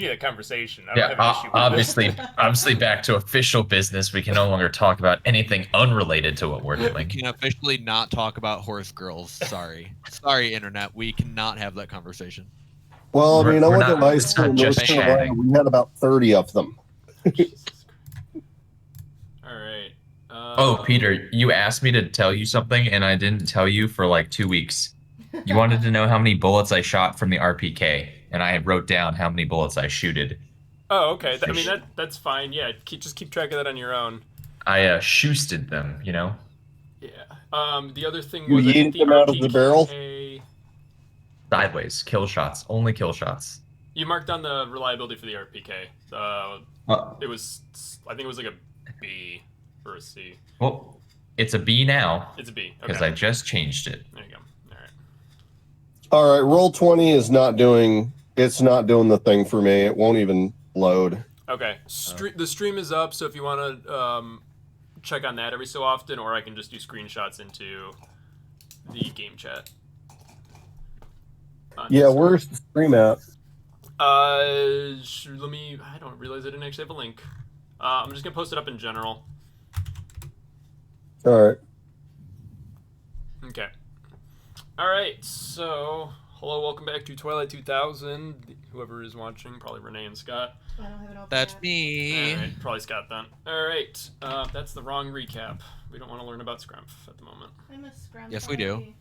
a conversation. I don't Yeah, have an issue with it. obviously back to official business. We can no longer talk about anything unrelated to what we're We doing. can officially not talk about horse girls. Sorry. Sorry, internet. We cannot have that conversation. Well, I mean, I We're went to not- high it's school not in North just Carolina. chatting. We had about 30 of them. Jesus Christ. All right. Oh, Peter, you asked me to tell you something, and I didn't tell you for like 2 weeks. You wanted to know how many bullets I shot from the RPK, and I wrote down how many bullets I shooted. Oh, okay. I mean that's fine. Yeah, just keep track of that on your own. I shoosted them, you know? Yeah. The other thing You was I think yeeted the them out of the barrel? RPK. Sideways, kill shots, only kill shots. You marked down the reliability for the RPK. It was, I think it was like a B or a C. Well, it's a B now. It's a B. Because Okay. I just changed it. There you go. All right. All right, roll 20 is not doing. It's not doing the thing for me. It won't even load. Okay. The stream is up, so if you want to check on that every so often, or I can just do screenshots into the game chat. Yeah, where's the stream at? Let me. I don't realize I didn't actually have a link. I'm just gonna post it up in general. All right. Okay. All right. So, hello, welcome back to Twilight 2000. Whoever is watching, probably Renee and Scott. I don't have it open That's yet. me. All right, probably Scott then. All right. That's the wrong recap. We don't want to learn about Scrumph at the moment. I'm a scrum. Yes, we do. party.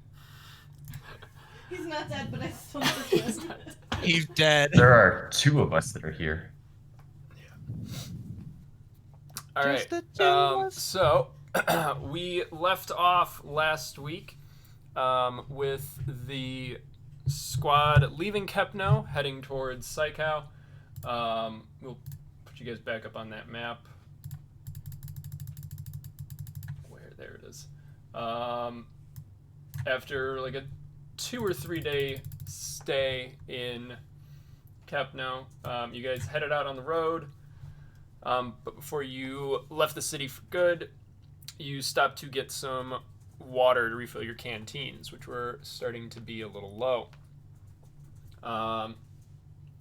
He's not dead, but I still miss him. He's dead. There are 2 of us that are here. All right. Just the two of us. So we left off last week with the squad leaving Kepno, heading towards Psychow. We'll put you guys back up on that map. There it is. After like a 2 or 3 day stay in Kepno, you guys headed out on the road. But before you left the city for good, you stopped to get some water to refill your canteens, which were starting to be a little low.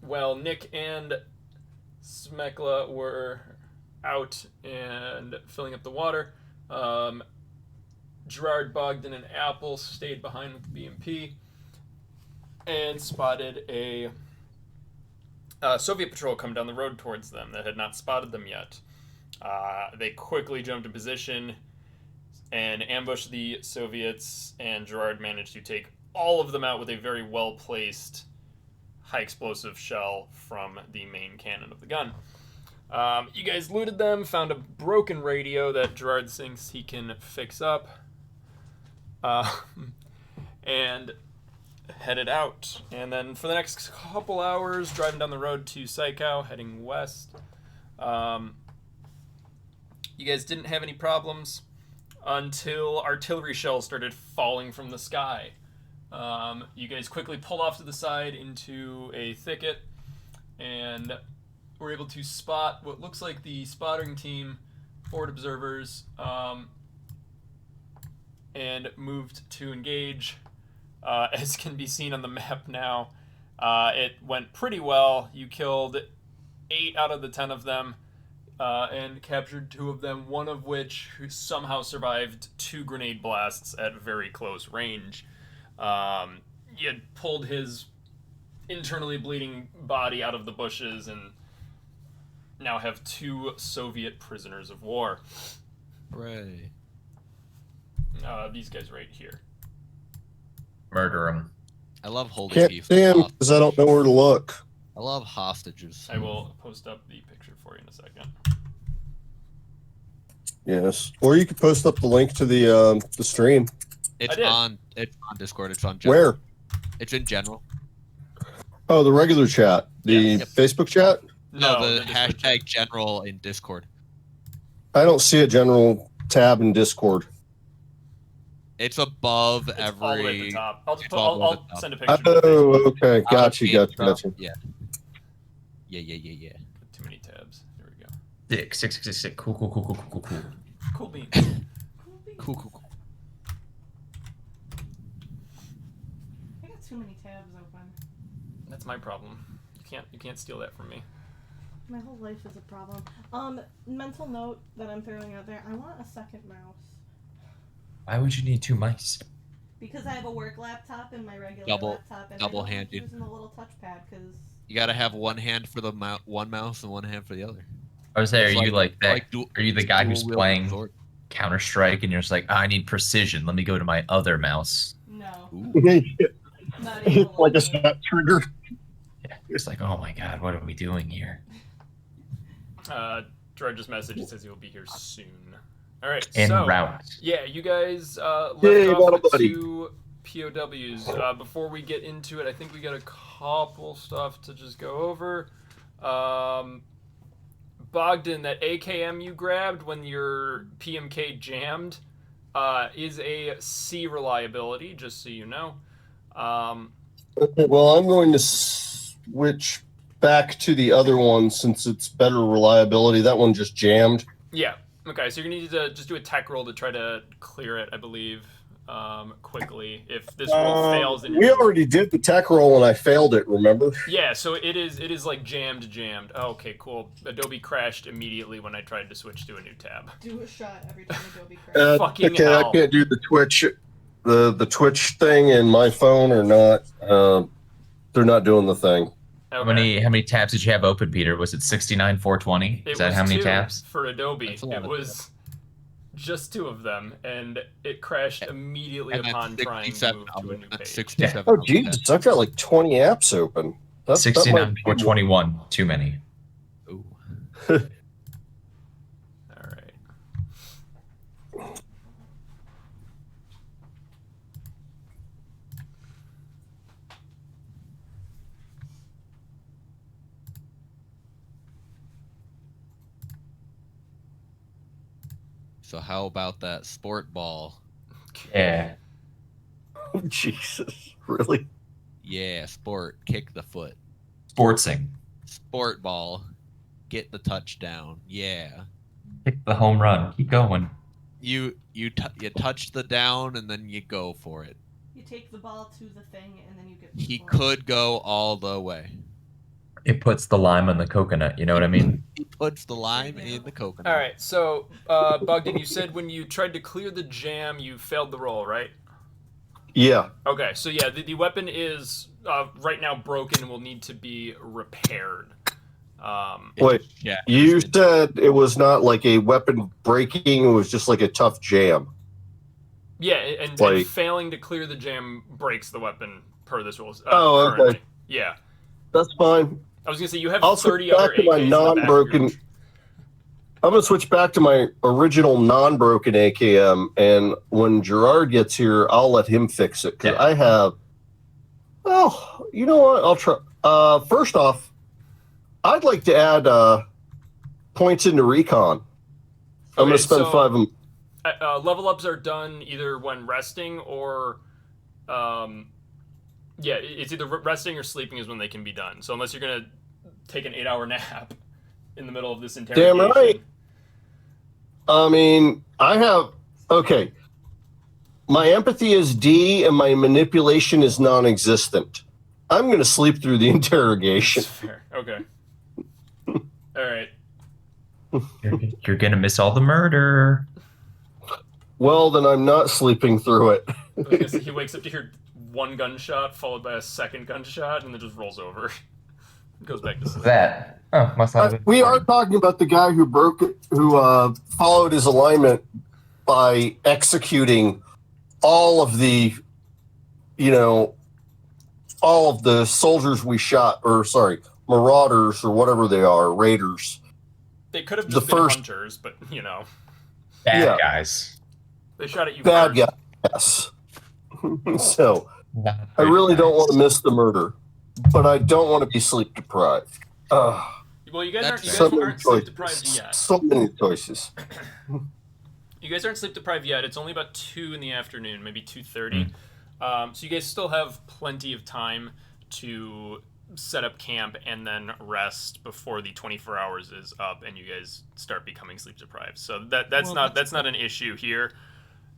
Well, Nick and Smekla were out and filling up the water. Gerard, Bogdan, and Apple stayed behind with the BMP and spotted a Soviet patrol come down the road towards them that had not spotted them yet. They quickly jumped in position and ambushed the Soviets, and Gerard managed to take all of them out with a very well-placed high explosive shell from the main cannon of the gun. You guys looted them, found a broken radio that Gerard thinks he can fix up, and headed out. And then for the next couple hours, driving down the road to Psychow, heading west. You guys didn't have any problems until artillery shells started falling from the sky. You guys quickly pulled off to the side into a thicket and were able to spot what looks like the spotting team, forward observers, and moved to engage. As can be seen on the map now, it went pretty well. You killed 8 out of the 10 of them and captured 2 of them, one of which somehow survived 2 grenade blasts at very close range. You had pulled his internally bleeding body out of the bushes and now have 2 Soviet prisoners of war. Hooray. These guys right here. Murder them. I love holding Can't people. see him because I don't know where to look. I love hostages. I will post up the picture for you in a second. Yes, or you could post up the link to the stream. It's did. on Discord. It's on general. Where? It's in general. Oh, the regular chat, the Yeah. Yep. Facebook chat. No, the Discord hashtag chat. general in Discord. I don't see a general tab in Discord. It's above It's all the way at the every. top. I'll it's all the way at I'll the top. send a picture. to the Oh, Facebook. okay, got you. Yeah. Yeah. Too many tabs. There we go. Dick, 666. Cool. Cool beans. Cool. I got too many tabs open. That's my problem. You You can't steal that from me. My whole life is a problem. Mental note that I'm throwing out there. I want a second mouse. Why would you need 2 mice? Because I have a work laptop and my regular laptop, and double-handed. I don't like using the little touchpad because You gotta have one hand for the one mouse and one hand for the other. I was saying, It's are you like that? Are you the guy who's dual-wielding playing sword. Counter-Strike and you're just like, I need precision. Let me go to my other mouse. no, Ooh. not even Like a little bit. snap trigger. Yeah, it's like, oh my god, what are we doing here? George's message says he will be here soon. All right, En so route. yeah, you guys left Yay, off got a with buddy. 2 POWs. Before we get into it, I think we got a couple stuff to just go over. Bogdan, that AKM you grabbed when your PMK jammed is a C reliability, just so you know. Okay, well, I'm going to switch back to the other one since it's better reliability. That one just jammed. Yeah. Okay, so you're gonna need to just do a tech roll to try to clear it, I believe, quickly. If this roll fails, then We already did the tech roll and I failed it, remember? Yeah, so it is like jammed. Oh, okay, cool. Adobe crashed immediately when I tried to switch to a new tab. Do a shot every time Adobe crashes. Fucking okay, hell. I can't do the Twitch, the Twitch thing in my phone or not. They're not doing the thing. Okay. How many tabs did you have open, Peter? Was it 69 420? It Is that was how many 2 tabs? for Adobe? That's a lot It of was just 2 of them, and it crashed immediately And upon that's trying to 67 move to a new that's page. 67. Oh, Jesus, I've got like 20 apps open. That might 69 be 421. Too many. Ooh. All right. So how about that sport ball? Yeah. Oh, Jesus, really? Yeah, sport. Kick the foot. Sportsing. Sport ball. Get the touchdown. Yeah. Kick the home run. Keep going. You touch the down and then you go for it. You take the ball to the thing and then you get. He the ball. could go all the way. It puts the lime on the coconut. You know what I mean? He puts the lime in the coconut. All right. So, Bogdan, you said when you tried to clear the jam, you failed the roll, right? Yeah. Okay. So yeah, the weapon is right now broken and will need to be repaired. Wait, Yeah. you said it was not like a weapon breaking, it was just like a tough jam. Yeah, and Like- failing to clear the jam breaks the weapon per this rules. Oh, okay. Currently. Yeah. That's fine. I was gonna say you have I'll 30 switch other back to my AKs in the back of your- non-broken. I'm going to switch back to my original non-broken AKM, and when Gerard gets here, I'll let him fix it, because Yeah. I have... Well, you know what? I'll try... first off, I'd like to add points into recon. I'm going Okay, to spend so- 5 of them. level ups are done either when resting or, it's either resting or sleeping is when they can be done. So unless you're gonna take an 8-hour nap in the middle of this interrogation. Damn right. I mean, I have... Okay. My empathy is D, and my manipulation is non-existent. I'm going to sleep through the interrogation. That's fair. Okay. All right. You're gonna miss all the murder. Well, then I'm not sleeping through it. I was gonna say, he wakes up to hear one gunshot followed by a second gunshot and then just rolls over. Goes back to sleep. That. Oh, must not have been. We are talking about the guy who followed his alignment by executing all of the, all of the soldiers we shot, marauders or whatever they are, raiders. They could have The just been first- hunters, but Bad Yeah. guys. they shot at you Bad first. guy, yes. So Not I good really don't guys. want to miss the murder, but I don't want to be sleep deprived. Well, you guys aren't So many sleep choices. deprived yet. So many choices. You guys aren't sleep deprived yet. It's only about 2 in the afternoon, maybe 2:30. So you guys still have plenty of time to set up camp and then rest before the 24 hours is up and you guys start becoming sleep deprived. So that's not an issue here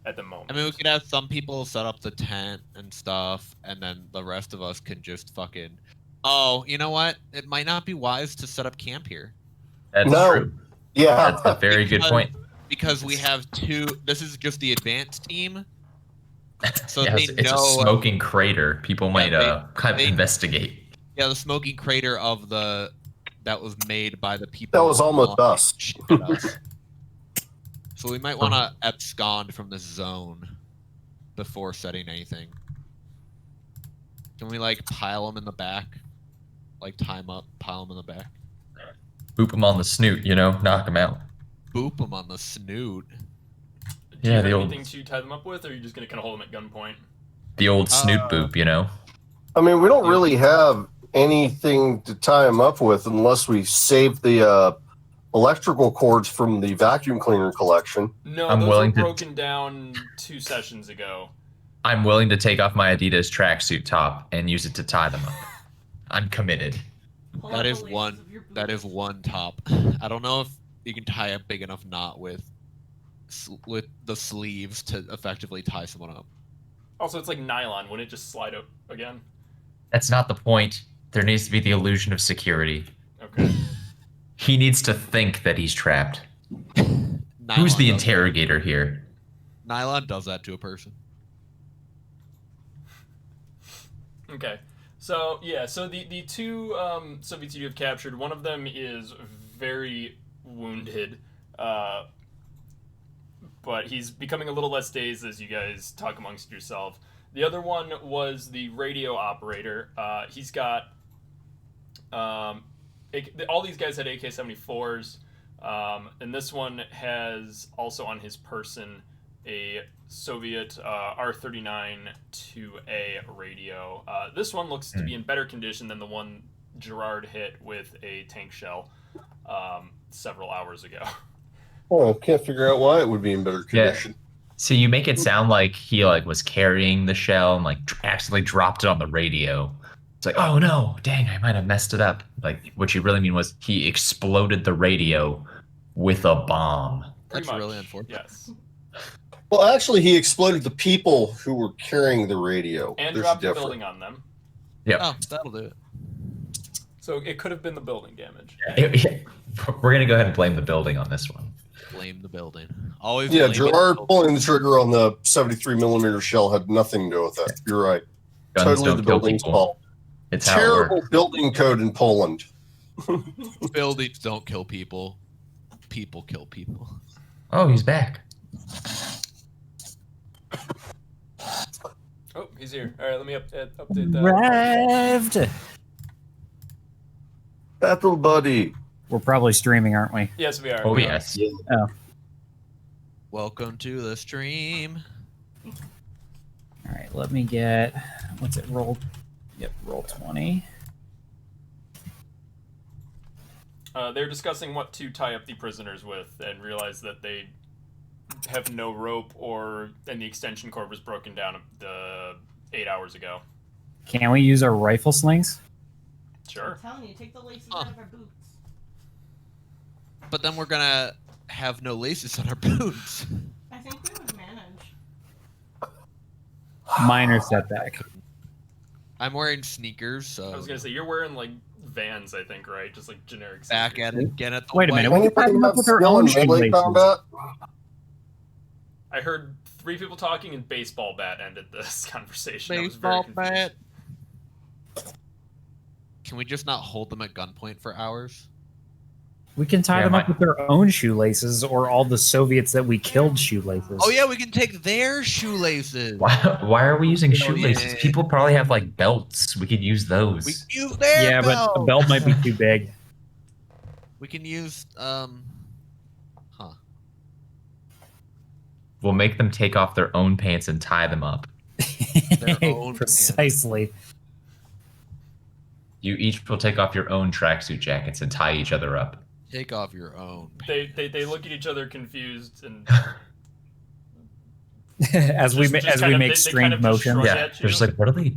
at the moment. I mean, we could have some people set up the tent and stuff, and then the rest of us can just fucking Oh, you know what? It might not be wise to set up camp here. That's No. true. Yeah. That's a very good point. Because we have two. This is just the advanced team. So Yeah, they it's a know. smoking crater. People might kind of they- investigate. Yeah, the smoking crater of the that was made by the people. That was almost us. shit at us. So we might want to abscond from the zone before setting anything. Can we like pile them in the back? Like time up, pile them in the back. Boop them on the snoot, knock them out. Boop them on the snoot. Do Yeah, you the have old- anything to tie them up with, or are you just going to kind of hold them at gunpoint? The old snoot boop, I mean, we don't really have anything to tie them up with unless we save the electrical cords from the vacuum cleaner collection. No, I'm those willing were to- broken down 2 sessions ago. I'm willing to take off my Adidas tracksuit top and use it to tie them up. I'm committed. Pull That out is the laces one. of your That boots. is one top. I don't know if you can tie a big enough knot with the sleeves to effectively tie someone up. Also, it's like nylon. Wouldn't it just slide up again? That's not the point. There needs to be the illusion of security. Okay. He needs to think that he's trapped. Nylon Who's the does- interrogator here? Nylon does that to a person. Okay. So, yeah, so the 2 Soviets you have captured, one of them is very wounded, but he's becoming a little less dazed as you guys talk amongst yourself. The other one was the radio operator. He's got... all these guys had AK-74s, and this one has also on his person a Soviet R39-2A radio. This one looks to be in better condition than the one Gerard hit with a tank shell several hours ago. Oh, can't figure out why it would be in better Yeah. condition. So you make it sound like he was carrying the shell and accidentally dropped it on the radio. It's like, oh no, dang, I might have messed it up. Like what you really mean was he exploded the radio with a bomb. Pretty That's really much, unfortunate. Yes. Well, actually, he exploded the people who were carrying the radio. And There's dropped a the difference. building on them. Yep. Oh, that'll do it. So it could have been the building damage. We're gonna go ahead and blame the building on this one. Blame the building. Always. Yeah, blame Gerard the building. pulling the trigger on the 73 millimeter shell had nothing to do with that. You're right. Guns Totally don't the kill building's people. fault. It's how it Terrible works. building code in Poland. Buildings don't kill people. People kill people. Oh, he's back. Oh, he's here. All right, let me update that. Revved. Battle buddy. We're probably streaming, aren't we? Yes, we are. Oh we are. yes. Welcome to the stream. All right, let me get. What's it? Roll. Yep, roll 20. They're discussing what to tie up the prisoners with, and realize that they have no rope, and the extension cord was broken down 8 hours ago. Can we use our rifle slings? Sure. I'm telling you, take the laces Huh. out of our boots. But then we're gonna have no laces on our boots. I think we would manage. Minor setback. I'm wearing sneakers, so I was gonna say you're wearing like Vans, I think, right? Just like generic. back sneakers. at it again at the Wait a minute, white- we can tie Anybody them up have with our skill own in melee shoelaces. combat? I heard 3 people talking, and baseball bat ended this conversation. I was baseball very confused. bat. Can we just not hold them at gunpoint for hours? We can tie Yeah, them my- up with their own shoelaces, or all the Soviets that we killed shoelaces. Oh yeah, we can take their shoelaces. Why are we using Oh, shoelaces? yeah. People probably have belts. We could use those. We can use their Yeah, but the belt. belt might be too big. We can use We'll make them take off their own pants and tie them up. Their own Precisely. You each will take off your own tracksuit jackets and tie each other up. take off your own. They look at each other confused, and as we Just as kind we of- make they strange kind of just motions. shrug Yeah, at they're just you. like, what are they?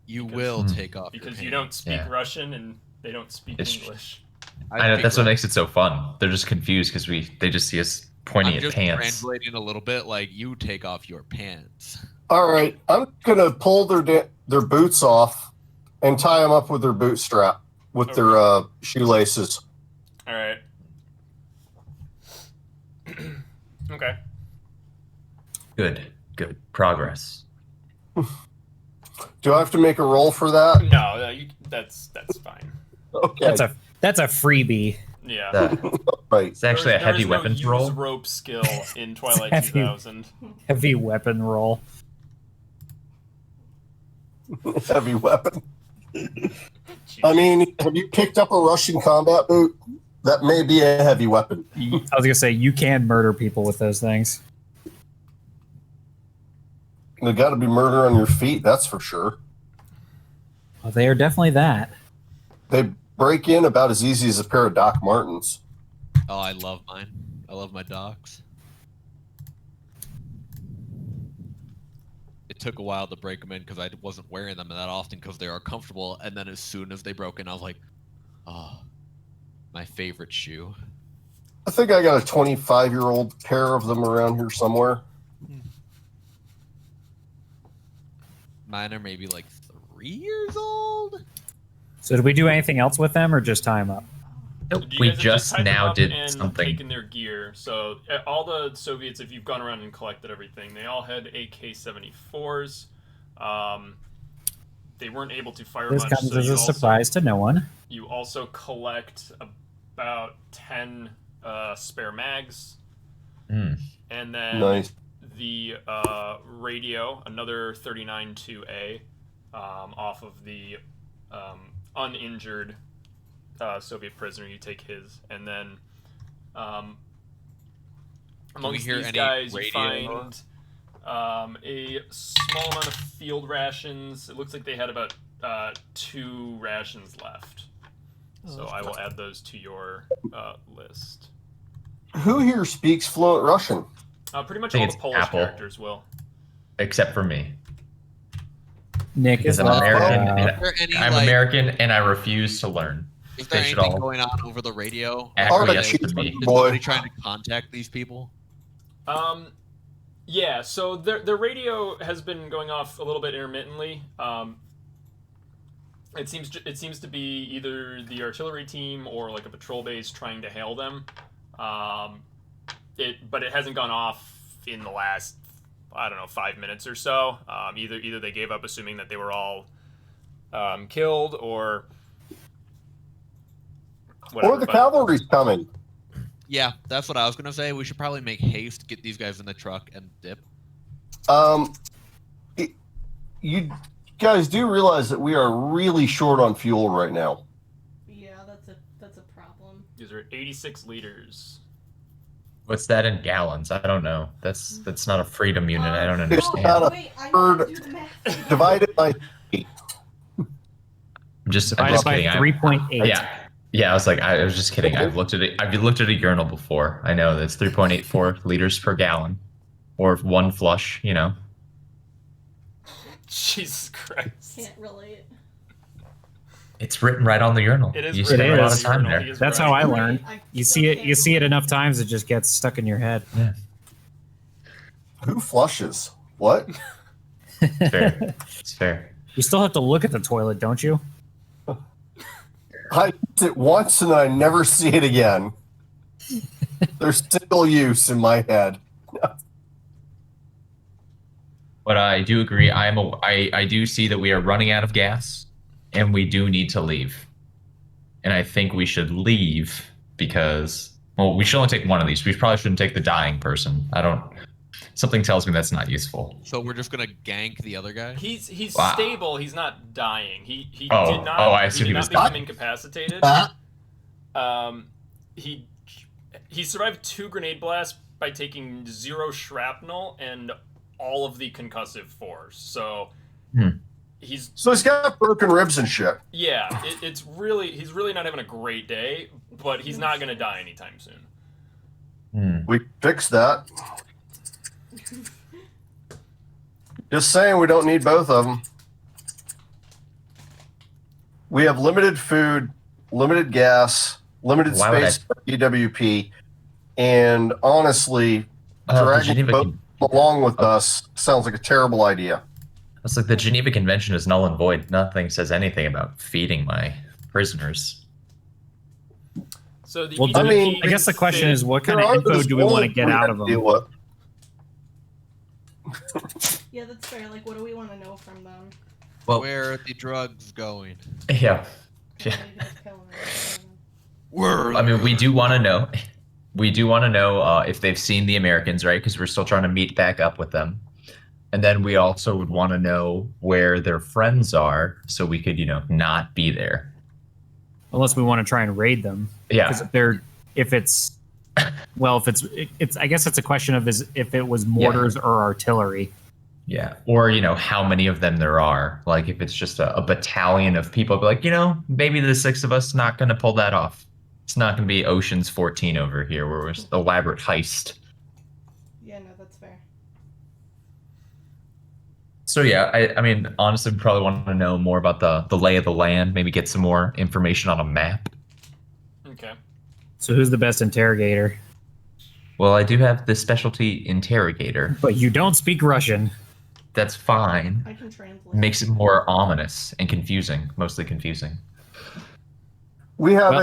You Because- will Hmm. take off because your you pants. don't speak Yeah. Russian and they don't speak It's- English. I know speak that's what Russian. makes it so fun. They're just confused because they just see us pointing I'm at just pants. translating a little bit like you take off your pants. All right, I'm gonna pull their boots off and tie them up with their bootstrap, with their shoelaces. All right. Okay. Good progress. Do I have to make a roll for that? No, that's fine. Okay. That's a freebie. Yeah. Right. It's actually a heavy weapons no roll. use rope skill in Twilight Heavy. 2000. Heavy weapon roll. Heavy weapon. I mean, have you picked up a Russian combat boot? That may be a heavy weapon. I was gonna say you can murder people with those things. They got to be murder on your feet, that's for sure. Well, they are definitely that. They break in about as easy as a pair of Doc Martens. Oh, I love mine. I love my docs. It took a while to break them in because I wasn't wearing them that often because they are comfortable. And then as soon as they broke in, I was like, oh, my favorite shoe. I think I got a 25-year-old pair of them around here somewhere. Mine are maybe like 3 years old. So did we do anything else with them or just tie them up? Nope, You we guys have just tied them now up did and something. taken their gear. So all the Soviets, if you've gone around and collected everything, they all had AK-74s. They weren't able to fire This much. comes so as you a surprise to no one. You also collect about 10 spare mags, Mm. and then Nice. the radio, another 39-2A, off of the uninjured Soviet prisoner. You take his, and then amongst hear these any guys, you radio? find a small amount of field rations. It looks like they had about 2 rations left. So I will add those to your list. Who here speaks fluent Russian? Pretty much I think all the it's Polish Apple. characters will. Except for me. Nick Because is I'm not, American. Is and there any, I'm like- American and I refuse to learn. Is there They should anything all going on over the radio? acquiesce Arctic to me. Is boy. somebody trying to contact these people? Yeah. So the radio has been going off a little bit intermittently. It seems to be either the artillery team or like a patrol base trying to hail them. But it hasn't gone off in the last, I don't know, 5 minutes or so. Either they gave up assuming that they were all killed or whatever. Or the but- cavalry's coming. Yeah, that's what I was gonna say. We should probably make haste, get these guys in the truck, and dip. You guys do realize that we are really short on fuel right now. Yeah, that's a problem. These are 86 liters. What's that in gallons? I don't know. That's not a freedom unit. I don't It's understand. about a Wait, I third gotta do the math. divided by I'm just divided by kidding. 3.8. Yeah, I was just kidding. I've looked at it. I've looked at a urinal before. I know that's 3.84 liters per gallon, or one flush. You know. Jesus Christ. Can't relate. It's written right on the urinal. It is You written spend a right lot on of time the urinal. there. He is That's right. how I learned. I You still see it. can't You see it relate. enough times, it just gets stuck in your head. who flushes? What? Fair. It's fair. You still have to look at the toilet, don't you? I used it once and I never see it again. There's single use in my head. But I do agree. I do see that we are running out of gas, and we do need to leave. And I think we should leave because, well, we should only take one of these. We probably shouldn't take the dying person. Something tells me that's not useful. So we're just gonna gank the other guy. He's Wow. stable. He's not dying. He Oh, did not. I assume he he did was not become dying. incapacitated. He survived 2 grenade blasts by taking 0 shrapnel and all of the concussive force. So he's So he's got broken ribs and shit. yeah. He's really not having a great day, but he's not gonna die anytime soon. We fixed that. Just saying, we don't need both of them. We have limited food, limited gas, limited Why would space for EWP, and honestly, dragging Geneva both along with us sounds like a terrible idea. It's like the Geneva Convention is null and void. Nothing says anything about feeding my prisoners. So the Well, Egypt I mean, I guess the question say- is, what kind There of are info those do we want to wolves get we out had of to them? deal with. Yeah, that's fair. Like, what do we want to know from them? Well, Where are the drugs going? yeah. Can Yeah. we just kill them? Where? I mean, we do want to know. We do want to know if they've seen the Americans, right? Because we're still trying to meet back up with them. And then we also would want to know where their friends are, so we could, not be there. Unless we want to try and raid them. Because Yeah. if it's I guess it's a question of if it was mortars or artillery. Yeah. Or, how many of them there are. Like, if it's just a battalion of people, be like, maybe the 6 of us not going to pull that off. It's not going to be Ocean's 14 over here, where it's elaborate heist. Yeah, no, that's fair. So yeah, I mean, honestly, we probably want to know more about the lay of the land. Maybe get some more information on a map. Okay. So who's the best interrogator? Well, I do have the specialty interrogator. But you don't speak Russian. That's fine. I can translate. Makes it more ominous and confusing, mostly confusing. We have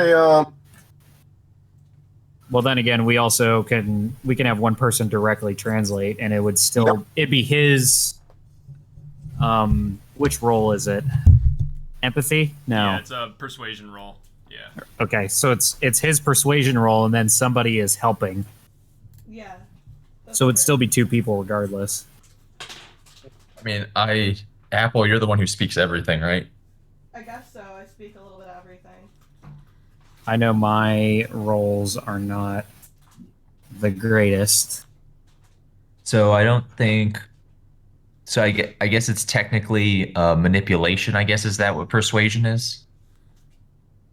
Well, then again, we also can have one person directly translate, and it would still Yep. it'd be his. Which role is it? Empathy? No. Yeah, it's a persuasion roll. Yeah. Okay, so it's his persuasion role, and then somebody is helping. Yeah. that's So it'd fair. still be 2 people regardless. I mean, Apple, you're the one who speaks everything, right? I guess so. I speak a little bit of everything. I know my roles are not the greatest. So I don't think. So I guess it's technically manipulation. I guess is that what persuasion is?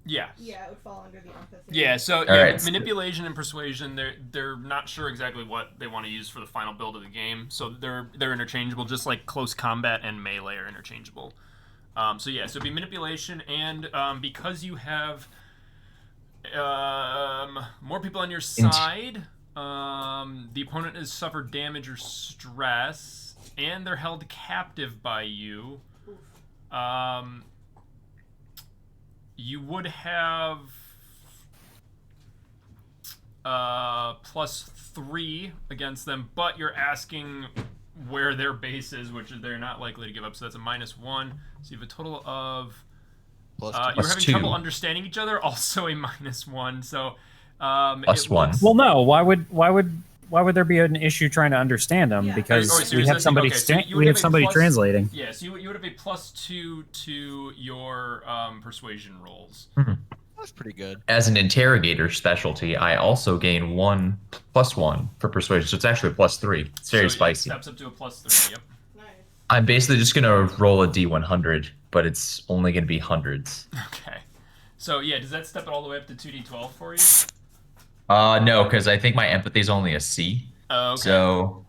Yeah. Yeah, it would fall under the empathy. Yeah, so All yeah, right. manipulation and persuasion, they're not sure exactly what they want to use for the final build of the game, so they're interchangeable, just like close combat and melee are interchangeable. So it'd be manipulation, and because you have more people on your side, the opponent has suffered damage or stress, and they're held captive by you. You would have +3 against them, but you're asking where their base is, which they're not likely to give up, so that's a -1. So you have a total of Plus you're Plus having 2. trouble understanding each other, also a -1. So Plus it 1. looks- Well, no. Why would there be an issue trying to understand them? Yeah. Because Oh, so we you're have saying- somebody okay, so you would we have have a somebody plus- translating. Yeah, so you would have a +2 to your persuasion rolls. That's pretty good. As an interrogator specialty, I also gain 1 + 1 for persuasion, so it's actually a +3. It's very So spicy. It steps up to a +3. Yep. Nice. I'm basically just gonna roll a D100, but it's only gonna be hundreds. Okay. So yeah, does that step it all the way up to 2d12 for you? No, because I think my empathy is only a C. Okay. So,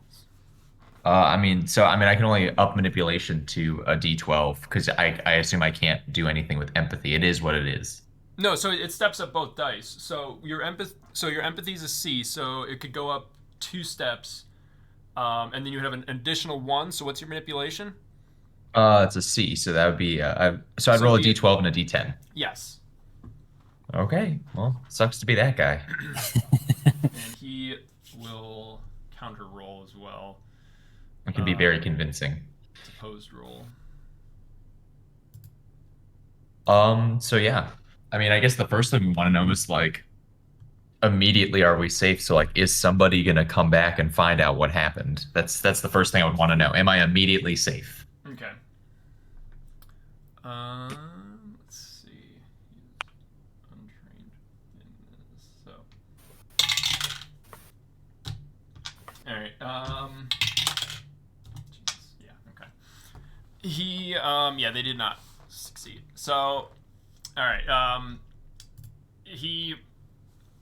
I can only up manipulation to a D12 because I assume I can't do anything with empathy. It is what it is. No, so it steps up both dice. So your empathy is a C, so it could go up 2 steps, and then you would have an additional 1. So what's your manipulation? It's a C, so that would be I'd roll a be- D12 and a D10. Yes. Okay, well, sucks to be that guy. And he will counter roll as well. It can be very convincing. It's opposed roll. So yeah. I mean, I guess the first thing we want to know is like immediately are we safe? So like is somebody gonna come back and find out what happened? That's the first thing I would want to know. Am I immediately safe? Okay. Let's see. He's untrained in this, so. All right. Jeez, yeah. Okay. They did not succeed. So, all right. He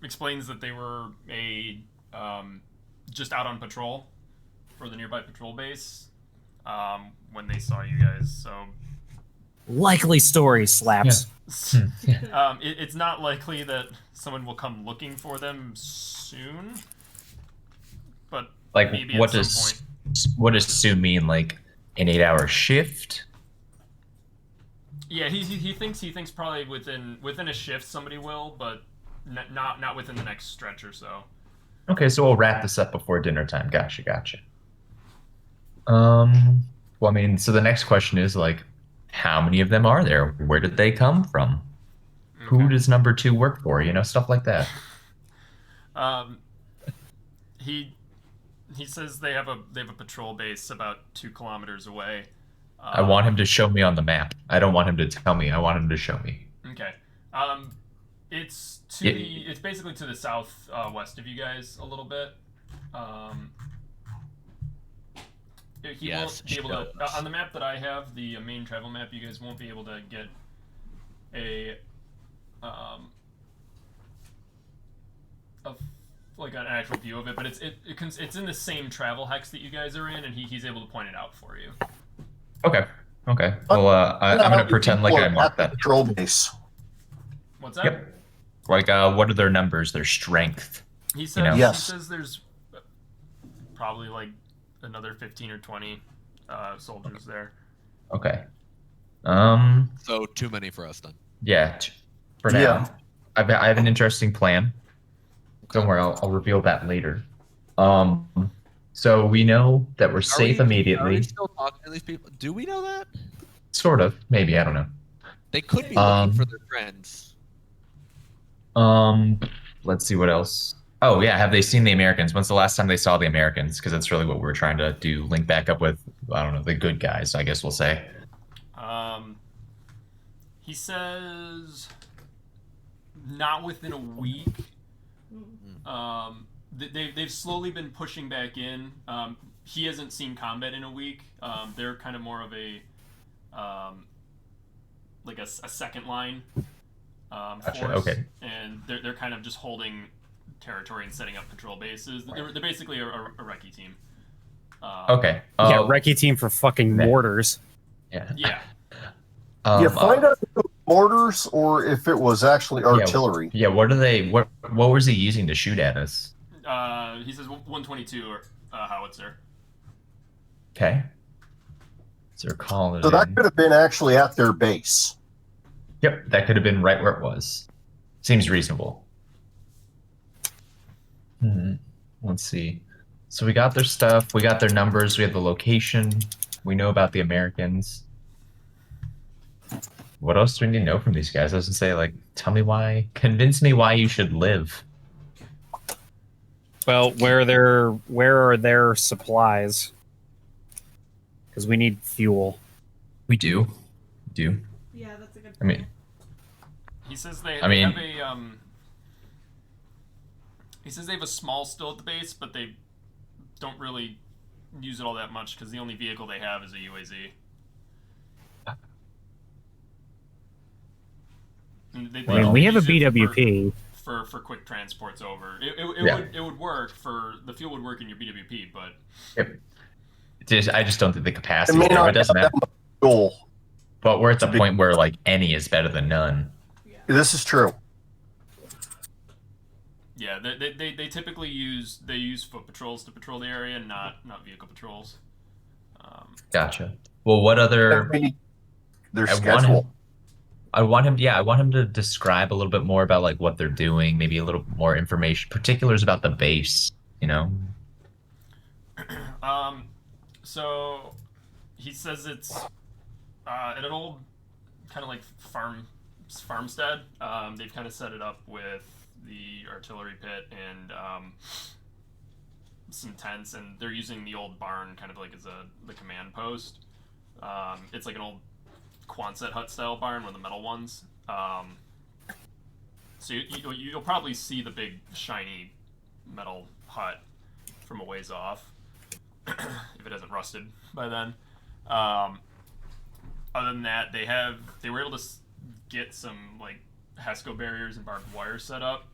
explains that they were just out on patrol for the nearby patrol base when they saw you guys. So Likely story, slaps. it's not likely that someone will come looking for them soon, but Like maybe what at some does soon mean? Like an 8-hour shift. Yeah, he thinks probably within a shift somebody will, but not within the next stretch or so. Okay, so we'll wrap this up before dinner time. Gotcha. Well, I mean, so the next question is like, how many of them are there? Where did they come from? Who Okay. does number 2 work for? You know, stuff like that. He says they have a patrol base about 2 kilometers away. I want him to show me on the map. I don't want him to tell me. I want him to show me. Okay. It's it's basically to the south west of you guys a little bit. He won't be able to on the map that I have, the main travel map. You guys won't be able to get like an actual view of it, but it's in the same travel hex that you guys are in, and he's able to point it out for you. Okay. Well, I'm gonna pretend like I marked that. Patrol base. What's that? Yep. Like, what are their numbers? Their strength? He says You know? Yes. he says there's probably like another 15 or 20 soldiers there. Okay. So too many for us then. Yeah. For now, Yeah. I have an interesting plan. Don't worry, I'll reveal that later. So we know that we're safe Are immediately. we still talking to these people? Do we know that? Sort of, maybe, I don't know. They could be looking for their friends. Let's see what else. Oh yeah, have they seen the Americans? When's the last time they saw the Americans? Because that's really what we're trying to do. Link back up with, I don't know, the good guys, I guess we'll say. He says not within a week. They've slowly been pushing back in. He hasn't seen combat in a week. They're kind of more of a like a second line Gotcha, force, okay. and they're kind of just holding territory and setting up patrol bases. They're basically a recce team. Okay. Yeah, recce team for fucking mortars. Yeah. Yeah. Find out if it was mortars or if it was actually artillery. Yeah, what are they? What was he using to shoot at us? He says 122 or howitzer. Okay. So they're calling it So that in. could have been actually at their base. Yep, that could have been right where it was. Seems reasonable. Let's see. So we got their stuff, we got their numbers, we have the location, we know about the Americans. What else do we need to know from these guys? I was gonna say, like, tell me why, convince me why you should live. Well, where are their supplies? Because we need fuel. We do. Yeah, that's a good point. I mean, He says they I mean- have a he says they have a small still at the base, but they don't really use it all that much because the only vehicle they have is a UAZ. And they I mean, don't we have a use it BWP. for quick transports over. Yeah. It would work for the fuel would work in your BWP, but I just don't think the It capacity may is there. not It doesn't have matter. that much fuel. But we're at the to be- point where like any is better than none. This is true. yeah, they typically use foot patrols to patrol the area, not vehicle patrols. Gotcha. Well, what other? Their I want schedule. I want him to describe a little bit more about like what they're doing, maybe a little more information, particulars about the base, you know? So he says it's at an old kind of like farmstead. They've kind of set it up with the artillery pit and some tents, and they're using the old barn kind of like as the command post. It's like an old Quonset hut style barn, one of the metal ones. So you'll probably see the big shiny metal hut from a ways off, if it hasn't rusted by then. Other than that, they were able to get some like HESCO barriers and barbed wire set up,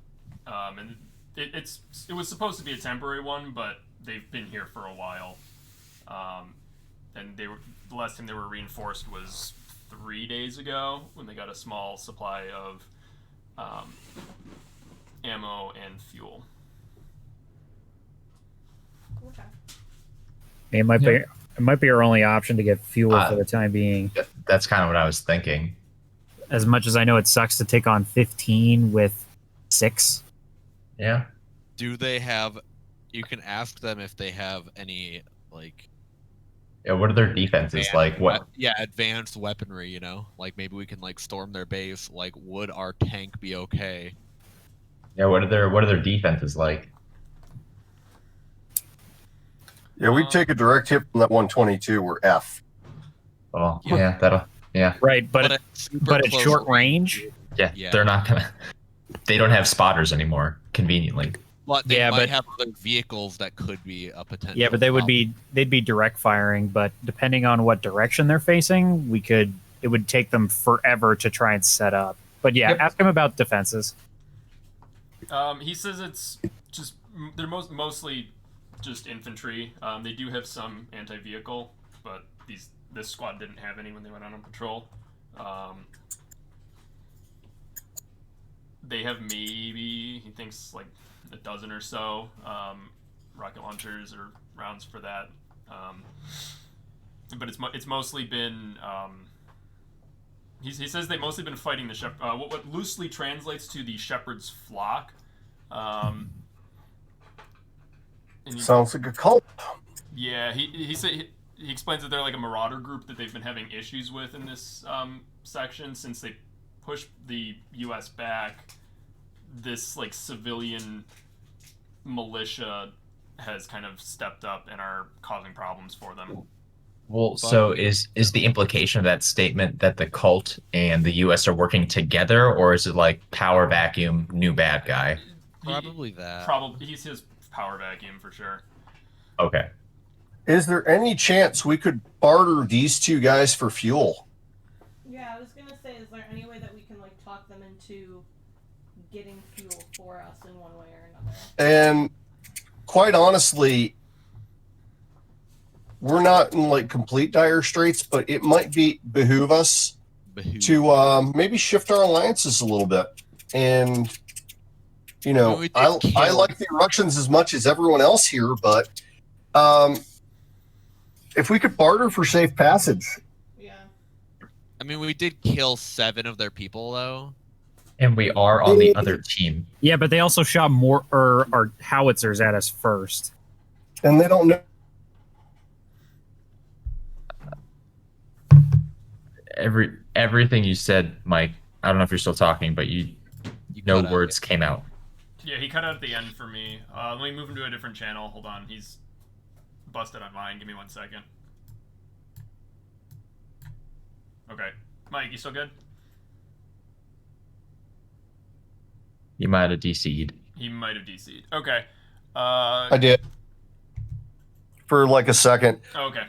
and it was supposed to be a temporary one, but they've been here for a while. And the last time they were reinforced was 3 days ago when they got a small supply of ammo and fuel. Okay. Me and my It might be our only option to get fuel for the time being. That's kind of what I was thinking. As much as I know it sucks to take on 15 with 6. Yeah. Do they have? You can ask them if they have any like. Yeah. What are their defenses like? What? Yeah, advanced weaponry. You know, like maybe we can like storm their base. Like, would our tank be okay? Yeah. What are their defenses like? Yeah, we take a direct hit from that 122. We're F. Oh, yeah. That'll. Yeah. Right, but Super at close short range. Yeah. Yeah. They're not gonna. They don't have spotters anymore. Conveniently. But they Yeah, might but- have other vehicles that could be a potential. Yeah, but they'd be direct firing. But depending on what direction they're facing, it would take them forever to try and set up. But yeah, Yep. ask him about defenses. He says it's just they're mostly just infantry. They do have some anti-vehicle, but this squad didn't have any when they went out on patrol. They have maybe, he thinks, like a dozen or so rocket launchers or rounds for that. But it's mostly been. He says they've mostly been fighting the shepherd. What loosely translates to the shepherd's flock. Sounds like a cult. Yeah, he explains that they're like a marauder group that they've been having issues with in this section since they pushed the U.S. back. This like civilian militia has kind of stepped up and are causing problems for them. Well, so is the implication of that statement that the cult and the U.S. are working together, or is it like power vacuum, new bad guy? Probably that. Probably he's his power vacuum for sure. Okay. Is there any chance we could barter these two guys for fuel? Yeah, I was gonna say, is there any way that we can like talk them into getting fuel for us in one way or another? And quite honestly, we're not in like complete dire straits, but it might behoove us to maybe shift our alliances a little bit. And you know, I like the Russians as much as everyone else here, but if we could barter for safe passage. Yeah. I mean, we did kill 7 of their people, though. And we are on the other team. Yeah, but they also shot more or howitzers at us first. And they don't know. Everything you said, Mike, I don't know if you're still talking, but no words came out. Yeah, he cut out at the end for me. Let me move him to a different channel. Hold on, he's busted on mine. Give me 1 second. Okay, Mike, you still good? You might have DC'd. He might have DC'd. Okay. I did. For like a second. Okay.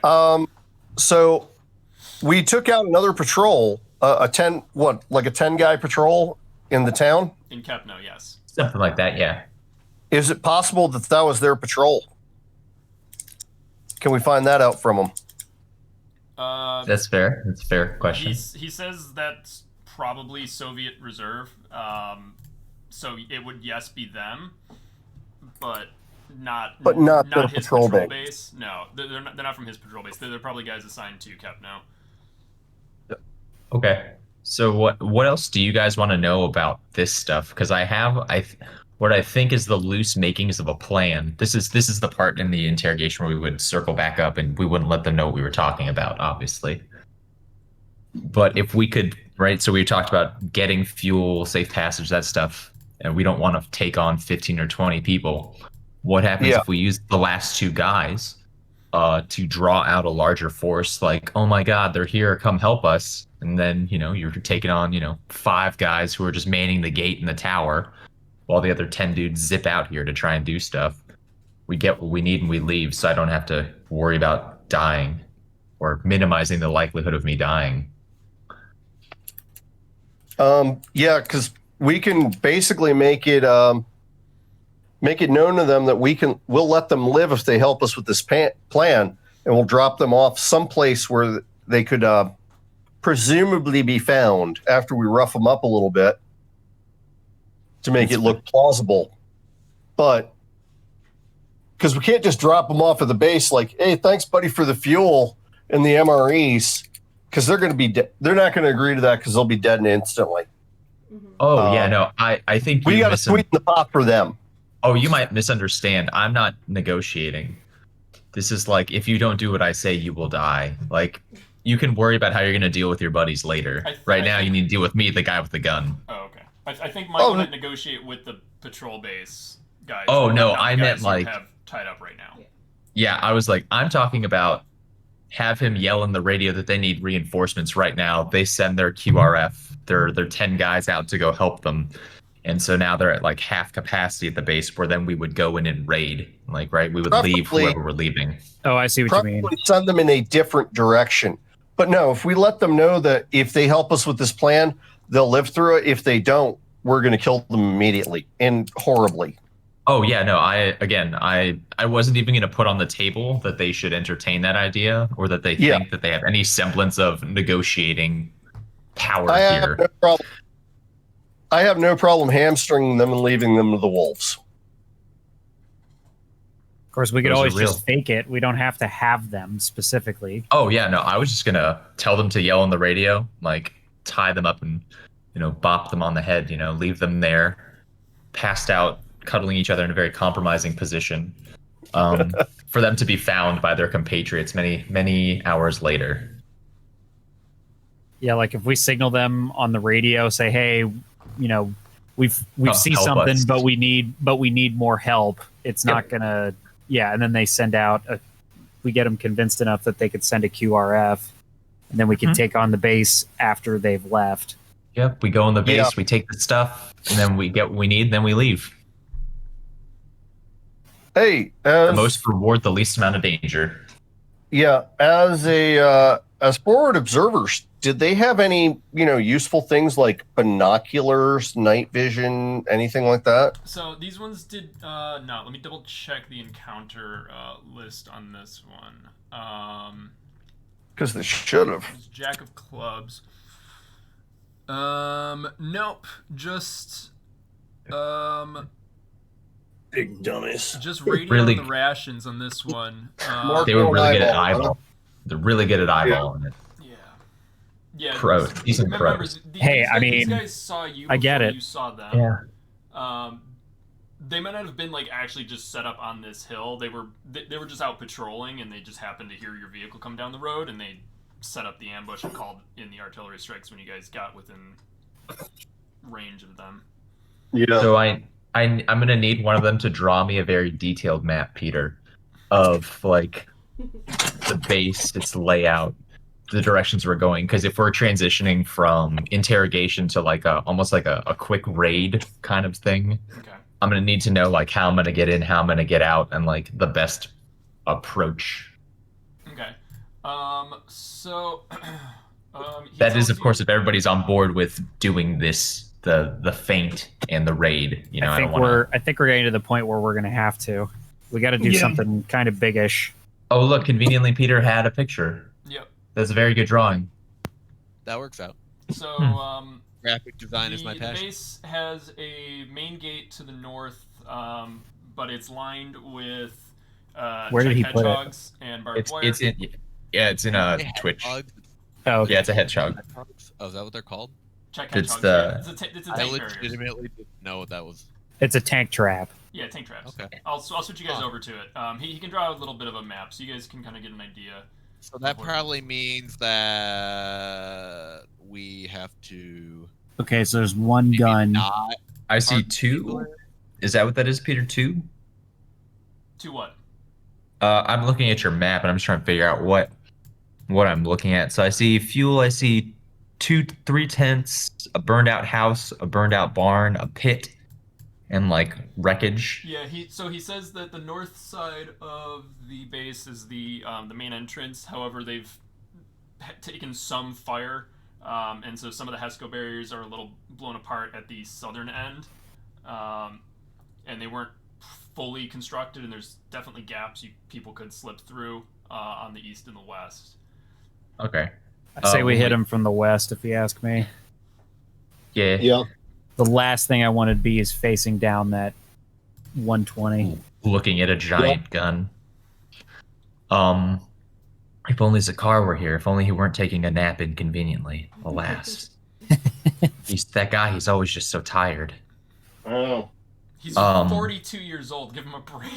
So we took out another patrol, a 10 guy patrol in the town. In Kepno, yes. Something like that, yeah. Is it possible that was their patrol? Can we find that out from them? That's fair. That's a fair question. He says that's probably Soviet Reserve. So it would, yes, be them, but not their his patrol base. No, they're not from his patrol base. They're probably guys assigned to Kepno. Okay. So what else do you guys want to know about this stuff? Because what I think is the loose makings of a plan. This is the part in the interrogation where we would circle back up and we wouldn't let them know what we were talking about, obviously. But if we could, right? So we talked about getting fuel, safe passage, that stuff, and we don't want to take on 15 or 20 people. What happens if we use the last 2 guys to draw out a larger force? Like, oh my God, they're here, come help us. And then, you're taking on, 5 guys who are just manning the gate in the tower while the other 10 dudes zip out here to try and do stuff. We get what we need and we leave, so I don't have to worry about dying or minimizing the likelihood of me dying. Yeah, because we can basically make it known to them that we'll let them live if they help us with this plan, and we'll drop them off someplace where they could presumably be found after we rough them up a little bit to make it look plausible. But because we can't just drop them off at the base like, hey, thanks, buddy, for the fuel and the MREs, because they're going to be they're not going to agree to that because they'll be dead instantly. Oh yeah, no, I think We you got to sweeten the pot for them. Oh, you might misunderstand. I'm not negotiating. This is like, if you don't do what I say, you will die. Like, you can worry about how you're going to deal with your buddies later. Right now, you need to deal with me, the guy with the gun. Oh, okay. I think Mike might negotiate with the patrol base guys. Oh, no, not I the meant guys like... you have tied up right now. Yeah, I was like, I'm talking about have him yell in the radio that they need reinforcements right now. They send their QRF, their 10 guys out to go help them. And so now they're at like half capacity at the base, where then we would go in and raid. Like, right, we would leave whoever we're leaving. Oh, I see what you mean. Send them in a different direction. But no, if we let them know that if they help us with this plan, they'll live through it. If they don't, we're going to kill them immediately and horribly. Oh yeah, no, I wasn't even going to put on the table that they should entertain that idea, or that they think that they have any semblance of negotiating power here. I have no problem hamstringing them and leaving them to the wolves. Of course, we could always just fake it. We don't have to have them specifically. Oh yeah, no, I was just gonna tell them to yell on the radio, like tie them up and, bop them on the head, leave them there, passed out, cuddling each other in a very compromising position, for them to be found by their compatriots many, many hours later. Yeah, like if we signal them on the radio, say, hey, we've seen something, us. but we need more help. It's not gonna, and then they send out we get them convinced enough that they could send a QRF, and then we can take on the base after they've left. Yep, we go on the base, we take the stuff, and then we get what we need, and then we leave. Hey, the most reward, the least amount of danger. Yeah, as forward observers, did they have any, useful things like binoculars, night vision, anything like that? So these ones did not. Let me double check the encounter list on this one. Because they should have. Jack of clubs. Nope. Just big dummies. Just radio the rations on this one. They were really good at eyeball. They're really good at eyeballing it. Yeah, decent pros. Hey, these guys saw you. I get it. You saw them. Yeah. They might not have been like actually just set up on this hill. They were just out patrolling, and they just happened to hear your vehicle come down the road, and they set up the ambush and called in the artillery strikes when you guys got within range of them. Yeah. So I'm gonna need one of them to draw me a very detailed map, Peter, of like the base, its layout, the directions we're going. Because if we're transitioning from interrogation to like almost like a quick raid kind of thing, I'm gonna need to know like how I'm gonna get in, how I'm gonna get out, and like the best approach. Okay. So that is, of course, if everybody's on board with doing this, the feint and the raid. I think we're getting to the point where we're gonna have to. We got to do something kind of biggish. Oh, look! Conveniently, Peter had a picture. Yep. That's a very good drawing. That works out. So, graphic design is my passion. The base has a main gate to the north, but it's lined with where did he put hedgehogs and barbed wire. It's in Twitch. Oh, okay. Yeah, it's a hedgehog. Oh, is that what they're called? Check it's hedgehogs. It's a I tank legitimately didn't know what that was. It's a tank trap. Yeah, tank traps. Okay. I'll switch you guys over to it. He can draw a little bit of a map, so you guys can kind of get an idea. So that probably means that we have to. Okay, so there's one gun. I see two. Is that what that is, Peter? Two? Two what? I'm looking at your map, and I'm just trying to figure out what I'm looking at. So I see fuel. I see 3 tents, a burned out house, a burned out barn, a pit, and like wreckage. Yeah, he says that the north side of the base is the main entrance. However, they've taken some fire, and so some of the HESCO barriers are a little blown apart at the southern end, and they weren't fully constructed. And there's definitely gaps people could slip through on the east and the west. Okay. I say we hit him from the west, if you ask me. Yeah. Yeah. The last thing I want to be is facing down that 120. looking at a giant gun. If only Zakar were here. If only he weren't taking a nap inconveniently. Alas. That guy, he's always just so tired. Oh. He's Um, 42 years old. Give him a break.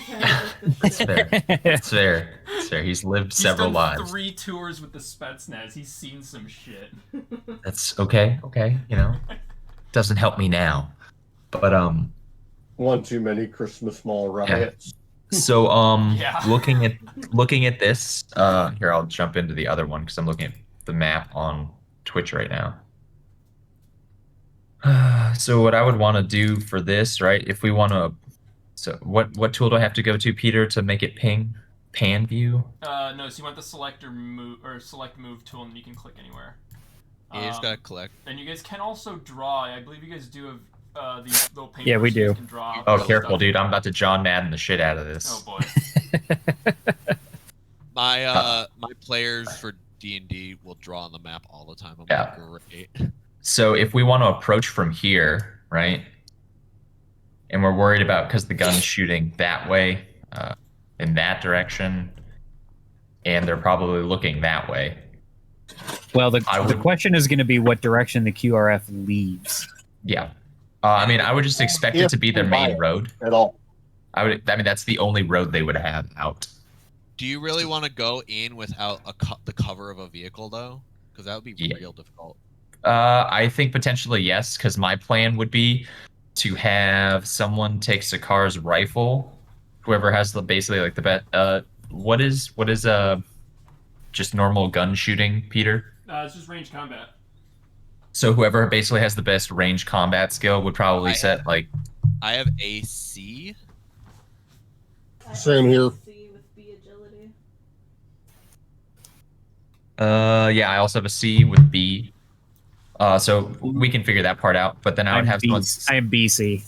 It's fair. It's fair. It's fair. He's lived several He's done lives. 3 tours with the Spetsnaz. He's seen some shit. That's okay. Okay. You know, doesn't help me now. But, One too many Christmas mall riots. so, Yeah. looking at this, here, I'll jump into the other one because I'm looking at the map on Twitch right now. So what I would want to do for this, right? If we want to, so what tool do I have to go to, Peter, to make it ping? Pan view? No, so you want the select move tool, and then you can click anywhere. You just gotta collect. And you guys can also draw. I believe you guys do have these little paintbrushes. Yeah, we you do. can draw Oh, stuff. careful, dude! I'm about to John Madden the shit out of this. Oh boy. My players for D&D will draw on the map all the time. I'm Yeah. like, great. So if we want to approach from here, right? And we're worried about because the gun's shooting that way, in that direction, and they're probably looking that way. Well, the would- question is going to be what direction the QRF leaves. Yeah. I mean, I would just expect it to be their main road. At all. I mean, that's the only road they would have out. Do you really want to go in without the cover of a vehicle, though? Because that would be Yeah. real difficult. I think potentially yes, because my plan would be to have someone take Sakar's rifle, whoever has basically like the bet. What is just normal gun shooting, Peter? It's just range combat. So whoever basically has the best range combat skill would probably I set have- like. I have AC. Same here. C with B agility. Yeah, I also have a C with B. So we can figure that part out. But then I would have someone. I am BC.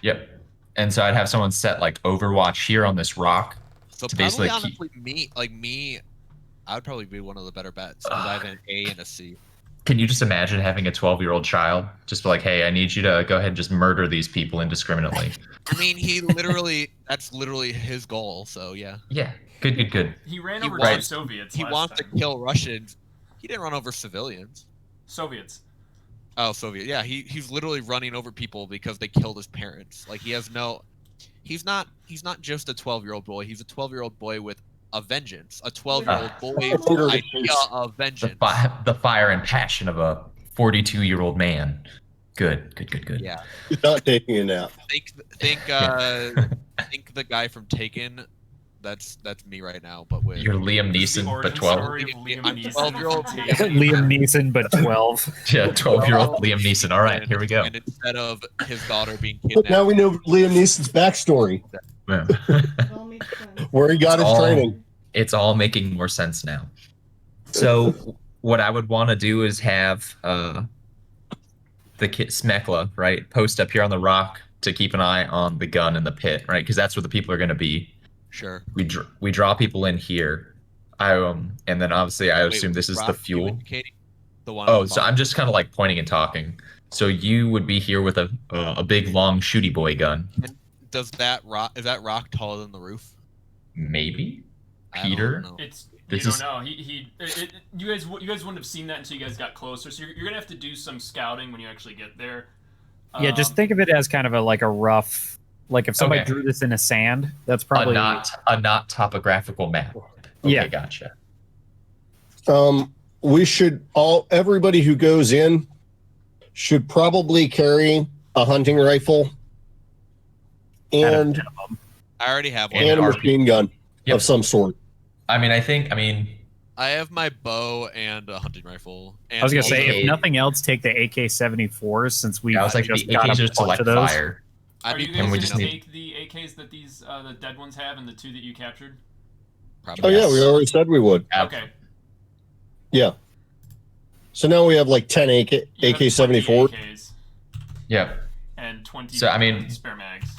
Yep. And so I'd have someone set like Overwatch here on this rock. So To probably basically honestly, me, I would probably be one of the better bets because I have an A and a C. Can you just imagine having a 12-year-old child just be like, hey, I need you to go ahead and just murder these people indiscriminately? I mean, that's literally his goal. So yeah, Yeah. Good. He ran He over wants- 2 Soviets. he last wants time. to kill Russians. He didn't run over civilians. Soviets. Oh, Soviet. Yeah, he's literally running over people because they killed his parents. Like he has no. He's not just a 12-year-old boy. He's a 12-year-old boy with a vengeance. A 12-year-old boy with Hunger the to idea chase. of vengeance. The fire and passion of a 42-year-old man. Good. Yeah. He's not taking a nap. Think the guy from Taken. That's me right now, but with You're Liam This is the Neeson, but origin 12. story of Liam I'm Neeson. 12-year-old Liam Neeson, but 12. Yeah, 12-year-old Liam Neeson. All right, here we go. And instead of his daughter being But kidnapped, now we know Liam Neeson's backstory, Yeah. It all makes sense. where he got It's his all- training. It's all making more sense now. So what I would want to do is have the kid Smekla, right, post up here on the rock to keep an eye on the gun in the pit, right? Because that's where the people are going to be. sure. We draw people in here. And then obviously I assume this is the Rock, you fuel. indicating the one. Oh, on the so I'm just kind of like pointing and talking. So you would be here with a big long shooty boy gun, Does that rock? Is that rock taller than the roof? maybe. I don't Peter? know. It's This you is- don't know. You guys wouldn't have seen that until you guys got closer. So you're gonna have to do some scouting when you actually get there. Yeah, just think of it as kind of a rough, like if somebody Okay. drew this in a sand, that's probably a not topographical map. Okay, Yeah. gotcha. We should everybody who goes in should probably carry a hunting rifle at a and minimum. I already have one. And a an machine gun Yep. of some sort. I mean, I have my bow and a hunting rifle. And I was gonna say, AK if nothing else, take the AK-74s since we I was like, just the got AKs a are bunch select of those. fire. I Are you need guys and we gonna just need- take the AKs that these the dead ones have and the 2 that you captured? Oh probably. yeah, we already said we would. Okay. Yeah. So now we have like 10 You have 20 AK-74. AKs Yep. and 20 So, I mean- spare mags.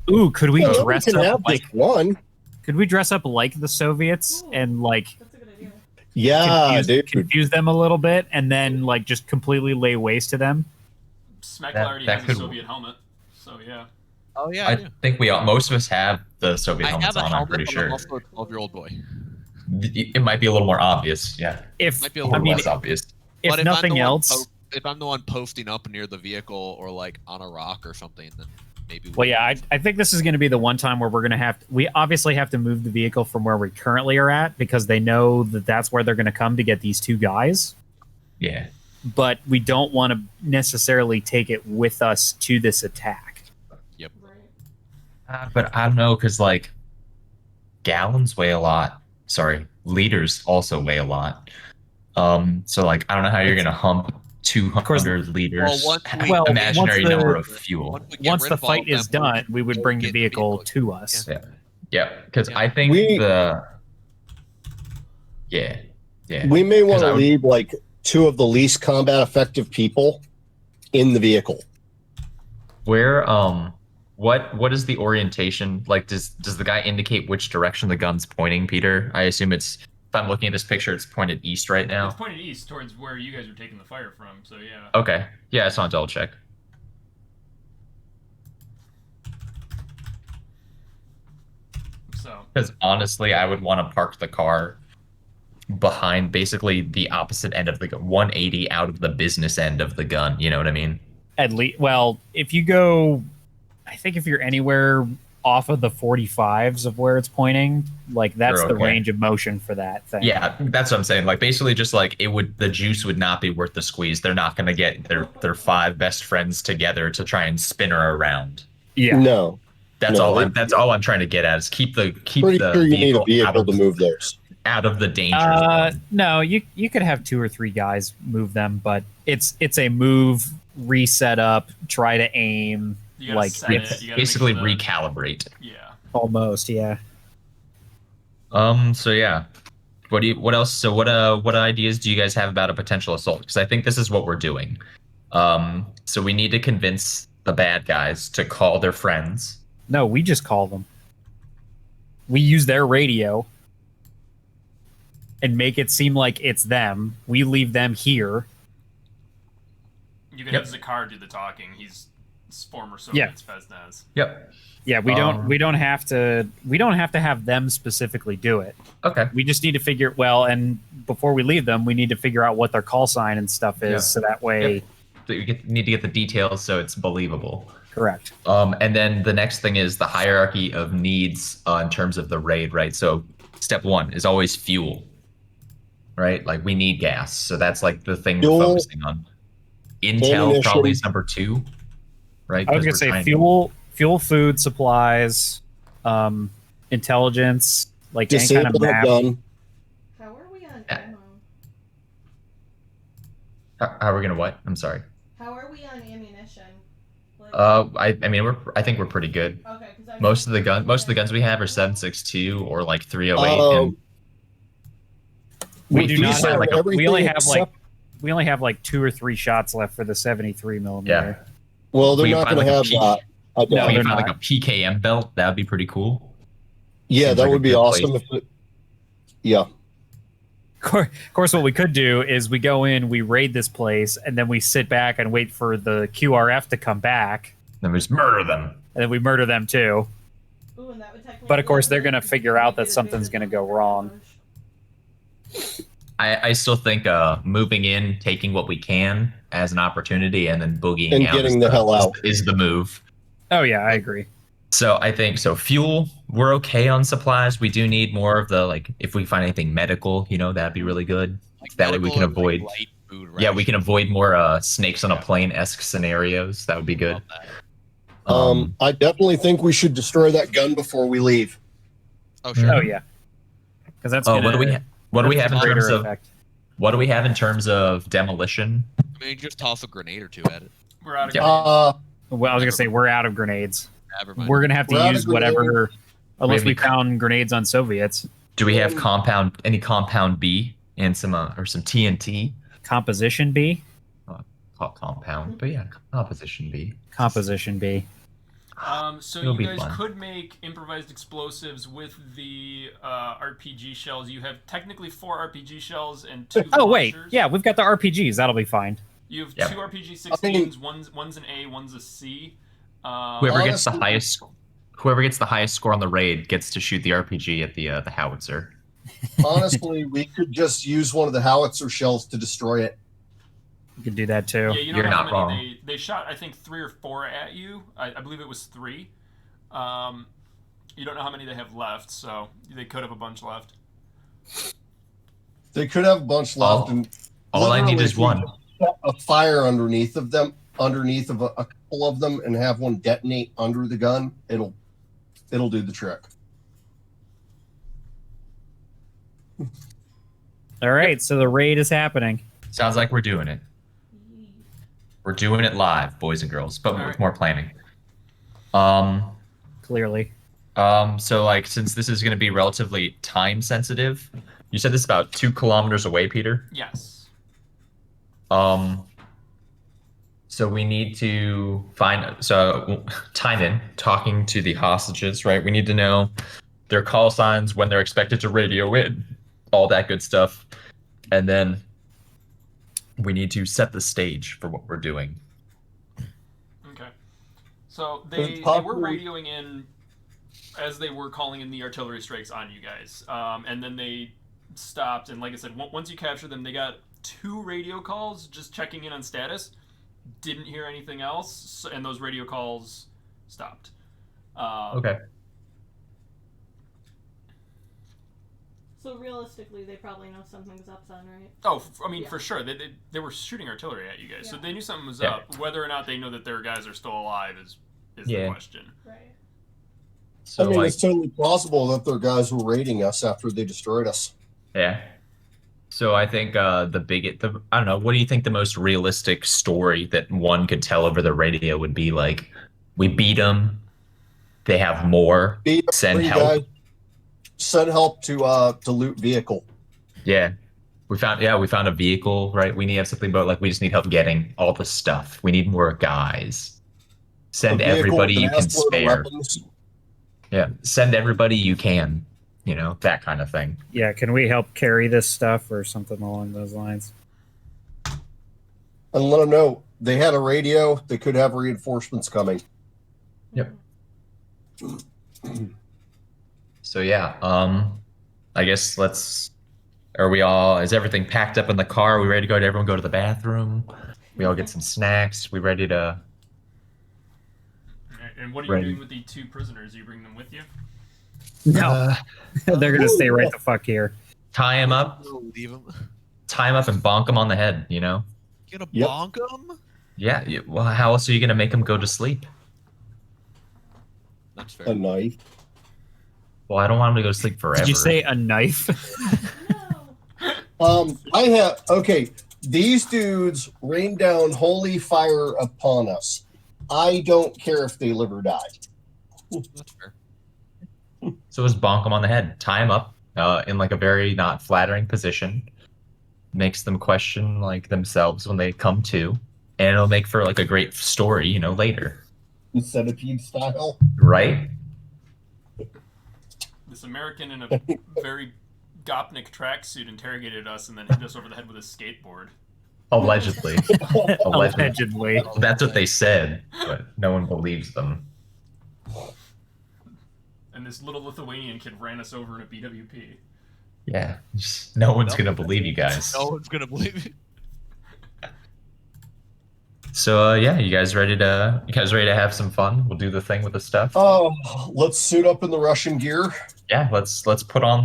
Ooh, could we Well, we dress can up have like? just one. Could we dress up like the Soviets and like That's a good idea. Yeah, dude. confuse them a little bit, and then like just completely lay waste to them? Smekla That- already that has could- a Soviet helmet, so yeah. Oh yeah, I do. I think most of us have the Soviet I helmets have a on. I'm pretty helmet, but I'm sure also a 12-year-old boy. it might be a little more obvious. Yeah, If Might be a or little mean, less obvious. if But nothing else, if I'm the one posting up near the vehicle or like on a rock or something, then maybe. well, yeah, I think this is going to be the one time where we're going to we obviously have to move the vehicle from where we currently are at because they know that that's where they're going to come to get these two guys. Yeah. But we don't want to necessarily take it with us to this attack. Yep. Right. But I don't know, because like gallons weigh a lot. Sorry, liters also weigh a lot. So like I don't know how you're gonna hump 200 liters. Imaginary number of fuel. Once the fight is done, we would bring the vehicle to us. Yeah, because I think yeah. We may want 'Cause to I would- leave like 2 of the least combat effective people in the vehicle. Where what is the orientation? Like does the guy indicate which direction the gun's pointing, Peter? I assume if I'm looking at this picture, it's pointed east right now. It's pointed east towards where you guys are taking the fire from, so yeah. Okay. Yeah, I just want to double check. So Because honestly, I would want to park the car behind basically the opposite end of the gun, 180 out of the business end of the gun. You know what I mean? At least, well, if you go, I think if you're anywhere off of the 45s of where it's pointing, like that's the range of motion for that thing. Yeah, that's what I'm saying. Like basically, just like the juice would not be worth the squeeze. They're not going to get their 5 best friends together to try and spin her around. Yeah. No. That's all. That's all I'm trying to get at is keep the Pretty sure you need a vehicle to move those. Out of the danger zone. No, you could have 2 or 3 guys move them, but it's a move, reset up, try to aim, like basically recalibrate. Yeah. Almost, yeah. So yeah. What else? So what ideas do you guys have about a potential assault? Because I think this is what we're doing. So we need to convince the bad guys to call their friends. No, we just call them. We use their radio and make it seem like it's them. We leave them here. You can have Zakar do the talking. He's former Soviet Spetsnaz. Yep. Yeah, we don't have to have them specifically do it. Okay. We just need to figure and before we leave them, we need to figure out what their call sign and stuff is, so that way we need to get the details so it's believable. Correct. And then the next thing is the hierarchy of needs in terms of the raid, right? So step 1 is always fuel, right? Like we need gas, so that's like the thing we're focusing on. Intel probably is number 2, right? I was gonna say fuel, food, supplies, intelligence, like any kind of map. How are we on ammo? How are we gonna what? I'm sorry. How are we on ammunition? Like, I think we're pretty good. okay, Most of the guns we have are 7.62 or like 308. And we do not have we only have like 2 or 3 shots left for the 73 millimeter. Yeah. Well, they're not going to have that. No, you find like a PKM belt. That would be pretty cool. Yeah, that would be awesome. Yeah. Of course, what we could do is we go in, we raid this place, and then we sit back and wait for the QRF to come back. Then we just murder them. And then we murder them too. Ooh, and that would technically but of course, they're going to figure out that something's going to go wrong. I still think moving in, taking what we can as an opportunity, and then boogieing and out getting the hell out is the move. Oh yeah, I agree. So I think fuel, we're okay on supplies. We do need more of the if we find anything medical, that'd be really good. That way we can avoid we can avoid more snakes on a plane-esque scenarios. That would be good. I definitely think we should destroy that gun before we leave. Oh sure. Oh yeah. Because that's what do we have in terms of what do we have in terms of demolition? I mean, just toss a grenade or 2 at it. We're out of grenades. Well, I was gonna say we're out of grenades. We're gonna have to use whatever, unless we found grenades on Soviets. Do we have any compound B and some TNT? Composition B. Compound, but yeah, composition B. Composition B. So you guys could make improvised explosives with the RPG shells. You have technically 4 RPG shells and 2 Oh wait, launchers. yeah, we've got the RPGs. That'll be fine. You have 2 RPG-16s. One's an A, one's a C. Whoever gets the Honestly- highest score on the raid gets to shoot the RPG at the howitzer. Honestly, we could just use one of the howitzer shells to destroy it. You could do that too. Yeah, you don't You're know not how many wrong. they shot. I think 3 or 4 at you. I believe it was 3. You don't know how many they have left, so they could have a bunch left. They could have a bunch left, and All I need literally, is if we one. set a fire underneath of a couple of them, and have one detonate under the gun. It'll do the trick. All right, so the raid is happening. Sounds like we're doing it. We're doing it live, boys and girls, but with more planning. Clearly. So like, since this is going to be relatively time sensitive, you said this is about 2 kilometers away, Peter. Yes. So we need to time in talking to the hostages, right? We need to know their call signs, when they're expected to radio in, all that good stuff. And then we need to set the stage for what we're doing. Okay. So Is they it were possible- radioing in as they were calling in the artillery strikes on you guys, and then they stopped. And like I said, once you captured them, they got 2 radio calls just checking in on status. Didn't hear anything else, and those radio calls stopped. Okay. So realistically, they probably know something's up then, right? Oh, I mean, Yeah. for sure. They were shooting artillery at you guys, so Yeah. they knew something was Yeah. up. Whether or not they know that their guys are still alive is Yeah. the question. Right. So I mean, like, it's totally possible that their guys were raiding us after they destroyed us. yeah. So I think I don't know, what do you think the most realistic story that one could tell over the radio would be? Like, we beat them, they have more, Beat up send 3 help. guys, send help to loot vehicle. Yeah. We found a vehicle, right? We need to have something, but like we just need help getting all the stuff. We need more guys. Send A vehicle everybody with you an can assload of spare. weapons. Yeah. Send everybody you can. You know, that kind of thing. Yeah, can we help carry this stuff or something along those lines? And let them know they had a radio. They could have reinforcements coming. Yep. So yeah, I guess is everything packed up in the car? Are we ready to go? Did everyone go to the bathroom? We all get some snacks. We ready to And what are you Ready. doing with the 2 prisoners? Are you bringing them with you? No, they're gonna stay right the fuck here. tie him up, Leave him. and bonk him on the head, you know? You gonna Yep. bonk him? Yeah, well, how else are you going to make him go to sleep? That's fair. A knife. Well, I don't want him to go to sleep forever. Did you say a knife? No. These dudes rained down holy fire upon us. I don't care if they live or die. That's fair. So just bonk him on the head, tie him up in like a very not flattering position, makes them question like themselves when they come to, and it'll make for like a great story, you know, later, Centipede style. right? This American in a very Gopnik tracksuit interrogated us and then hit us over the head with a skateboard. Allegedly. Allegedly. That's what they said, but no one believes them. And this little Lithuanian kid ran us over in a BWP. Yeah, just, no one's gonna believe you guys. No one's gonna believe it. So yeah, you guys ready to have some fun? We'll do the thing with the stuff. Oh, let's suit up in the Russian gear. Yeah, let's put on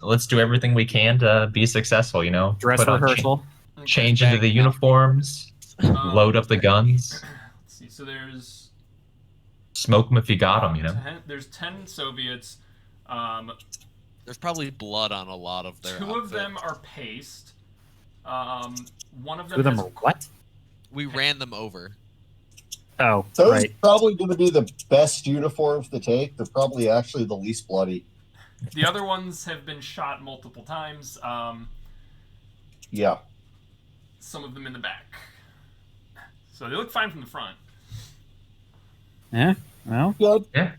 let's do everything we can to be successful. You know, Dress Put on- rehearsal. change into the uniforms, load up the guns, Let's see. So there's smoke them if you got them. You know. there's 10 Soviets. There's probably blood on a lot of their 2 of outfits. them are paste. One of them Two of them has are what? We ran them over. Oh, Those right. are probably going to be the best uniforms to take. They're probably actually the least bloody. the other ones have been shot multiple times. Yeah. Some of them in the back. So they look fine from the front. Yeah. Well, Good. Yeah.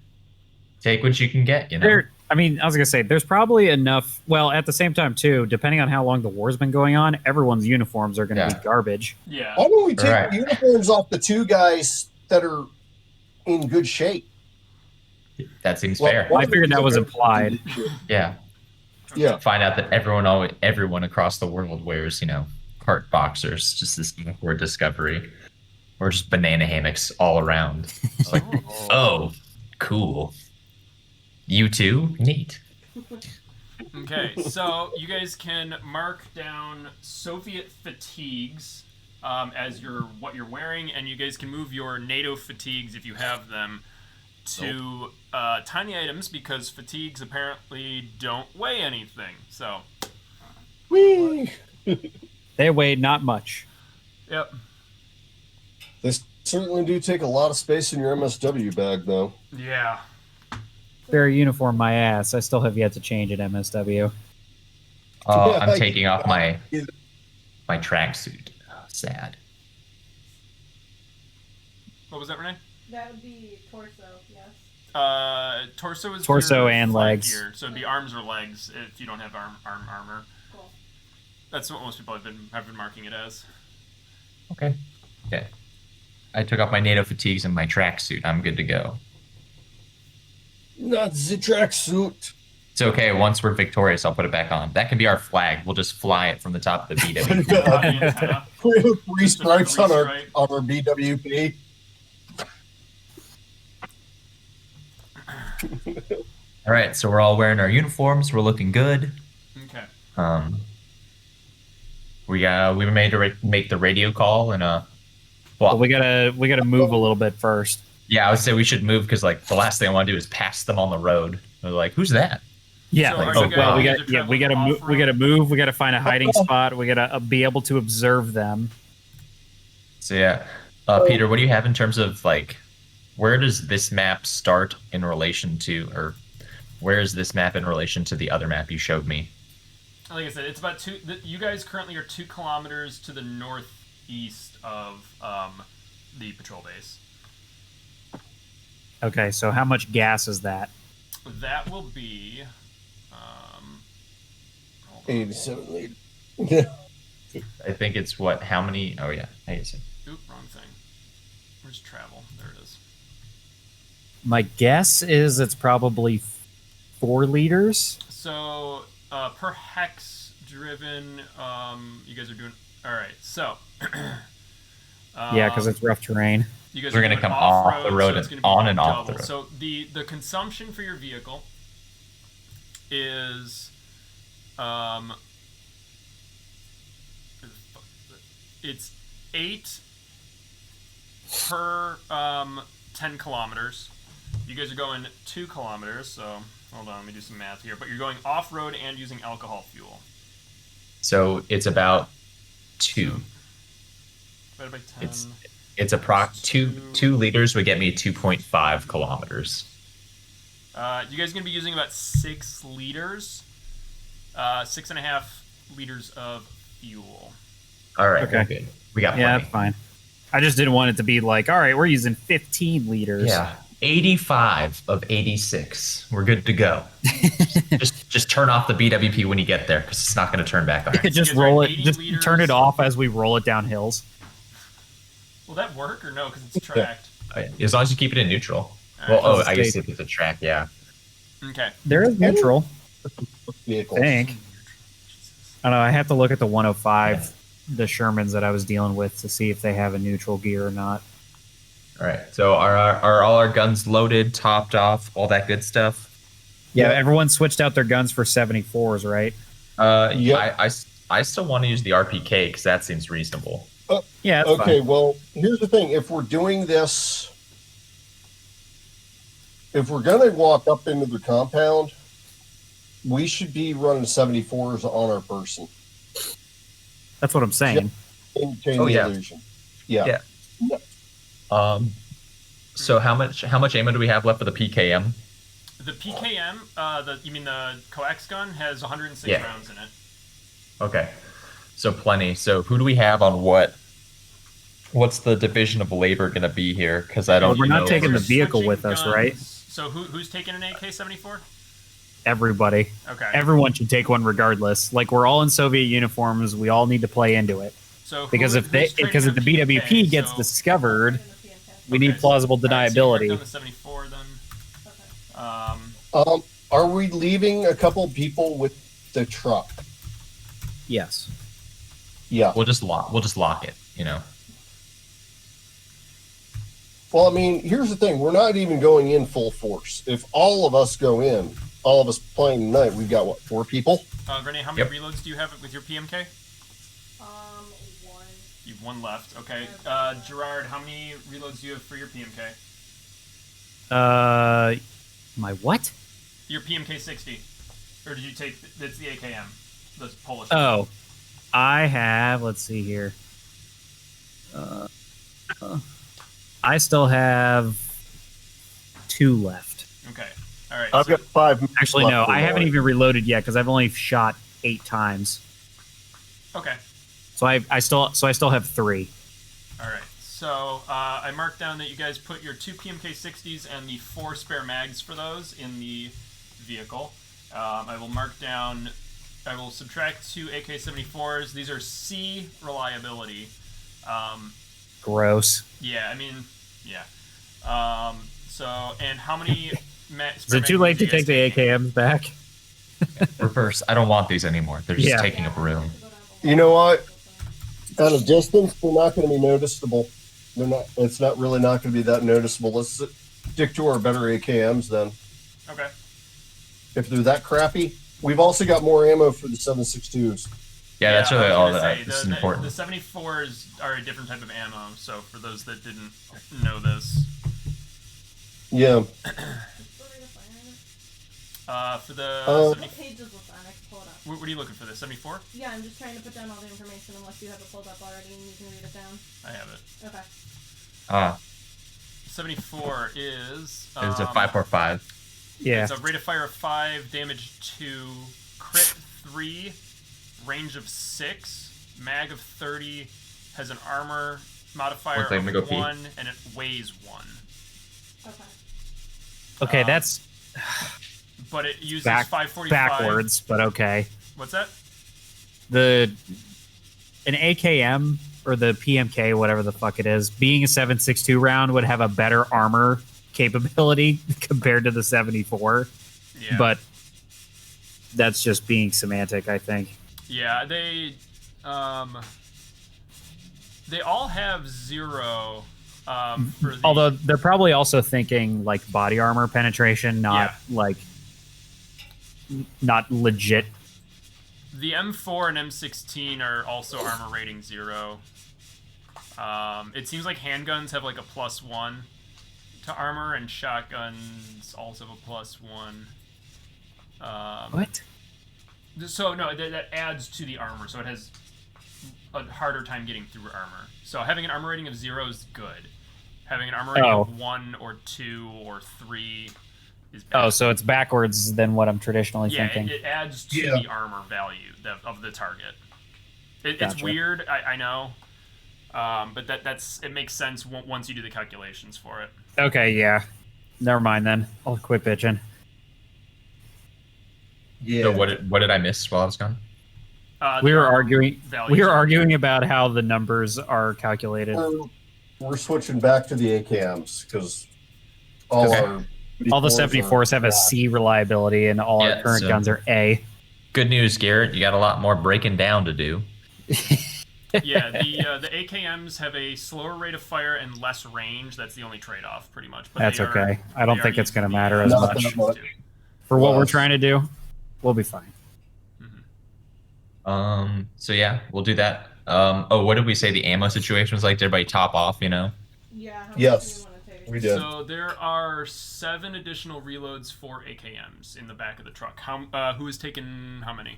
Take what you can get. You know. I was gonna say there's probably enough. Well, at the same time too, depending on how long the war's been going on, everyone's uniforms are gonna Yeah. be garbage. Yeah. Why don't we take Right. the uniforms off the 2 guys that are in good shape. That seems Well, fair. I figured that was implied. Yeah. Yeah. Find out that everyone across the world wears, heart boxers. Just this awkward discovery. Or just banana hammocks all around. It's like, oh, cool. You too? Neat. Okay, so you guys can mark down Soviet fatigues as what you're wearing, and you guys can move your NATO fatigues if you have them to tiny items because fatigues apparently don't weigh anything. So, Whee! They weigh not much. yep, They certainly do take a lot of space in your MSW bag, though. yeah. Fair uniform, my ass. I still have yet to change at MSW. I'm taking off my tracksuit. Oh, sad. What was that, Renee? That would be torso, yes. Torso is Torso your and flag legs. gear, so it'd be arms or legs if you don't have armor. Cool. That's what most people have been marking it as. Okay. Okay. I took off my NATO fatigues and my tracksuit. I'm good to go. Not the tracksuit. It's okay. Once we're victorious, I'll put it back on. That can be our flag. We'll just fly it from the top of the BWP. Three stripes on our BWP. All right, so we're all wearing our uniforms. We're looking good. Okay. We made to make the radio call and Well, we gotta move a little bit first. Yeah, I would say we should move because like the last thing I want to do is pass them on the road. They're like, "Who's that?" Yeah. So like, are you well, guys we gotta move. off-road? We gotta move. We gotta find a hiding spot. We gotta be able to observe them. So yeah, Peter, what do you have in terms of like, where does this map start in relation to, or where is this map in relation to the other map you showed me? Like I said, it's about you guys currently are 2 kilometers to the northeast of the patrol base. Okay, so how much gas is that? That will be. Hold on. 87 liters. I think it's what? How many? Oh yeah, I guess. Oop, wrong thing. Where's travel? There it is. My guess is it's probably 4 liters. So per hex driven, you guys are doing all right. So. Yeah, because it's rough terrain. You guys We're are gonna going come off the road so it's and gonna be on and off the double. road. So the consumption for your vehicle is it's 8 per 10 kilometers. You guys are going 2 kilometers, so hold on, let me do some math here. But you're going off road and using alcohol fuel. So it's about 2. Divided by 10. It's two liters would get me 2.5 kilometers. You guys are going to be using about 6 liters, 6.5 liters of fuel. All right, Okay. good. We got Yeah, plenty. that's fine. I just didn't want it to be like, all right, we're using 15 liters. Yeah, 85 of 86. We're good to go. just turn off the BWP when you get there because it's not going to turn back on. Just You guys are roll at it. 80 Just liters. turn it off as we roll it down hills. Will that work or no? Because it's tracked. As long as you keep it in neutral. All Well, right. I guess if it's a track, yeah. Okay. There is neutral. Vehicles. I think. I don't know. I have to look at the 105, the Shermans that I was dealing with to see if they have a neutral gear or not. All right. So are all our guns loaded, topped off, all that good stuff? Yeah, Yeah. everyone switched out their guns for 74s, right? Yep. I still want to use the RPK because that seems reasonable. Yeah, that's Okay, fine. well, here's the thing. If we're doing this, if we're going to walk up into the compound, we should be running 74s on our person. That's what I'm saying. Maintain Oh, the yeah. illusion. Yeah. Yeah. So how much ammo do we have left for the PKM? The PKM, you mean the coax gun, has 106 Yeah. rounds in it. Okay. So plenty. So who do we have on what? What's the division of labor going to be here? Because I don't We're not know. taking the We're vehicle switching with us, guns. right? So who's taking an AK-74? Everybody. Okay. Everyone should take one regardless. Like, we're all in Soviet uniforms. We all need to play into it. So Because if the who's trading BWP their gets PK? discovered, In the PNK. We need plausible All right, so you mark deniability. down the 74 then. Okay. Are we leaving a couple people with the truck? Yes. Yeah. We'll just lock it, you know. Well, I mean, here's the thing. We're not even going in full force. If all of us go in, all of us playing tonight, we've got, what, 4 people? Renee, how many reloads do you have with your PMK? One. You've 1 left. Okay. Gerard, how many reloads do you have for your PMK? My what? Your PMK 60. Or did you take, that's the AKM, the Polish. Oh, I have. Let's see here. I still have 2 left. Okay. All right. I've got 5. Actually, left no, for I haven't Roy. even reloaded yet because I've only shot 8 times. Okay. So I still have 3. All right. So I marked down that you guys put your 2 PMK 60s and the 4 spare mags for those in the vehicle. I will mark down. I will subtract 2 AK-74s. These are C reliability. Gross. Yeah, I mean, yeah. So, and how many? Is it too late to take the AKMs back? Reverse. I don't want these anymore. They're just Yeah. taking up room. You know what? At a distance, they're not going to be noticeable. They're not. It's not really not going to be that noticeable. Let's stick to our better AKMs then. Okay. If they're that crappy, we've also got more ammo for the 7.62s. Yeah, that's really I was all gonna that say, is the important. 74s are a different type of ammo. So for those that didn't know this, Yeah. for the Oh. 70, What page is this on? I can pull it up. what are you looking for? The 74? Yeah, I'm just trying to put down all the information unless you have it pulled up already and you can read it down. I have it. Okay. 74 is. It's a 545. Yeah. It's a rate of fire of 5, damage 2, crit 3, range of 6, mag of 30, has an armor modifier One thing, I'm gonna of go pee. 1, and it weighs 1. Okay. Okay, Um, that's But it uses back, 545. backwards, but okay. What's that? An AKM or the PMK, whatever the fuck it is, being a 7.62 round would have a better armor capability compared to the 74. Yeah. But that's just being semantic, I think. Yeah, they all have 0 for the. Although they're probably also thinking like body armor penetration, not not legit. The M4 and M16 are also armor rating 0. It seems like handguns have like a +1 to armor, and shotguns also have a +1. What? So no, that adds to the armor, so it has a harder time getting through armor. So having an armor rating of 0 is good. Having an armor rating of 1 or 2 or 3 is bad. Oh, so it's backwards than what I'm traditionally Yeah, thinking. it adds to Yeah. the armor value of the target. It's Gotcha. weird, I know, but it makes sense once you do the calculations for it. Okay, yeah. Never mind then. I'll quit bitching. Yeah. So what did I miss while I was gone? We The were armor arguing. values We were are- arguing about how the numbers are calculated. We're switching back to the AKMs because all Okay. our All the 74s 74s have a are- C reliability, and all Yeah, our current so- guns are A. Good news, Garrett. You got a lot more breaking down to do. Yeah, the AKMs have a slower rate of fire and less range. That's the only trade-off, pretty much. But That's they are- okay. I don't they think are it's going to using matter the, as Not much. that much. For what we're Plus. trying to do, we'll be fine. So yeah, we'll do that. Oh, what did we say the ammo situation was like? Did everybody top off, you know? Yeah. How Yes. much do you want to take? We did. So there are 7 additional reloads for AKMs in the back of the truck. Who has taken how many?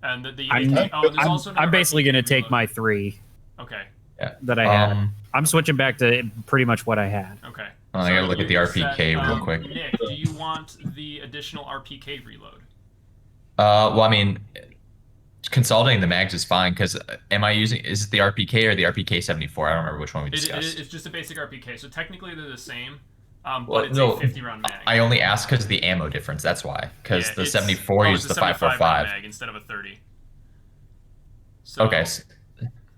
And there's also I'm basically going to another take RPG my 3 Okay. Yeah. that I had. I'm switching back to pretty much what I had. Okay. I gotta look at the you're RPK set. real quick. Nick, do you want the additional RPK reload? Well, I mean, consolidating the mags is fine because is it the RPK or the RPK 74? I don't remember which one we discussed. It's just a basic RPK, so technically they're the same, Well, but it's no, a 50 round mag. I only asked because of the ammo difference. That's why. Because Yeah, the it's- 74 it's uses a the 75 round 545. mag instead of a 30. So, Okay.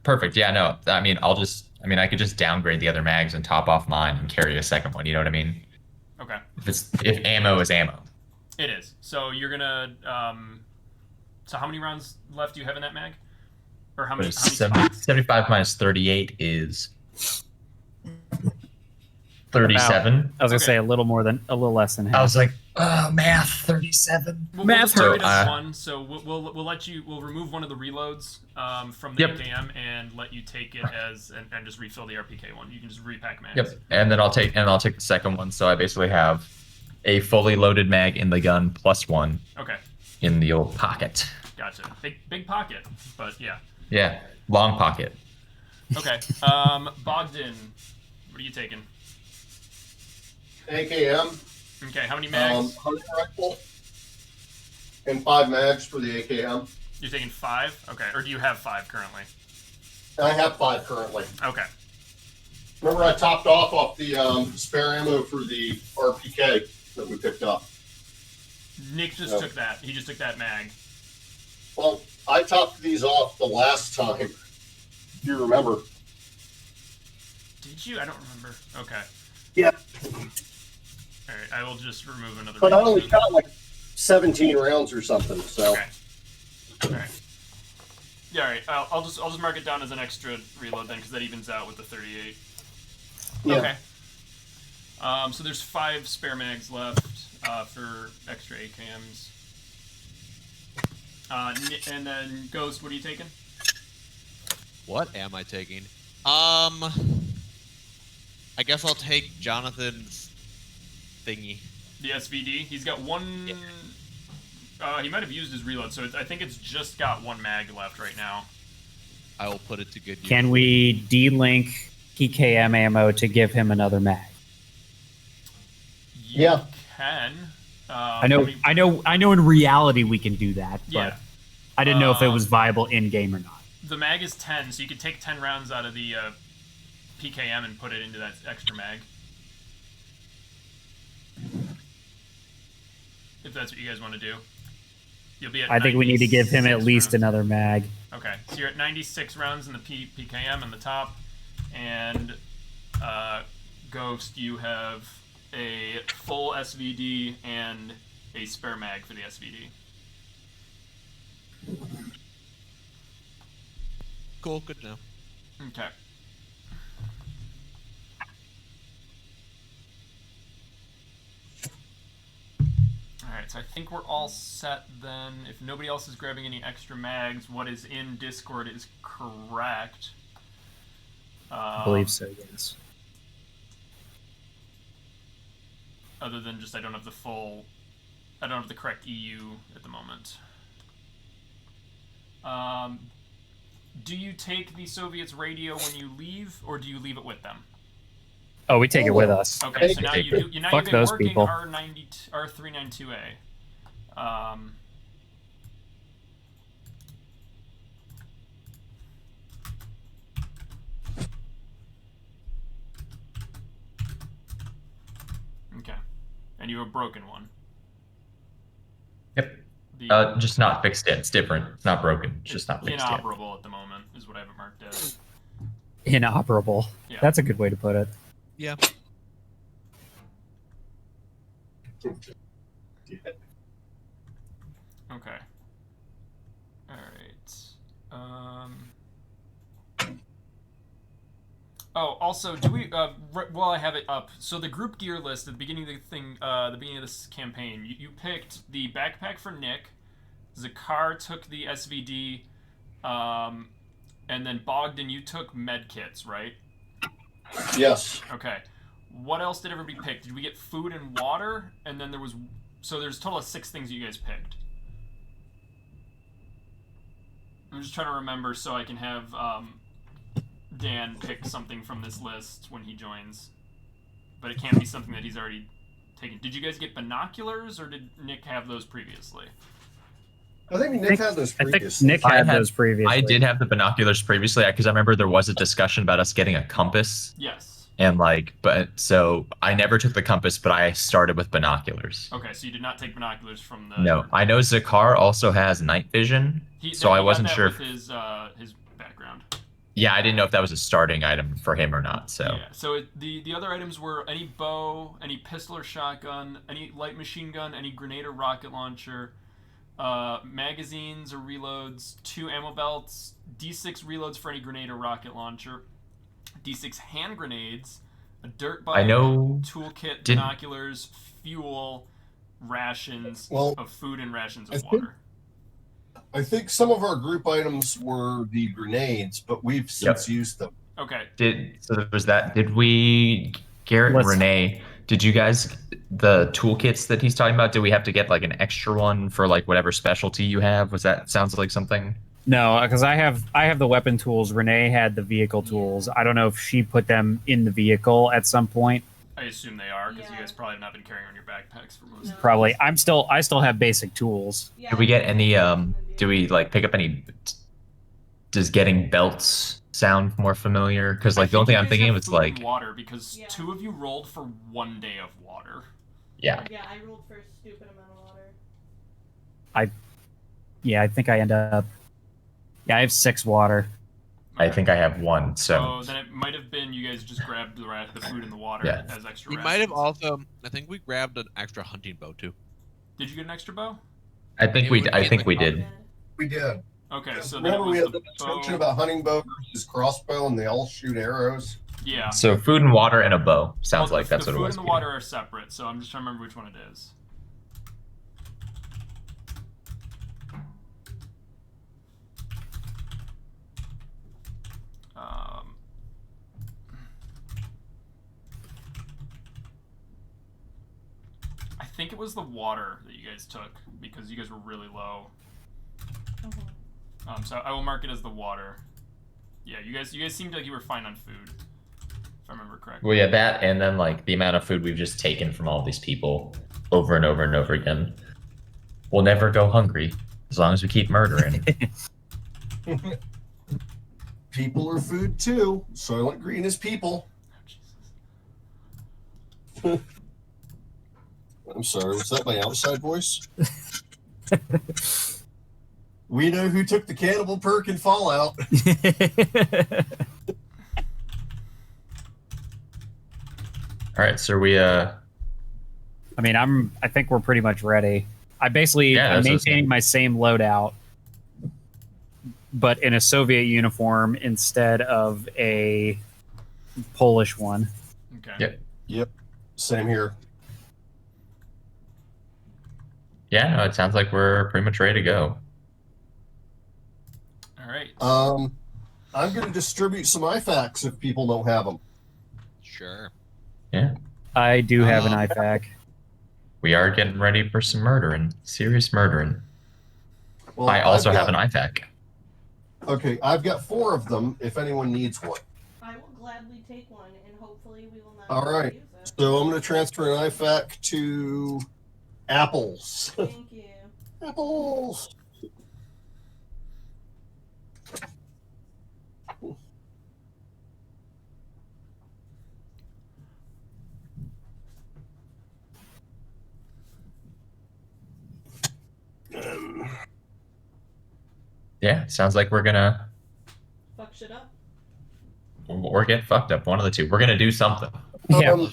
Perfect. Yeah. No. I mean, I'll just I mean, I could just downgrade the other mags and top off mine and carry a second one. You know what I mean? Okay. If ammo is ammo. It is. So you're gonna. So how many rounds left do you have in that mag? Or how many? 75 minus 38 is 37. I was gonna Okay. say a little less than half. I was like, oh, math, 37. We'll Math just mark it hurts. as one. So we'll let you. We'll remove one of the reloads from the Yep. AKM and let you take it as and just refill the RPK one. You can just repack mags. Yep. And then I'll take the second one. So I basically have a fully loaded mag in the gun plus one Okay. in the old pocket. Gotcha. Big pocket, but yeah. Yeah, long pocket. Okay. Bogdan, what are you taking? AKM, Okay. How many mags? hunting rifle, and 5 mags for the AKM. You're taking 5. Okay. Or do you have 5 currently? I have 5 currently. Okay. Remember, I topped off the spare ammo for the RPK that we picked up. Nick just Yep. took that. He just took that mag. Well, I topped these off the last time. If you remember. Did you? I don't remember. Okay. Yeah. All right. I will just remove another. But I reload only then. shot like 17 rounds or something. So Okay. All right. Yeah. All right. I'll just mark it down as an extra reload then, because that evens out with the 38. yeah. Okay. So there's 5 spare mags left for extra AKMs. And then Ghost, what are you taking? What am I taking? I guess I'll take Jonathan's thingy. The SVD. He's got one. He might have used his reload, so I think it's just got 1 mag left right now. I will put it to good use. Can we de-link PKM ammo to give him another mag? You Yeah. can. I know. In reality, we can do that, but Yeah. I didn't know if it was viable in game or not. The mag is 10, so you could take 10 rounds out of the PKM and put it into that extra mag. If that's what you guys want to do. You'll be at I think we need to give him at 96 least rounds. another mag. Okay, so you're at 96 rounds in the PKM on the top, and Ghost, you have a full SVD and a spare mag for the SVD. Cool, good to know. Okay. Alright, so I think we're all set then. If nobody else is grabbing any extra mags, what is in Discord is correct. I believe so, yes. Other than just I don't have the correct EU at the moment. Do you take the Soviets' radio when you leave, or do you leave it with them? Oh, we take it with us. Okay, so now Take you've Fuck been those working people. R392A. Okay, and you have a broken one. Yep. The Just not fixed yet. It's different. It's not broken. It's just not fixed yet. inoperable at the moment is what I have it marked as. Inoperable. Yeah. That's a good way to put it. Yeah. Okay. All right. Oh, also, do we? While I have it up, so the group gear list at the beginning of the thing, the beginning of this campaign, you picked the backpack for Nick. Zakar took the SVD, and then Bogdan, you took med kits, right? Yes. Okay. What else did everybody pick? Did we get food and water? And then there's a total of 6 things you guys picked. I'm just trying to remember so I can have Dan pick something from this list when he joins. But it can't be something that he's already taken. Did you guys get binoculars, or did Nick have those previously? I think Nick had those I think previously. Nick I had had- those previously. I did have the binoculars previously because I remember there was a discussion about us getting a compass, Yes. and so I never took the compass, but I started with binoculars. Okay, so you did not take binoculars from the... No, I know Zakar also has night vision, so I he got wasn't that sure. with his background. Yeah, I didn't know if that was a starting item for him or not. So Yeah. So the other items were any bow, any pistol or shotgun, any light machine gun, any grenade or rocket launcher, magazines or reloads, 2 ammo belts, D6 reloads for any grenade or rocket launcher, D6 hand grenades, a dirt bike, I know. toolkit, Did binoculars, fuel, rations Well, of food, and rations I of think- water. I think some of our group items were the grenades, but we've since used them. Okay. so there was that. Did we, Garrett and Let's- Renee? Did you guys the toolkits that he's talking about? Do we have to get like an extra one for like whatever specialty you have? Was that sounds like something? No, because I have the weapon tools. Renee had the vehicle tools. I don't know if she put them in the vehicle at some point. I assume they are because you Yeah. guys probably have not been carrying on your backpacks for most. No. Probably. I still have basic tools. Yeah, Did we get any? in the Do we like pick up any? Does getting belts sound more familiar? Because like the only thing I'm thinking of is like, water because Yeah. 2 of you rolled for 1 day of water. yeah, Yeah, I rolled for a stupid amount of water. Yeah, I think I end up. Yeah, I have 6 water. I think I have one. So then it might have been you guys just grabbed the food and the water Yeah. as extra. We might have rations. also. I think we grabbed an extra hunting bow too. Did you get an extra bow? I think It we. would I be think in we the did. We did. Okay, so then it Remember, was we had the the discussion bow. about hunting bow versus crossbow, and they all shoot arrows. Yeah. So food and water and a bow sounds Well, like that's the what food it was. and the water are separate, so I'm just trying to remember which one it is. Um, I think it was the water that you guys took because you guys were really low. So I will mark it as the water. Yeah, you guys seemed like you were fine on food, if I remember correctly. Well, yeah, that and then like the amount of food we've just taken from all these people over and over and over again. We'll never go hungry as long as we keep murdering. People are food too. Soylent Green is people. Oh, Jesus. I'm sorry, was that my outside voice? We know who took the cannibal perk in Fallout. All right, so we I mean, I think we're pretty much ready. I'm Yeah, that's maintaining my same loadout, but in a Soviet uniform instead of a Polish one. Okay. Yep. Yep, same here. yeah, no, it sounds like we're pretty much ready to go. All right. I'm going to distribute some IFAKs if people don't have them. Sure. Yeah, I do have an Um, IFAK. we are getting ready for some murdering, serious murdering. Well, I also I've have an got- IFAK. Okay, I've got 4 of them if anyone needs one. I will gladly take one, and hopefully we will not All have to right. use it. So I'm going to transfer an IFAK to Apples. Thank you. Apples. Yeah, sounds like we're gonna Fuck shit up. or get fucked up. One of the two. We're gonna do something. Yeah, Um,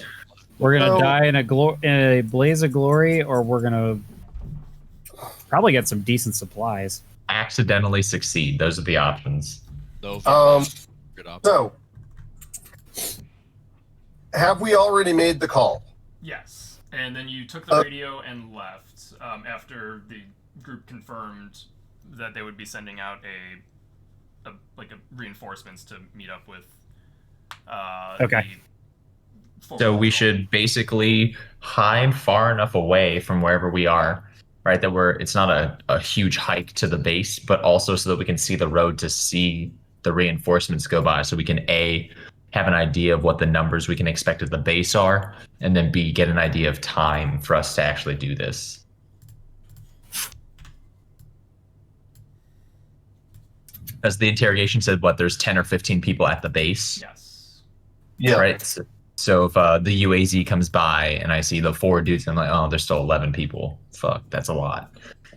we're gonna so- die in a blaze of glory, or we're gonna probably get some decent supplies. Accidentally succeed. Those are the options. Those are good options. So, have we already made the call? Yes, and then you took the radio and left after the group confirmed that they would be sending out a reinforcements to meet up with. Okay. So we should basically hide far enough away from wherever we are, right? That it's not a huge hike to the base, but also so that we can see the road to see the reinforcements go by. So we can A, have an idea of what the numbers we can expect at the base are, and then B, get an idea of time for us to actually do this. As the interrogation said, there's 10 or 15 people at the base. Yes. Yeah. Right. So if the UAZ comes by and I see the 4 dudes, I'm like, oh, there's still 11 people. Fuck, that's a lot.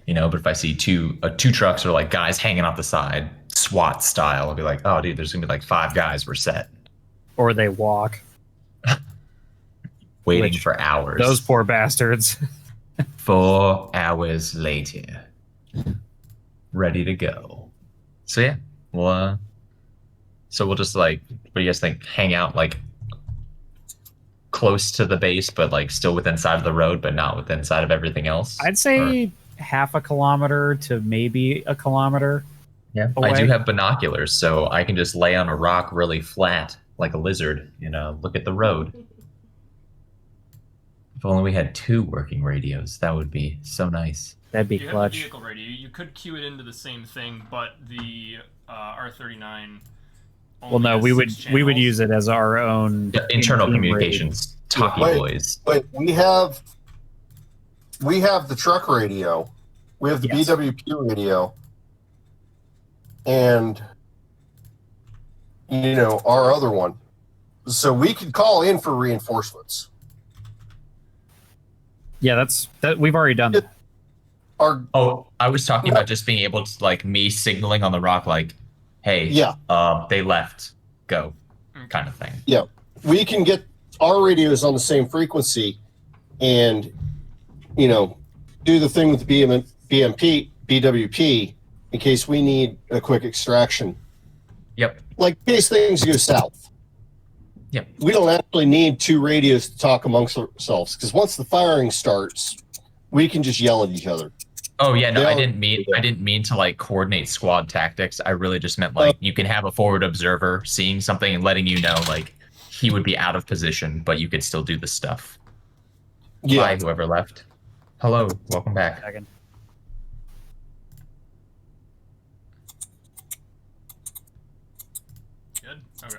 But if I see two trucks or like guys hanging off the side, SWAT style. I'll be like, oh, dude, there's gonna be like 5 guys. We're set. Or they walk. Waiting Which- for hours. Those poor bastards. 4 hours later, ready to go. So yeah, well, so we'll just like, what do you guys think? Hang out like close to the base, but like still within side of the road, but not within side of everything else. I'd say half a kilometer to maybe a kilometer. Yeah, away. I do have binoculars, so I can just lay on a rock really flat like a lizard, look at the road. If only we had 2 working radios, that would be so nice. That'd be You have the clutch. vehicle radio. You could queue it into the same thing, but the R39. Well, no, we would use it as our own Internal in-team communications, talkie Wait. boys. But we have the truck radio, we have the Yes. BWP radio, and our other one. So we could call in for reinforcements. Yeah, that we've already done that. Our Oh, I was talking about just being able to, like, me signaling on the rock, like, hey, Yeah. They left, go, kind of thing. we can get our radios on the same frequency, and do the thing with the BWP in case we need a quick extraction. Yep. Like in case things go south. Yep. We don't actually need 2 radios to talk amongst ourselves, because once the firing starts, we can just yell at each other. Oh yeah, no, They I are- didn't mean to like coordinate squad tactics. I really just meant like you can have a forward observer seeing something and letting you know like he would be out of position, but you could still do the stuff. Yeah. Bye, whoever left. Hello, welcome back. Second. Good. Okay.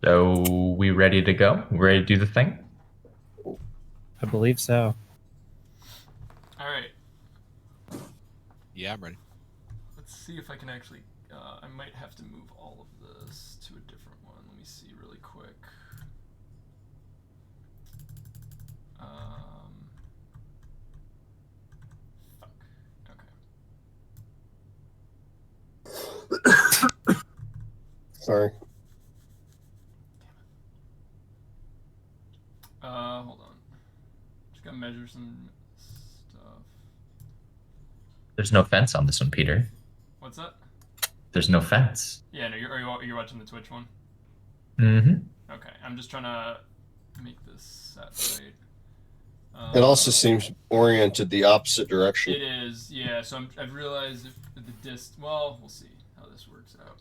So we ready to go? We ready to do the thing? I believe so. All right. Yeah, I'm ready. Let's see if I can actually. I might have to move all of this to a different one. Let me see really quick. Fuck. Okay. Sorry. Hold on. Just gotta measure some stuff. There's no fence on this one, Peter. What's that? There's no fence. Yeah, no, you're watching the Twitch one? Mm-hmm. Okay, I'm just trying to make this set right. It also seems oriented the opposite direction. It is, yeah. So I've realized if the dist. Well, we'll see how this works out.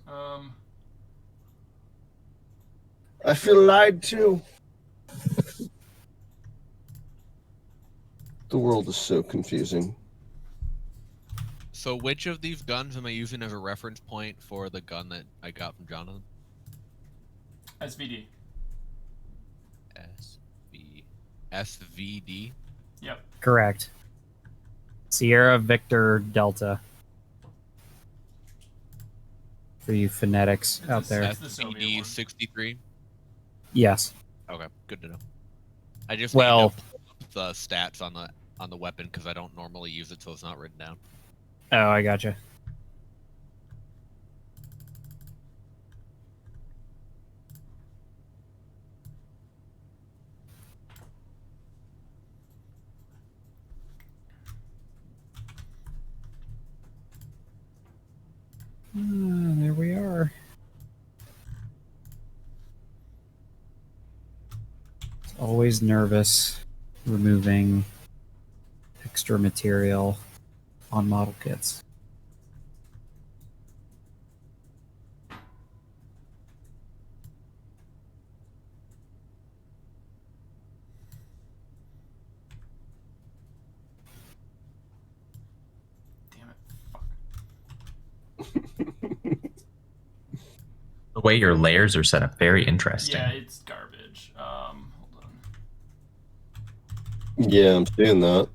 I feel lied to. The world is so confusing. So which of these guns am I using as a reference point for the gun that I got from Jonathan? SVD. SVD? Yep. Correct. Sierra Victor Delta. For you phonetics out there. That's the Soviet SVD one. 63? Yes. Okay, good to know. I just Well- need to pull up the stats on the weapon because I don't normally use it, so it's not written down. Oh, I gotcha. There we are. It's always nervous removing extra material on model kits. Damn it. Fuck. The way your layers are set up, very interesting. Yeah, it's garbage. Hold on. Yeah, I'm seeing that.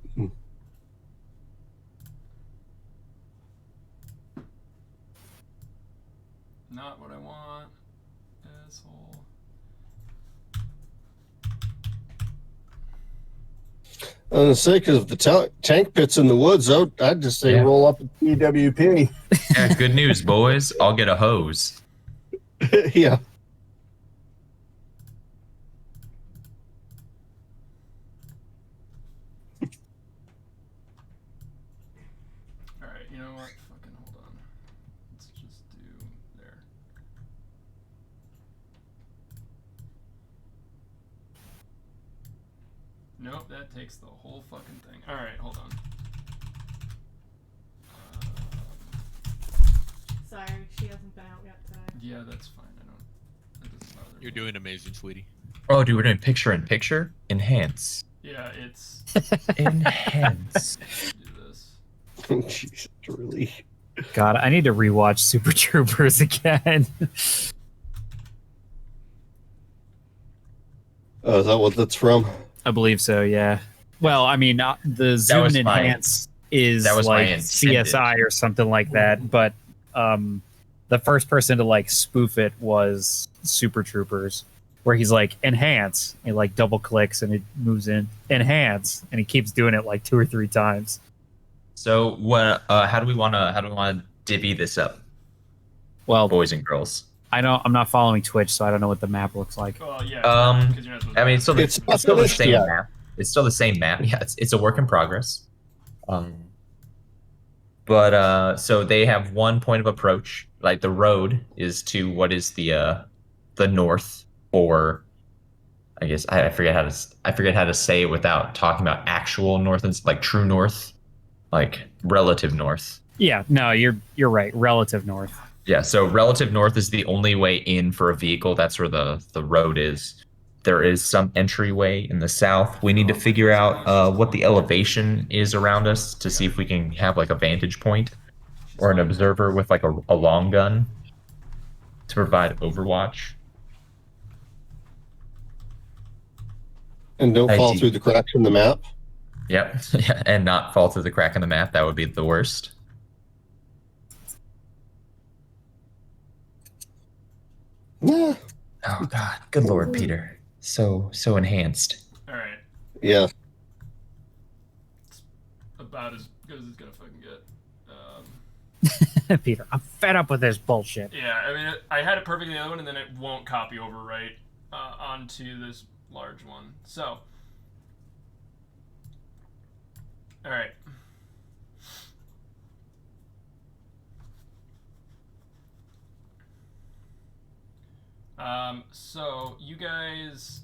Not what I want. Asshole. I was gonna say, because if the tank pit's in the woods, I'd just say Yeah. roll up at EWP. Yeah, good news, boys. I'll get a hose. Yeah. All right, you know what? Fucking hold on. Let's just do there. Nope, that takes the whole fucking thing. All right, hold on. Sorry, she hasn't been out yet today. Yeah, that's fine. That doesn't bother You're me. doing amazing, sweetie. Oh, dude, we're doing picture in picture? Enhance. Yeah, it's. Enhance. Do this. Jesus, really? God, I need to rewatch Super Troopers again. Is that what that's from? I believe so, yeah. Well, I mean, the zoom was and my- enhance is that was my like intended. CSI or something like that, but the first person to like spoof it was Super Troopers, where he's like enhance, and like double clicks and it moves in enhance, and he keeps doing it like 2 or 3 times. So, what? How do we want to divvy this up, Well, boys and girls? I'm not following Twitch, so I don't know what the map looks like. Well, yeah. Um, 'cause you're not supposed I mean, to- it's still the, It's it's still the finished same yet. map. It's still the same map. Yeah, it's a work in progress. But so they have one point of approach. Like the road is to what is the north, or I guess I forget how to say it without talking about actual north and like true north, like relative north. Yeah, no, you're right. Relative north. Yeah, so relative north is the only way in for a vehicle. That's where the road is. There is some entryway in the south. We need to figure out what the elevation is around us to see if we can have like a vantage point or an observer with like a long gun to provide overwatch. And don't I fall see. through the cracks in the map. Yep, yeah, and not fall through the crack in the map. That would be the worst. Yeah. Oh God, good Lord, Peter, so enhanced. All right. Yeah. About as good as it's gonna fucking get. Peter, I'm fed up with this bullshit. Yeah, I mean, I had it perfect in the other one, and then it won't copy over right onto this large one. So, all right. So you guys,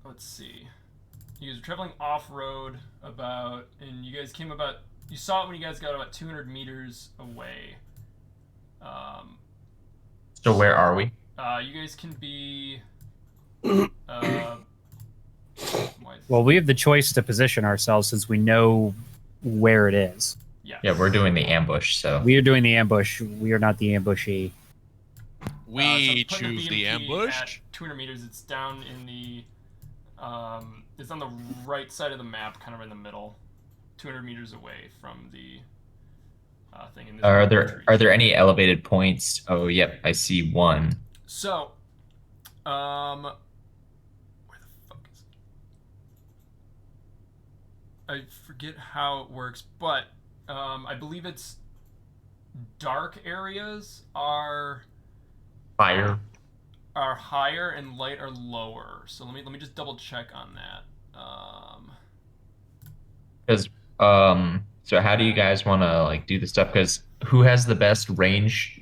let's see. You guys are traveling off-road and you guys came about, you saw it when you guys got about 200 meters away. So where are we? You guys can be, why is- Well, we have the choice to position ourselves since we know where it is. Yeah, we're doing the ambush. So We are doing the ambush. We are not the ambushee. We so putting choose BMP the ambush. At 200 meters, it's down in the, it's on the right side of the map, kind of in the middle, 200 meters away from the thing. In this are tree. there any elevated points? Oh, yep, I see one. So, where the fuck is it? I forget how it works, but I believe it's dark areas are Fire. higher and light are lower. So let me just double check on that. Because so how do you guys want to like do this stuff? Because who has the best range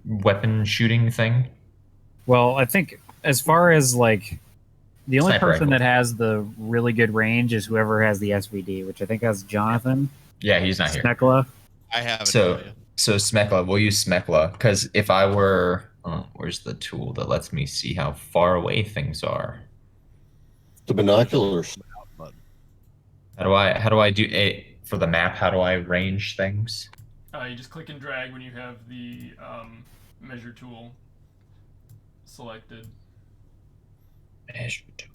weapon shooting thing? Well, I think as far as like the only Sniper person rifle. that has the really good range is whoever has the SVD, which I think has Jonathan Yeah, he's not here. Snekla. I have it. So Smekla, we'll use Smekla because if I were, where's the tool that lets me see how far away things are? The binoculars. How do I do it for the map? How do I range things? You just click and drag when you have the measure tool selected. Measure tool.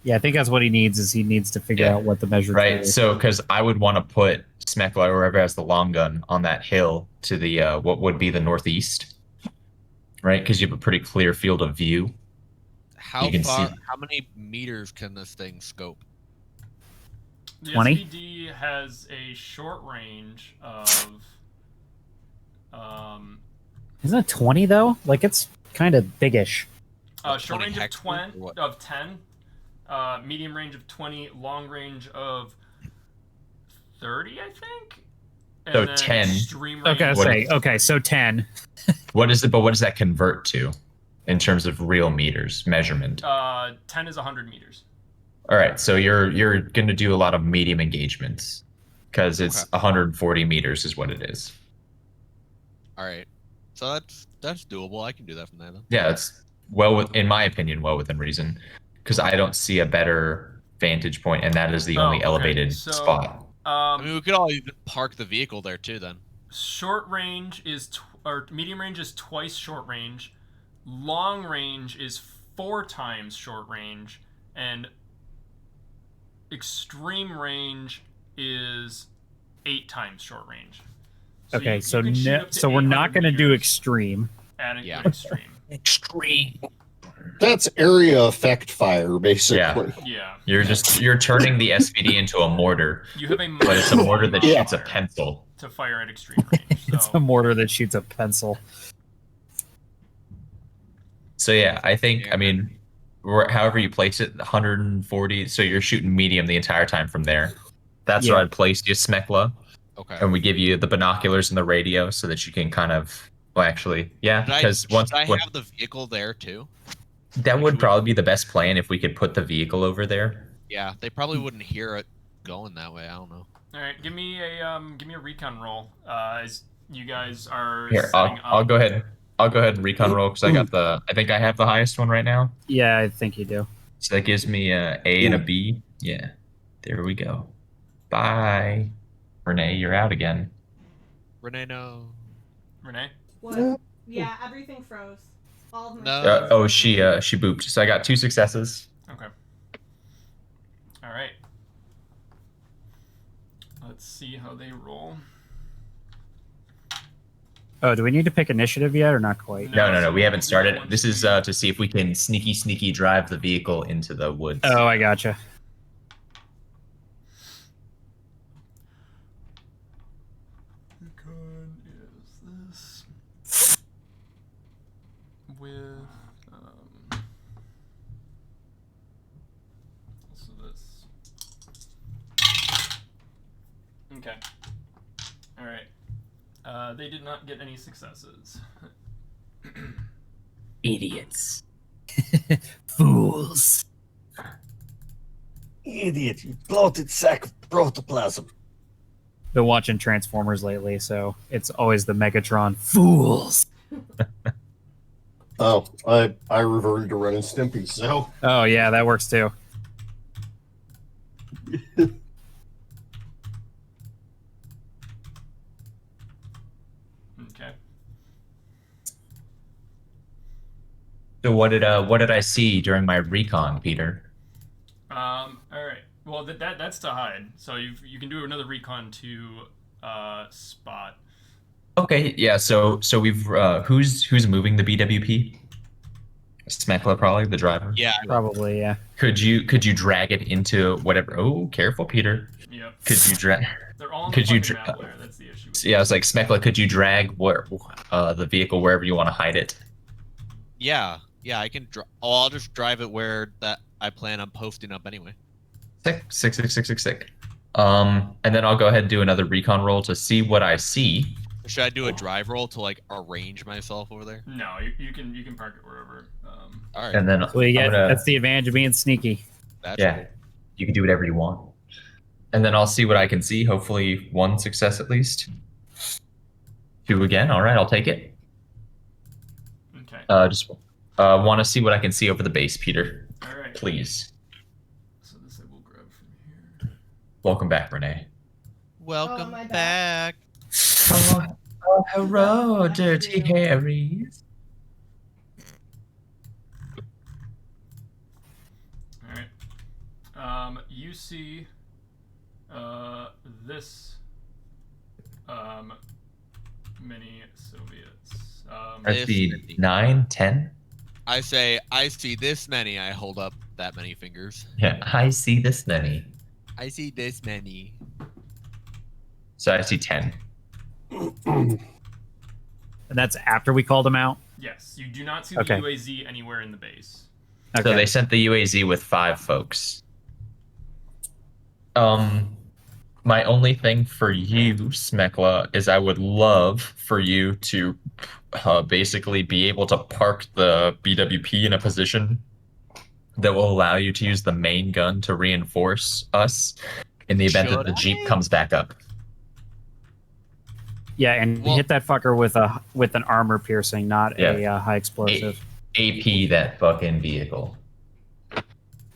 Yeah, I think that's what he needs. Is he needs to figure Yeah. out what the measure tool Right. is. So because I would want to put Smekla or whoever has the long gun on that hill to the what would be the northeast, right? Because you have a pretty clear field of view. How You can far? see- How many meters can this thing scope? The 20? SVD has a short range of. Isn't it 20 though? Like it's kind of biggish. What, Short 20 range of hexagons or what? 10, medium range of 20, long range of 30, I think. And So then 10. Extreme range. Okay, I'll What- say okay. So 10. What is it? But what does that convert to in terms of real meters measurement? 10 is 100 meters. All right, so you're going to do a lot of medium engagements because it's Okay. 140 meters is what it is. All right. So that's doable. I can do that from there then. Yeah, it's in my opinion, well within reason, because I don't see a better vantage point, and that is the only okay. elevated So, spot. I mean, we could all even park the vehicle there too then. Short range is or medium range is twice short range. Long range is 4 times short range, and extreme range is 8 times short range. Okay, you can shoot up to so we're not 800 going to do meters extreme. at Yeah. extreme. Extreme. That's area effect fire, basically. Yeah, You're turning the SVD into a mortar, you have a but it's a mortar that Yeah. shoots a pencil. to fire at extreme range. It's So a mortar that shoots a pencil. So yeah, I think I mean, however you place it, 140. So you're shooting medium the entire time from there. That's where Yeah. I'd place you, Smekla, Okay. and we give you the binoculars and the radio so that you can kind of. Well, actually, yeah, because once should I have the vehicle there too? that would probably be the best plan if we could put the vehicle over there. Yeah, they probably wouldn't hear it going that way. I don't know. all right, give me a recon roll. As you guys are Here, setting I'll up. go ahead. I'll go ahead and recon roll because I think I have the highest one right now. Yeah, I think you do. So that gives me a A and a B. Yeah, there we go. Bye, Renee. You're out again. Renee, no. Renee. What? Yeah, everything froze. All of my No. screens Oh, froze. she booped. So I got 2 successes. Okay. All right. Let's see how they roll. Oh, do we need to pick initiative yet or not quite? No. We haven't started. One This is speed. to see if we can sneaky drive the vehicle into the woods. Oh, I gotcha. Recon is this with also this. Okay. All right. They did not get any successes. Idiots. Fools. Idiot, you bloated sack of protoplasm. Been watching Transformers lately, so it's always the Megatron. Fools. Oh, I reverted to Ren and Stimpy, so. Oh yeah, that works too. Okay. So what did I see during my recon, Peter? All right. Well, that's to hide. So you can do another recon to spot. Okay, yeah. So we've who's moving the BWP? Smekla, probably the driver. Yeah. Probably, yeah. Could you drag it into whatever? Oh, careful, Peter. Yep. Could you drag? They're all on Could the you fucking dra- map layer. That's the issue. Yeah, I was like, Smekla, could you drag the vehicle wherever you want to hide it? Yeah. I can. I'll just drive it where that I plan on posting up anyway. Sick. And then I'll go ahead and do another recon roll to see what I see. Should I do a drive roll to like arrange myself over there? No, you can park it wherever. All right. And then So you get I'm gonna- that's the advantage of being sneaky. That's yeah, cool. you can do whatever you want. And then I'll see what I can see. Hopefully 1 success at least. 2 again. All right, I'll take it. Okay. Just want to see what I can see over the base, Peter. All right. Please. So this I will grab from here. Welcome back, Renee. Welcome my back. Oh, hello, Dirty Harrys. All right. You see, many Soviets? That'd be 9, 10? I say, I see this many. I hold up that many fingers. Yeah, I see this many. I see this many. So I see 10. And that's after we called them out? Yes, you do not see the Okay. UAZ anywhere in the base. Okay. So they sent the UAZ with 5 folks. My only thing for you, Smekla, is I would love for you to basically be able to park the BWP in a position that will allow you to use the main gun to reinforce us in the event that the Jeep comes back up. Yeah, and Well- hit that fucker with an armor piercing, not a high explosive. AP that fucking vehicle.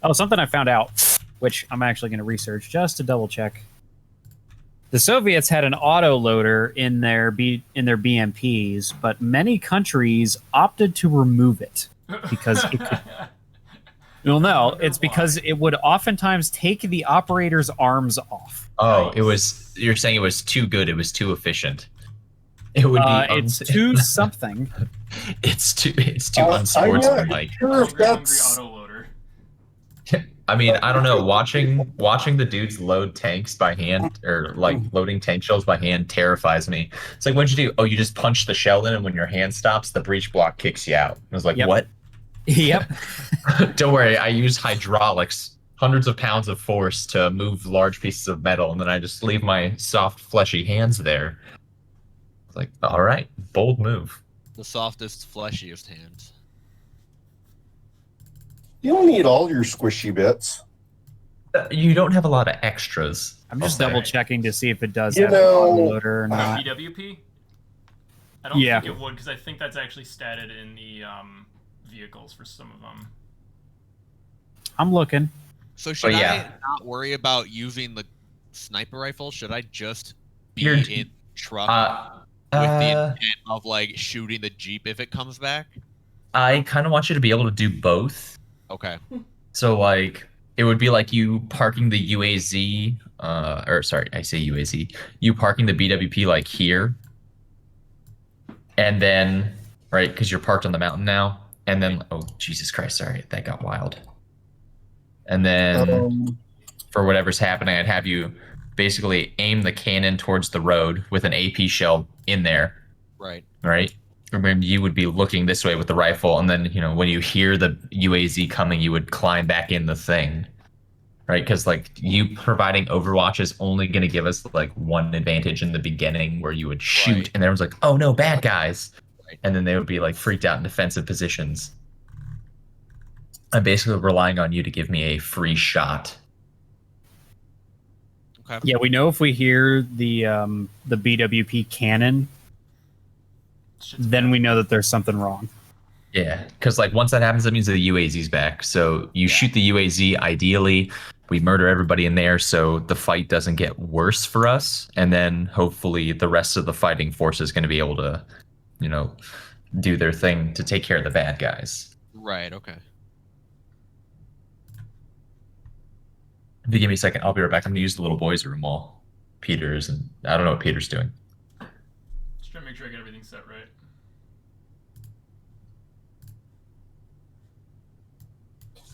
Oh, something I found out, which I'm actually going to research just to double check. The Soviets had an autoloader in their BMPs, but many countries opted to remove it because it could. Well, no, it's because it would oftentimes take the operator's arms off. Oh, it was. You're saying it was too good. It was too efficient. It would be. It's too something. It's too I'm unsportsmanlike. not sure if that's. Autoloader. I mean, I don't know. Watching the dudes load tanks by hand, or like loading tank shells by hand, terrifies me. It's like, what'd you do? Oh, you just punch the shell in, and when your hand stops, the breech block kicks you out. I was like, Yep. what? Yep. Don't worry, I use hydraulics, hundreds of pounds of force to move large pieces of metal, and then I just leave my soft, fleshy hands there. It's like, all right, bold move. The softest, fleshiest hands. You don't need all your squishy bits. You don't have a lot of extras. I'm just I'll say. double checking to see if it does You have know- an autoloader or not. BWP? I don't Yeah. think it would, because I think that's actually statted in the vehicles for some of them. I'm looking. So should But I yeah. not worry about using the sniper rifle? Should I just be You're- in truck Uh, with the intent of like shooting the Jeep if it comes back? I kind of want you to be able to do both. Okay. So like it would be like you parking the UAZ, or sorry, I say UAZ. You parking the BWP like here, and then right because you're parked on the mountain now, and then oh Jesus Christ, sorry, that got wild. And then for whatever's happening, I'd have you basically aim the cannon towards the road with an AP shell in there, Right. right? And then you would be looking this way with the rifle, and then when you hear the UAZ coming, you would climb back in the thing, right? Because like you providing Overwatch is only going to give us like one advantage in the beginning, where you would shoot, Right. and everyone's like, "Oh no, bad guys," Right. and then they would be like freaked out in defensive positions. I'm basically relying on you to give me a free shot. Okay. Yeah, we know if we hear the BWP cannon, Shit's then bad. we know that there's something wrong. Yeah, because like once that happens, that means that the UAZ's back. So you shoot the UAZ. Ideally, we murder everybody in there, so the fight doesn't get worse for us. And then hopefully the rest of the fighting force is going to be able to, do their thing to take care of the bad guys. Right. Okay. If you give me a second, I'll be right back. I'm going to use the little boys' room while Peter's, and I don't know what Peter's doing. Just trying to make sure I get everything set right.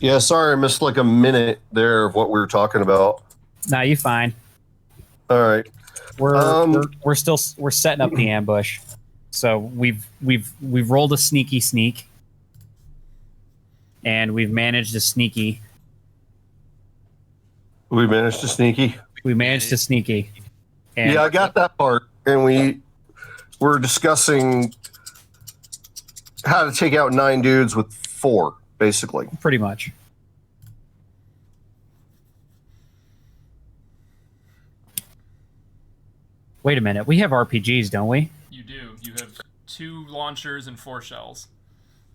Yeah, sorry, I missed like a minute there of what we were talking about. Nah, you fine. All right. We're still setting up the ambush. So we've rolled a sneak, and we've managed a sneaky. We managed to sneaky. We managed to sneaky. And Yeah, I got that part. And we were discussing how to take out 9 dudes with 4, basically. pretty much. Wait a minute. We have RPGs, don't we? You do. You have 2 launchers and 4 shells.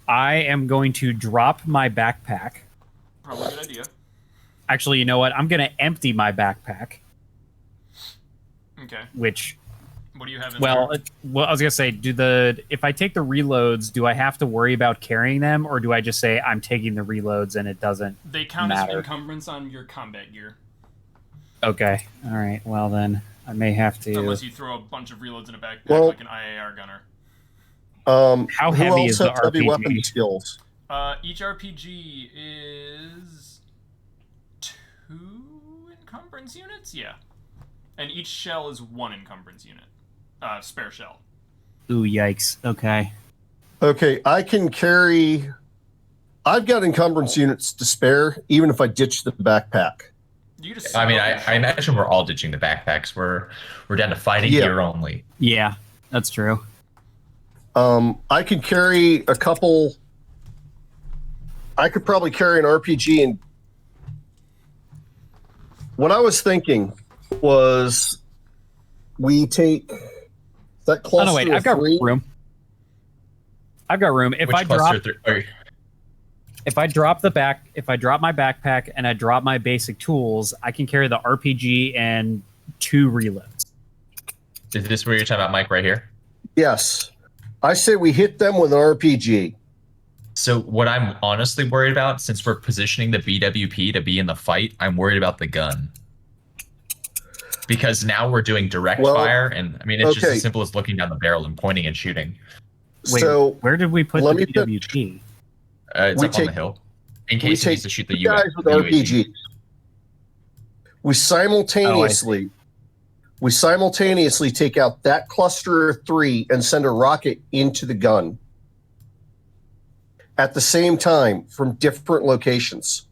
I am going to drop my backpack. Probably a good idea. Actually, you know what? I'm going to empty my backpack, Okay. which What do you have in well, there? I was going to say, if I take the reloads, do I have to worry about carrying them, or do I just say I'm taking the reloads and it doesn't? They count as matter. encumbrance on your combat gear. Okay. All right. Well then, I may have to. Unless you throw a bunch of reloads in a backpack Well- like an IAR gunner. How who heavy else is the has heavy RPG? weapon skills? Each RPG is 2 encumbrance units? Yeah. And each shell is 1 encumbrance unit. Spare shell. Ooh, yikes. Okay. Okay, I can carry. I've got encumbrance units to spare, even if I ditch the backpack. You just I mean, sell I your imagine we're all ditching the backpacks. We're down to fighting Yeah. gear only. Yeah, that's true. I could carry a couple. I could probably carry an RPG, and what I was thinking was we take that cluster. Oh no, wait, I've got of 3. room. If Which I drop, cluster or- if I drop my backpack and I drop my basic tools, I can carry the RPG and 2 reloads. is this where you're talking about, Mike, right here? Yes, I say we hit them with an RPG. So what I'm honestly worried about, since we're positioning the BWP to be in the fight, I'm worried about the gun. Because now we're doing direct Well, fire, and I mean, it's just okay. as simple as looking down the barrel and pointing and shooting. Wait, So where did we put let the me put- BWP? It's We up on the take- hill. In we case he take needs to shoot the guys with RPGs. We simultaneously take out that cluster of 3 and send a rocket into the gun at the same time from different locations.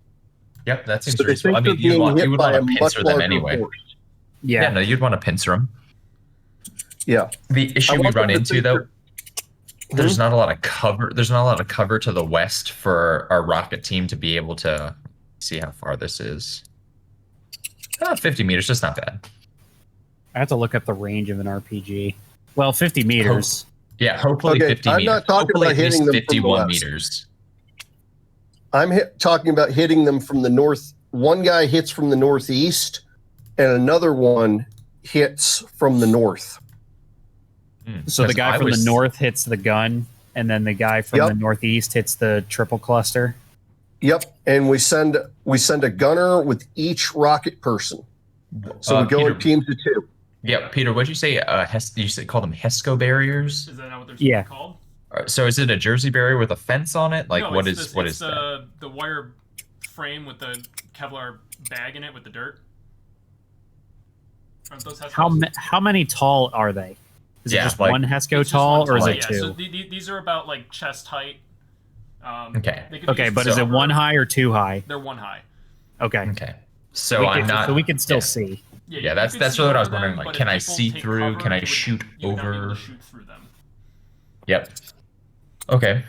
Yep, that seems So they reasonable. I think mean, they're you being hit would by want a to much pincer them larger anyway. force. Yeah, no, you'd want to pincer them. Yeah. The issue we want run them to into, think though, they're- there's not a lot of cover. There's not a lot of cover to the west for our rocket team to be able to see how far this is. 50 meters, that's not bad. I have to look up the range of an RPG. Well, 50 meters. Yeah, hopefully Okay, 50 I'm meters. not talking Hopefully about at least hitting them from the 51 west. meters. I'm talking about hitting them from the north. One guy hits from the northeast, and another one hits from the north. So the Because guy I from was- the north hits the gun, and then the guy from Yep. the northeast hits the triple cluster. Yep, and we send a gunner with each rocket person. So we go Peter, in teams of 2. Yeah, Peter, what'd you say? You said call them HESCO barriers? Is that not what they're Yeah. called? So is it a Jersey barrier with a fence on it? Like No, what it's is this- what it's is that? the wire frame with the Kevlar bag in it with the dirt? Aren't those Hescos? How many tall are they? Is Yeah, it just like- one Hesco It's just tall, one or is tall, it yeah. 2? So these are about like chest height. Okay. They could be Okay, used but to is it cover- 1 high or 2 high? They're 1 high. Okay. Okay. So I'm not. So we can still yeah. see. Yeah, Yeah, you that's can that's see what I over was wondering. them, Like, but can if I people see take through? cover, Can I you would- shoot you would not be able over? to shoot through them. Yep. Okay.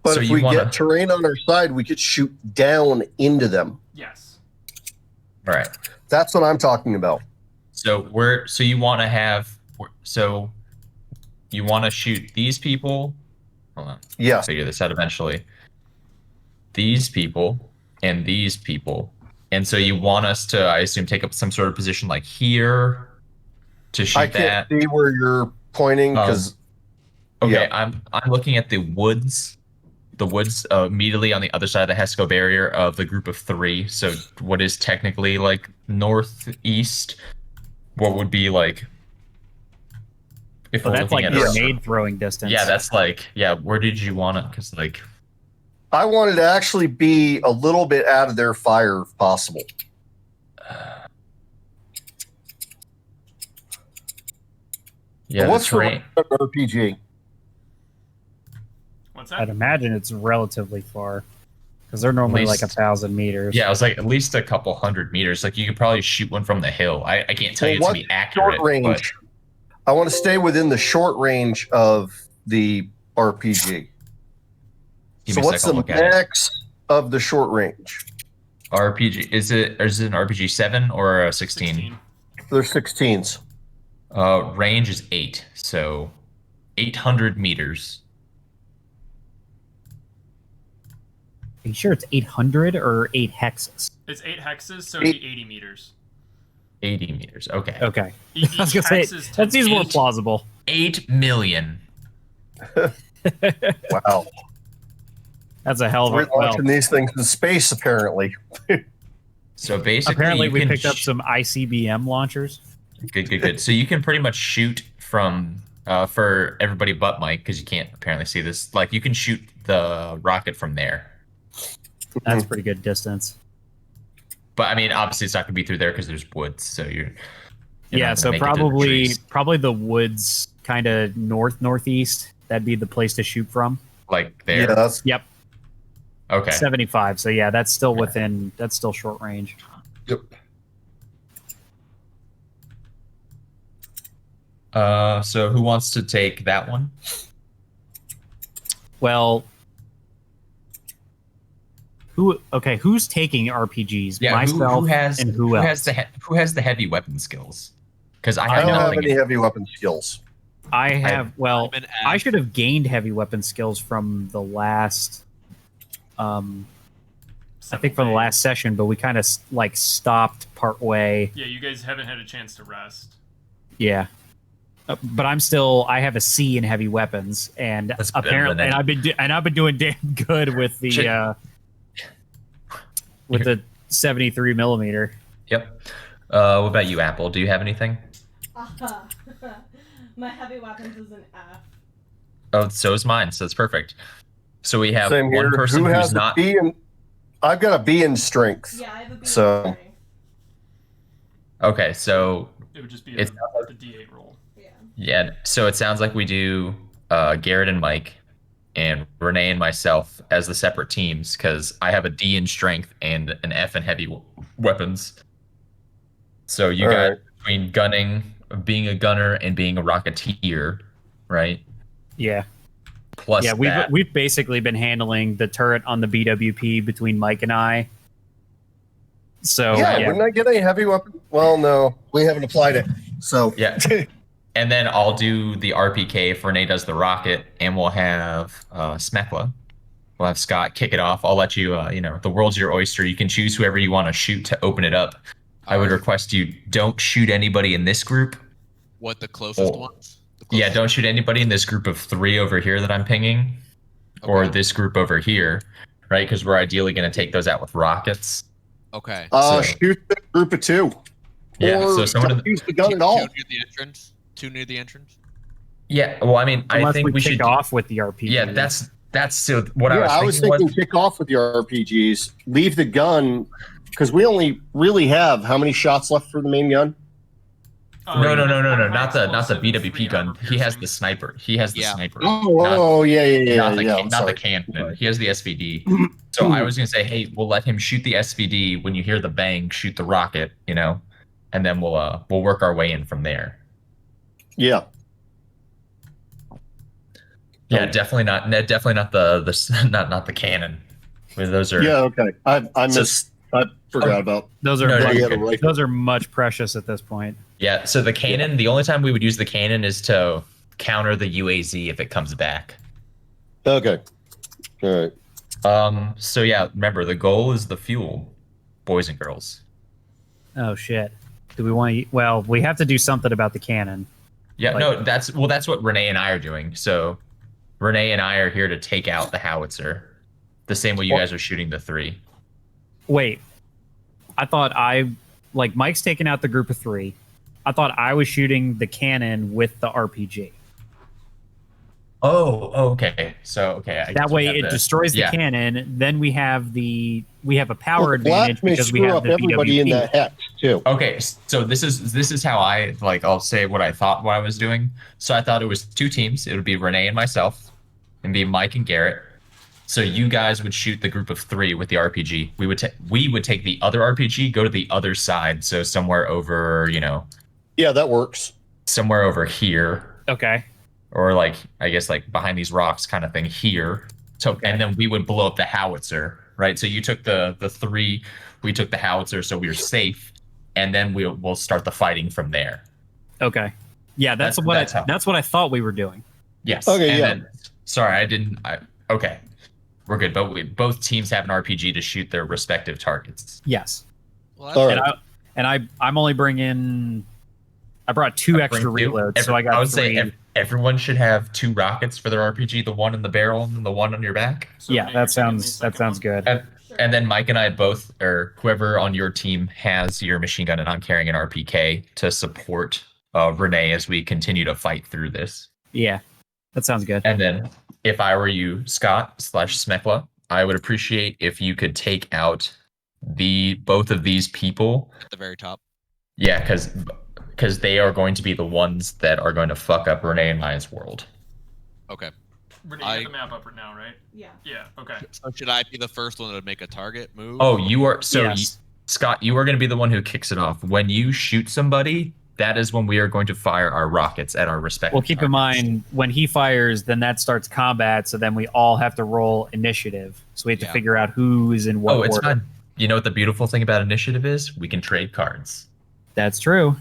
But So if you we wanna- get terrain on our side, we could shoot down into them. Yes. All right. That's what I'm talking about. So you want to have so you want to shoot these people. Hold on. Yes. Figure this out eventually. These people and these people. And so you want us to, I assume, take up some sort of position like here to shoot I can't that. see where you're pointing because Okay, yeah. I'm looking at the woods immediately on the other side of the Hesco barrier of the group of 3. So what is technically like northeast? What would be like? If So we're that's looking like at a- grenade throwing distance. Yeah, that's like Where did you want it? Because like I wanted to actually be a little bit out of their fire if possible. yeah, the What's terrain. the RPG? What's I'd that? imagine it's relatively far because they're normally least- like 1,000 meters. Yeah, it was like at least a couple hundred meters. Like you could probably shoot one from the hill. I can't tell you Well, to be accurate. Short range. I want to stay within the short range of the RPG. Give So me a what's second, the I'll look at it. max of the short range? RPG is it an RPG 7 or a 16? They're 16s. Range is 8, so 800 meters. Are you sure it's 800 or 8 hexes? It's 8 hexes, so it'd be 80 meters. 80 meters. Okay. Okay. Each I was gonna say hex is 10 that seems more feet. plausible. 8 million. Wow. That's a hell of We're a well. launching these things in space, apparently. So basically, Apparently, you we can picked up some ICBM launchers. Good. So you can pretty much shoot from for everybody but Mike, because you can't apparently see this. Like you can shoot the rocket from there. That's pretty good distance. But I mean, obviously it's not gonna be through there because there's woods. So you're Yeah, not so gonna make it to the trees. probably the woods, kind of northeast. That'd be the place to shoot from. Like there. Yeah, that's Yep, Okay. 75. So yeah, that's still within. That's still short range. yep. So who wants to take that one? Well, who's taking RPGs? Yeah, Myself who has and who else? who has the heavy weapon skills? Because I I have don't have nothing. any heavy weapon skills. I have. Well, I'm an I ass. should have gained heavy weapon skills from the last. I think from the last session, but we kind of like stopped part way. Yeah, you guys haven't had a chance to rest. Yeah. But I have a C in heavy weapons, and That's better apparently, than I've been doing damn good with the Shit. with the 73 millimeter. Yep. What about you, Apple? Do you have anything? My heavy weapons is an F. Oh, so is mine. So it's perfect. So we have Same one here. person Who who's has not. a B in? I've got a B in strength. Yeah, I have a B. So- Okay, so It would just be It's- the D8 roll. Yeah. yeah, so it sounds like we do Garrett and Mike, and Renee and myself as the separate teams, because I have a D in strength and an F in heavy weapons. So you All got right. between gunning, being a gunner, and being a rocketeer, right? Yeah. Plus Yeah, that. we've basically been handling the turret on the BWP between Mike and I. So yeah, yeah, wouldn't I get a heavy weapon? Well, no, we haven't applied it. So Yeah. And then I'll do the RPK if Renee does the rocket, and we'll have Smekla. We'll have Scott kick it off. I'll let you, the world's your oyster. You can choose whoever you want to shoot to open it up. I would request you don't shoot anybody in this group. What the closest Oh. ones? The Yeah, closest- don't shoot anybody in this group of 3 over here that I'm pinging, or Okay. this group over here, right? Because we're ideally going to take those out with rockets. Okay. So- shoot the group of 2. Yeah, Or so someone in don't the, use the gun Two at all. near the entrance. 2 near the entrance. yeah. Well, I mean, I unless think we we kick should. off with the RPG. Yeah, that's so. What Yeah, I was thinking was kick off with your RPGs. Leave the gun because we only really have how many shots left for the main gun? No, High not the explosive, BWP 3 gun. armor He has piercing. the sniper. He has the Yeah. sniper. Oh, yeah. not the, I'm not the sorry. cannon. He has the SVD. So I was gonna say, hey, we'll let him shoot the SVD. When you hear the bang, shoot the rocket. And then we'll work our way in from there. Yeah. Yeah, definitely not the not the cannon. Those are Yeah, okay. I So- forgot about. those are No, I you're had a good. rifle. those are much precious at this point. Yeah, so the cannon, the only time we would use the cannon is to counter the UAZ if it comes back. Okay. All right. So yeah, remember the goal is the fuel, boys and girls. Oh shit. Do we want to? Well, we have to do something about the cannon. Yeah, Like- no, that's what Renee and I are doing. So Renee and I are here to take out the howitzer, the same way you guys are shooting the 3. Wait, I thought Mike's taking out the group of 3. I thought I was shooting the cannon with the RPG. Oh, okay. So okay, I That guess we way have it the- destroys the yeah. cannon. Then we have a power Well, black advantage may because we screw have up the everybody in BWP. that hex too. Okay, so this is how I'll say what I thought what I was doing. So I thought it was 2 teams. It would be Renee and myself, and be Mike and Garrett. So you guys would shoot the group of 3 with the RPG. We would take the other RPG, go to the other side, so somewhere over Yeah, that works. somewhere over here, Okay. or I guess behind these rocks kind of thing here. So and then we would blow up the howitzer, right? So you took the 3, we took the howitzer, so we were safe, and then we'll start the fighting from there. Okay. Yeah, that's That's how- what I thought we were doing. Yes. Okay, and yeah. Then, sorry, I didn't. Okay, we're good. But both teams have an RPG to shoot their respective targets. Yes. Well, that's All right. I'm only bringing. I brought 2 extra Bring 2. reloads, so I got I would 3. say everyone should have 2 rockets for their RPG. The one in the barrel and the one on your back. So Yeah, Renee, that you're taking the sounds second one? good. And Sure. And then Mike and I both, or whoever on your team has your machine gun, and I'm carrying an RPK to support Renee as we continue to fight through this. Yeah, that sounds good. And then if I were you, Scott/Smekla, I would appreciate if you could take out both of these people. At the very top. Yeah, because they are going to be the ones that are going to fuck up Renee and Maya's world. Okay. Renee, you have the map up right now, right? Yeah. Yeah. Okay. So should I be the first one to make a target move? Oh, you are. So, Yes. Scott, you are going to be the one who kicks it off. When you shoot somebody, that is when we are going to fire our rockets at our respective Well, keep in targets. mind, when he fires, then that starts combat, so then we all have to roll initiative. So we have to Yeah. figure out who is in what Oh, it's order. fine. You know what the beautiful thing about initiative is? We can trade cards. That's true.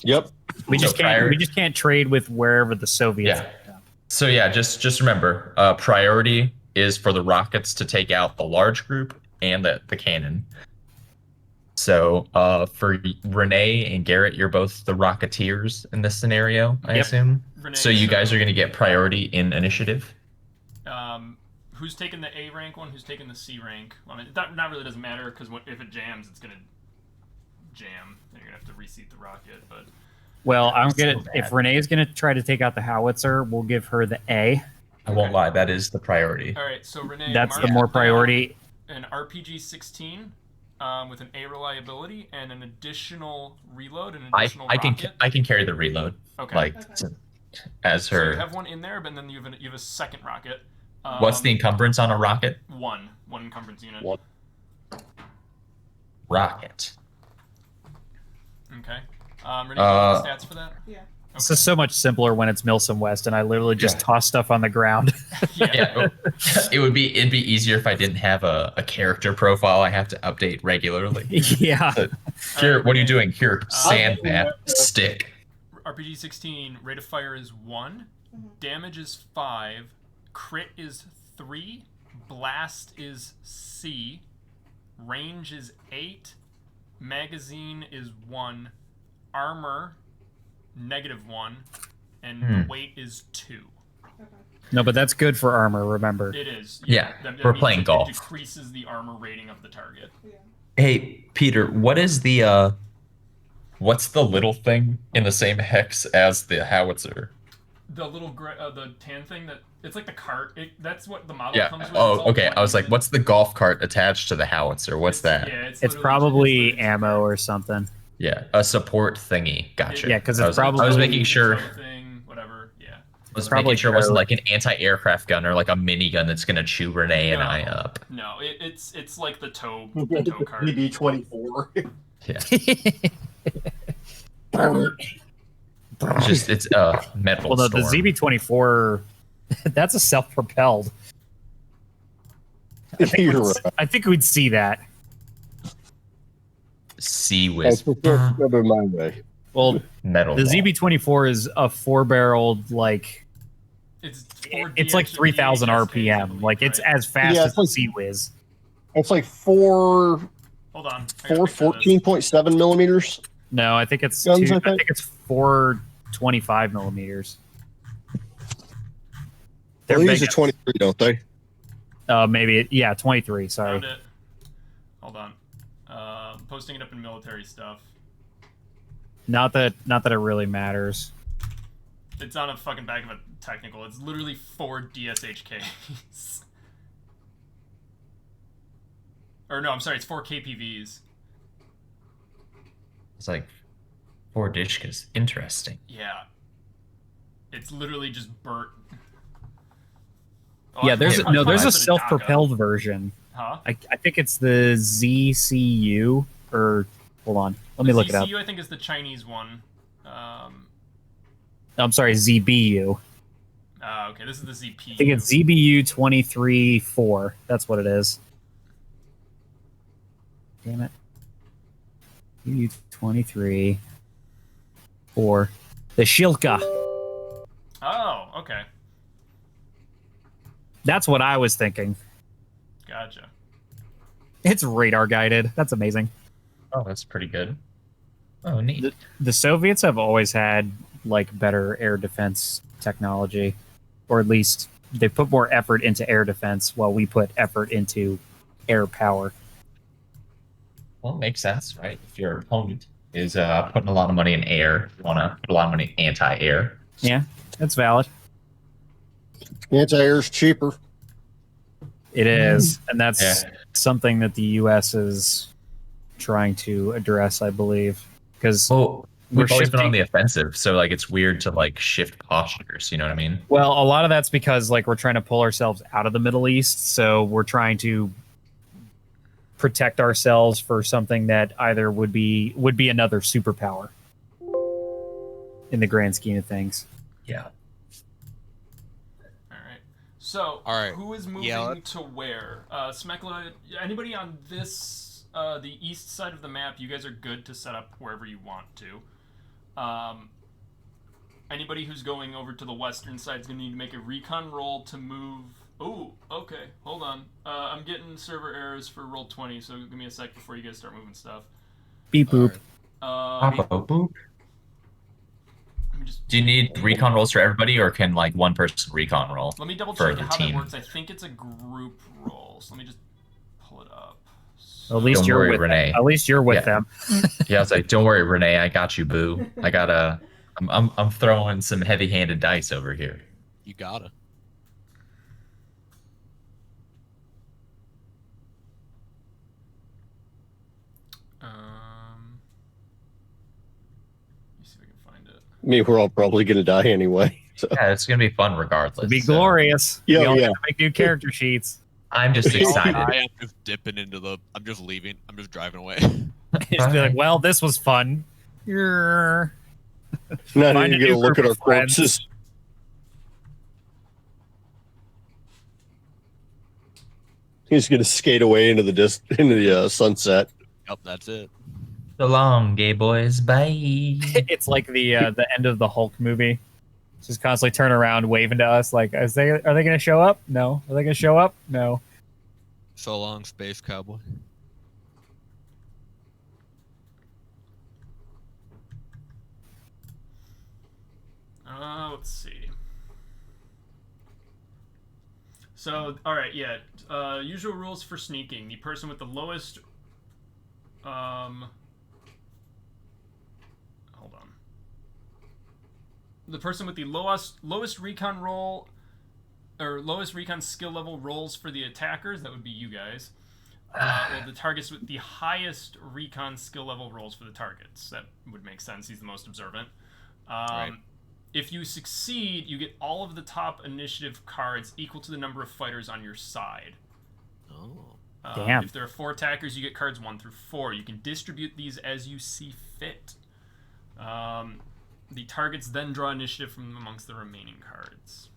Yep. We So just can't. prior- We just can't trade with wherever the Soviets. Yeah. So yeah, just remember, priority is for the rockets to take out the large group and the cannon. So for Renee and Garrett, you're both the Rocketeers in this scenario, I Yep. assume. Renee, So you guys are going to get priority in initiative. Who's taking the A rank one? Who's taking the C rank? I mean, that not really doesn't matter because if it jams, it's gonna jam. You're gonna have to reseat the rocket, but. Well, I'm So gonna. bad. If Renee's gonna try to take out the howitzer, we'll give her the A. I won't lie, that is the priority. All right, so Renee. That's the mark more down priority. An RPG 16 with an A reliability and an additional reload and an additional I can rocket. I can carry the reload Okay. like Okay. as So you her. have one in there, but then you have a second rocket. What's the encumbrance on a rocket? one encumbrance unit? One. Rocket. Okay. Renee, do you have the stats for that? Yeah. This is so much simpler when it's Milsom West, and I literally just Yeah. toss stuff on the ground. Yeah, it'd be easier if I didn't have a character profile I have to update regularly. Yeah. Here, what are you doing? Here, Uh, sand bat, stick. RPG 16, rate of fire is 1, Mhm. damage is 5, crit is 3, blast is C, range is 8, magazine is 1, armor -1, and the weight is 2. Okay. No, but that's good for armor. Remember. It is. Yeah, that we're means playing it golf. decreases the armor rating of the target. Yeah. Hey, Peter, what is the what's the little thing in the same hex as the howitzer? The little the tan thing that it's like the cart. That's what the model Yeah. comes with. It's Oh, all okay. I was like, 20. what's the golf cart attached to the howitzer? What's that? Yeah, It's literally probably just- ammo or something. Yeah, a support thingy. Gotcha. Yeah, 'cause I it's was- I was probably- making sure. Thing, whatever. Yeah. I was probably making sure it wasn't pro. like an anti-aircraft gun or like a minigun that's gonna chew Renee and No. I up. No, it's like the tow cart. BB-24. Yeah. It's metal. Well, the storm. ZB-24, that's a self-propelled. You're right. I think we'd see that. Sea That's whiz never my way. Well, metal. the ball. ZB-24 is a four-barreled, like It's it's like 3,000 RPM. Like it's as fast Yeah, as it's the like- Sea Whiz. It's like four Hold on. I gotta four figure this. 14.7 millimeters. No, I think it's Guns, two, I I think? think it's 425 millimeters. They're Well, these big. are 23, don't they? Maybe yeah, 23. Sorry. Found it. Hold on. Posting it up in military stuff. Not that it really matters. It's on a fucking back of a technical. It's literally 4 DSHKs. Or no, I'm sorry, it's 4 KPVs. It's like 4 dishkas. Interesting. Yeah. It's literally just burnt. Oh, Yeah, I there's forget- I there's forgot a it's self-propelled version. Huh? I think it's the ZCU or hold on, let me look it up. ZCU, I think, is the Chinese one. I'm sorry, ZBU. Okay, this is the ZP. I think it's ZBU 23-4. That's what it is. Damn it. ZBU 23-4. The Shilka. Oh, okay. That's what I was thinking. Gotcha. It's radar guided. That's amazing. Oh, that's pretty good. Oh, neat. The Soviets have always had like better air defense technology, or at least they put more effort into air defense while we put effort into air power. Well, it makes sense, right? If your opponent is putting a lot of money in air, you want to put a lot of money in anti-air. Yeah, that's valid. Anti-air's cheaper. It is, and that's Yeah. something that the U.S. is trying to address, I believe, because Well, We're we've always been on shifting- the offensive, so like it's weird to like shift postures. You know what I mean? well, a lot of that's because like we're trying to pull ourselves out of the Middle East, so we're trying to protect ourselves for something that either would be another superpower in the grand scheme of things. Yeah. All right. So, All right. who is moving Yeah, to where? Smekla, anybody on this, the east side of the map, you guys are good to set up wherever you want to. Anybody who's going over to the western side is going to need to make a recon roll to move. Oh, okay. Hold on. I'm getting server errors for roll 20, so give me a sec before you guys start moving stuff. Beep boop. Boop. Let me just Do you need recon rolls for everybody, or can like one person recon roll? Let me double for check the how team? that works. I think it's a group roll. So let me just pull it up. At least Don't you're worry, with Renee. them. At least you're with Yeah. them. Yeah, I was like, don't worry, Renee, I got you, boo. I'm throwing some heavy-handed dice over here. You gotta. Let me see if I can find it. I mean, we're all probably going to die anyway. So. Yeah, it's gonna be fun regardless. It'd be so glorious. Yeah, we all yeah. have to make new character sheets. I'm just If we all excited. die, I'm just dipping into the. I'm just leaving. I'm just driving away. Just be like, well, this was fun. Grr. Not Find even a going to new look group at our of friends. corpses. He's going to skate away into the sunset. Yep, that's it. So long, gay boys. Bye. It's like the end of the Hulk movie. Just constantly turn around, waving to us, like, are they going to show up? No. Are they going to show up? No. So long, space cowboy. Let's see. So, all right, yeah. Usual rules for sneaking: the person with the lowest. Hold on. The person with the lowest recon roll, or lowest recon skill level rolls for the attackers. That would be you guys. Well, the targets with the highest recon skill level rolls for the targets. That would make sense. He's the most observant. Right. If you succeed, you get all of the top initiative cards equal to the number of fighters on your side. Oh. Damn. If there are 4 attackers, you get cards 1 through 4. You can distribute these as you see fit. The targets then draw initiative from amongst the remaining cards.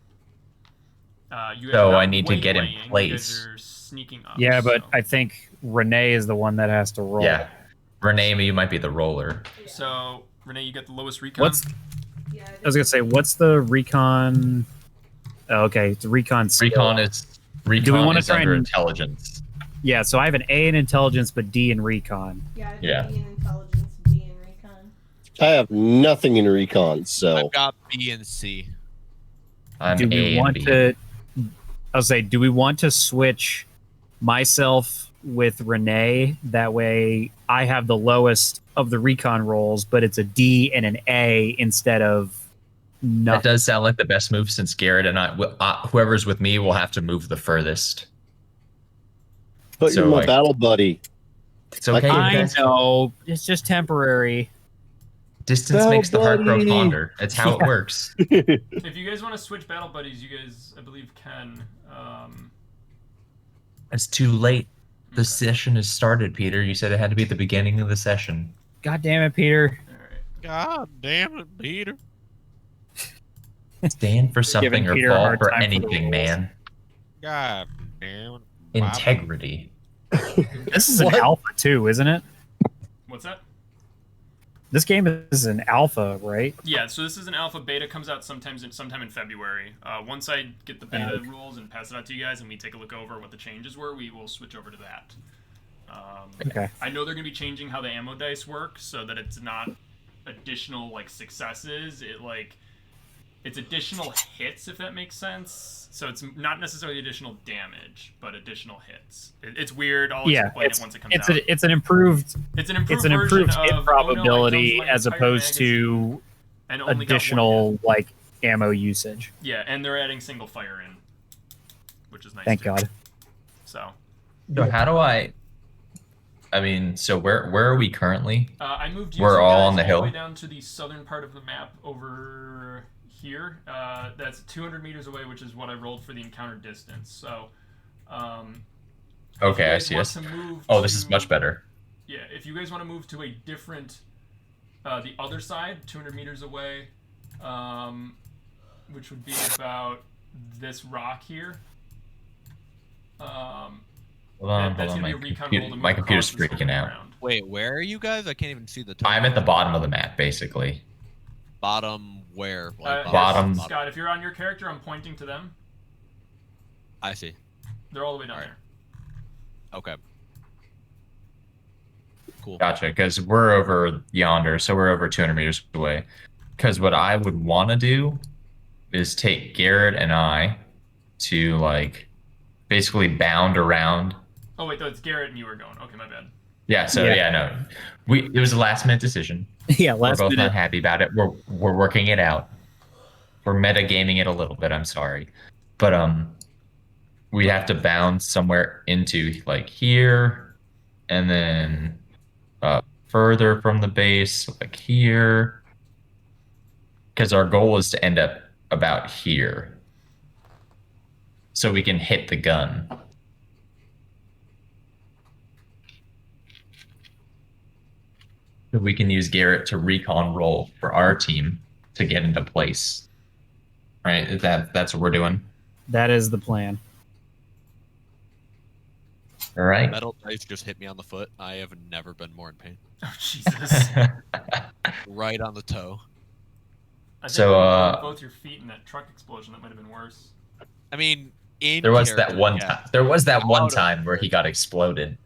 You guys So are not I need to get in waylaying, place. You guys are sneaking up. Yeah, but so. I think Renee is the one that has to roll. Yeah. Renee, you might be the roller. So, Renee, you got the lowest recon. Yeah, I was going to say, what's the recon? Oh, okay, it's recon. Recon is wanna is try under and- intelligence. Yeah, so I have an A in intelligence, but D in recon. Yeah, I have Yeah. B in intelligence, D in recon. I have nothing in recon, so I've got B and C. I'm Do we A and want B. to? I'll say, do we want to switch myself with Renee? That way, I have the lowest of the recon rolls, but it's a D and an A instead of That nothing. does sound like the best move since Garrett and I, whoever's with me, will have to move the furthest. but So, you're my like- battle buddy. It's okay. I you I guys. know it's just temporary. Distance Battle makes the heart grow buddy. fonder. It's how it works. If you guys want to switch battle buddies, you guys, I believe, can. It's too late. The session has started, Peter. You said it had to be at the beginning of the session. God damn it, Peter! All right. God damn it, Peter. Stand for something Giving or Peter a fall hard for time for the anything, rules. man. God damn it. Integrity. This is an What? alpha too, isn't it? What's that? This game is an alpha, right? Yeah, so this is an alpha. Beta comes out sometime in February. Once I get the beta Okay. rules and pass it out to you guys, and we take a look over what the changes were, we will switch over to that. Okay. I know they're going to be changing how the ammo dice work, so that it's not additional like successes. It like It's additional hits, if that makes sense. So it's not necessarily additional damage, but additional hits. It's weird. I'll explain it once it comes out. It's an improved version hit of, probability oh no, I dumped my as entire opposed magazine to and only got one hit. additional like ammo usage. Yeah, and they're adding single fire in, which is nice. Thank too. God. So. So how do I mean, so where are we currently? I moved you We're two all guys on the all hill? the way down to the southern part of the map over here. That's 200 meters away, which is what I rolled for the encounter distance. So, Okay, I see. Oh, this is much better. Yeah, if you guys want to move to a different, the other side, 200 meters away, which would be about this rock here. Hold on. That's gonna be a recon roll to My move computer's across this freaking out. ground. Wait, where are you guys? I can't even see the top. I'm at the bottom of the map, basically. Bottom where? Like, bottom. Yes, Scott, if you're on your character, I'm pointing to them. I see. They're all the way down Alright. there. Okay. Cool. Gotcha, because we're over yonder, so we're over 200 meters away. Because what I would want to do is take Garrett and I to, like, basically bound around. Oh wait, though it's Garrett and you were going. Okay, my bad. Yeah, so Yeah. yeah, no. It was a last minute decision. Yeah, We're last both minute. not happy about it. We're working it out. We're metagaming it a little bit, I'm sorry. But we have to bound somewhere into like here and then further from the base, like here. Because our goal is to end up about here. So we can hit the gun. We can use Garrett to recon roll for our team to get into place. Right? That's what we're doing. That is the plan. All right. Metal dice just hit me on the foot. I have never been more in pain. Oh Jesus! Right on the toe. I think So, you broke both your feet in that truck explosion. That might have been worse. I mean, in there was that character, one yeah. time. There was that one Out of- time where he got exploded,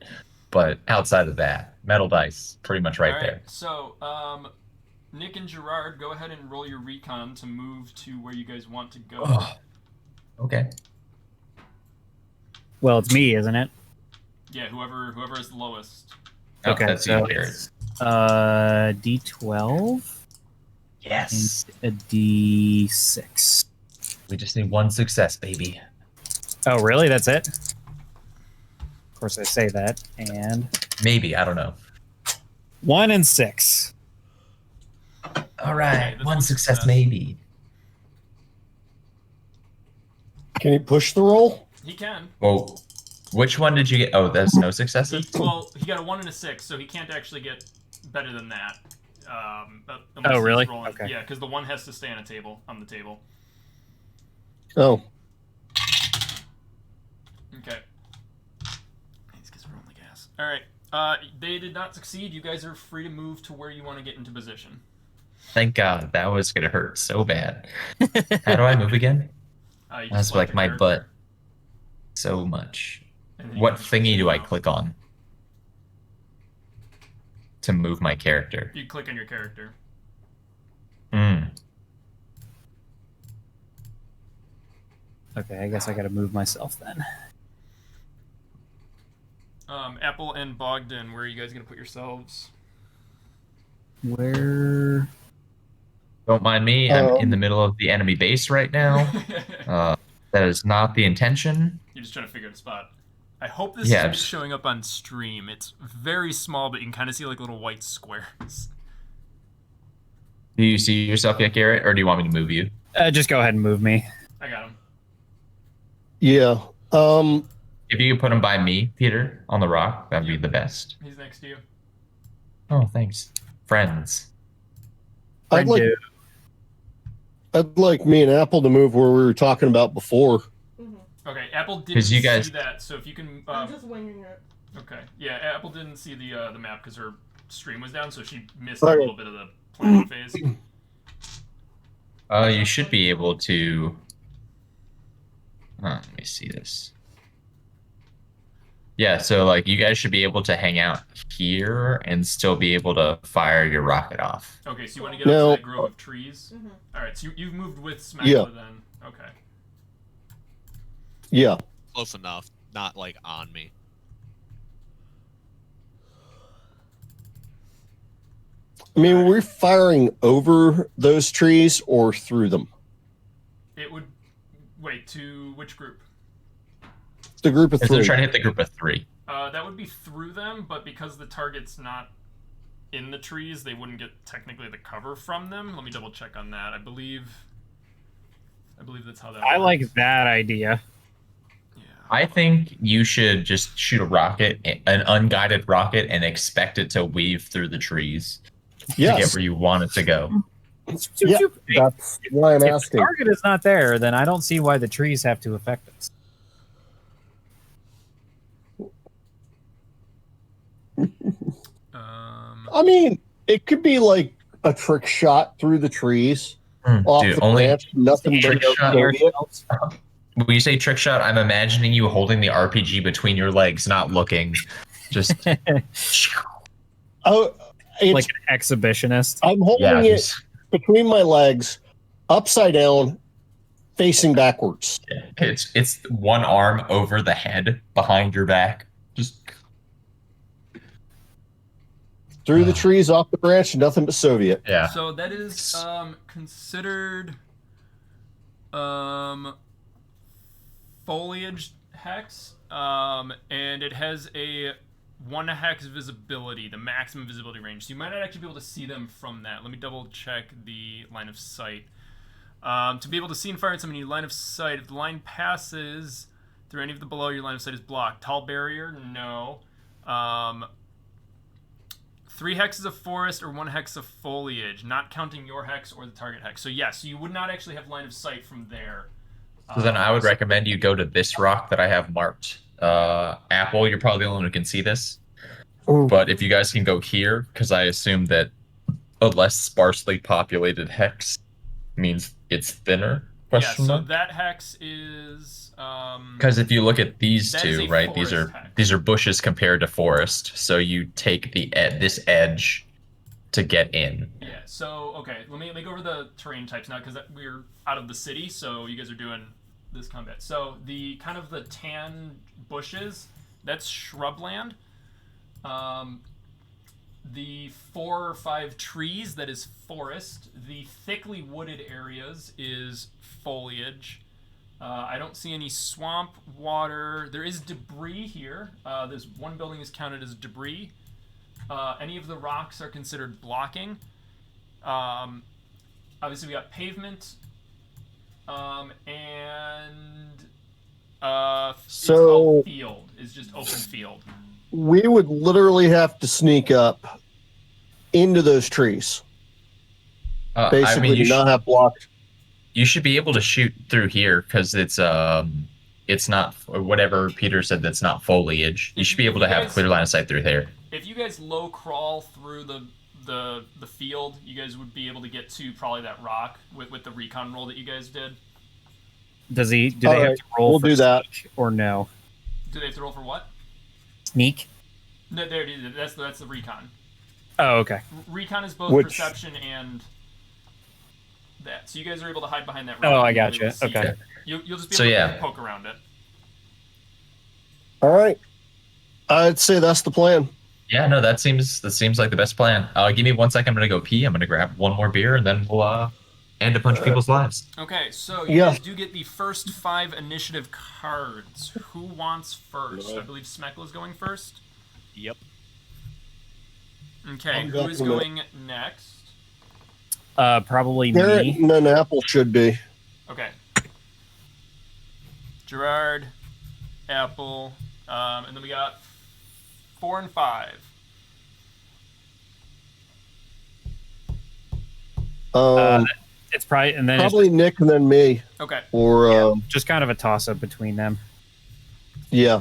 but outside of that, metal dice pretty much right All there. So, Nick and Gerard, go ahead and roll your recon to move to where you guys want to go. Oh, okay. Well, it's me, isn't it? Yeah, whoever is the lowest. Oh, Okay, that's so you, Garrett. D12 Yes. and a D6. We just need one success, baby. Oh, really? That's it? Of course, I say that. And Maybe, I don't know. 1 and 6. All right, that's one one success, success. maybe. Can you push the roll? He can. Well, which one did you get? Oh, there's no successes? Well, he got a 1 and a 6, so he can't actually get better than that. Unless Oh, really? he's rolling. Okay. Yeah, because the 1 has to stay on the table. Oh, Okay. These guys are rolling the gas. All right. They did not succeed. You guys are free to move to where you want to get into position. Thank God, that was gonna hurt so bad. How do I move again? You just That's select like a my character, butt so much. and then you What can thingy do I move. click on to move my character? You click on your character. Hmm. Okay, I guess I gotta move myself then. Apple and Bogdan, where are you guys gonna put yourselves? Where? Don't mind me. I'm in the middle of the enemy base right now. You're That is not the intention. just trying to figure out a spot. I hope this Yeah, is showing up on stream. It's very small, but you can kind of see like little white squares. Do you see yourself yet, Garrett, or do you want me to move you? Just go ahead and move me. I got him. yeah. If you could put him by me, Peter, on the rock, that'd be the best. He's next to you. Oh, thanks. Friends. I'd like me and Apple to move where we were talking about before. Okay, Apple didn't 'Cause you guys- see that, so if you can. I'm just winging it. Okay, yeah, Apple didn't see the map because her stream was down, so she missed Okay. a little bit of the planning phase. You should be able to. Let me see this. Yeah, so like you guys should be able to hang out here and still be able to fire your rocket off. Okay, so you want to get up Now- to that grove of trees? Mhm. All right, so you've moved with Smackla Yeah. then. Okay. Yeah. Close enough. Not like on me. I mean, we're firing over those trees or through them. It would. Wait, to which group? The group of Because they're three. trying to hit the group of 3. That would be through them, but because the target's not in the trees, they wouldn't get technically the cover from them. Let me double check on that. I believe that's how that I works. like that idea. Yeah. I think you should just shoot a rocket, an unguided rocket, and expect it to weave through the trees to get Yes. where you want it to go. Yeah, that's why I'm If the asking. target is not there, then I don't see why the trees have to affect us. I mean, it could be like a trick shot through the trees off Dude, the only branch. Nothing trick but shot. Soviet. When you say trick shot, I'm imagining you holding the RPG between your legs, not looking. Just Oh, it's, Like an exhibitionist. I'm holding yeah, it just, between my legs, upside down, facing backwards. it's one arm over the head behind your back. Just Through the trees, off the branch, nothing but Soviet. yeah. So that is considered foliage hex, and it has a 1 hex visibility, the maximum visibility range. So you might not actually be able to see them from that. Let me double check the line of sight. To be able to see and fire at someone, you need line of sight. If the line passes through any of the below, your line of sight is blocked. Tall barrier, no. 3 hexes of forest or 1 hex of foliage, not counting your hex or the target hex. So yes, you would not actually have line of sight from there. So then I would recommend you go to this rock that I have marked. Apple, you're probably the only one who can see this. Ooh. But if you guys can go here, because I assume that a less sparsely populated hex means it's thinner. Yeah, Question so mark? that hex is Because if you look at these That is two, a right, these forest are hex. bushes compared to forest. So you take this edge to get in. yeah. So okay, let me go over the terrain types now because we're out of the city, so you guys are doing this combat. So the kind of the tan bushes, that's shrubland. The 4 or 5 trees, that is forest. The thickly wooded areas is foliage. I don't see any swamp water. There is debris here. There's one building is counted as debris. Any of the rocks are considered blocking. Obviously, we got pavement. And it's So- called field. It's just open field. We would literally have to sneak up into those trees. Basically, to not have blocked. You should be able to shoot through here because it's not whatever Peter said. That's not foliage. You should be able to have clear line of sight through there. If you guys low crawl through the field, you guys would be able to get to probably that rock with the recon roll that you guys did. Do they have Alright, to roll we'll for do that. sneak or no? Do they have to roll for what? Sneak? No, there it is. That's the recon. Oh, okay. Recon is both Which- perception and that. So you guys are able to hide behind that rock. Oh, I and you'll be able gotcha. to see Okay. it. You'll just be So, able yeah. to poke around it. All right. I'd say that's the plan. Yeah, no, that seems like the best plan. Give me 1 second. I'm gonna go pee. I'm gonna grab one more beer, and then we'll end a bunch of people's lives. Okay, so you Yeah. guys do get the first 5 initiative cards. Who wants first? I believe Smekla's going first. Yep. Okay, I'm who is definitely- going next? Probably Garrett me. and then Apple should be. Okay. Gerard, Apple, and then we got 4 and 5. It's probably and then Probably Nick and then me. Okay. Or, it's just kind of a toss up between them. yeah.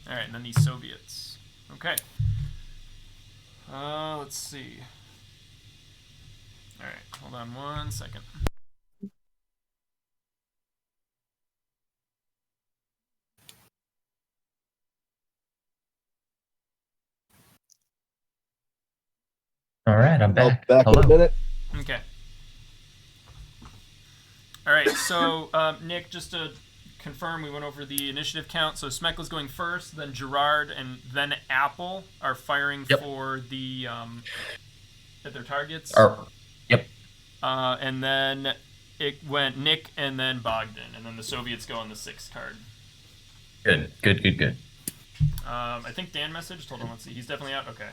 All right, and then these Soviets. Okay. Let's see. All right, hold on 1 second. All right, I'm I'll back. back in Hello. a minute. Okay. All right, so Nick, just to confirm, we went over the initiative count. So Smekla's going first, then Gerard, and then Apple are firing Yep. for the at their targets. Yep. And then it went Nick and then Bogdan, and then the Soviets go on the 6th card. Good. I think Dan messaged. Hold on, let's see. He's definitely out. Okay.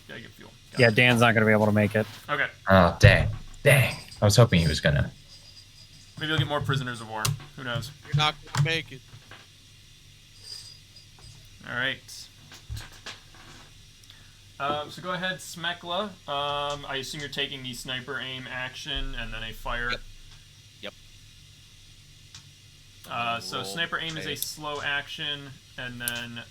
Gotta get fuel. Got Yeah, it. Dan's not going to be able to make it. Okay. Oh, dang. I was hoping he was gonna. Maybe we'll get more prisoners of war. Who knows? You're not gonna make it. All right. So go ahead, Smekla. I assume you're taking the sniper aim action and then a fire. Yep. So sniper aim is a slow action, and then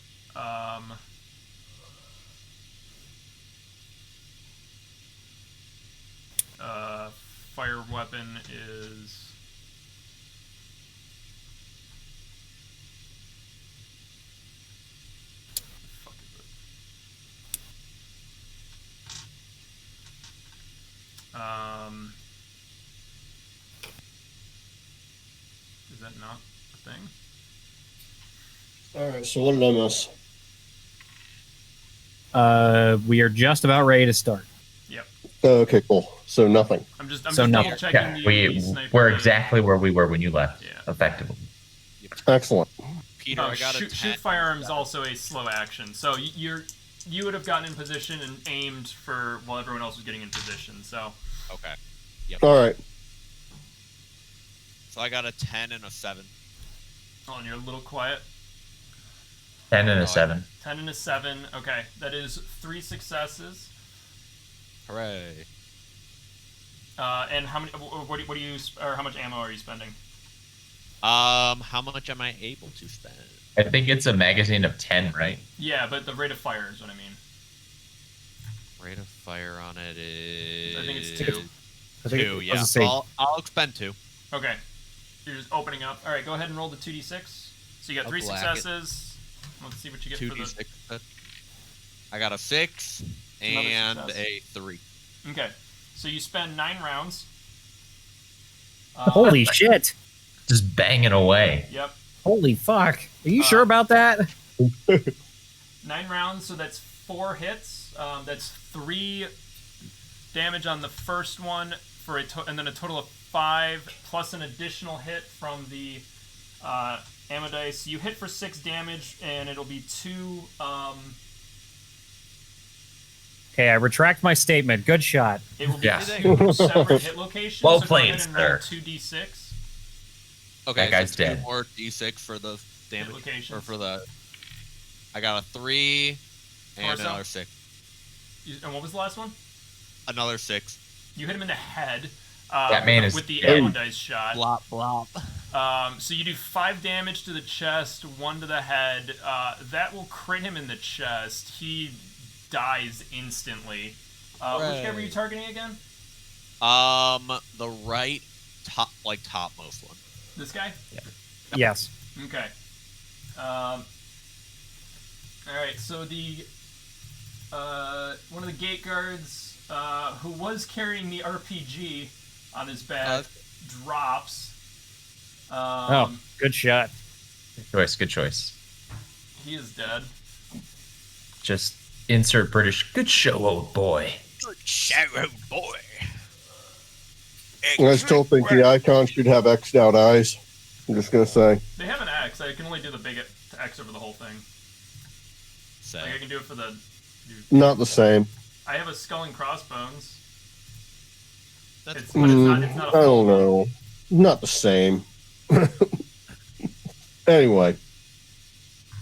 fire weapon is. Fuck is it? Is that not a thing? All right. So what did I miss? We are just about ready to start. Yep. Oh, okay, cool. So nothing. I'm So just no. double checking Yeah, the sniper. we're aim. exactly where we were when you left. Yeah. Effectively. Excellent. Peter, Oh, I got a shoot 10. firearms also a slow action. So you would have gotten in position and aimed for while everyone else was getting in position. So Okay. All right. So I got a 10 and a 7. oh, and you're a little quiet. 10 and Oh, a 7. 10 and a 7. Okay, that is 3 successes. Hooray. And how many? What do you? Or how much ammo are you spending? How much am I able to spend? I think it's a magazine of 10, right? Yeah, but the rate of fire is what I mean. Rate of fire on it is. I think it's 2. I think 2, it- yeah. I was So gonna say, I'll expend 2. Okay, you're just opening up. All right, go ahead and roll the 2d6. So you got I'll 3 black it. successes. Let's see what you get for the. 2d6. I got a 6 Another and success. a 3. Okay, so you spend 9 rounds. holy shit! Just banging away. Yep. Holy fuck! Are you sure about that? 9 rounds, so that's 4 hits. That's 3 damage on the first one for and then a total of 5 plus an additional hit from the ammo dice. You hit for 6 damage, and it'll be 2. Okay, I retract my statement. Good shot. It will be Yeah. 2 separate hit locations. Well so played, go ahead and roll sir. 2d6 Okay, That guy's so 2 dead. more d6 for the damage. locations. Or for the. I got a 3 and Torso? another 6. And what was the last one? Another 6. You hit him in the head. That man is with the dead. ammo dice shot. Blop, blop. So you do 5 damage to the chest, 1 to the head. That will crit him in the chest. He dies instantly. Which guy were you targeting again? The right topmost one. This guy? Yes. Okay. All right. So the one of the gate guards who was carrying the RPG on his back drops. Oh, good shot. Good choice. He is dead. Just insert British. Good show, old boy. Good show, boy. I still think the icon should have X'd out eyes. I'm just gonna say. They have an X. I can only do the big X over the whole thing. So, Like I can do it for the. Not the same. I have a skull and crossbones. that's It's, but it's not a I full don't know. Not the same. Anyway,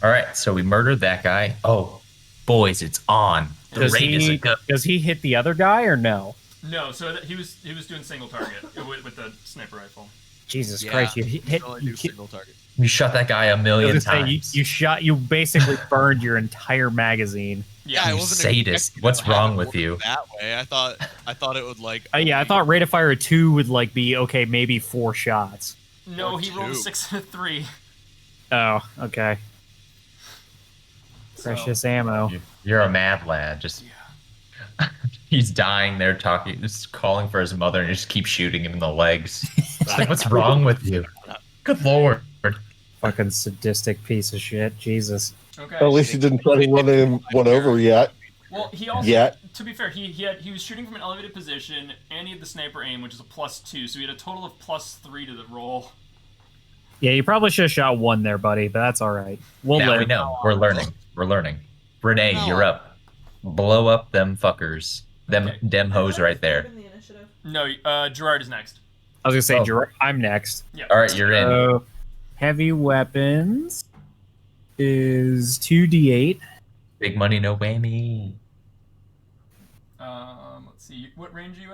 All right, so we murdered that guy. Oh, boys, it's on. The Does raid is a go. he hit the other guy or no? No, so he was doing single target with the sniper rifle. Jesus Yeah, Christ! You hit. only You, do ki- single target. You shot that guy a I was million gonna say, times. you basically burned your entire magazine. Yeah, I You wasn't sadist. expecting What's to have wrong it with work you? That way, I thought it would like. Yeah, I thought rate of fire 2 would like be okay, maybe 4 shots. no, or he rolled a two. 6 and a 3. Oh, okay. So, Precious ammo. You're a mad lad. Just yeah. He's dying there, talking, just calling for his mother, and you just keep shooting him in the legs. It's like, what's wrong with you? Good lord. Fucking sadistic piece of shit. Jesus. Okay. At least he didn't try to run one over yet. Well, he also, Yet. to be fair, he was shooting from an elevated position, and he had the sniper aim, which is a +2, so he had a total of +3 to the roll. Yeah, you probably should have shot one there, buddy, but that's all right. We'll Now we live. know. We're learning. We're learning. Renee, No. you're up. Blow up them fuckers. Them Okay. dem hoes right there. In the initiative. No, Gerard is next. I was gonna say, Oh. Gerard, I'm next. Yeah. All right, you're in. So, heavy weapons is 2d8. Big money, no whammy. Let's see. What range are you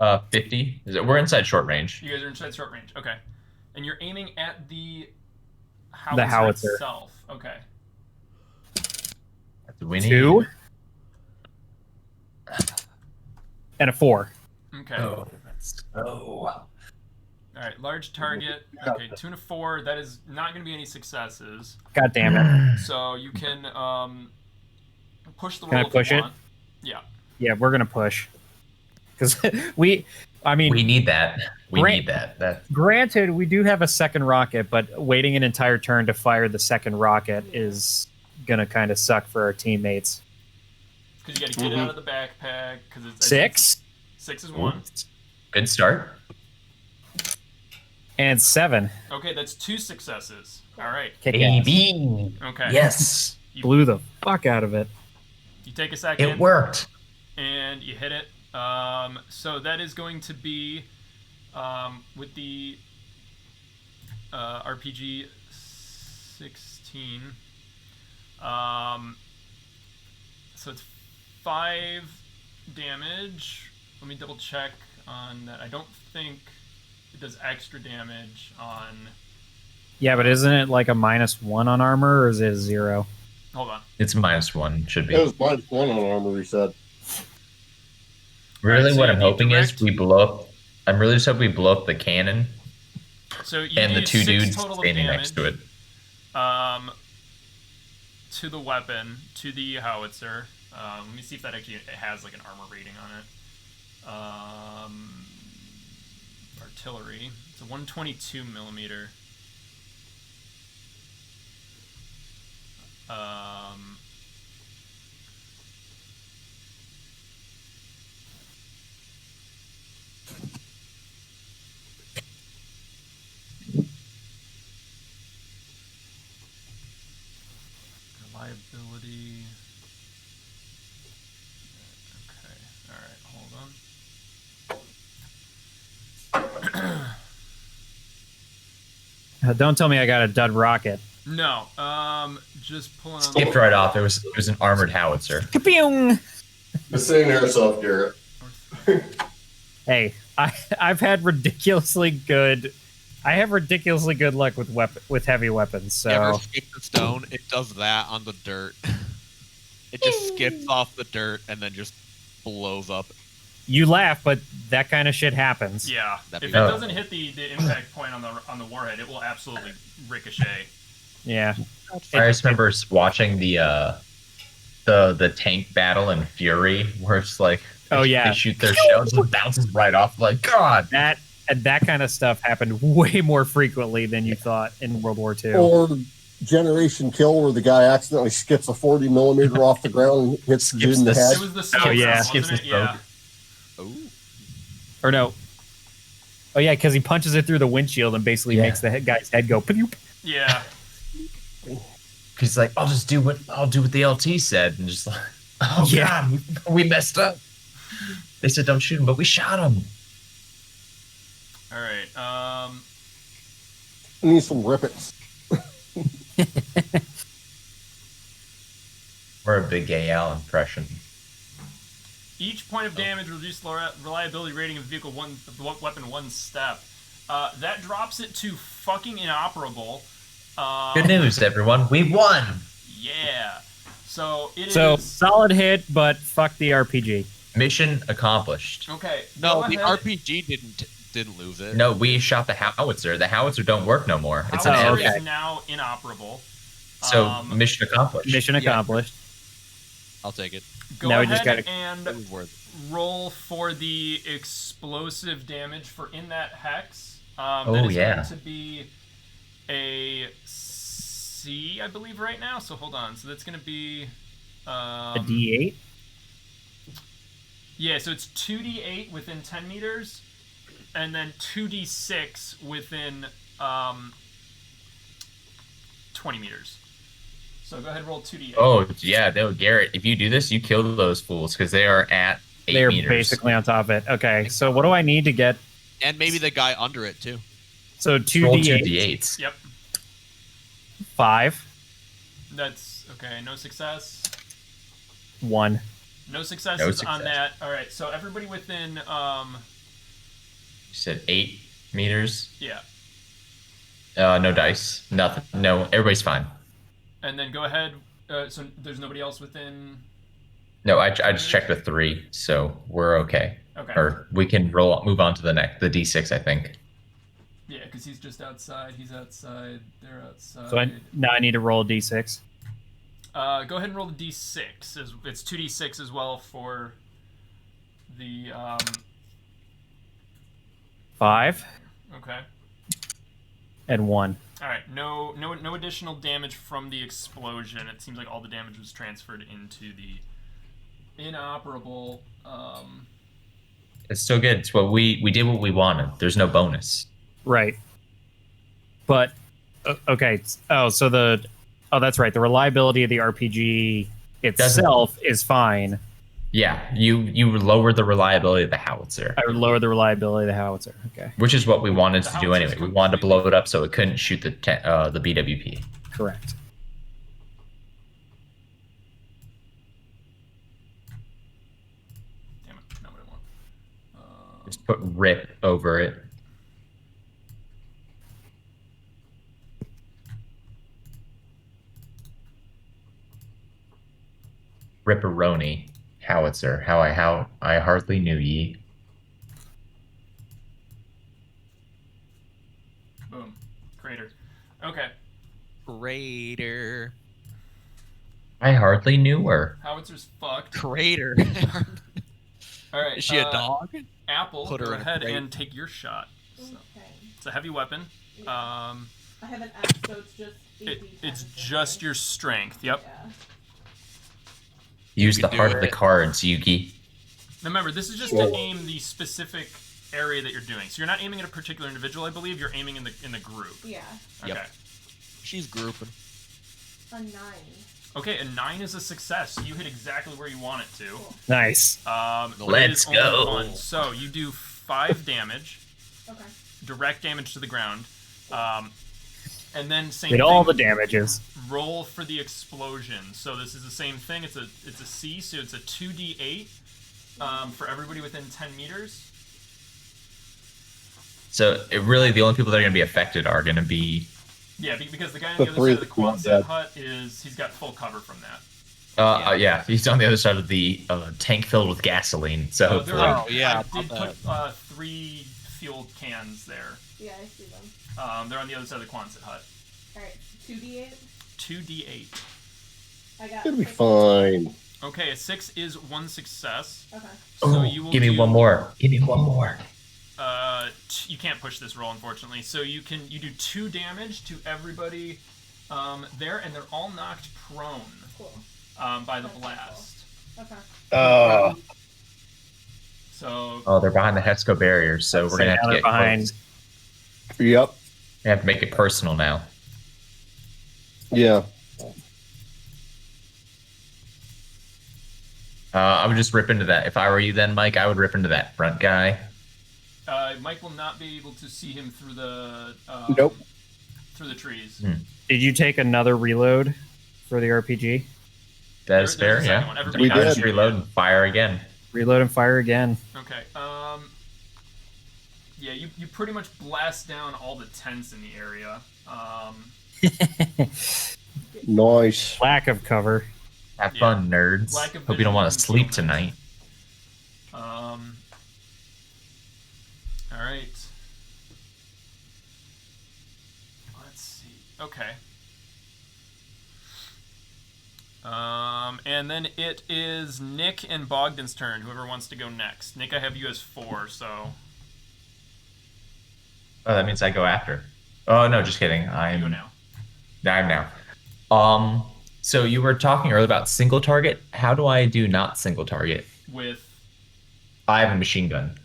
at? 50. We're inside short range. You guys are inside short range. Okay. And you're aiming at the howitzer. itself. Okay. That's what we need. 2 and a 4. Okay. Oh, let's go. All right. Large target. Okay. 2 and a 4. That is not going to be any successes. God damn it. So you can push the roll. Can I if you push it? want. Yeah. Yeah, we're gonna push. Because we need that. We Grant- need that. granted, we do have a second rocket, but waiting an entire turn to fire the second rocket is gonna kind of suck for our teammates. Because you got to get it out of the backpack. Because it's 6 6 is 1. Good start. and 7. Okay, that's 2 successes. All right. Kick ass. AB. Okay. Yes. Blew the fuck out of it. You take a second. It worked. And you hit it. So that is going to be with the RPG 16. So it's 5 damage. Let me double check on that. I don't think it does extra damage on. Yeah, but isn't it like a -1 on armor, or is it a 0? Hold on. It's -1. Should be. It was -1 on armor, he said. Really, Alright, so what you I'm need hoping is direct- we blow up. I'm really just hoping we blow up the cannon So you and the do 2 6 dudes total of standing damage, next to it. To the weapon, to the howitzer. Let me see if that actually has like an armor rating on it. Artillery. It's a 122 millimeter. Reliability. Okay. All right. Hold on. Don't tell me I got a dud rocket. No. Just pulling on. Skipped right off. It was an armored howitzer. Kapeung! Just saying to yourself, Garrett. Hey, I've had ridiculously good. I have ridiculously good luck with heavy weapons. So Ever skip the stone? It does that on the dirt. It just skips off the dirt and then just blows up. you laugh, but that kind of shit happens. Yeah. That'd If be it nice. doesn't hit the impact point on the warhead, it will absolutely ricochet. Yeah. I just remember watching the tank battle in Fury, where it's like, Oh, yeah. they shoot their shells and it bounces right off. Like, God, That kind of stuff happened way more frequently than you thought in World War II. Or Generation Kill, where the guy accidentally skips a 40 millimeter off the ground and hits the dude in the Skips head. It was the skip Oh, yeah. round, Skips wasn't the it? Yeah. Ooh. Or no. Oh yeah, because he punches it through the windshield and basically Yeah. makes the guy's head go. Ploop. Yeah. he's like, I'll do what the LT said, and just like, oh Yeah. God, we messed up. They said don't shoot him, but we shot him. All right. I need some rippets. We're a big Gay Al impression. Each point of damage will reduce the reliability rating of the vehicle weapon 1 step. That drops it to fucking inoperable. Good news, everyone. We won. Yeah. So it is. So solid hit, but fuck the RPG. Mission accomplished. Okay. No, go the ahead. RPG didn't lose it. No, we shot the howitzer. The howitzer don't work no more. It's an Howitzer Oh, enemy. okay. is now inoperable. So mission accomplished. Mission accomplished. I'll take it. Go Now we ahead just gotta- and It was worth roll for the explosive damage for in that hex. Oh, that is yeah. going to be a C, I believe, right now. So hold on. So that's going to be A D8. yeah. So it's 2d8 within 10 meters, and then 2d6 within 20 meters. So go ahead and roll 2d8. Oh yeah, no, Garrett. If you do this, you kill those fools because they are at 8 They're meters. basically on top of it. Okay, so what do I need to get? And maybe the guy under it too. So Roll 2d8, 2d8s. Yep. 5, That's okay. No success. 1. No successes No on success. that. All right. So everybody within You said 8 meters. yeah. No dice. Nothing. No, everybody's fine. And then go ahead. So there's nobody else within. No, I just checked with 3, so we're okay. Okay. Or we can move on to the next, the D6, I think. Yeah, because he's just outside. He's outside. They're outside. So now I need to roll a D6. Go ahead and roll the d6. It's 2d6 as well for the. 5 Okay. and 1. All right. No additional damage from the explosion. It seems like all the damage was transferred into the inoperable. It's still good. It's what we did what we wanted. There's no bonus. Right. But okay. Oh, so that's right. The reliability of the RPG itself is fine. Yeah, you lower the reliability of the howitzer, I would lower the reliability of the howitzer. Okay. which is what we wanted The to do howitzer's anyway. We wanted to blow it up so it couldn't shoot the BWP. Correct. Damn it! Not what I want. Just put RIP over it. Ripperoni howitzer. How I hardly knew ye. Boom. Crater. Okay. Crater. I hardly knew her. Howitzer's fucked. Crater. All right. Is she a dog? Apple, Put her go in a ahead crate. and take your shot. So, Okay. it's a heavy weapon. Yeah. I have an axe, so it's just. It's just your strength. Yep. Yeah. Use You the can heart do of the it. cards, Yugi. Remember, this is just to aim the specific area that you're doing. So you're not aiming at a particular individual, I believe. You're aiming in the group. Yeah. Okay. Yep. She's grouping. A 9. Okay, a 9 is a success. You hit exactly where you want it to. Cool. Nice. But it Let's is only go. 1. So you do 5 damage, Okay. direct damage to the ground, and then same Did thing. all the damages. Roll for the explosion. So this is the same thing. It's a C, so it's a 2d8 for everybody within 10 meters. So really, the only people that are going to be affected are going to be. Yeah, because the guy on The the other three side of the that Quonset dead. hut he's got full cover from that. Yeah, he's on the other side of the tank filled with gasoline. So There hopefully, are, Oh, yeah, I I did thought put 3 fuel cans there. Yeah, I see them. They're on the other side of the Quonset hut. Alright, 2d8. 2d8. I got. It'll be 6. fine. Okay, a 6 is 1 success. Okay. So oh, you will give me do, one more. Give me one more. You can't push this roll, unfortunately. So you do 2 damage to everybody there, and they're all knocked prone Cool. by the That's blast. Okay. So Oh, they're behind the Hesco barriers, so we're gonna have now to they're get behind. close. Yep. We have to make it personal now. Yeah. I would just rip into that. If I were you, then Mike, I would rip into that front guy. Mike will not be able to see him through the Nope. through the trees. Did you take another reload for the RPG? That is There's a fair, second yeah. one. Everybody We has did. Just it. reload and fire again. Reload and fire again. Okay. Yeah, you pretty much blast down all the tents in the area. Nice. Lack of cover. Have Yeah. fun, nerds. Lack of Hope you don't want to visual sleep concealment. tonight. All right. Let's see. Okay. And then it is Nick and Bogdan's turn. Whoever wants to go next. Nick, I have you as 4, so. Oh, that means I go after. Oh no, just kidding. You go I'm now. now. So you were talking earlier about single target. How do I do not single target? With. I have a machine gun.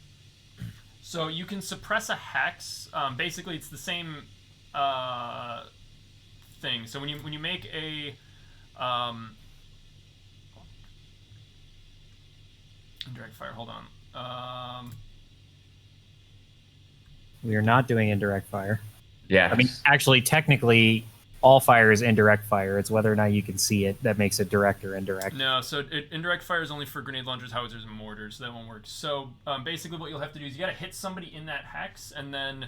So you can suppress a hex. Basically, it's the same thing. So when you make a indirect fire, hold on. We are not doing indirect fire. Yeah. I mean, actually, technically, all fire is indirect fire. It's whether or not you can see it that makes it direct or indirect. No, so indirect fire is only for grenade launchers, howitzers, and mortars. So that won't work. So basically, what you'll have to do is you got to hit somebody in that hex, and then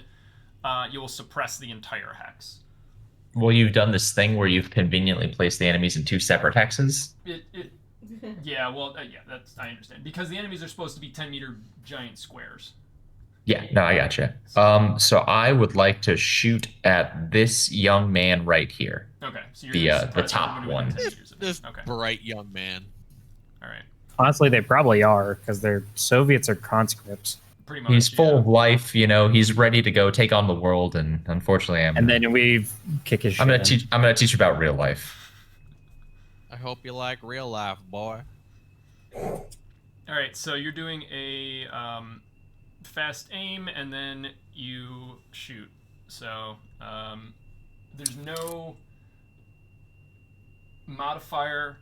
you will suppress the entire hex. Well, you've done this thing where you've conveniently placed the enemies in 2 separate hexes. Yeah, well, yeah, I understand because the enemies are supposed to be 10-meter giant squares. Yeah, no, I gotcha. So I would like to shoot at this young man right here. Okay, so you're The top one. This Okay, bright young man. all right, Honestly, they probably are because they're Soviets are conscripts. pretty much. He's full yeah. of life, you know. He's ready to go take on the world, and unfortunately, And then we kick his shit. I'm gonna teach you about real life. I hope you like real life, boy. All right, so you're doing a fast aim, and then you shoot. So there's no modifier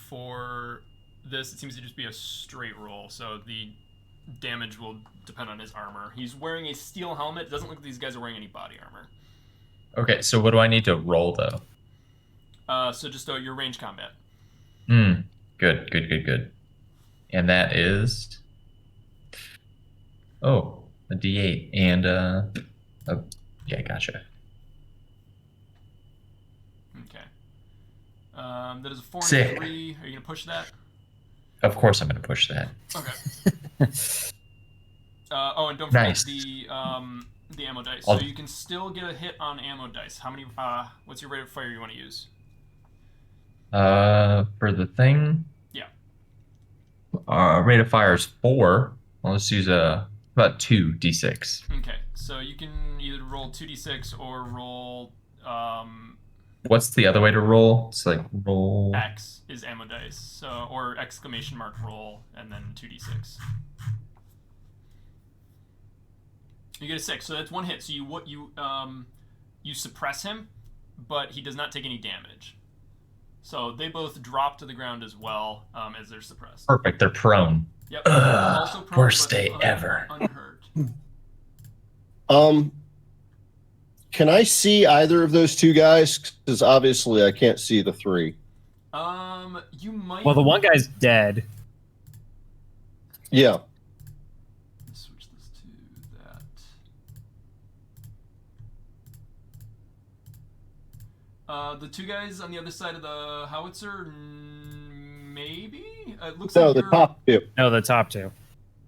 for this. It seems to just be a straight roll, so the damage will depend on his armor. He's wearing a steel helmet. It doesn't look like these guys are wearing any body armor. Okay, so what do I need to roll though? So just your range combat. Good. And that is a D8 and yeah, gotcha. Okay. That is a 4 and Sick. a 3. Are you gonna push that? Of course, I'm gonna push that. Okay. And don't forget Nice. the ammo dice. I'll- So you can still get a hit on ammo dice. How many? What's your rate of fire you want to use? For the thing. Yeah. Rate of fire is 4. Well, let's use about 2d6. Okay. So you can either roll 2d6 or roll What's the other way to roll? It's like roll. X is ammo dice. So or exclamation mark roll and then 2d6. You get a 6, so that's 1 hit. So you suppress him, but he does not take any damage. So they both drop to the ground as well as they're suppressed. Perfect. They're prone. Yep. Ugh, Also prone, worst but day ever. Unhurt. Can I see either of those 2 guys? Because obviously I can't see the 3. You might. Well, the one guy's dead. Yeah. Let's switch this to that. The 2 guys on the other side of the howitzer, maybe. It looks No, like the you're- top 2. No, the top 2.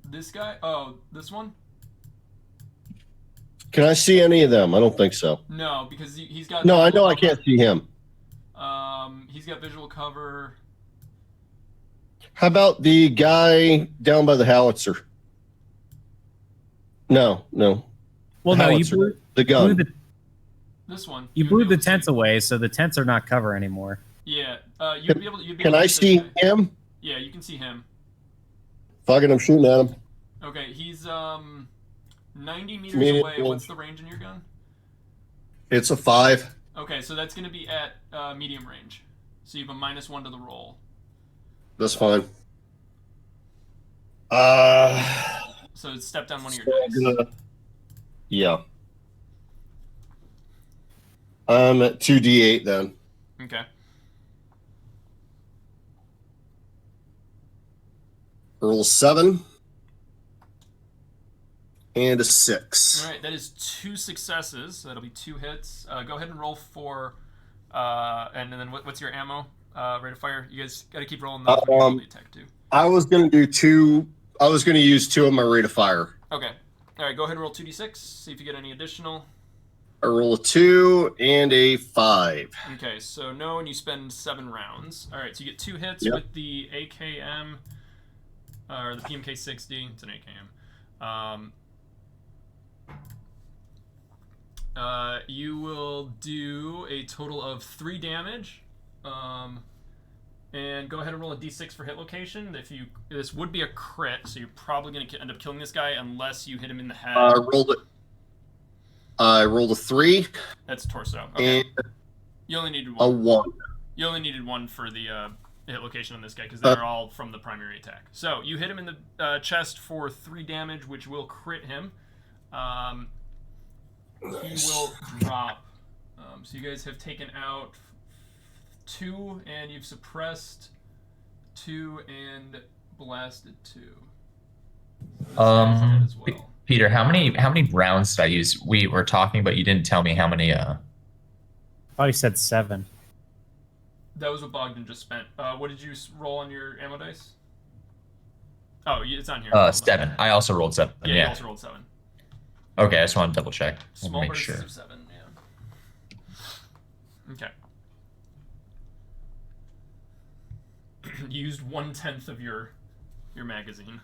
This guy. Oh, this one. Can I see any of them? I don't think so. No, because he's got. No, I know visual I can't see him. cover. He's got visual cover. How about the guy down by the howitzer? No. Well, no, you Howitzer. blew, The blew gun. the This one. you You'd blew be the able to tents see. away, so the tents are not cover anymore. Yeah. You'd be able to. Can I see this guy. him? Yeah, you can see him. Fucking, I'm shooting at him. Okay, he's 90 meters Medium away. range. What's the range in your gun? It's a 5. Okay, so that's going to be at medium range. So you have a -1 to the roll. That's fine. So step down one of your So I'm dice. gonna- yeah. I'm at 2d8 then. Okay. Roll 7 and a 6. All right, that is 2 successes. So that'll be 2 hits. Go ahead and roll for, and then what's your ammo rate of fire? You guys got to keep rolling those when you roll the attack too. I was gonna do 2. I was gonna use 2 of my rate of fire. Okay. All right, go ahead and roll 2d6. See if you get any additional. I roll a 2 and a 5. Okay, so no, and you spend 7 rounds. All right, so you get 2 hits Yep. with the AKM, or the PMK-60. It's an AKM. You will do a total of 3 damage. And go ahead and roll a d6 for hit location. This would be a crit, so you're probably going to end up killing this guy unless you hit him in the head. I rolled a 3. That's torso. Okay. And You only needed a one. 1. You only needed 1 for the hit location on this guy because they're all from the primary attack. So you hit him in the chest for 3 damage, which will crit him. He will drop. So you guys have taken out 2, and you've suppressed 2 and blasted 2. This guy's dead as well. Peter, how many rounds did I use? We were talking, but you didn't tell me how many. I thought he said 7. That was what Bogdan just spent. What did you roll on your ammo dice? Oh, it's on here. 7. I also rolled 7. Yeah, you Yeah. also rolled 7. Okay, I just want to double check. Small Make bursts sure. of 7, yeah. Okay. You used 1/10 of your magazine.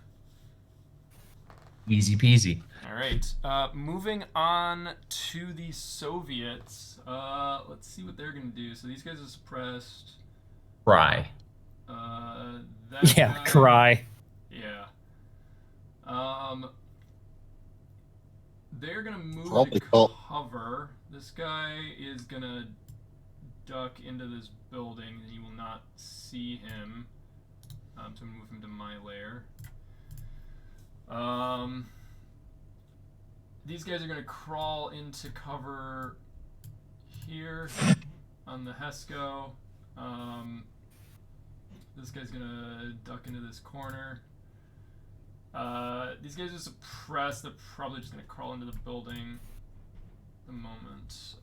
Easy peasy. All right. Moving on to the Soviets. Let's see what they're gonna do. So these guys are suppressed. Cry. That Yeah, guy- cry. Yeah. They're gonna move Probably to call- cover. This guy is gonna duck into this building, and you will not see him. So move him to my lair. These guys are gonna crawl into cover here on the Hesco. This guy's gonna duck into this corner. These guys are suppressed. They're probably just gonna crawl into the building at the moment.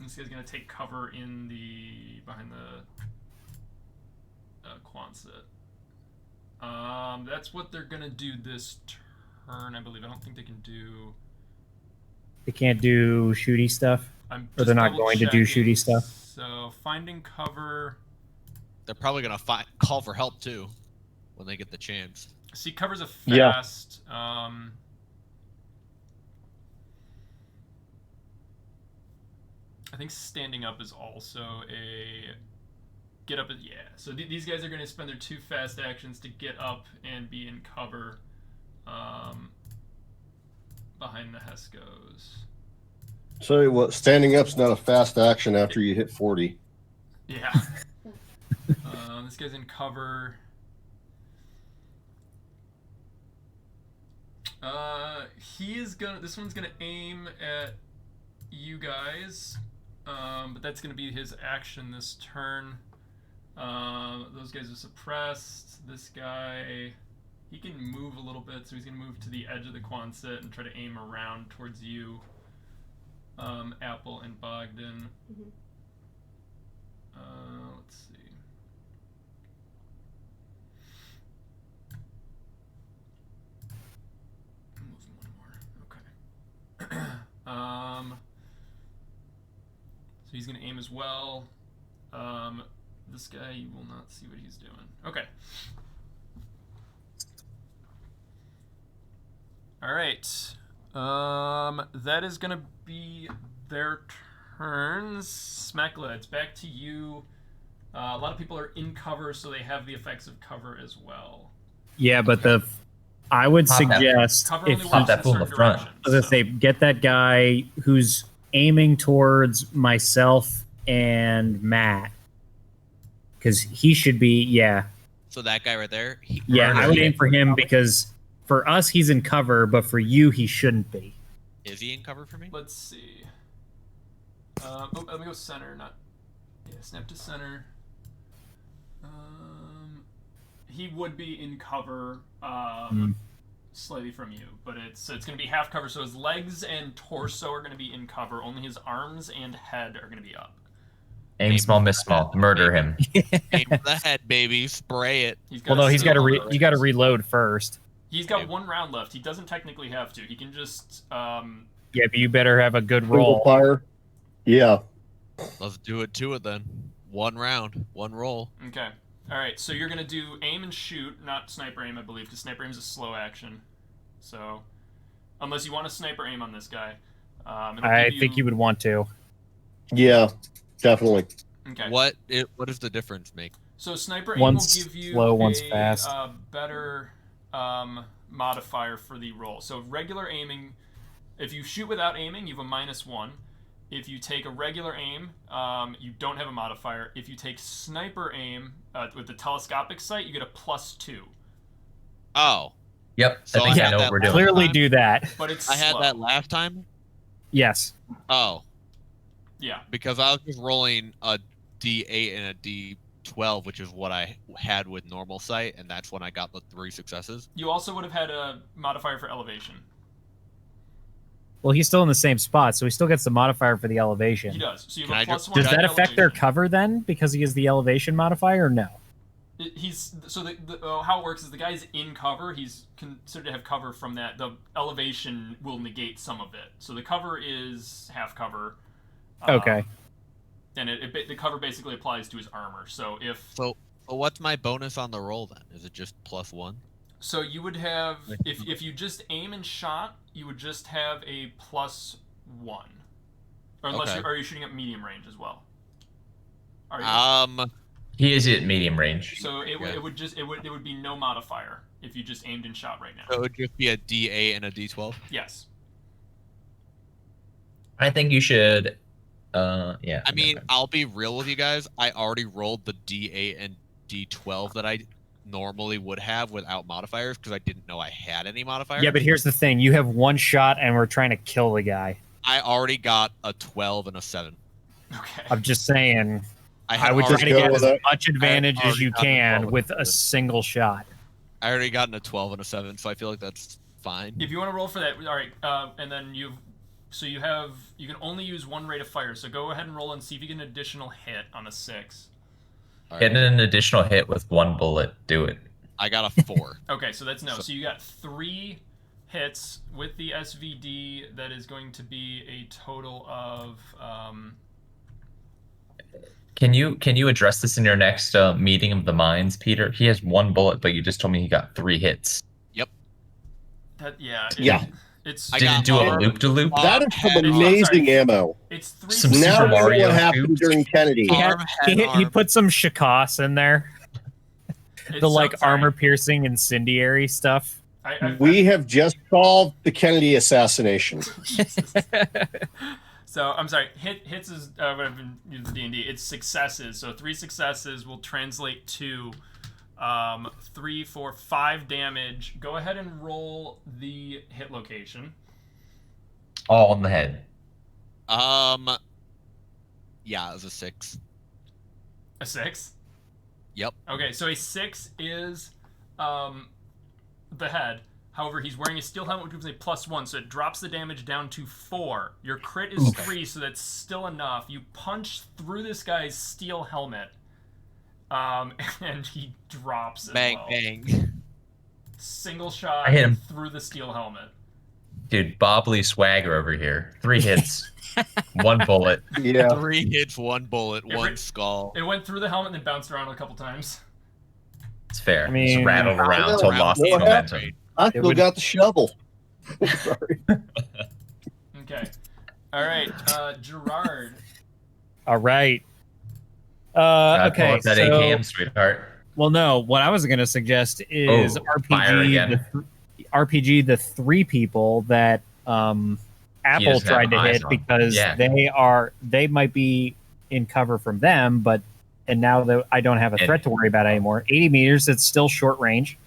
This guy's gonna take cover in behind the Quonset. That's what they're gonna do this turn, I believe. I don't think they can do. They can't do shooty stuff. I'm Or just they're not going to do double-checking. shooty stuff? So finding cover. They're probably gonna call for help too when they get the chance. See, cover's a Yeah. fast. I think standing up is also a get up. Yeah. So these guys are going to spend their 2 fast actions to get up and be in cover behind the Hescos. Tell you what, standing up's not a fast action after you hit 40. Yeah. This guy's in cover. This one's gonna aim at you guys, but that's gonna be his action this turn. Those guys are suppressed. This guy, he can move a little bit, so he's gonna move to the edge of the Quonset and try to aim around towards you, Apple and Bogdan. Mhm. Let's see. Move one more. Okay. So he's gonna aim as well. This guy, you will not see what he's doing. Okay. All right. That is gonna be their turns. Smackla, it's back to you. A lot of people are in cover, so they have the effects of cover as well. Yeah, but I would Pop that- suggest Cover if only Pop works that in fool in the certain front. directions, if so- they get that guy who's aiming towards myself and Matt, because he should be So that guy right there. I would aim for him because for us he's in cover, but for you he shouldn't be. Is he in cover for me? Let's see. Let me go center, not. Yeah, snap to center. He would be in cover, slightly from you, but it's going to be half cover. So his legs and torso are going to be in cover. Only his arms and head are going to be up. Aim small, miss small. Murder him. Aim for the head, baby. Spray it. He's Well, no, he's got to still- you got to reload first. He's got 1 round left. He doesn't technically have to. He can just Yeah, but you better have a good Single roll. fire. Yeah. Let's do it to it then. One round, one roll. Okay. All right. So you're gonna do aim and shoot, not sniper aim, I believe, because sniper aim is a slow action. So, unless you want to sniper aim on this guy, I think you would want to. Yeah, definitely. Okay. What does the difference make? So sniper aim One's will give you slow, one's a fast. better modifier for the roll. So regular aiming, if you shoot without aiming, you have a -1. If you take a regular aim, you don't have a modifier. If you take sniper aim with the telescopic sight, you get a +2. Oh, Yep. So I think I I had know that what we're doing. Clearly do that. But it's I had slow. that last time. Yes. Oh, Yeah. because I was just rolling a D8 and a D12, which is what I had with normal sight, and that's when I got the 3 successes. You also would have had a modifier for elevation. Well, he's still in the same spot, so he still gets the modifier for the elevation. He does. So you Can have I a just- +1. Does to that affect their elevation. cover then, because he has the elevation modifier, or no? He's so how it works is the guy's in cover. He's considered to have cover from that. The elevation will negate some of it. So the cover is half cover. Okay. And the cover basically applies to his armor. So So what's my bonus on the roll then? Is it just +1? so you would have if you just aim and shot, you would just have a +1. Or unless Okay. are you shooting at medium range as well? Are you? He is at medium range. So it Yeah. would be no modifier if you just aimed and shot right now. So it would just be a D8 and a D12. Yes. I think you should. Yeah. I mean, I'll be real with you guys. I already rolled the D8 and D12 that I normally would have without modifiers because I didn't know I had any modifiers. Yeah, but here's the thing. You have one shot, and we're trying to kill the guy. I already got a 12 and a 7. Okay. I'm just saying, I I would try already to go get with as it. much advantage as already you got the can 12 with and a a single shot. I already gotten a 12 and a 7, so I feel like that's fine. If you want to roll for that, all right, and then you can only use one rate of fire. So go ahead and roll and see if you get an additional hit on a 6. All Get right. an additional hit with 1 bullet. Do it. I got a 4. Okay, so that's no. So you got 3 hits with the SVD. That is going to be a total of. Can you address this in your next meeting of the minds, Peter? He has 1 bullet, but you just told me he got 3 hits. Yeah. It's I Did got it do a arm- loop to loop? That is some head, amazing ammo. it's 3. Some Now Super I know Mario what happened tubes. during Kennedy. He, had, Arm, head, he arm. put some Shikos in there. The like armor piercing incendiary stuff. We have just solved the Kennedy assassination. So I'm sorry. Hits is what I've been using D&D. It's successes. So 3 successes will translate to 3, 4, 5 damage. Go ahead and roll the hit location. All on the head. Yeah, it was a 6. A 6. Yep. Okay, so a 6 is the head. However, he's wearing a steel helmet, which gives a +1, so it drops the damage down to 4. Your crit is 3, so that's still enough. You punch through this guy's steel helmet, and he drops as Bang, well. bang. Single shot I hit him. through the steel helmet. Dude, Bobley swagger over here. 3 hits. 1 bullet. Yeah. 3 hits, 1 bullet, It 1 re- skull. It went through the helmet and then bounced around a couple times. It's fair. I mean, Just rattled around until Rattled lost around. momentum. I still would- got the shovel. Sorry. Okay. All right, Gerard. All right. Pull Okay. up that So, AKM, sweetheart. well, no. What I was going to suggest is fire again. RPG the 3 people that Apple doesn't tried to have eyes hit on. because Yeah. they might be in cover from them, and now that I don't have a threat to worry about anymore. 80 meters. It's still short range.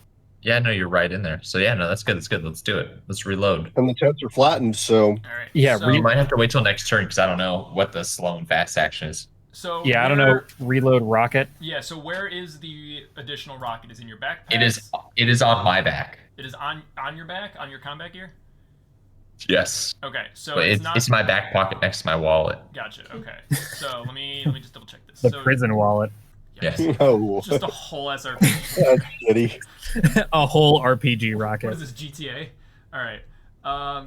Yeah, no, you're right in there. So yeah, no, that's good. That's good. Let's do it. Let's reload. And the tents are flattened, so All right. Yeah, So, You might have to wait till next turn because I don't know what the slow and fast action is. so Yeah, I don't know. where- Reload rocket. Yeah, so where is the additional rocket? Is it in your backpack? It is on my back. It is on your back, on your combat gear? Yes. Okay, so But it's not. it's my back pocket next to my wallet. Gotcha. Okay, so let me just double check this. The So, prison wallet. yes, no. just a whole SRP. That's shitty. A whole RPG What rocket. is this, GTA? All right.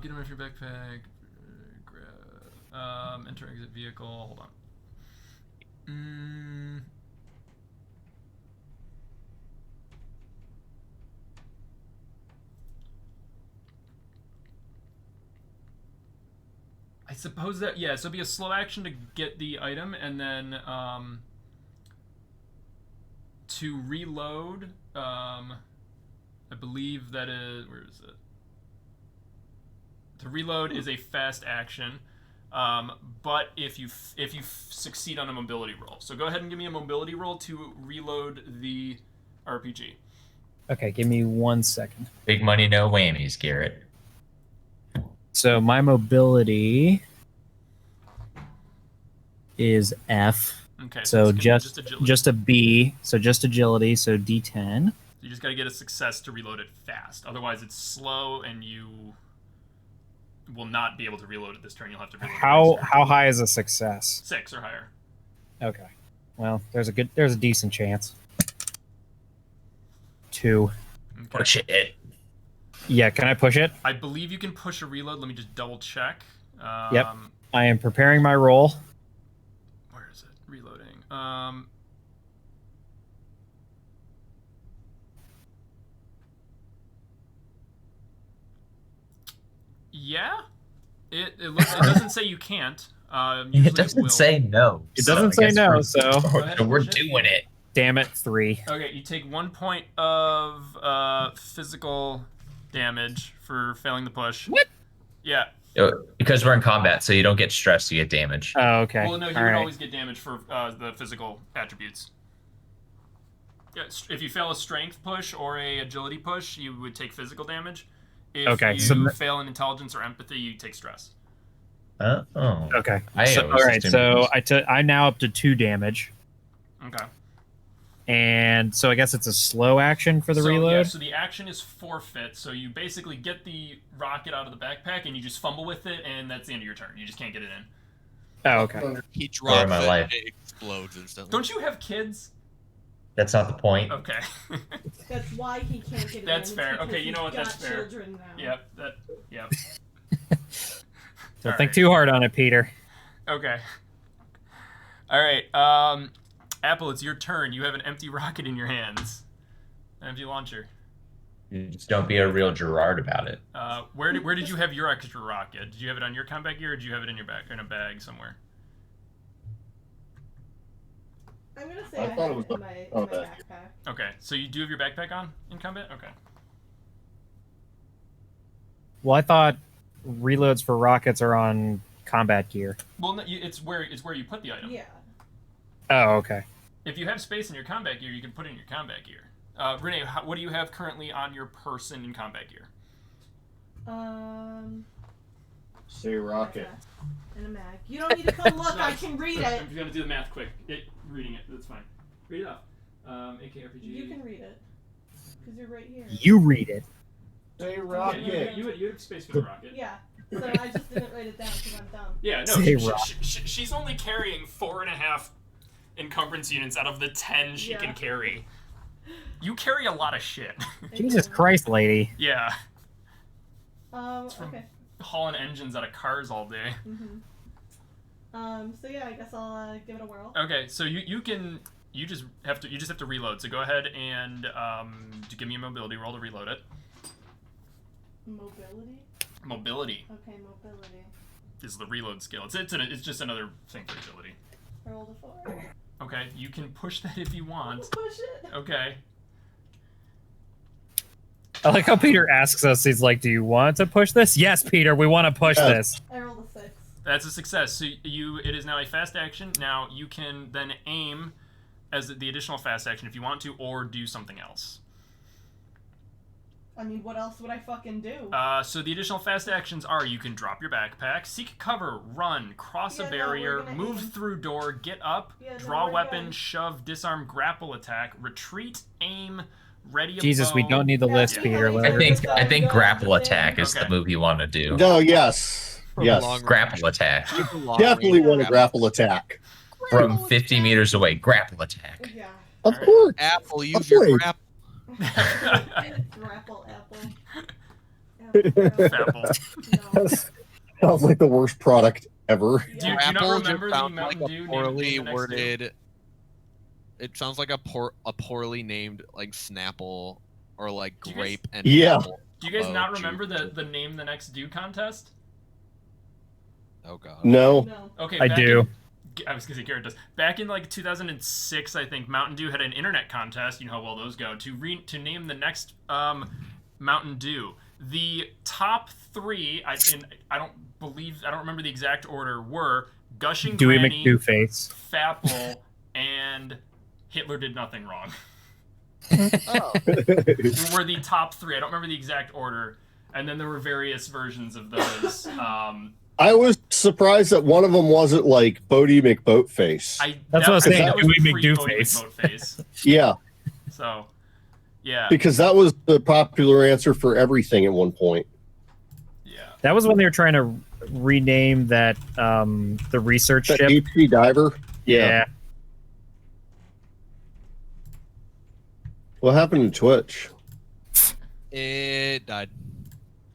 Get him off your backpack. Enter exit vehicle. Hold on. I suppose that, yeah, so it'd be a slow action to get the item, and then to reload, I believe that is, where is it? To reload is a fast action, but if you succeed on a mobility roll. So go ahead and give me a mobility roll to reload the RPG. Okay, give me 1 second. Big money, no whammies, Garrett. So my mobility is F. Okay, So it's just agility. just a B. So just agility. So D10. You just got to get a success to reload it fast. Otherwise, it's slow, and you will not be able to reload it this turn. You'll have to reload it next turn. How high is a success? 6 or higher. Okay. Well, there's a decent chance. 2. Okay. Push it. Yeah, can I push it? I believe you can push a reload. Let me just double check. Yep. I am preparing my roll. Where is it? Reloading. Yeah. It doesn't say you can't. Usually It doesn't say no. It doesn't say no, so We're doing it. damn it, 3. Okay, you take 1 point of physical damage for failing the push. What? Yeah. Because we're in combat, so you don't get stressed, you get damage. Oh, okay. Well, no, you All would right. always get damage for the physical attributes. Yeah, if you fail a strength push or a agility push, you would take physical damage. If Okay, you so fail in intelligence or empathy, you take stress. Oh. Okay. I So, always all right. assumed So I'm now up to 2 damage, Okay. and so I guess it's a slow action for the so, reload. Yeah, so the action is forfeit. So you basically get the rocket out of the backpack and you just fumble with it, and that's the end of your turn. You just can't get it in. Oh, okay. He Story drops of my it life. and it explodes instantly. Don't you have kids? That's not the point. Okay. That's why he can't get it That's in. fair. It's Okay, because you know what? he's That's got fair. children now. Yep. Don't All think right. too hard on it, Peter. Okay. All right. Apple, it's your turn. You have an empty rocket in your hands. An empty launcher. You just don't be a real Gerard about it. Where did you have your extra rocket? Did you have it on your combat gear, or did you have it in your in a bag somewhere? I'm gonna say I I thought have it was it in my oh, backpack. Okay, so you do have your backpack on in combat. Okay. Well, I thought reloads for rockets are on combat gear. Well, no, it's where you put the item. Yeah. Oh, okay. If you have space in your combat gear, you can put it in your combat gear. Renee, what do you have currently on your person in combat gear? Say rocket. In a mag. You don't need to come look. I can read it. I'm gonna do the math quick. Reading it, that's fine. Read it out. AKRPG. You can read it. Because you're right here. You read it. Say Yeah, rocket. you have space for the rocket. Yeah. So I just didn't write it down because I'm dumb. Yeah, no, Say she's only carrying 4.5 encumbrance units out of the 10 she can carry. You carry a lot of shit. Jesus Christ, lady. Yeah, Okay. hauling engines out of cars all day. So yeah, I guess I'll give it a whirl. Okay, so you just have to reload. So go ahead and give me a mobility roll to reload it. Mobility? Mobility Okay, mobility. is the reload skill. It's just another thing for agility. I rolled a 4. Okay, you can push that if you want. Push it. Okay. I like how Peter asks us, he's like, do you want to push this? Yes, Peter, we want to push this. I rolled a 6. That's a success. So it is now a fast action. Now you can then aim as the additional fast action if you want to, or do something else. I mean, what else would I fucking do? So the additional fast actions are: you can drop your backpack, seek cover, run, cross Yeah, a no, barrier, we're gonna move aim. through door, get up, Yeah, no, draw we're weapon, good. shove, disarm, grapple attack, retreat, aim, ready. A Jesus, we bow. don't need the Yeah, list, yeah. Peter. I think grapple attack is Okay. the move you want to do. No, yes. Yes. Long Grapple attack. Definitely range want to grapple attack. From 50 meters away. Grapple attack. Yeah. Of Alright. course. Apple, use Of your course. grapple. Grapple apple. Fapple. No. Sounds like the worst product ever. Do you not Apple just remember the sounds Mountain like Dew a named poorly the next worded. It sounds like a poorly named like Snapple or like Do you guys- grape and Yeah. apple. Do you guys combo not remember juice. the name the next Dew contest? Oh god. No. No. Okay, I back do. I was gonna say Garrett does. Back in like 2006, I think Mountain Dew had an internet contest. You know how well those go to name the next Mountain Dew. The top three, I don't remember the exact order, were Gushing Dewey Granny, McDoface. Fapple, and Hitler Did Nothing Wrong. Oh. Were the top three. I don't remember the exact order. And then there were various versions of those. I was surprised that one of them wasn't like Bodie McBoatface. That's what I was saying, that Dewey pre-Bodie McDoface. McBoatface. Yeah, So, yeah. because that was the popular answer for everything at one point. Yeah. That was when they were trying to rename that the research That ship. HP diver. Yeah. What happened to Twitch? It died.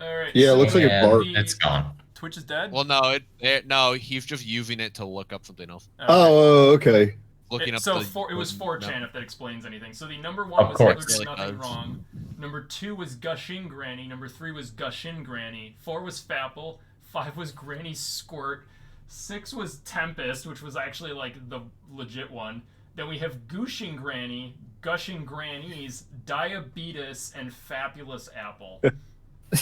All right. Yeah, it looks like Yeah, it barked. it's gone. Twitch is dead? Well, no, no, he's just using it to look up something else. Oh, okay. Looking up. So the, it was no. 4chan, if that explains anything. So the number one Of was course. Hitler Did Really Nothing does. Wrong. Number 2 was Gushing Granny. Number 3 was Gushin' Granny. 4 was Fapple. 5 was Granny Squirt. 6 was Tempest, which was actually like the legit one. Then we have Gooshing Granny, Gushing Grannies, Diabetes, and Fabulous Apple.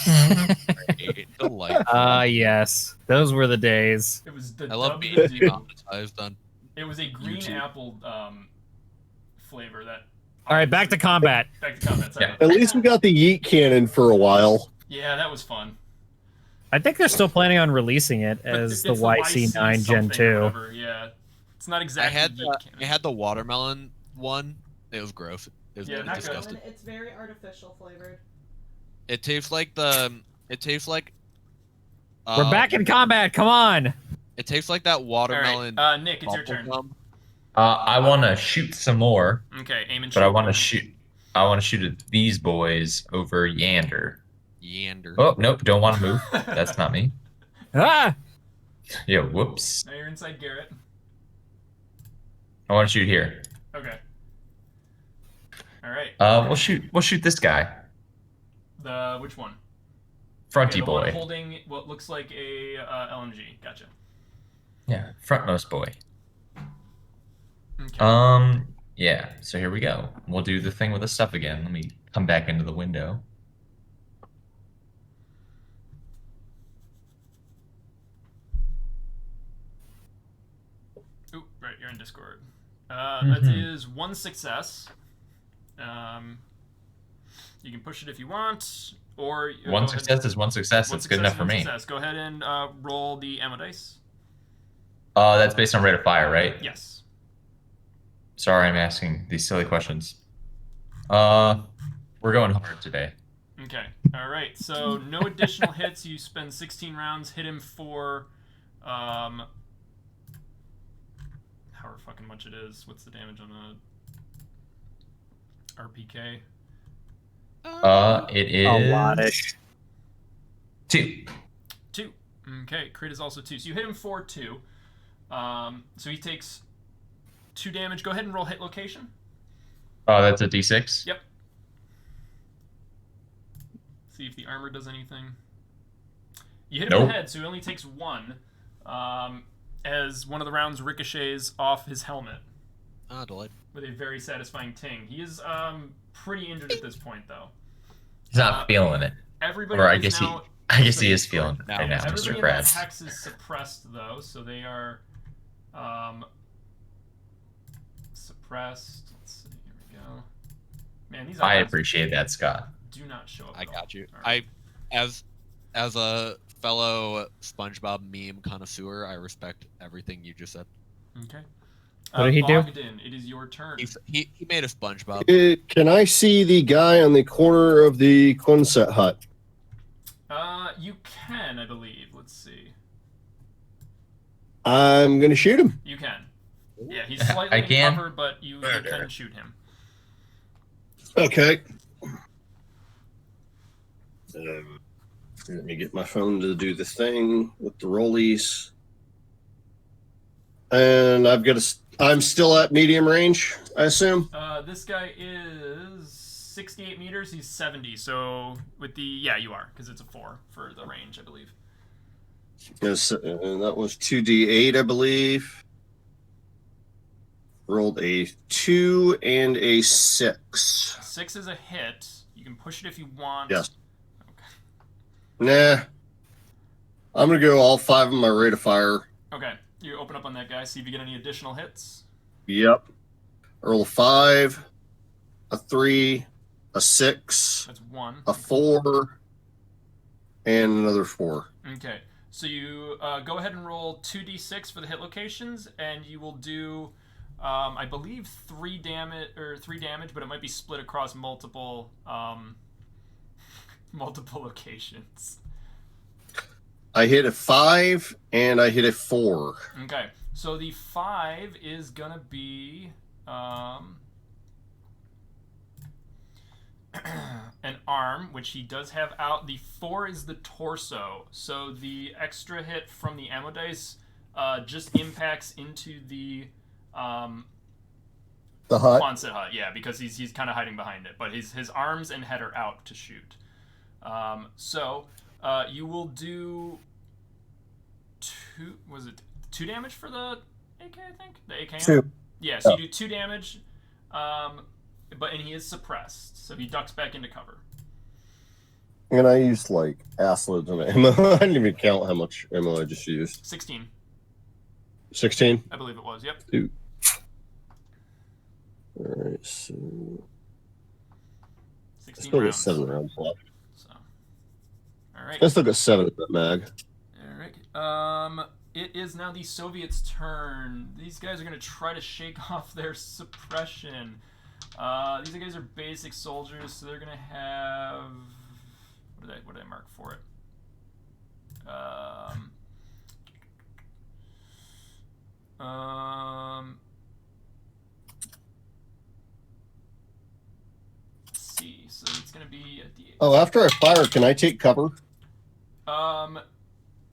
Great, delightful. Yes. Those were the days. It was the I love W- being demonetized on. It was a green YouTube. apple flavor that. All right, back to combat. Back to combat. Sorry. Yeah. At least we got the Yeet cannon for a while. Yeah, that was fun. I think they're still planning on releasing it But as it's the YC9 Gen something 2. or whatever, yeah, it's not I exactly. had Yeet I cannon. had the watermelon one. It was gross. It was Yeah, not good. disgusting. And it's very artificial flavored. It tastes like the. It tastes like. We're back in combat. Come on. It tastes like that All watermelon. right, Nick, it's your bubble turn. gum. I want to shoot some more, Okay, aim and shoot. but I want to shoot. I want to shoot at these boys over Yander. Yander. Oh nope, don't want to move. That's not me. Ah! Yeah, whoops. Now you're inside Garrett. I want to shoot here. Okay. All right. We'll shoot this guy, The which one? fronty Okay, the one boy. holding what looks like a LMG. Gotcha. Yeah, frontmost boy. Okay. Yeah. So here we go. We'll do the thing with the stuff again. Let me come back into the window. Ooh, right, you're in Discord. That Mhm. is 1 success. You can push it if you want, or One go ahead and- success is one success. one It's good success, enough for one me. success. Go ahead and roll the ammo dice. That's based on rate of fire, right? Yes. Sorry, I'm asking these silly questions. We're going hard today. Okay. All right. So no additional hits. You spend 16 rounds. Hit him for, however fucking much it is. What's the damage on a RPK? It is A lot-ish. 2. 2. Okay. Crit is also 2. So you hit him for 2. So he takes 2 damage. Go ahead and roll hit location. Oh, that's a D6. Yep. See if the armor does anything. You hit him in Nope. the head, so he only takes 1. As one of the rounds ricochets off his helmet Ah, delightful. with a very satisfying ting. He is pretty injured at this point, though. He's not feeling it. Everybody Or I is guess now, he is feeling it right now, everybody Mr. in that Krabs. hex is suppressed, though, so they are suppressed. Let's see, here we go. Man, these I odds appreciate that, Scott. do not show up I at all. got you. All right. As a fellow SpongeBob meme connoisseur, I respect everything you just said. Okay. What did he do? Bogdan, it is your turn. He made a SpongeBob. Can I see the guy on the corner of the Quinset hut? You can, I believe. Let's see. I'm going to shoot him. You can. Yeah, he's slightly I can. covered, but you can shoot him. Okay. Let me get my phone to do the thing with the rollies. And I'm still at medium range, I assume. This guy is 68 meters. He's 70. So with the you are, because it's a 4 for the range, I believe. Yes, and that was 2d8, I believe. Rolled a 2 and a 6. 6 is a hit. You can push it if you want. Yes. Okay. Nah. I'm gonna go all 5 of my rate of fire. Okay. You open up on that guy. See if you get any additional hits. Yep. Roll a 5, a 3, a 6, That's 1. a 4, and another 4. Okay. So you go ahead and roll 2d6 for the hit locations, and you will do, I believe, 3 damage, but it might be split across multiple locations. I hit a 5 and I hit a 4. Okay. So the 5 is gonna be an arm, which he does have out. The 4 is the torso. So the extra hit from the ammo dice just impacts into the The hut. Quonset hut. Yeah, because he's kind of hiding behind it. But his arms and head are out to shoot. So you will do 2 damage for the AK, I think? The AKM? 2. Yeah, so you do 2 damage, and he is suppressed, so he ducks back into cover. And I used like ass loads of ammo. I didn't even count how much ammo I just used. 16, 16? I believe it was, yep. Alright, so 16 still got rounds. 7 rounds left. So, alright. I still got 7 in that mag. Alright, it is now the Soviets' turn. These guys are going to try to shake off their suppression. These guys are basic soldiers, so they're going to have... What did I mark for it? Let's see. So it's going to be at the... Oh, after I fire, can I take cover?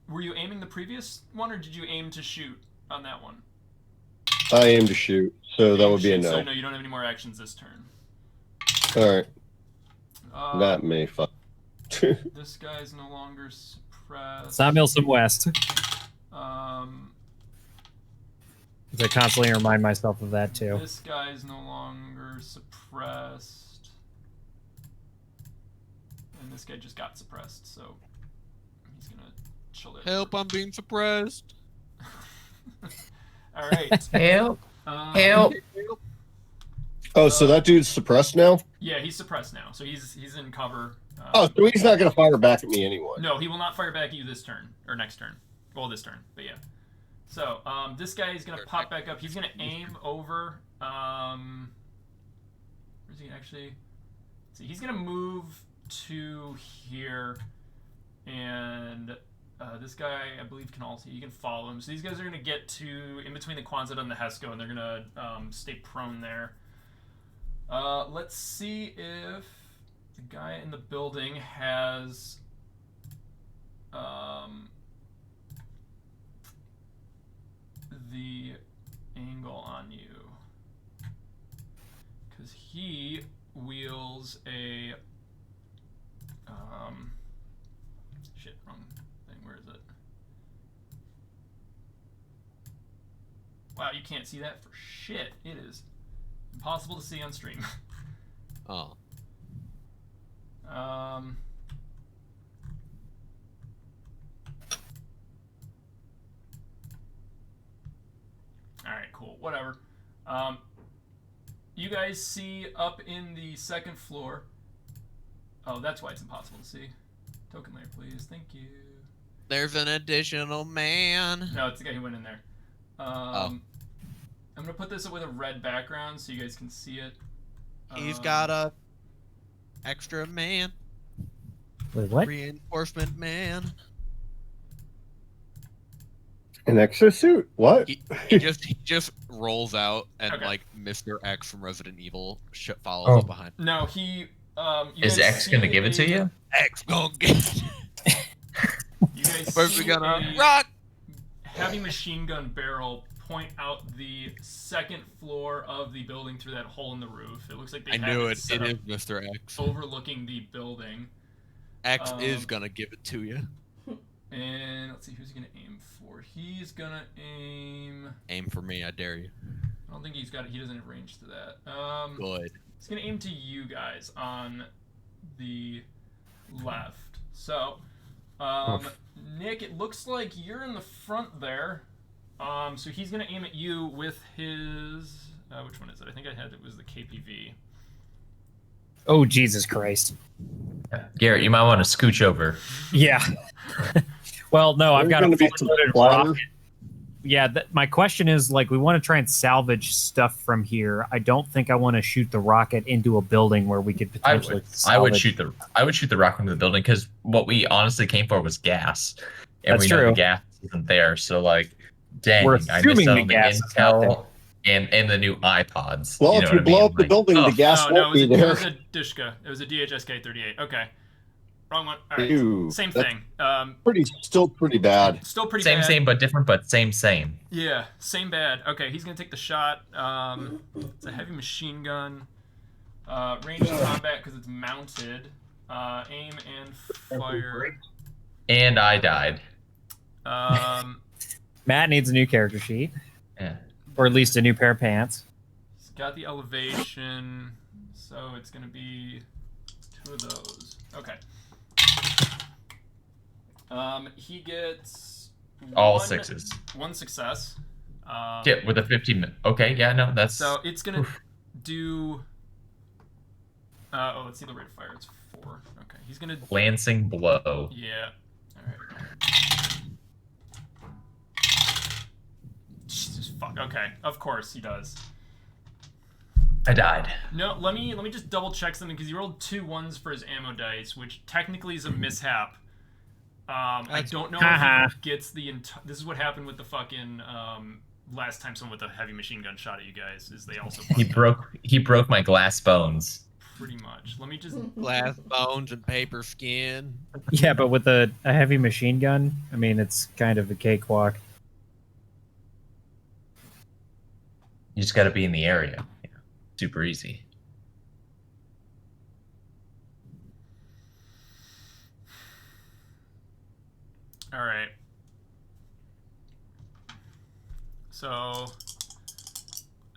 Were you aiming the previous one, or did you aim to shoot on that one? I aim to shoot, so that Aim would to be a shoot, no. So no, you don't have any more actions this turn. Alright, that may fuck. This guy's no longer suppressed. Samuelson West. I constantly remind myself of that too. This guy's no longer suppressed. And this guy just got suppressed, so he's gonna chill there. Help, I'm being suppressed. Alright. Help! Help! Oh, so that dude's suppressed now? Yeah, he's suppressed now, so he's in cover. Oh, so he's not going to fire back at me anyway. No, he will not fire back at you this turn, or next turn. Well, this turn, but yeah. So, this guy is going to pop back up. He's going to aim over, where's he actually? Let's see, he's going to move to here, and this guy, I believe, can also, you can follow him. So these guys are going to get to, in between the Quonset and the Hesco, and they're going to stay prone there. Let's see if the guy in the building has the angle on you, because he wields a shit, wrong thing. Where is it? Wow, you can't see that for shit. It is impossible to see on stream. Oh. Alright, cool. Whatever. You guys see up in the second floor. Oh, that's why it's impossible to see. Token layer, please. Thank you. There's an additional man. No, it's the guy who went in there. I'm gonna put this with a red background so you guys can see it. He's got a extra man. Wait, what? Reinforcement man. An extra suit? What? He just rolls out and Okay. like Mr. X from Resident Evil follows up behind. No, he. You Is guys X see gonna give it to a- you? X gonna get it. You guys First see we gonna a rock. heavy machine gun barrel point out the second floor of the building through that hole in the roof. It looks like they I have knew it it. set It up is Mr. X. overlooking the building. X is gonna give it to you. And let's see, who's he gonna aim for? He's gonna aim. Aim for me, I dare you. I don't think he doesn't have range to that. Good. He's gonna aim to you guys on the left. So, Nick, it looks like you're in the front there. So he's gonna aim at you with his. Which one is it? I think it was the KPV. Oh, Jesus Christ. Garrett, you might want to scooch over. Yeah. Well, no, I've There's got gonna a be fully some loaded splatter. rocket. Yeah, my question is, like, we want to try and salvage stuff from here. I don't think I want to shoot the rocket into a building where we could potentially I would salvage. shoot the rocket into the building because what we honestly came for was gas, and That's we know true. the gas isn't there. So like, dang, We're I assuming missed out the on the gas is not intel and the new iPods. Well, you know if you what I blow mean? up the Like, building, oh, the gas no, won't be it there. was a Dishka. It was a DHSK-38. Okay. Wrong one. All right. Ew, Same that's thing. Still pretty bad. Still pretty same, bad. same, but different, but same. Yeah, same bad. Okay, he's gonna take the shot. It's a heavy machine gun. Range combat because it's mounted. Aim and fire. And I died. Matt needs a new character sheet, Yeah. or at least a new pair of pants. He's got the elevation, so it's gonna be 2 of those. Okay. He gets All one- 6s. 1 success. Yeah, with a 15. Okay, yeah, no, that's. So it's gonna do. Let's see the rate of fire. It's 4. Okay, he's gonna. Lancing blow. Yeah. All right. Jesus fuck. Okay, of course he does. I died. No, let me just double check something because he rolled 2 1s for his ammo dice, which technically is a mishap. I don't know if he gets the this is what happened with the fucking last time someone with a heavy machine gun shot at you guys. Is they also He broke my glass bones. pretty much. Let me just Glass bones and paper skin. Yeah, but with a heavy machine gun, I mean, it's kind of a cakewalk. You just got to be in the area. Yeah. Super easy. All right. So,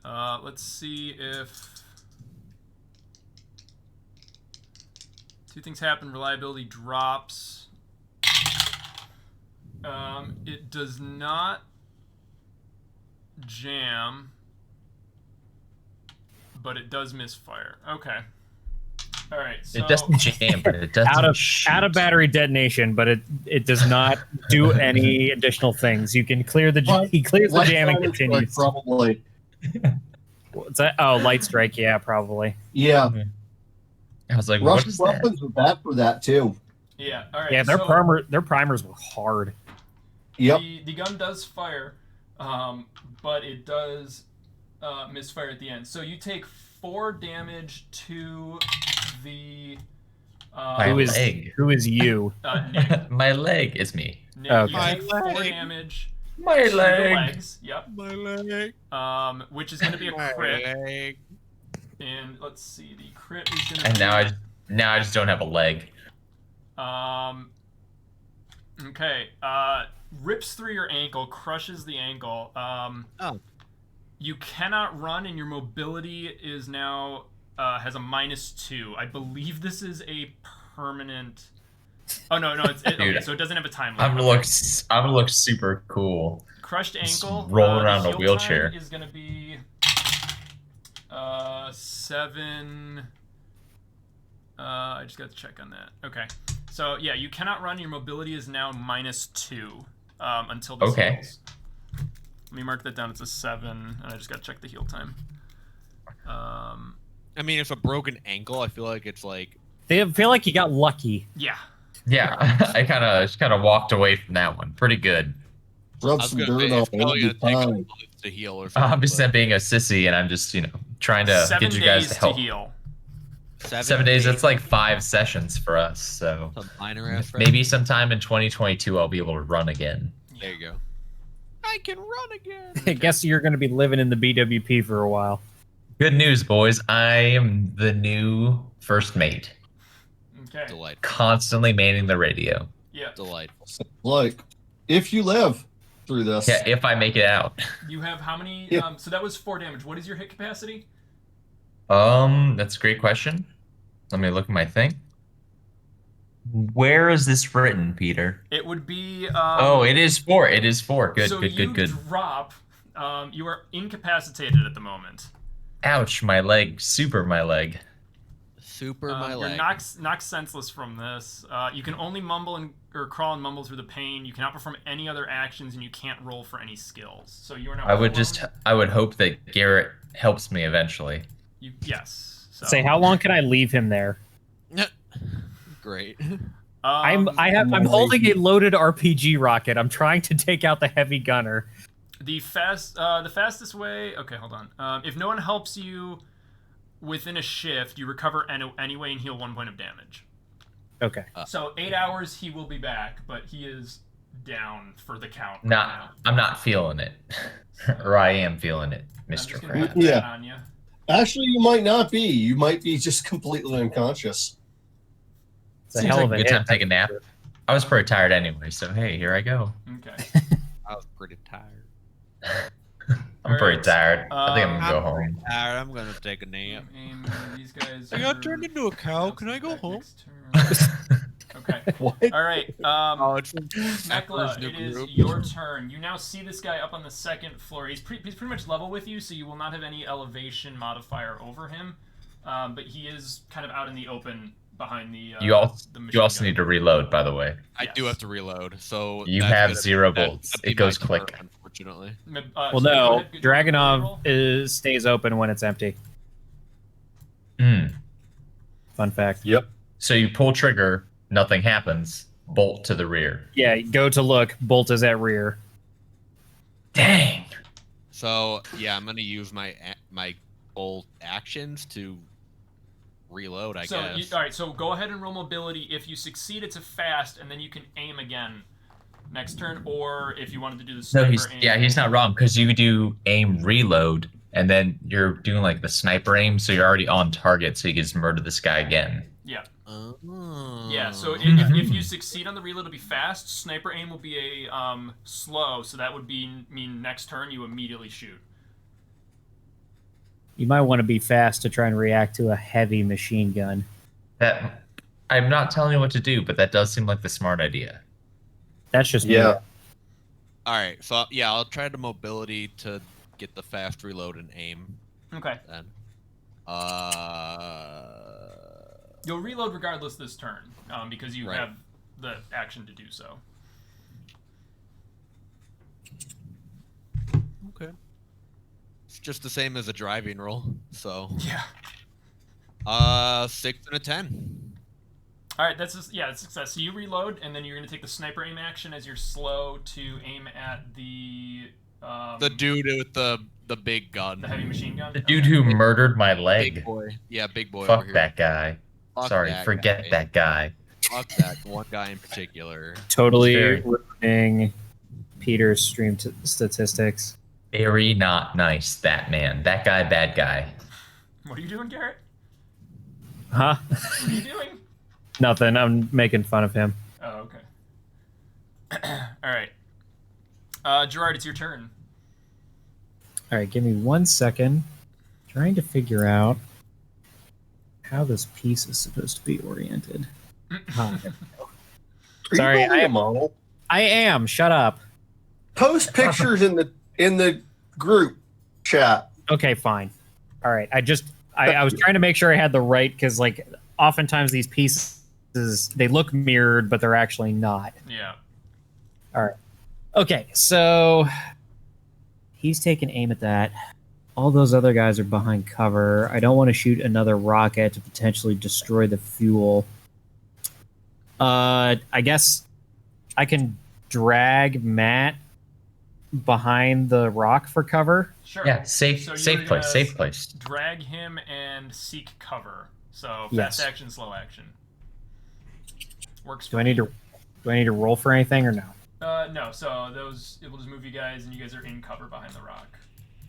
let's see if 2 things happen. Reliability drops. It does not jam, but it does misfire. Okay. All right. So It doesn't jam, but it doesn't shoot. Out of battery detonation, but it does not do any additional things. You can clear the he clears the jam and continues. Probably. What's that? Oh, light strike. Yeah, probably. Yeah. I was like, what Rush is that? weapons were bad for that too. yeah. All right. Yeah, so their primers were hard. Yep. The gun does fire, but it does misfire at the end. So you take 4 damage to the. My leg. Who is you? Nick. My leg is me. Nick, Okay. you take 4 My leg. damage My to the leg. legs. Yep. My leg. Which is going to be a My crit. leg. And let's see, the crit is going to And be. now I just don't have a leg. Okay. Rips through your ankle, crushes the ankle. Oh. You cannot run, and your mobility is now has a -2. I believe this is a permanent. Oh no, okay, Dude, so it doesn't have a time I'm limit. gonna look super cool. Crushed Just ankle. rolling around the in a heal wheelchair. time is gonna be 7. I just got to check on that. Okay, so yeah, you cannot run. Your mobility is now -2 until this Okay. heals. Let me mark that down. It's a 7, and I just got to check the heal time. I mean, it's a broken ankle. I feel like it's like They feel like you got lucky. Yeah. Yeah, I kind of walked away from that one. Pretty good. I Rub was some gonna dirt say on it's it. probably It'll be gonna take a fine. month to heal or something. I'm just but being a sissy, and I'm just trying to 7 get you guys days to help. heal. 7 days. That's like 5 sessions for us. So Some minor ass. maybe sometime in 2022 I'll be able to run again. There you go. I can run again. I guess you're going to be living in the BWP for a while. Good news, boys. I am the new first mate. Okay. Delightful. Constantly manning the radio. Yeah. Delightful. Like, if you live through this. Yeah, if I make it out. You have how many? Yeah. So that was 4 damage. What is your hit capacity? That's a great question. Let me look at my thing. Where is this written, Peter? It would be. Oh, it is 4. It is 4. Good, so good, you good, good. drop. You are incapacitated at the moment. Ouch, my leg. Super my leg. Super my You're leg. knocked senseless from this. You can only mumble or crawl and mumble through the pain. You cannot perform any other actions, and you can't roll for any skills. So you are now. I would hope that Garrett helps me eventually. Yes. So. Say, how long can I leave him there? Great. I'm holding a loaded RPG rocket. I'm trying to take out the heavy gunner. The fastest way. Okay, hold on. If no one helps you within a shift, you recover anyway and heal 1 point of damage. Okay. So 8 hours, he will be back, but he is down for the count. Right Nah, now. I'm not feeling it. Or I am feeling it, I'm Mr. just gonna Pratt. put that Yeah. on you. Actually, you might not be. You might be just completely unconscious. It's a Seems hell like of a good hit. time to take a nap. I was pretty tired anyway, so hey, here I go. Okay. I was pretty tired. I'm pretty Alright, tired. I think I'm gonna go I'm pretty home. tired. I'm gonna take a nap. Aim, these guys. I got are- turned into a cow. Can I go back home? next turn. Okay. What? All right. Oh, it's Mekla, it is your turn. You now see this guy up on the 2nd floor. He's pretty much level with you, so you will not have any elevation modifier over him. But he is kind of out in the open behind the. You also machine need to gun. reload, by the way. I do have to reload, so You that's have gonna- 0 that- bolts. that'd be It goes my turn, quick. Unfortunately. Well, so go no. ahead, do you want to roll? Dragunov stays open when it's empty. Hmm. Fun fact. Yep. So you pull trigger, nothing happens. Bolt to the rear. Yeah, go to look. Bolt is at rear. Dang. So yeah, I'm gonna use my bolt actions to reload. I guess. All right. So go ahead and roll mobility. If you succeed, it's a fast, and then you can aim again next turn. Or if you wanted to do the No, sniper aim. he's not wrong because you do aim reload and then you're doing like the sniper aim, so you're already on target, so you can just murder this guy again. Yeah. Oh. Yeah, so if you succeed on the reload, it'll be fast. Sniper aim will be a slow, so that would mean next turn you immediately shoot. You might want to be fast to try and react to a heavy machine gun. That I'm not telling you what to do, but that does seem like the smart idea. That's just Yeah. me. All right. So yeah, I'll try the mobility to get the fast reload and aim. Okay. Then. You'll reload regardless this turn, because you Right. have the action to do so. Okay. It's just the same as a driving roll. So. Yeah. 6 and a 10. All right, that's a success. So you reload, and then you're going to take the sniper aim action as you're slow to aim at the dude with the big gun. the heavy machine gun. The dude who murdered my Big leg. boy. Yeah, big boy. over Fuck here. that guy. Fuck Sorry, that forget guy. that guy. Fuck that one guy in particular. Totally Very- ruining Peter's stream statistics. Very not nice, that man. That guy, bad guy. What are you doing, Garrett? Huh? What are you doing? Nothing. I'm making fun of him. Oh, okay. All right. Gerard, it's your turn. All right, give me 1 second. Trying to figure out how this piece is supposed to be oriented. Ah, there we go. Are Sorry, you building I- a model? I am. Shut up. Post pictures in the group chat. Okay, fine. All right. I was trying to make sure I had the right, because like oftentimes these pieces they look mirrored, but they're actually not. Yeah. All right. Okay, so he's taking aim at that. All those other guys are behind cover. I don't want to shoot another rocket to potentially destroy the fuel. I guess I can drag Matt behind the rock for cover. Sure. Yeah, safe So you're place, gonna safe place. Drag him and seek cover. So Yes. fast action, slow action. Works. Do I need to roll for anything or no? No. So those it will just move you guys, and you guys are in cover behind the rock.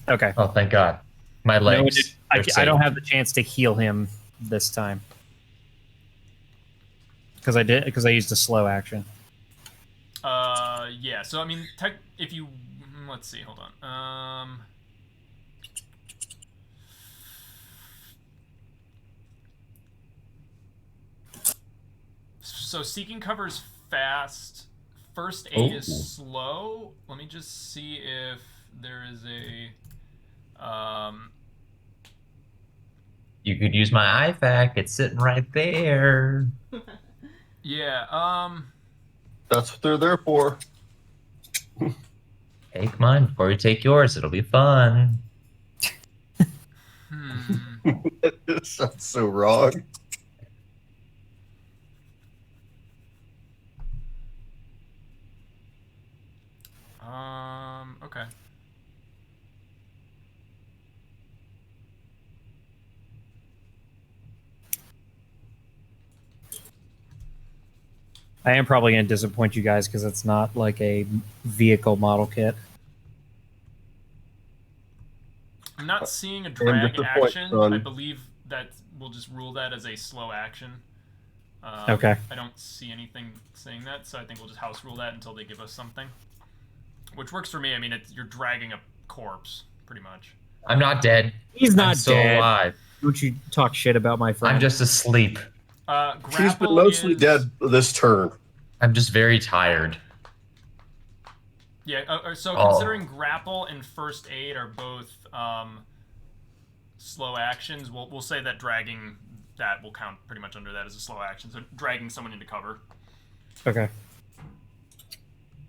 Okay. Oh, thank God. My legs. I they're don't safe. have the chance to heal him this time because I used a slow action. Yeah. So I mean, if you let's see, hold on. So seeking cover is fast. First aid Ooh. is slow. Let me just see if there is a. You could use my IFAK. It's sitting right there. Yeah. That's what they're there for. Take mine before you take yours. It'll be fun. It sounds so wrong. Okay. I am probably going to disappoint you guys because it's not like a vehicle model kit. I'm not seeing a drag disappoint, action. son. I believe that we'll just rule that as a slow action. Okay. I don't see anything saying that, so I think we'll just house rule that until they give us something. Which works for me. I mean, you're dragging a corpse, pretty much. I'm not dead. He's not I'm still dead. alive. Don't you talk shit about my friend? I'm just asleep. She's been Grapple mostly is- dead this turn. I'm just very tired. Yeah, so Oh. considering grapple and first aid are both slow actions, we'll say that dragging that will count pretty much under that as a slow action. So dragging someone into cover. Okay.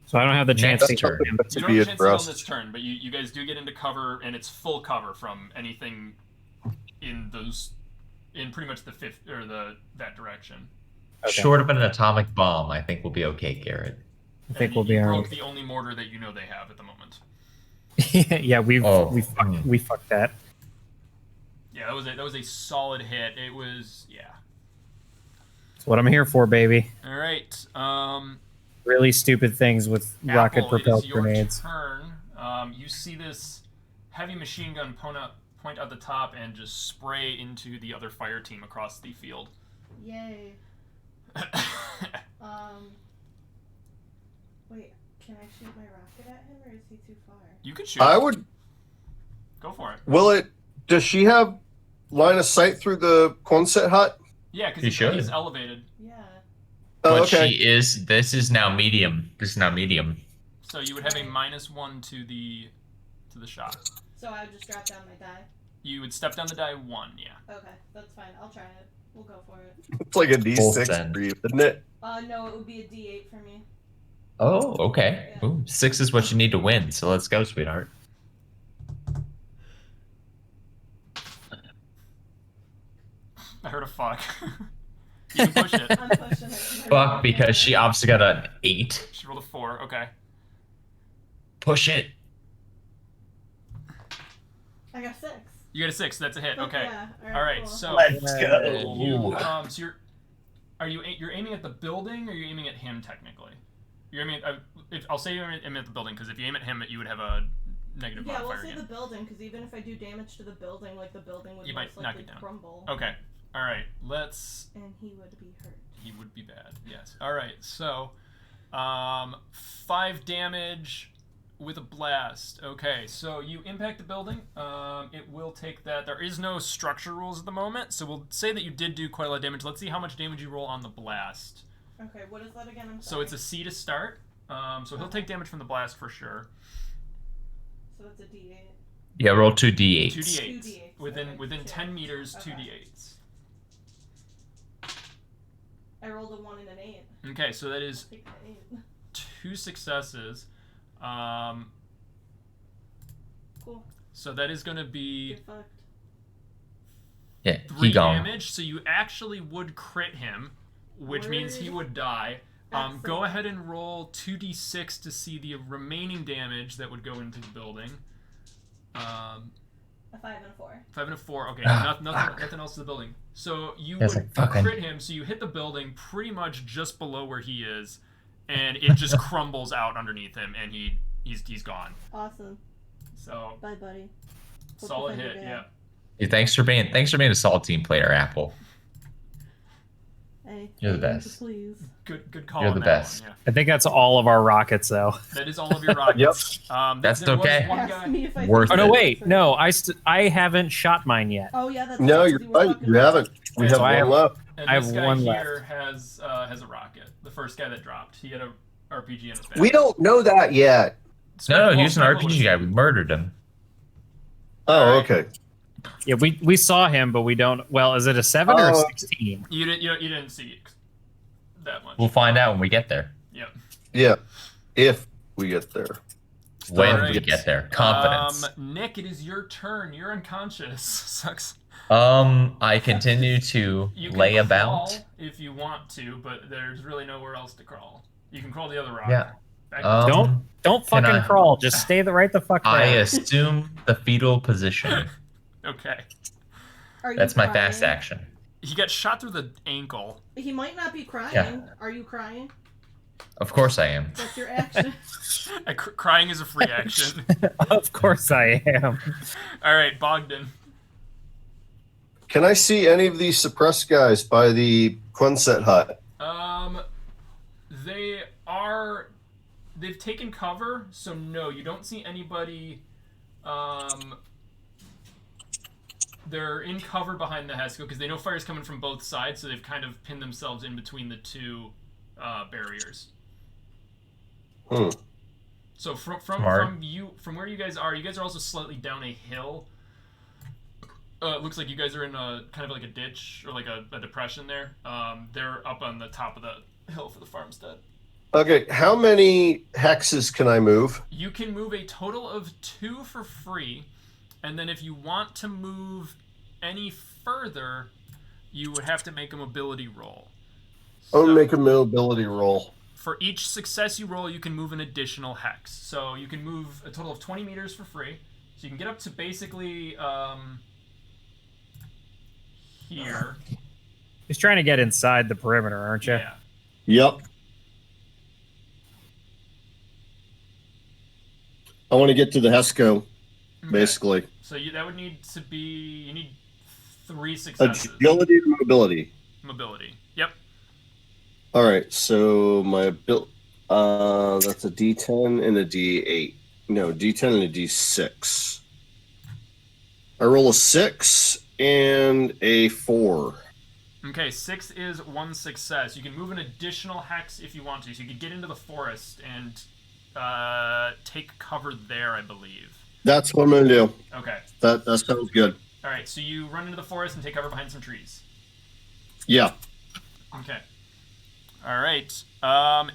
So I don't have the chance Next to turn. You To don't be have a chance to go on addressed. this turn, but you guys do get into cover, and it's full cover from anything in pretty much the fifth or that direction. Okay. Short of an atomic bomb, I think we'll be okay, Garrett. I think And we'll be you alright. broke the only mortar that you know they have at the moment. Yeah, we Mm. fucked that. Yeah, that was a solid hit. It was That's what I'm here for, baby. All right. Really stupid things with Apple, rocket it is propelled your grenades. turn. You see this heavy machine gun point out the top and just spray into the other fire team across the field. Yay. Wait, can I shoot my rocket at him, or is he too far? You could shoot. I would. Go for it. Will it? Does she have line of sight through the Quonset hut? Yeah, because You should. he's elevated. Yeah. Oh, But okay. she is. This is now medium. This is now medium. So you would have a -1 to the shot. So I would just drop down my die. You would step down the die 1, yeah. Okay, that's fine. I'll try it. We'll go for it. It's like a Full D6 send. for you, isn't it? No, it would be a D8 for me. Oh, okay. Yeah. Ooh, 6 is what you need to win. So let's go, sweetheart. I heard a fuck. You can push it. I'm pushing it. Fuck, because she obviously got an 8. She rolled a 4, okay. Push it. I got 6. You got a 6, that's a hit, Fuck okay. Yeah. Alright, cool. so Let's go. so you're aiming at the building, or you're aiming at him technically? You're aiming at, I'll say you're aiming at the building, because if you aim at him, you would have a negative Yeah, we'll modifier say again. the building, because even if I do damage to the building, like the building would You might most knock likely it down. crumble. Okay, alright, let's... And he would be hurt. He would be bad, yes. Alright, so 5 damage with a blast. Okay, so you impact the building. It will take that. There is no structure rules at the moment, so we'll say that you did do quite a lot of damage. Let's see how much damage you roll on the blast. Okay, what is that again? I'm So sorry. it's a C to start. So he'll take damage from the blast for sure. So that's a D8. Yeah, roll 2 d8s. 2 d8s. 2 d8s, Within okay. 10 meters, 2 Okay. d8s. I rolled a 1 and an 8. Okay, so that is Take the 8. 2 successes. Cool. So that is going to be Get fucked. Yeah, 3 he gone. damage, so you actually would crit him, which means he would die. Go Excellent. ahead and roll 2d6 to see the remaining damage that would go into the building. A 5 and a 4. 5 and a 4. Okay, Ah, nothing else to the building. So you That's would like, fuck, I- crit him, so you hit the building pretty much just below where he is, and it just crumbles out underneath him, and he's gone. Awesome. So Bye, buddy. Hope solid you find hit, your yeah. dad. Hey, thanks for being a solid team player, Apple. Hey, You're the anything to best. Please. Good call. You're on the that best. One, yeah. I think that's all of our rockets, though. That is all of your rockets. That's there was okay. one Ask guy. me if I Worth think Oh no, it. wait, no, I haven't shot mine yet. Oh yeah, that's No, right, you're 'cause were right. talking You about- haven't. We Yeah, have so I one have- left. And I this have guy one here has a rocket. The first guy that dropped, he had a RPG in his back. We don't know that yet. No, Well, he was an Speckle RPG guy. We murdered him. Oh, Alright. okay. Yeah, we saw him, but we don't. Well, is it a 7 or a Oh. 16? You didn't see that much. We'll find out when we get there. Yep. Yeah. If we get there. When Alright. we get there. Confidence. Nick, it is your turn. You're unconscious. Sucks. I continue to You can lay crawl about. if you want to, but there's really nowhere else to crawl. You can crawl the other rock. Yeah. Back Don't Can fucking I- crawl. Just stay right the fuck I there. assume the fetal position. Okay. Are you That's my crying? fast action. He got shot through the ankle. He might not be crying. Yeah. Are you crying? Of course I am. That's your action. Crying is a free action. Of course I am. All right, Bogdan. Can I see any of these suppressed guys by the Quonset hut? They've taken cover, so no, you don't see anybody. They're in cover behind the Hesco because they know fire's coming from both sides, so they've kind of pinned themselves in between the two barriers. Hmm. So from Smart. where you guys are also slightly down a hill. It looks like you guys are in a kind of like a ditch or like a depression there. They're up on the top of the hill for the farmstead. Okay, how many hexes can I move? You can move a total of 2 for free, and then if you want to move any further, you would have to make a mobility roll. I'm So, gonna make a mobility roll. for each success you roll, you can move an additional hex. So you can move a total of 20 meters for free. So you can get up to basically here. He's trying to get inside the perimeter, aren't you? Yeah. Yep. I want to get to the Hesco, Okay. basically. So that would need to be, you need 3 successes. Agility and mobility. Mobility. Yep. All right, so my that's a D10 and a D8. No, D10 and a D6. I roll a 6 and a 4. Okay, 6 is 1 success. You can move an additional hex if you want to. So you could get into the forest and take cover there, I believe. That's what I'm gonna do. Okay. That sounds good. All right, so you run into the forest and take cover behind some trees. Yeah. Okay. All right.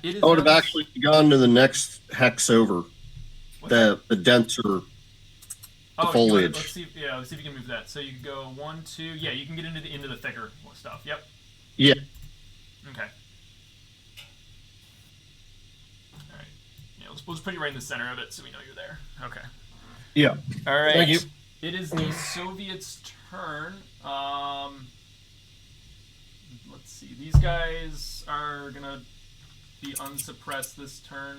It is. I would have now- actually gone to the next hex over. What's that? The denser. Oh, you foliage. let's see if you can move that. So you can go 1, 2. Yeah, you can get into the thicker stuff. Yep. Yeah. Okay. All right. Yeah, we'll just put you right in the center of it so we know you're there. Okay. Yeah. All right. Thank you. It is the Soviets' turn. Let's see. These guys are gonna be unsuppressed this turn.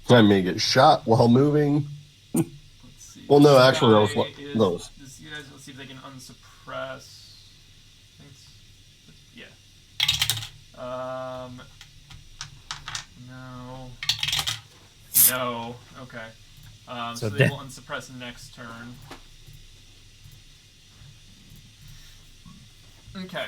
I may get shot while moving. Let's see. Well, no, This actually, that was guy what- is- those. This guys, let's see if they can unsuppress. I think yeah. No. No. Okay. So So they de- will unsuppress next turn. Okay.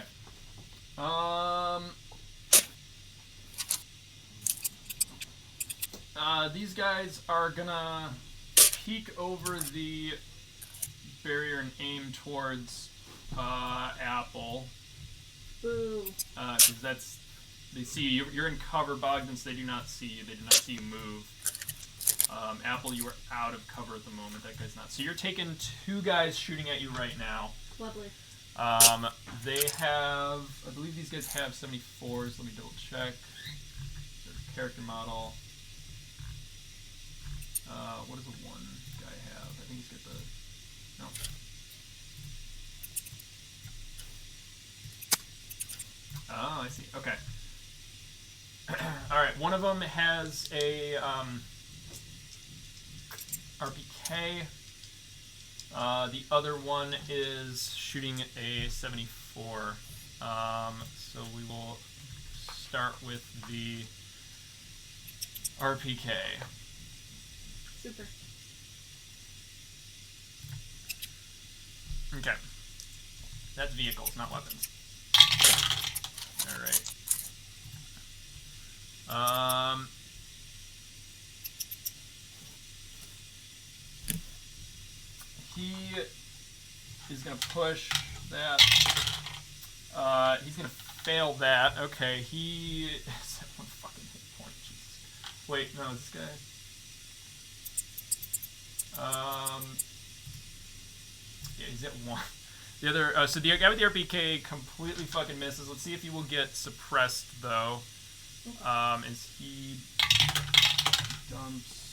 These guys are gonna peek over the barrier and aim towards Apple. Boo. Because they see you. You're in cover, Bogdan, so they do not see you. They do not see you move. Apple, you are out of cover at the moment. That guy's not. So you're taking 2 guys shooting at you right now. Lovely. They have, I believe these guys have 74s. Let me double check. Their character model. What does the one guy have? I think he's got the, no. Oh, I see. Okay. All right. One of them has a RPK. The other one is shooting a 74. So we will start with the RPK. Super. Okay. That's vehicles, not weapons. Alright. He is going to push that. He's going to fail that. Okay, he is at 1 fucking hit point. Jesus. Wait, no, is this guy? Yeah, he's at 1. The other, so the guy with the RPK completely fucking misses. Let's see if he will get suppressed, though. Is he dumps?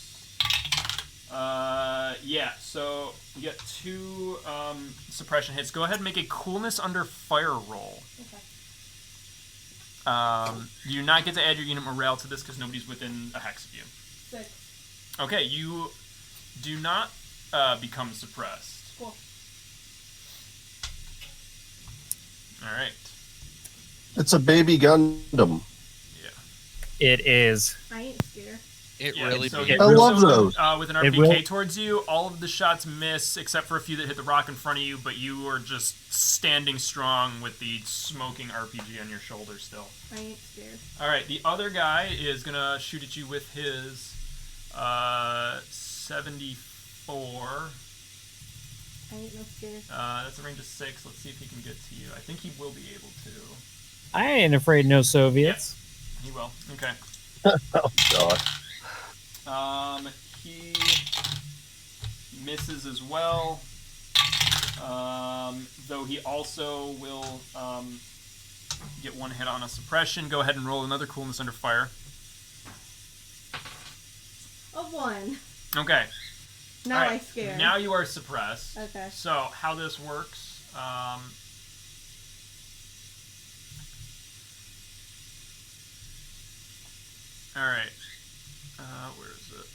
Yeah, so you get 2 suppression hits. Go ahead and make a coolness under fire roll. Okay. You do not get to add your unit morale to this because nobody's within a hex of you. 6. Okay, you do not become suppressed. Cool. Alright. It's a baby Gundam. Yeah. It is. I ain't scared. It Yeah, really so beats. I love those. With an It RPK will- towards you, all of the shots miss except for a few that hit the rock in front of you, but you are just standing strong with the smoking RPG on your shoulder still. I ain't scared. Alright, the other guy is going to shoot at you with his 74. I ain't no scared. That's a range of 6. Let's see if he can get to you. I think he will be able to. I ain't afraid no Soviets. He will. Okay. Oh god. He misses as well. Though he also will get 1 hit on a suppression. Go ahead and roll another coolness under fire. A 1. Okay. Now All right. I scared. Now you are suppressed. Okay. So how this works? All right. Where is it?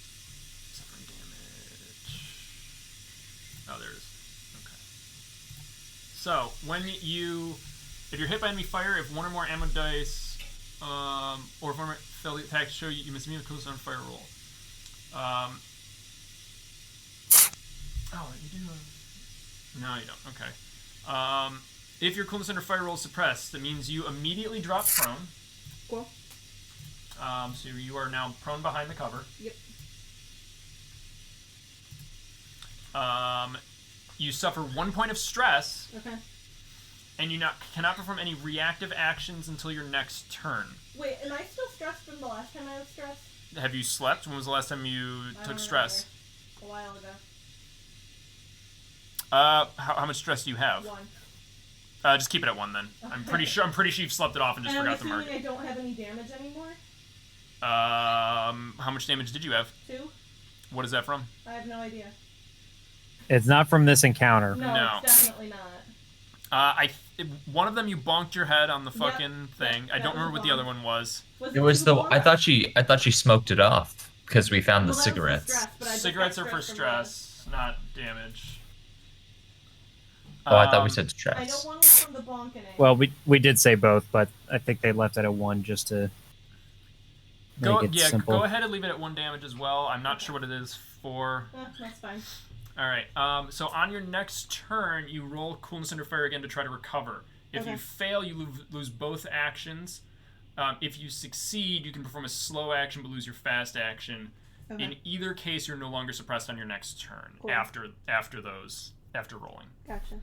Suffering damage. Oh, there it is. Okay. So if you're hit by enemy fire, if 1 or more ammo dice, or if 1 or more failed attacks show you miss immediate coolness on fire roll. Oh, you do. No, you don't. Okay. If your coolness under fire roll is suppressed, that means you immediately drop prone. Cool. So you are now prone behind the cover. Yep. You suffer 1 point of stress, Okay. and you cannot perform any reactive actions until your next turn. Wait, am I still stressed from the last time I was stressed? Have you slept? When was the last time you I took don't stress? remember. A while ago. How much stress do you have? 1. Just keep it at 1 then. I'm Okay. pretty sure you've slept it off and just And I'm forgot to mark assuming it. I don't have any damage anymore? How much damage did you have? 2? What is that from? I have no idea. It's not from this encounter. No, No. it's definitely not. One of them you bonked your head on the Yep. fucking thing. Yep, I that don't was remember a what the bonk. other one was. It was the. I thought she smoked it off because we found the Well, that was cigarettes. stress, but I just Cigarettes got are for from stress, not damage. Oh, I thought we Um, said I know stress. one was from the bonkening. Well, we did say both, but I think they left it at 1 just to make it simple. Go ahead and leave it at 1 damage as well. I'm not sure what it is for. That's fine. All right. So on your next turn, you roll coolness under fire again to try to recover. If Okay. you fail, you lose both actions. If you succeed, you can perform a slow action but lose your fast action. Okay. In either case, you're no longer suppressed on your next turn Cool. after rolling. Gotcha.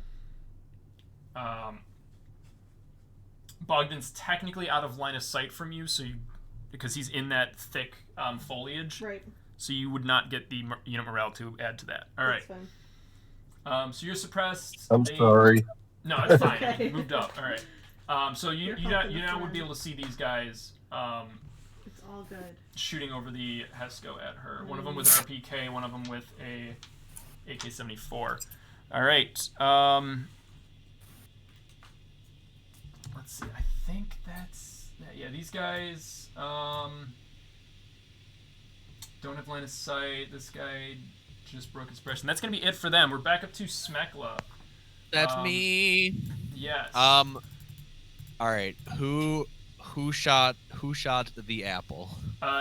Bogdan's technically out of line of sight from you, because he's in that thick foliage. Right. So you would not get the unit morale to add to that. All right. That's fine. So you're suppressed. I'm sorry. No, it's fine. Okay. You moved up. All right. So you now would be able to see these guys It's all good. shooting over the Hesco at her. One of them with an RPK, one of them with a AK-74. All right. Let's let's see. I think that's yeah. These guys don't have line of sight. This guy just broke his suppression. That's gonna be it for them. We're back up to Smekla. That's me. Yes. All right. Who shot the apple?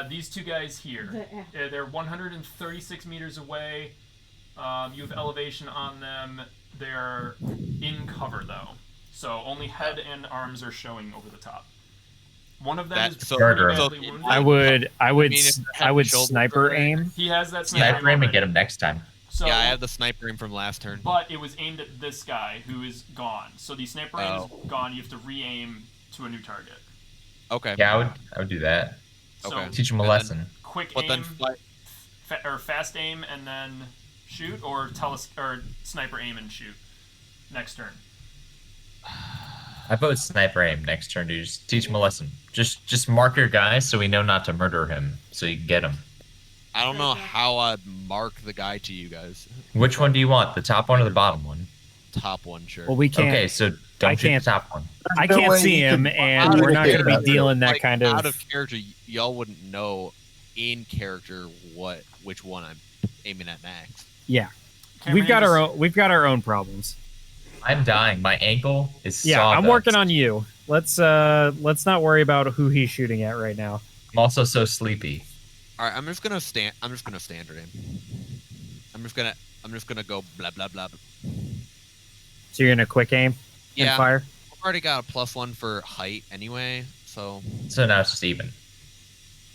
These two guys here. They're 136 meters away. You have elevation on them. They're in cover though, so only head and arms are showing over the top. One of them is murder him. badly wounded. I would I mean, sniper aim. He has that sniper Sniper aim and already. get him next time. So, Yeah, I have the sniper aim from last turn. but it was aimed at this guy who is gone. So the sniper aim is gone. You have to re-aim to a new target. Okay. Yeah, I would do that. So Okay. Teach him a And lesson. then- quick But aim, then or fast aim and then shoot, or sniper aim and shoot next turn. I vote sniper aim next turn, dude. Just teach him a lesson. Just mark your guy so we know not to murder him, so you can get him. I don't know how I'd mark the guy to you guys. Which one do you want? The top one or the bottom one? Top one, sure. Well, we can't. Okay, so I don't shoot can't- the top one. I No can't way see you him, could and we're not going to be communicate that. dealing that Like, kind out of. of character. Y'all wouldn't know in character which one I'm aiming at next. Yeah, Cameron, we've got you our just- own. We've got our own problems. I'm dying. My ankle is Yeah, I'm sawdust. working on you. Let's not worry about who he's shooting at right now. I'm also so sleepy. All right, I'm just gonna standard aim. I'm just gonna go blah blah blah. So you're gonna quick aim and Yeah, fire. I've already got a +1 for height anyway, so So now it's just even.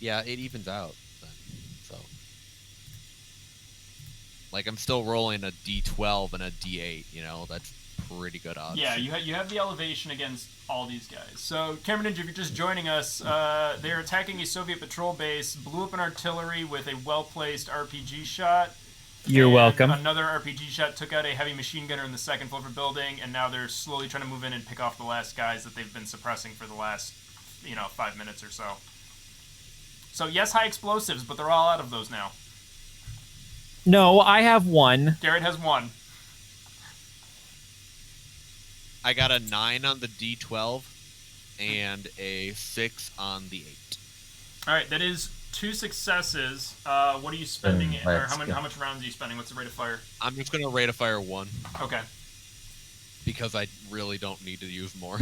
yeah, it evens out. Then, so, like, I'm still rolling a D12 and a D8. You know, that's pretty good odds. Yeah, you have the elevation against all these guys. So, Cameron Ninja, if you're just joining us, they're attacking a Soviet patrol base, blew up an artillery with a well-placed RPG shot. You're and welcome. Another RPG shot took out a heavy machine gunner in the second floor of a building, and now they're slowly trying to move in and pick off the last guys that they've been suppressing for the last, 5 minutes or so. So, yes, high explosives, but they're all out of those now. No, I have one. Garrett has one. I got a 9 on the D12 and a 6 on the 8. All right, that is 2 successes. What are you spending? Or let's go. how much rounds are you spending? What's the rate of fire? I'm just gonna rate a fire 1 Okay. because I really don't need to use more.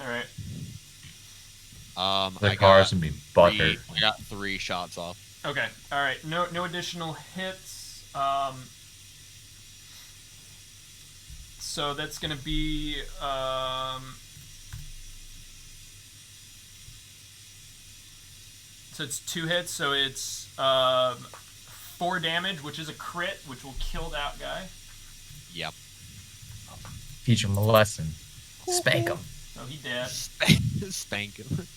All right. The I car's got gonna be buttered. I got 3 shots off. Okay. All right. No additional hits. So that's gonna be so it's 2 hits. So it's 4 damage, which is a crit, which will kill that guy. Yep. Teach him a lesson. Spank him. So he dead. Spank him.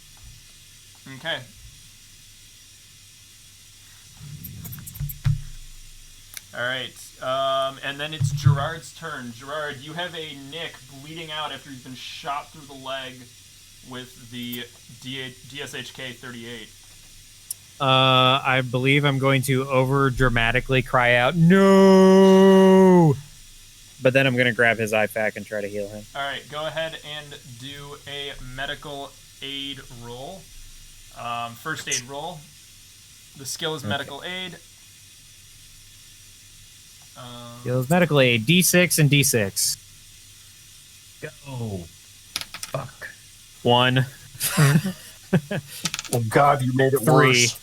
Okay. All right, and then it's Gerard's turn. Gerard, you have a Nick bleeding out after he's been shot through the leg with the DSHK 38. I believe I'm going to over dramatically cry out no, but then I'm going to grab his IFAK and try to heal him. All right, go ahead and do a medical aid roll. First aid roll. The skill is medical aid. Heals medical aid D6 and D6. Go. Fuck. 1, Oh God, you made it 3. worse.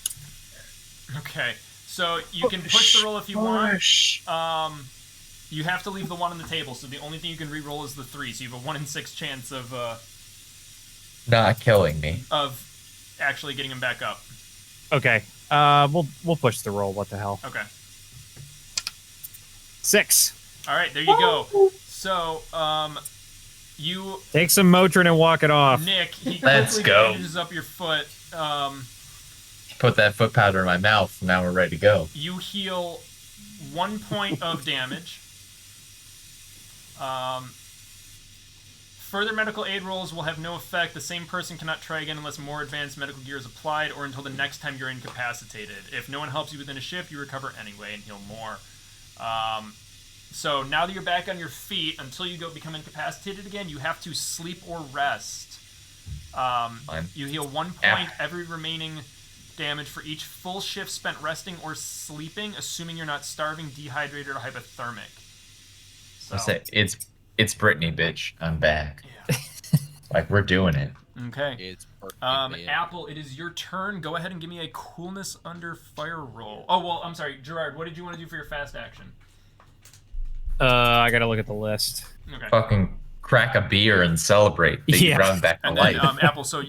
Okay, so you can push the roll if you want. You have to leave the 1 on the table, so the only thing you can re-roll is the 3. So you have a 1 in 6 chance of Not killing me. actually getting him back up. Okay. We'll push the roll. What the hell? Okay. 6. All right, there you go. So, you, Take some Motrin and walk it off. Nick, he Let's quickly go. bandages up your foot. Put that foot powder in my mouth. Now we're ready to go. You heal 1 point of damage. Further medical aid rolls will have no effect. The same person cannot try again unless more advanced medical gear is applied or until the next time you're incapacitated. If no one helps you within a shift, you recover anyway and heal more. So now that you're back on your feet, until you become incapacitated again, you have to sleep or rest. You heal 1 point every remaining damage for each full shift spent resting or sleeping, assuming you're not starving, dehydrated, or hypothermic. So I say it's Brittany, bitch. I'm back. yeah. Like we're doing it. Okay. It's perfect. Apple, it is your turn. Go ahead and give me a coolness under fire roll. Oh well, I'm sorry, Gerard. What did you want to do for your fast action? I gotta look at the list. Okay. Fucking crack a beer and celebrate. That you run back to And life. then Apple, so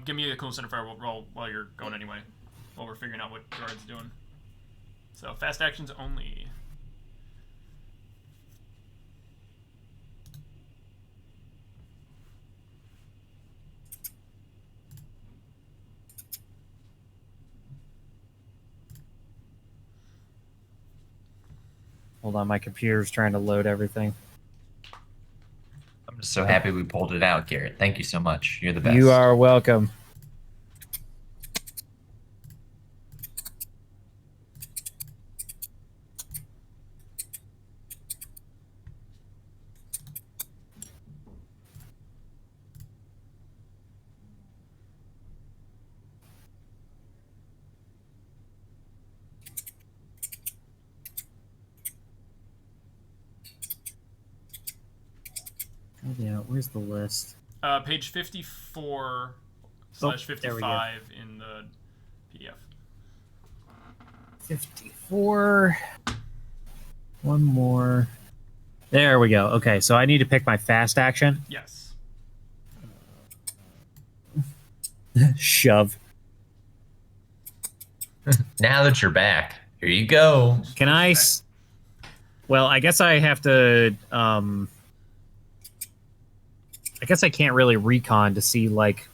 give me a coolness under fire roll while you're going anyway, while we're figuring out what Gerard's doing. So fast actions only. Hold on, my computer's trying to load everything. I'm just so happy we pulled it out, Garrett. Thank you so much. You're the best. You are welcome. Yeah, where's the list? Page 54 / there we 55 in the PDF. 54. One more. There we go. Okay, so I need to pick my fast action. Yes. Shove. Now that you're back, here you go. Can I? Well, I guess I have to. I guess I can't really recon to see like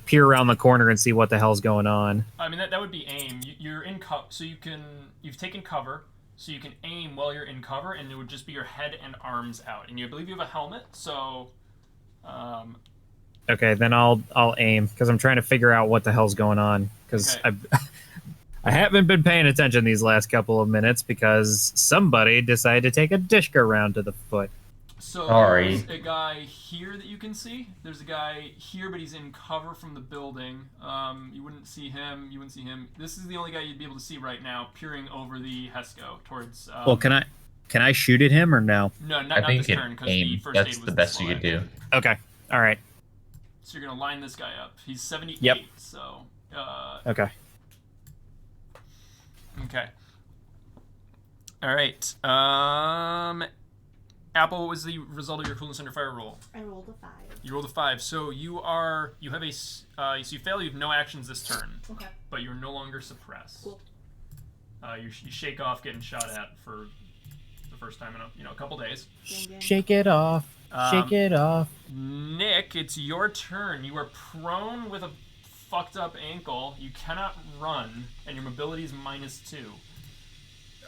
peer around the corner and see what the hell's going on. I mean that would be aim. You're in cover, so you've taken cover, so you can aim while you're in cover, and it would just be your head and arms out. And you believe you have a helmet, so. Okay, then I'll aim because I'm trying to figure out what the hell's going on because Okay. I haven't been paying attention these last couple of minutes because somebody decided to take a Dishka round to the foot. So Sorry. there's a guy here that you can see. There's a guy here, but he's in cover from the building. You wouldn't see him. You wouldn't see him. This is the only guy you'd be able to see right now, peering over the Hesco towards. Well, can I shoot at him or no? No, I not think this turn because the aim. first aid That's was the best you slow could do. action. Okay, all right. So you're gonna line this guy up. He's 78. Yep. So. Okay. Okay. All right. Apple, what was the result of your coolness under fire roll? I rolled a 5. You rolled a 5. So you have a so you fail. You have no actions this turn, Okay. but you're no longer suppressed. Cool. You shake off getting shot at for the first time in a couple days. Ding, ding. Shake it off. Shake it off. Nick, it's your turn. You are prone with a fucked up ankle. You cannot run, and your mobility is -2.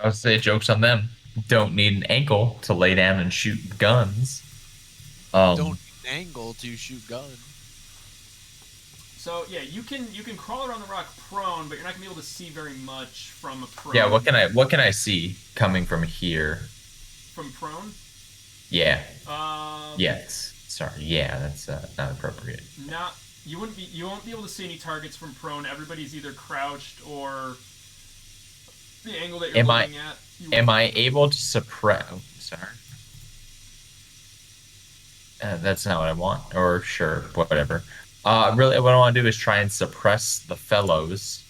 I would say jokes on them. Don't need an ankle to lay down and shoot guns. Don't angle to shoot guns. So yeah, you can crawl around the rock prone, but you're not gonna be able to see very much from a prone. Yeah, what can I see coming from here? From prone? Yeah. Um, Yes. Sorry. Yeah, that's not appropriate. You won't be able to see any targets from prone. Everybody's either crouched or the angle that you're looking at. Am I able to suppress? Oh, sorry. That's not what I want. Or sure, whatever. Really, what I want to do is try and suppress the fellows.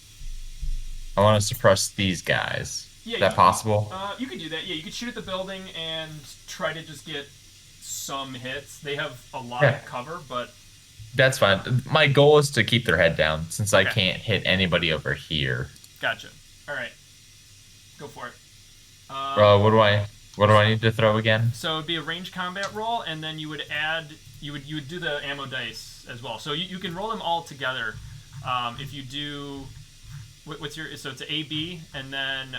I want to suppress these guys. Yeah, is that possible? You could do that. Yeah, you could shoot at the building and try to just get some hits. They have a lot of cover, but That's fine. My goal is to keep their head down since I Okay. can't hit anybody over here. gotcha. All right, go for it. What do I need to throw again? So it'd be a range combat roll, and then you would do the ammo dice as well. So you can roll them all together. If you do, what's your? So it's an AB, and then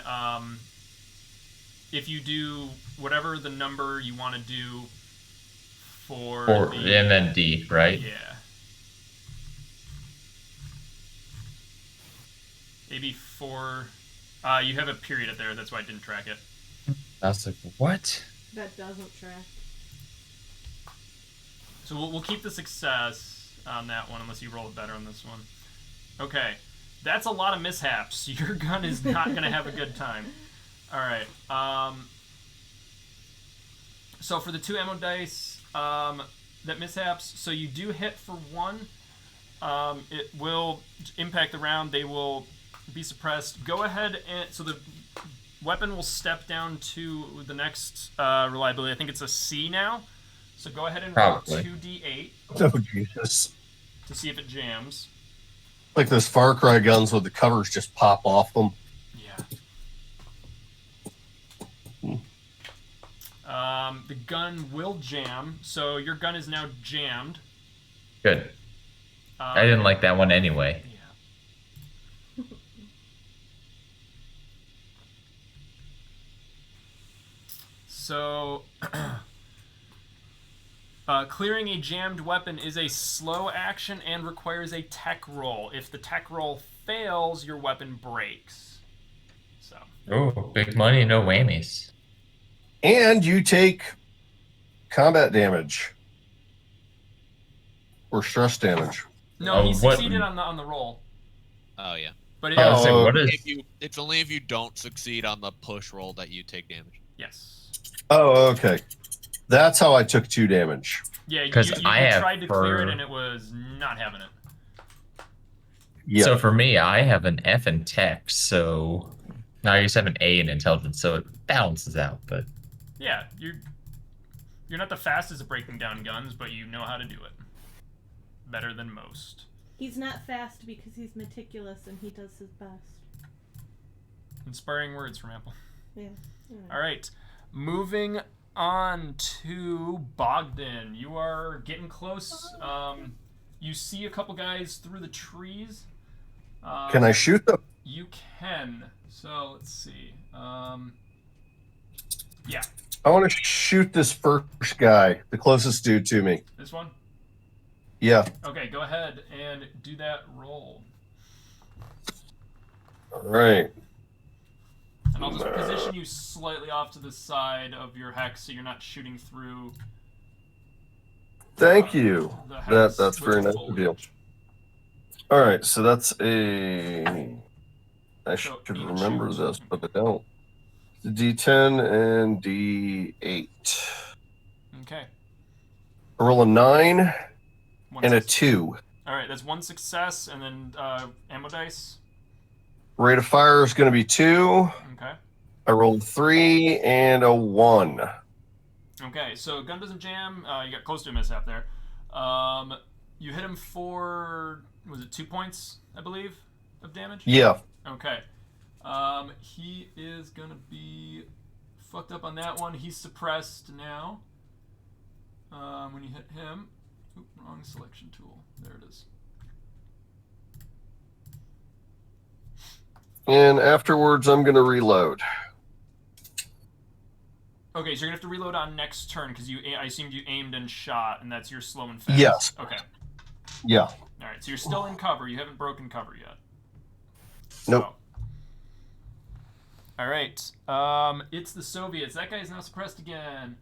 if you do whatever the number you want to do for And then D, right? Yeah. AB 4. You have a period up there. That's why I didn't track it. I was like, what? That doesn't track. So we'll keep the success on that one unless you roll it better on this one. Okay. That's a lot of mishaps. Your gun is not going to have a good time. All right. So for the 2 ammo dice, that mishaps, so you do hit for 1. It will impact the round. They will be suppressed. Go ahead and... So the weapon will step down to the next reliability. I think it's a C now. So go ahead and roll Probably. 2d8 Oh, Jesus. to see if it jams. Like those Far Cry guns with the covers just pop off them. Yeah. The gun will jam, so your gun is now jammed. Good. I didn't like that one anyway. Yeah. So, clearing a jammed weapon is a slow action and requires a tech roll. If the tech roll fails, your weapon breaks. So. Oh, big money, no whammies. And you take combat damage. Or stress damage. No, Oh, he what- succeeded on the roll. Oh yeah. But it, I was Oh, like, what is? It's only if you don't succeed on the push roll that you take damage. yes. Oh, okay. That's how I took 2 damage. Yeah, you 'Cause you I have tried to clear it for- and it was not having it. Yeah. So for me, I have an F in tech, so now I just have an A in intelligence, so it balances out. But Yeah, you're not the fastest at breaking down guns, but you know how to do it. Better than most. He's not fast because he's meticulous and he does his best. Inspiring words from Apple. Yeah. All right, moving on to Bogdan. You are getting close. You see a couple guys through the trees. Can I shoot them? You can. So let's see. Yeah, I want to shoot this first guy, the closest dude to me. this one. Yeah. Okay, go ahead and do that roll. All right. And I'll just position you slightly off to the side of your hex so you're not shooting through. Thank you. The hex That's with very the nice of you. foliage. All right. So that's a. I should So, each remember shoot. this, but I don't. The D10 and D8. Okay. I roll a 9 One and a success. 2. All right, that's 1 success, and then ammo dice. Rate of fire is going to be 2. Okay. I rolled 3 and a 1. Okay, so gun doesn't jam. You got close to a mishap there. You hit him for, was it 2 points, I believe, of damage? Yeah. Okay. He is gonna be fucked up on that one. He's suppressed now. When you hit him. Oop, wrong selection tool. There it is. And afterwards, I'm going to reload. Okay, so you're gonna have to reload on next turn because I assumed you aimed and shot, and that's your slow and fast. Yes. Okay. Yeah. All right, so you're still in cover. You haven't broken cover yet. Nope. All right. It's the Soviets. That guy is now suppressed again.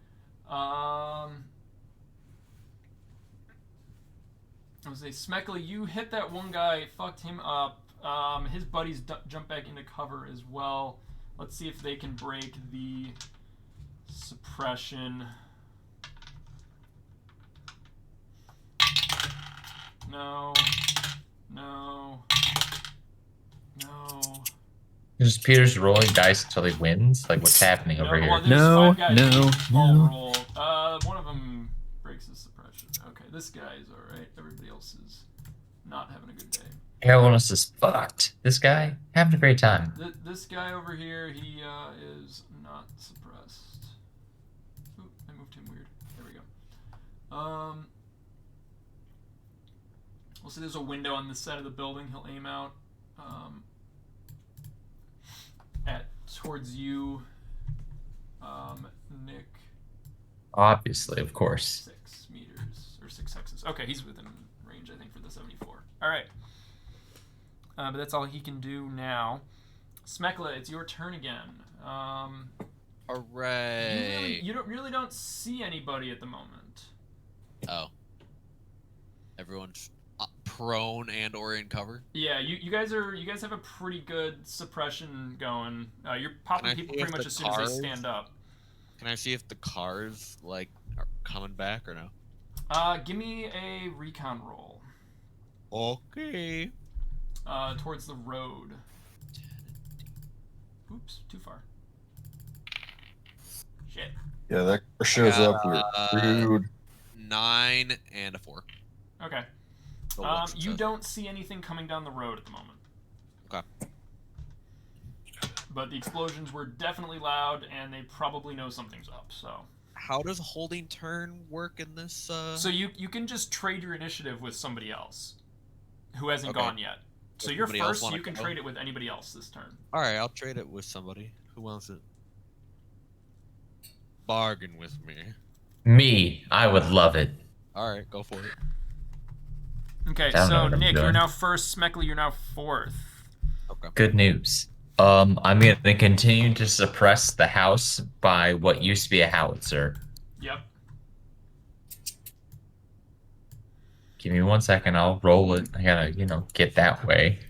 I was say Smekla, you hit that one guy, fucked him up. His buddies jump back into cover as well. Let's see if they can break the suppression. No. No. No. just Peter's rolling dice until he wins. Like, what's happening over well, here? there's No, 5 guys no, all no. roll. One of them breaks his suppression. Okay, this guy's alright. Everybody else is not having a good day. Everyone else is fucked. This guy having a great time. This guy over here, he is not suppressed. Oop, I moved him weird. There we go. We'll see there's a window on this side of the building. He'll aim out towards you, Nick. Obviously, of course. 6 meters or 6 hexes. Okay, he's within range, I think, for the 74. All right. But that's all he can do now. Smekla, it's your turn again. Hooray! You really don't see anybody at the moment. Oh. Everyone's prone and or in cover. Yeah, you guys have a pretty good suppression going. You're popping people pretty much as soon as they stand up. Can I see if the cars like are coming back or no? Give me a recon roll. Okay. Towards the road. Oops, too far. Shit. Yeah, that shows up here. Rude. 9 and a 4. Okay. So one You success. don't see anything coming down the road at the moment. Okay. But the explosions were definitely loud, and they probably know something's up. So. How does holding turn work in this? So you can just trade your initiative with somebody else, who hasn't Okay. gone yet. So Does you're anybody else first. wanna You can go? trade it with anybody else this turn. All right, I'll trade it with somebody. Who wants it? Bargain with me. Me, I would love it. All right, go for it. Okay, I don't know so what I'm Nick, you're doing. now first. Smeckley, you're now fourth. Okay. Good news. I'm gonna continue to suppress the house by what used to be a howitzer. Yep. Give me 1 second, I'll roll it. I gotta, get that way.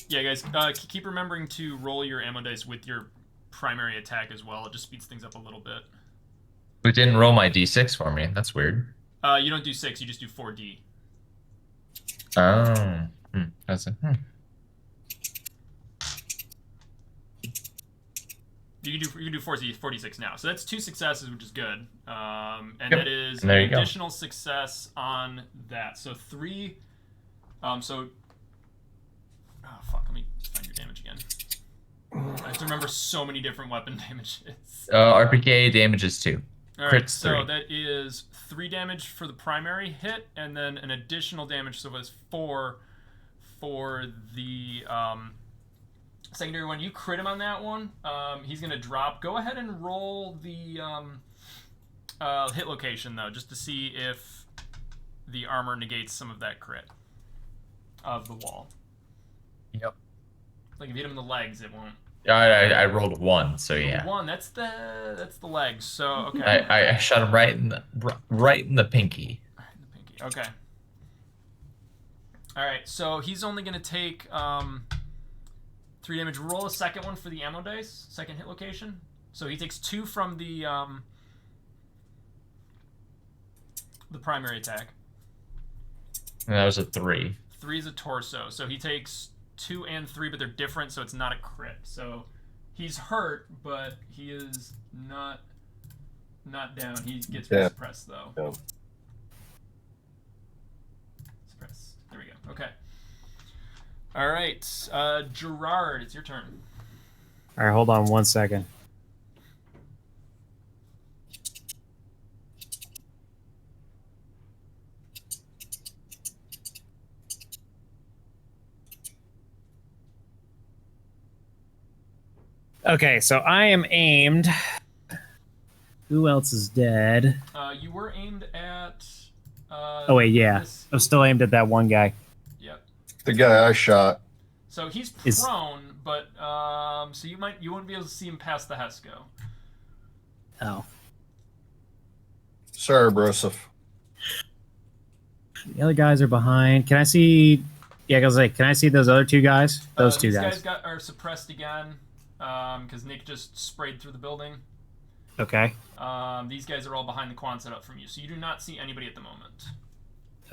Yeah, guys, keep remembering to roll your ammo dice with your primary attack as well. It just speeds things up a little bit. It didn't roll my d6 for me. That's weird. You don't do 6, you just do 4D. Oh. You can do 46 now. So that's 2 successes, which is good. And Yep. that is And there an you go. additional success on that. So 3. So. Oh fuck! Let me find your damage again. I have to remember so many different weapon damages. RPK damages 2. All right, Crits so 3. that is 3 damage for the primary hit, and then an additional damage, so it's 4 for the secondary one. You crit him on that one. He's gonna drop. Go ahead and roll the hit location though, just to see if the armor negates some of that crit of the wall. Yep. Like if you hit him in the legs, it won't. I rolled a 1, so yeah. 1. That's the legs. So okay. I shot him right in the pinky. The pinky. Okay. All right. So he's only gonna take 3 damage. Roll a second one for the ammo dice. Second hit location. So he takes 2 from the primary attack. And that was a 3. 3 is a torso. So he takes 2 and 3, but they're different, so it's not a crit. So he's hurt, but he is not down. He gets suppressed though. Yeah. Suppress. There we go. Okay. All right, Gerard, it's your turn. All right, hold on 1 second. Okay, so I am aimed. Who else is dead? You were aimed at. Oh wait, yeah, this- I'm still aimed at that one guy. Yep. The guy I shot. So he's Is- prone, but so you won't be able to see him past the Hesco. Oh, Sorry, Broseph. the other guys are behind. Can I see? Yeah, I was like, can I see those other 2 guys? Those 2 these guys. are suppressed again, because Nick just sprayed through the building. Okay. These guys are all behind the quad set up from you, so you do not see anybody at the moment.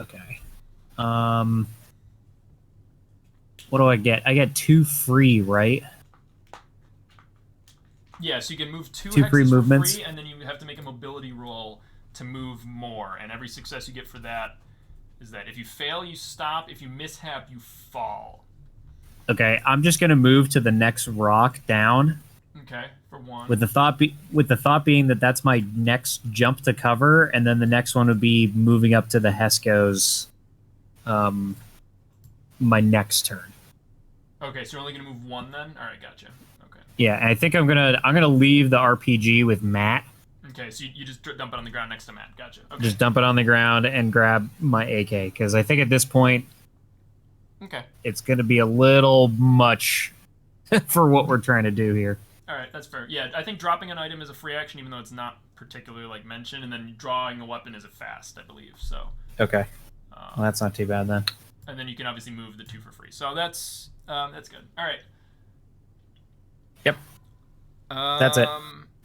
Okay. What do I get? I get 2 free, right? Yeah, so you can move 2 2 free hexes movements. for free, and then you have to make a mobility roll to move more. And every success you get for that is that if you fail, you stop. If you mishap, you fall. Okay, I'm just gonna move to the next rock down. Okay, for 1. With the thought being that that's my next jump to cover, and then the next one would be moving up to the Hesco's. My next turn. Okay, so you're only gonna move 1 then. All right, gotcha. Okay. Yeah, and I think I'm gonna leave the RPG with Matt. Okay, so you just dump it on the ground next to Matt. Gotcha. Okay. Just dump it on the ground and grab my AK, because I think at this point Okay. it's gonna be a little much for what we're trying to do here. All right, that's fair. Yeah, I think dropping an item is a free action, even though it's not particularly like mentioned, and then drawing a weapon is a fast, I believe. So. Okay. Well, that's not too bad then. And then you can obviously move the 2 for free. So that's good. All right. Yep. That's it.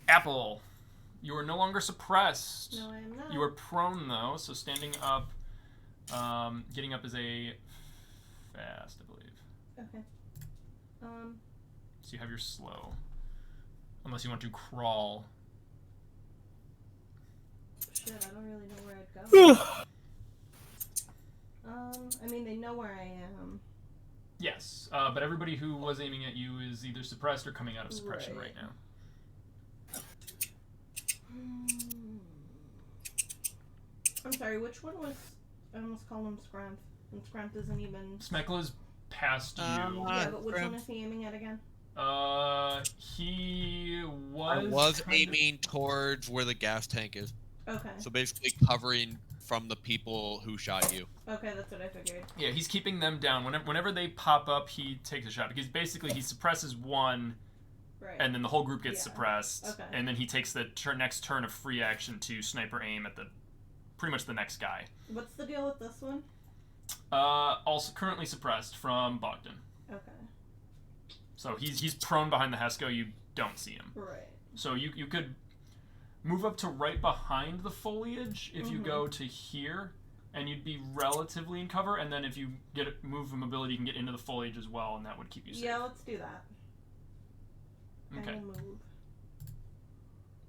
Apple, you are no longer suppressed. No, I am not. You are prone though, so standing up, getting up is a fast, I believe. Okay. So you have your slow, unless you want to crawl. Shit, I don't really know where I'd go. I mean, they know where I am. Yes, but everybody who was aiming at you is either suppressed or coming out of suppression right now. I'm sorry, which one was... I almost called him Scrump. And Scrump isn't even... Smekla's past you. Yeah, but which one is he aiming at again? He I was aiming towards where the gas tank is. Okay. So basically covering from the people who shot you. Okay, that's what I figured. Yeah, he's keeping them down. Whenever they pop up, he takes a shot. Because basically he suppresses one, Right. and then the whole group gets suppressed. Okay. And then he takes the next turn of free action to sniper aim at pretty much the next guy. What's the deal with this one? Also currently suppressed from Bogdan. Okay. So he's prone behind the Hesco. You don't see him. Right. So you could move up to right behind the foliage if you go to here, and you'd be relatively in cover. And then if you get move mobility, you can get into the foliage as well, and that would keep you safe. Yeah, let's do that. Okay. I will move.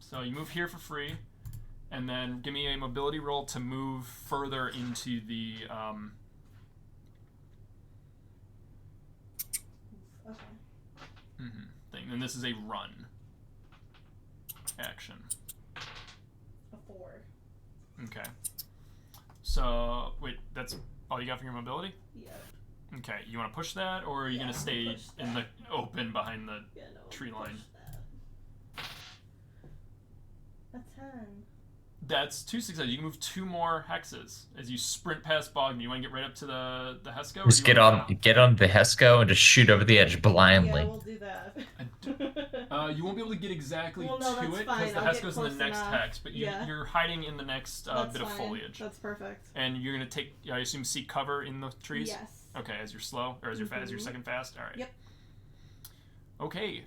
So you move here for free, and then give me a mobility roll to move further into the Okay. thing. And this is a run action. A 4. Okay. So wait, that's all you got for your mobility? Yeah. Okay. You want to push that, or are you gonna stay in the open behind the tree line? A 10. That's 2 successes. You can move 2 more hexes as you sprint past Bogdan. You want to get right up to the Hesco? Just get on the Hesco and just shoot over the edge blindly. Yeah, we'll do that. You won't be able to get exactly Well, no, to that's it fine. because the I'll get Hesco's in the close next enough. hex, but Yeah. you're hiding in the next That's bit of fine. foliage. That's perfect. And you're gonna take, I assume, seek cover in the trees. Yes. Okay, as you're slow, or as you're fast, as your second fast. All right. Yep. Okay.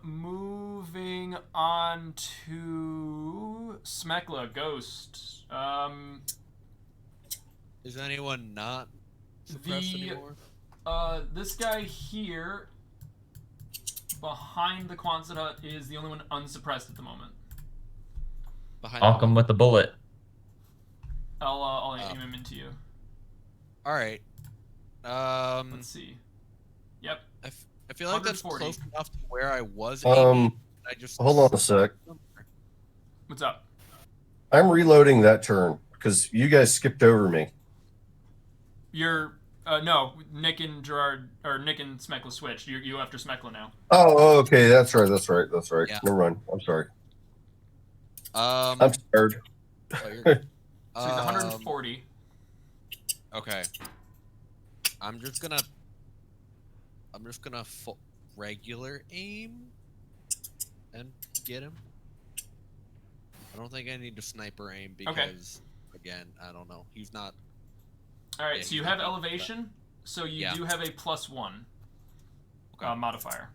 Moving on to Smekla Ghost. Is anyone not suppressed anymore? This guy here, behind the Quonset hut, is the only one unsuppressed at the moment. Behind Bonk him with a bullet. I'll aim him into you. All right. Let's see. Yep. I feel like that's 140. close enough to where I was aiming. I just Hold on a sec. What's up? I'm reloading that turn because you guys skipped over me. You're no, Nick and Gerard, or Nick and Smekla switched. You after Smekla now. Oh, okay, that's right. Yeah. Never mind. I'm sorry. I'm I'm scared. Oh, you're good. So he's 140. Okay. I'm just gonna regular aim and get him. I don't think I need to sniper aim because, again, I don't know. He's not. All right, Yeah, so you he's have not elevation, so you Yeah. do have a +1 Okay. modifier,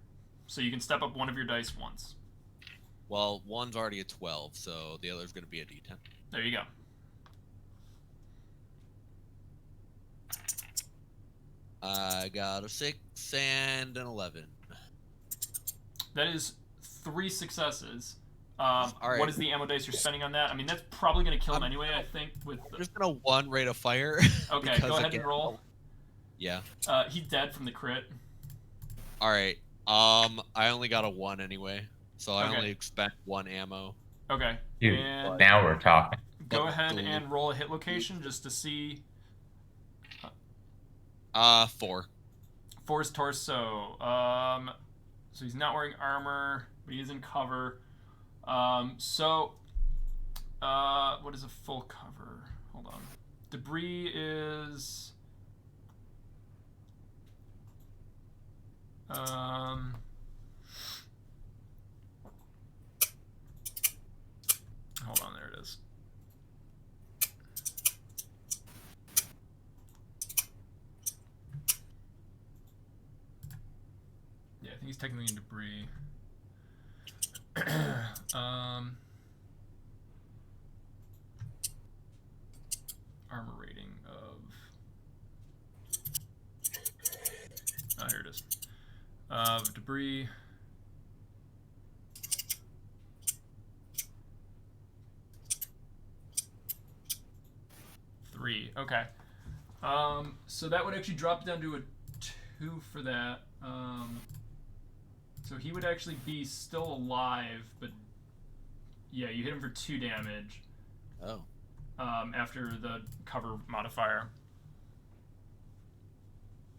so you can step up one of your dice once. Well, one's already a 12, so the other's gonna be a D10. There you go. I got a 6 and an 11. That is 3 successes. right. What is the ammo dice you're spending on that? I mean, that's probably going to kill him anyway, I think. With I'm just gonna 1 rate of fire. Okay, because go ahead again- and roll. Yeah. He's dead from the crit. All right. I only got a 1 anyway, so I Okay. only expect 1 ammo. Okay. Dude, And now we're talking. go ahead and roll a hit location just to see. 4. 4's torso. So he's not wearing armor, but he is in cover. What is a full cover? Hold on. Debris is Hold on, there it is. Yeah, I think he's technically in debris. Armor rating of... Oh, here it is. Of debris... 3. Okay. So that would actually drop down to a 2 for that. So he would actually be still alive, but yeah, you hit him for 2 damage. Oh. After the cover modifier.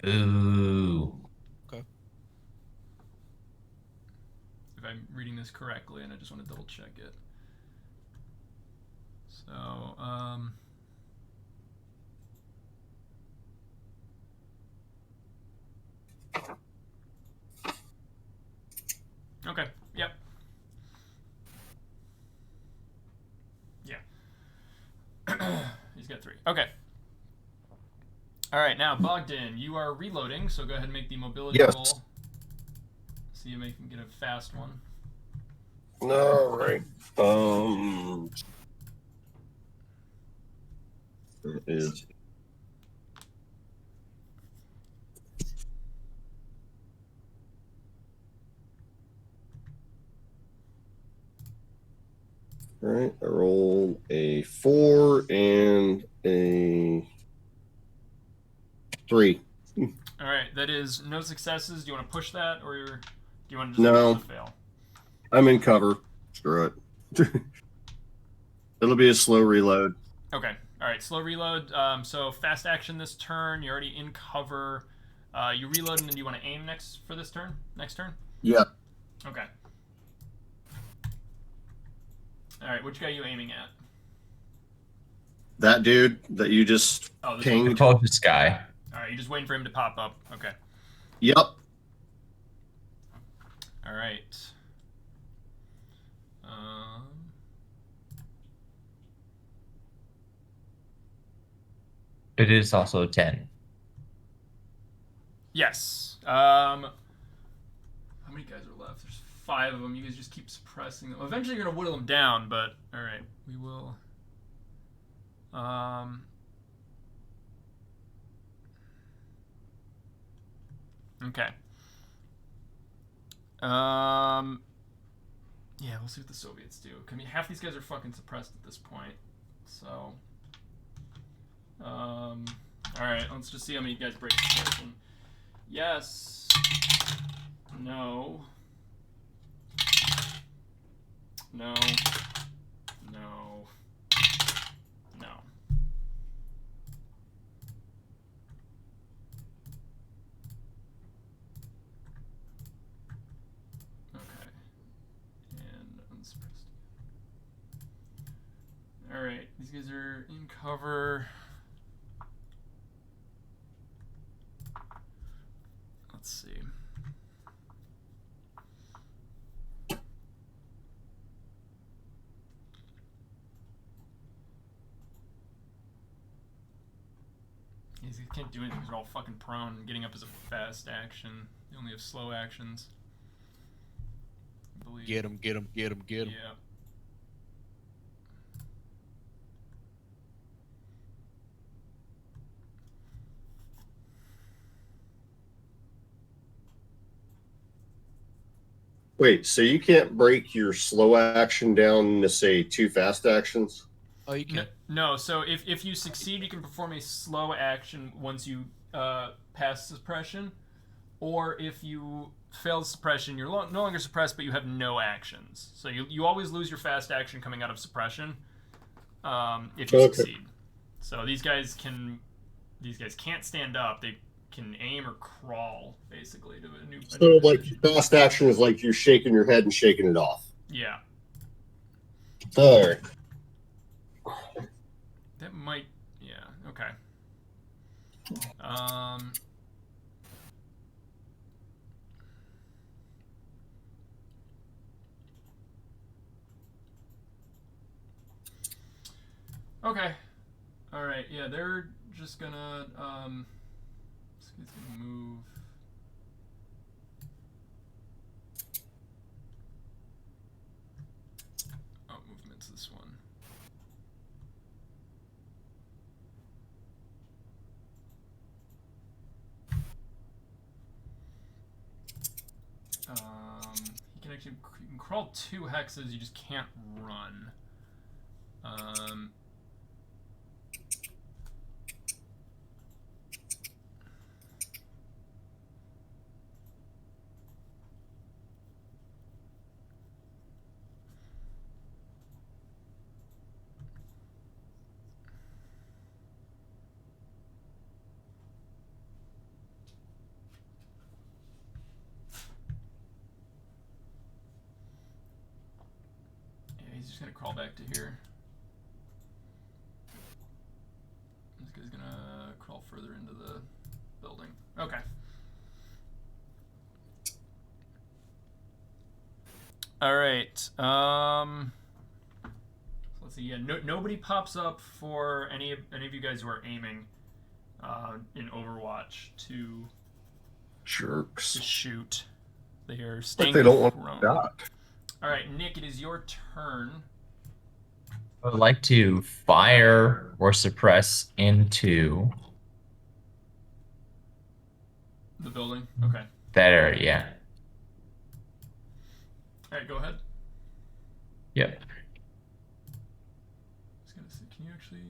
Ooh. Okay. If I'm reading this correctly, and I just want to double check it. So, okay, yep. Yeah. He's got 3. Okay. Alright, now, Bogdan, you are reloading, so go ahead and make the mobility Yes. roll. See if you can get a fast one. All right. There is. All right. I rolled a 4 and a 3. Alright, that is no successes. Do you want to push that, or do you want to just No. push the fail? I'm in cover. Screw it. It'll be a slow reload. Okay. All right. Slow reload. So fast action this turn. You're already in cover. You reload, and then do you want to aim next for this turn? Next turn? Yeah. Okay. All right. Which guy are you aiming at? That dude that you just Oh, this pinged. The closest guy. All right. You're just waiting for him to pop up. Okay. Yep. All right. It is also a 10. Yes. How many guys are left? There's 5 of them. You guys just keep suppressing them. Eventually, you're gonna whittle them down, but all right. We will. Okay. Yeah, we'll see what the Soviets do. I mean, half these guys are fucking suppressed at this point. So, all right, let's just see how many guys break suppression. Yes. No. No. No. No. Okay. And unsuppressed. Alright, these guys are in cover. Let's see. These guys can't do anything because they're all fucking prone. Getting up is a fast action. They only have slow actions. I believe. Get him, get him, get him, get him. Yeah. Wait, so you can't break your slow action down to say 2 fast actions? Oh, you can. No, so if you succeed, you can perform a slow action once you pass suppression. Or if you fail suppression, you're no longer suppressed, but you have no actions. So you always lose your fast action coming out of suppression if you succeed. So these guys can't stand up. They can aim or crawl, basically, to a new So, like, fast action is like you're shaking your head and shaking it off. Yeah. All right. That might... Yeah, okay. Okay. All right. Yeah, they're just gonna this guy's gonna move. Oh, movement's this one. You can crawl 2 hexes. You just can't run. He's just gonna crawl back to here. This guy's gonna crawl further into the building. Okay. All right. So let's see. Yeah, nobody pops up for any of you guys who are aiming in Overwatch to Jerks. shoot. They are But staying they don't want prone. to shot. All right, Nick, it is your turn. I would like to fire or suppress into The building. Okay. that area. All right, go ahead. Yep. Just gonna see. Can you actually?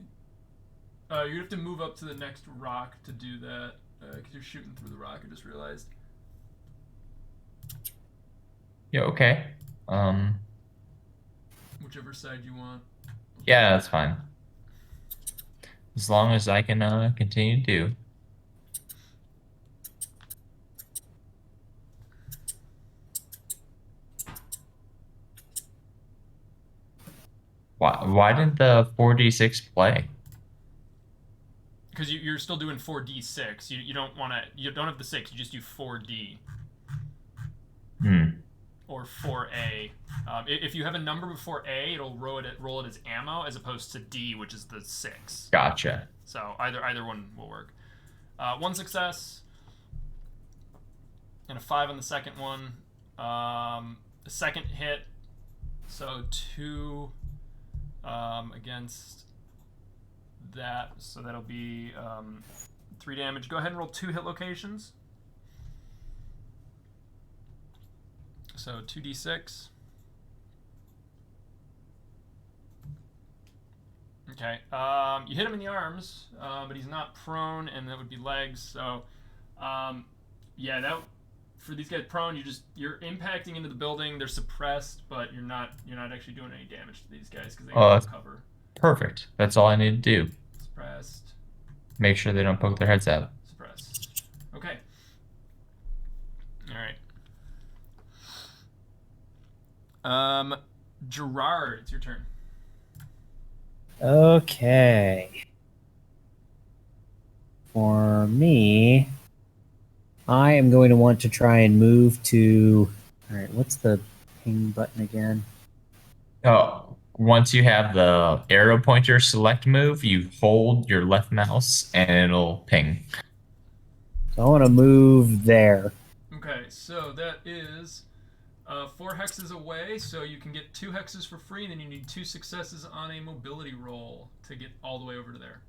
You have to move up to the next rock to do that because you're shooting through the rock. I just realized. Yeah, okay. Whichever side you want. Yeah, that's fine. As long as I can continue to do. Why didn't the 4d6 play? Because you're still doing 4d6. You don't want to. You don't have the 6. You just do 4d or 4a. If you have a number before a, it'll roll it as ammo as opposed to d, which is the 6. Gotcha. So either one will work. 1 success and a 5 on the second one. The second hit, so 2 against that, so that'll be 3 damage. Go ahead and roll 2 hit locations. So 2d6. Okay. You hit him in the arms, but he's not prone, and that would be legs. So, yeah, that for these guys prone, you're impacting into the building. They're suppressed, but you're not actually doing any damage to these guys because they have cover. Perfect. That's all I need to do. Suppressed. Make sure they don't poke their heads out. Suppressed. Okay. All right. Gerard, it's your turn. Okay. For me, I am going to want to try and move to. All right, what's the ping button again? Oh, once you have the arrow pointer select move, you hold your left mouse and it'll ping. So I want to move there. Okay, so that is 4 hexes away, so you can get 2 hexes for free, and then you need 2 successes on a mobility roll to get all the way over to there.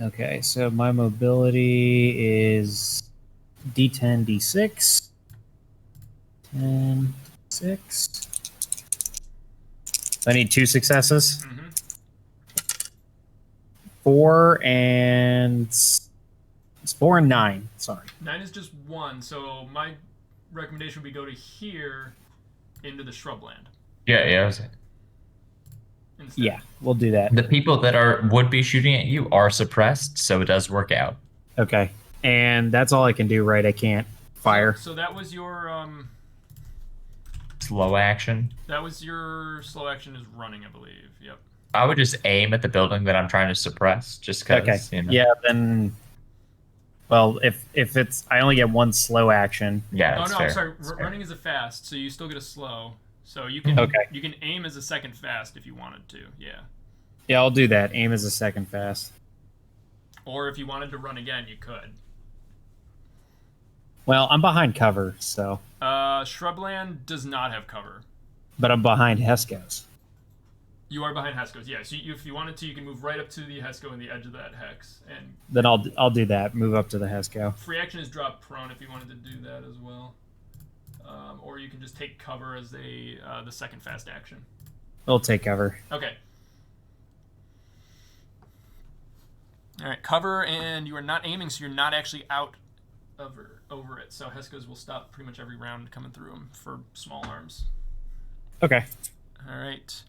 Okay, so my mobility is D10, D6. 10, 6. I need 2 successes. Mm-hmm. 4 and 9. Sorry. 9 is just 1, so my recommendation would be go to here into the shrubland. Yeah. Instead. Yeah, we'll do that. The people that would be shooting at you are suppressed, so it does work out. Okay, and that's all I can do, right? I can't fire. So that was your Slow action. That was your slow action is running, I believe. Yep. I would just aim at the building that I'm trying to suppress, just because. Okay. You know. Yeah, then. Well, if it's, I only get 1 slow action. Yeah. Oh That's no, fair. I'm sorry. That's fair. Running is a fast, so you still get a slow. So you can Okay. you can aim as a second fast if you wanted to. Yeah. Yeah, I'll do that. Aim is a second fast. Or if you wanted to run again, you could. Well, I'm behind cover, so. Shrubland does not have cover. But I'm behind Heskos. You are behind Heskos, yeah. So if you wanted to, you can move right up to the Hesko and the edge of that hex. And Then I'll do that. Move up to the Hesko. free action is drop prone if you wanted to do that as well. Or you can just take cover as the second fast action. We'll take cover. Okay. All right, cover, and you are not aiming, so you're not actually out over it. So Heskos will stop pretty much every round coming through them for small arms. Okay. All right.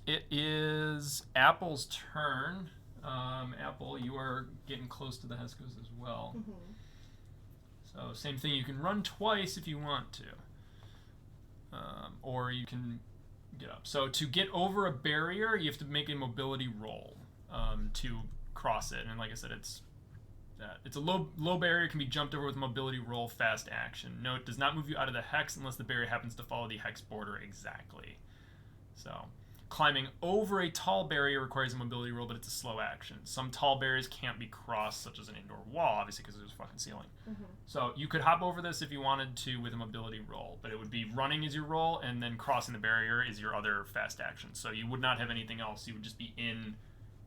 It is Apple's turn. Apple, you are getting close to the Heskos as well. Mm-hmm. So same thing. You can run twice if you want to, or you can get up. So to get over a barrier, you have to make a mobility roll to cross it. And like I said, it's a low barrier, can be jumped over with mobility roll, fast action. Note, does not move you out of the hex unless the barrier happens to follow the hex border exactly. So climbing over a tall barrier requires a mobility roll, but it's a slow action. Some tall barriers can't be crossed, such as an indoor wall, obviously, because there's a fucking ceiling. Mm-hmm. So you could hop over this if you wanted to with a mobility roll, but it would be running as your roll, and then crossing the barrier is your other fast action. So you would not have anything else. You would just be in,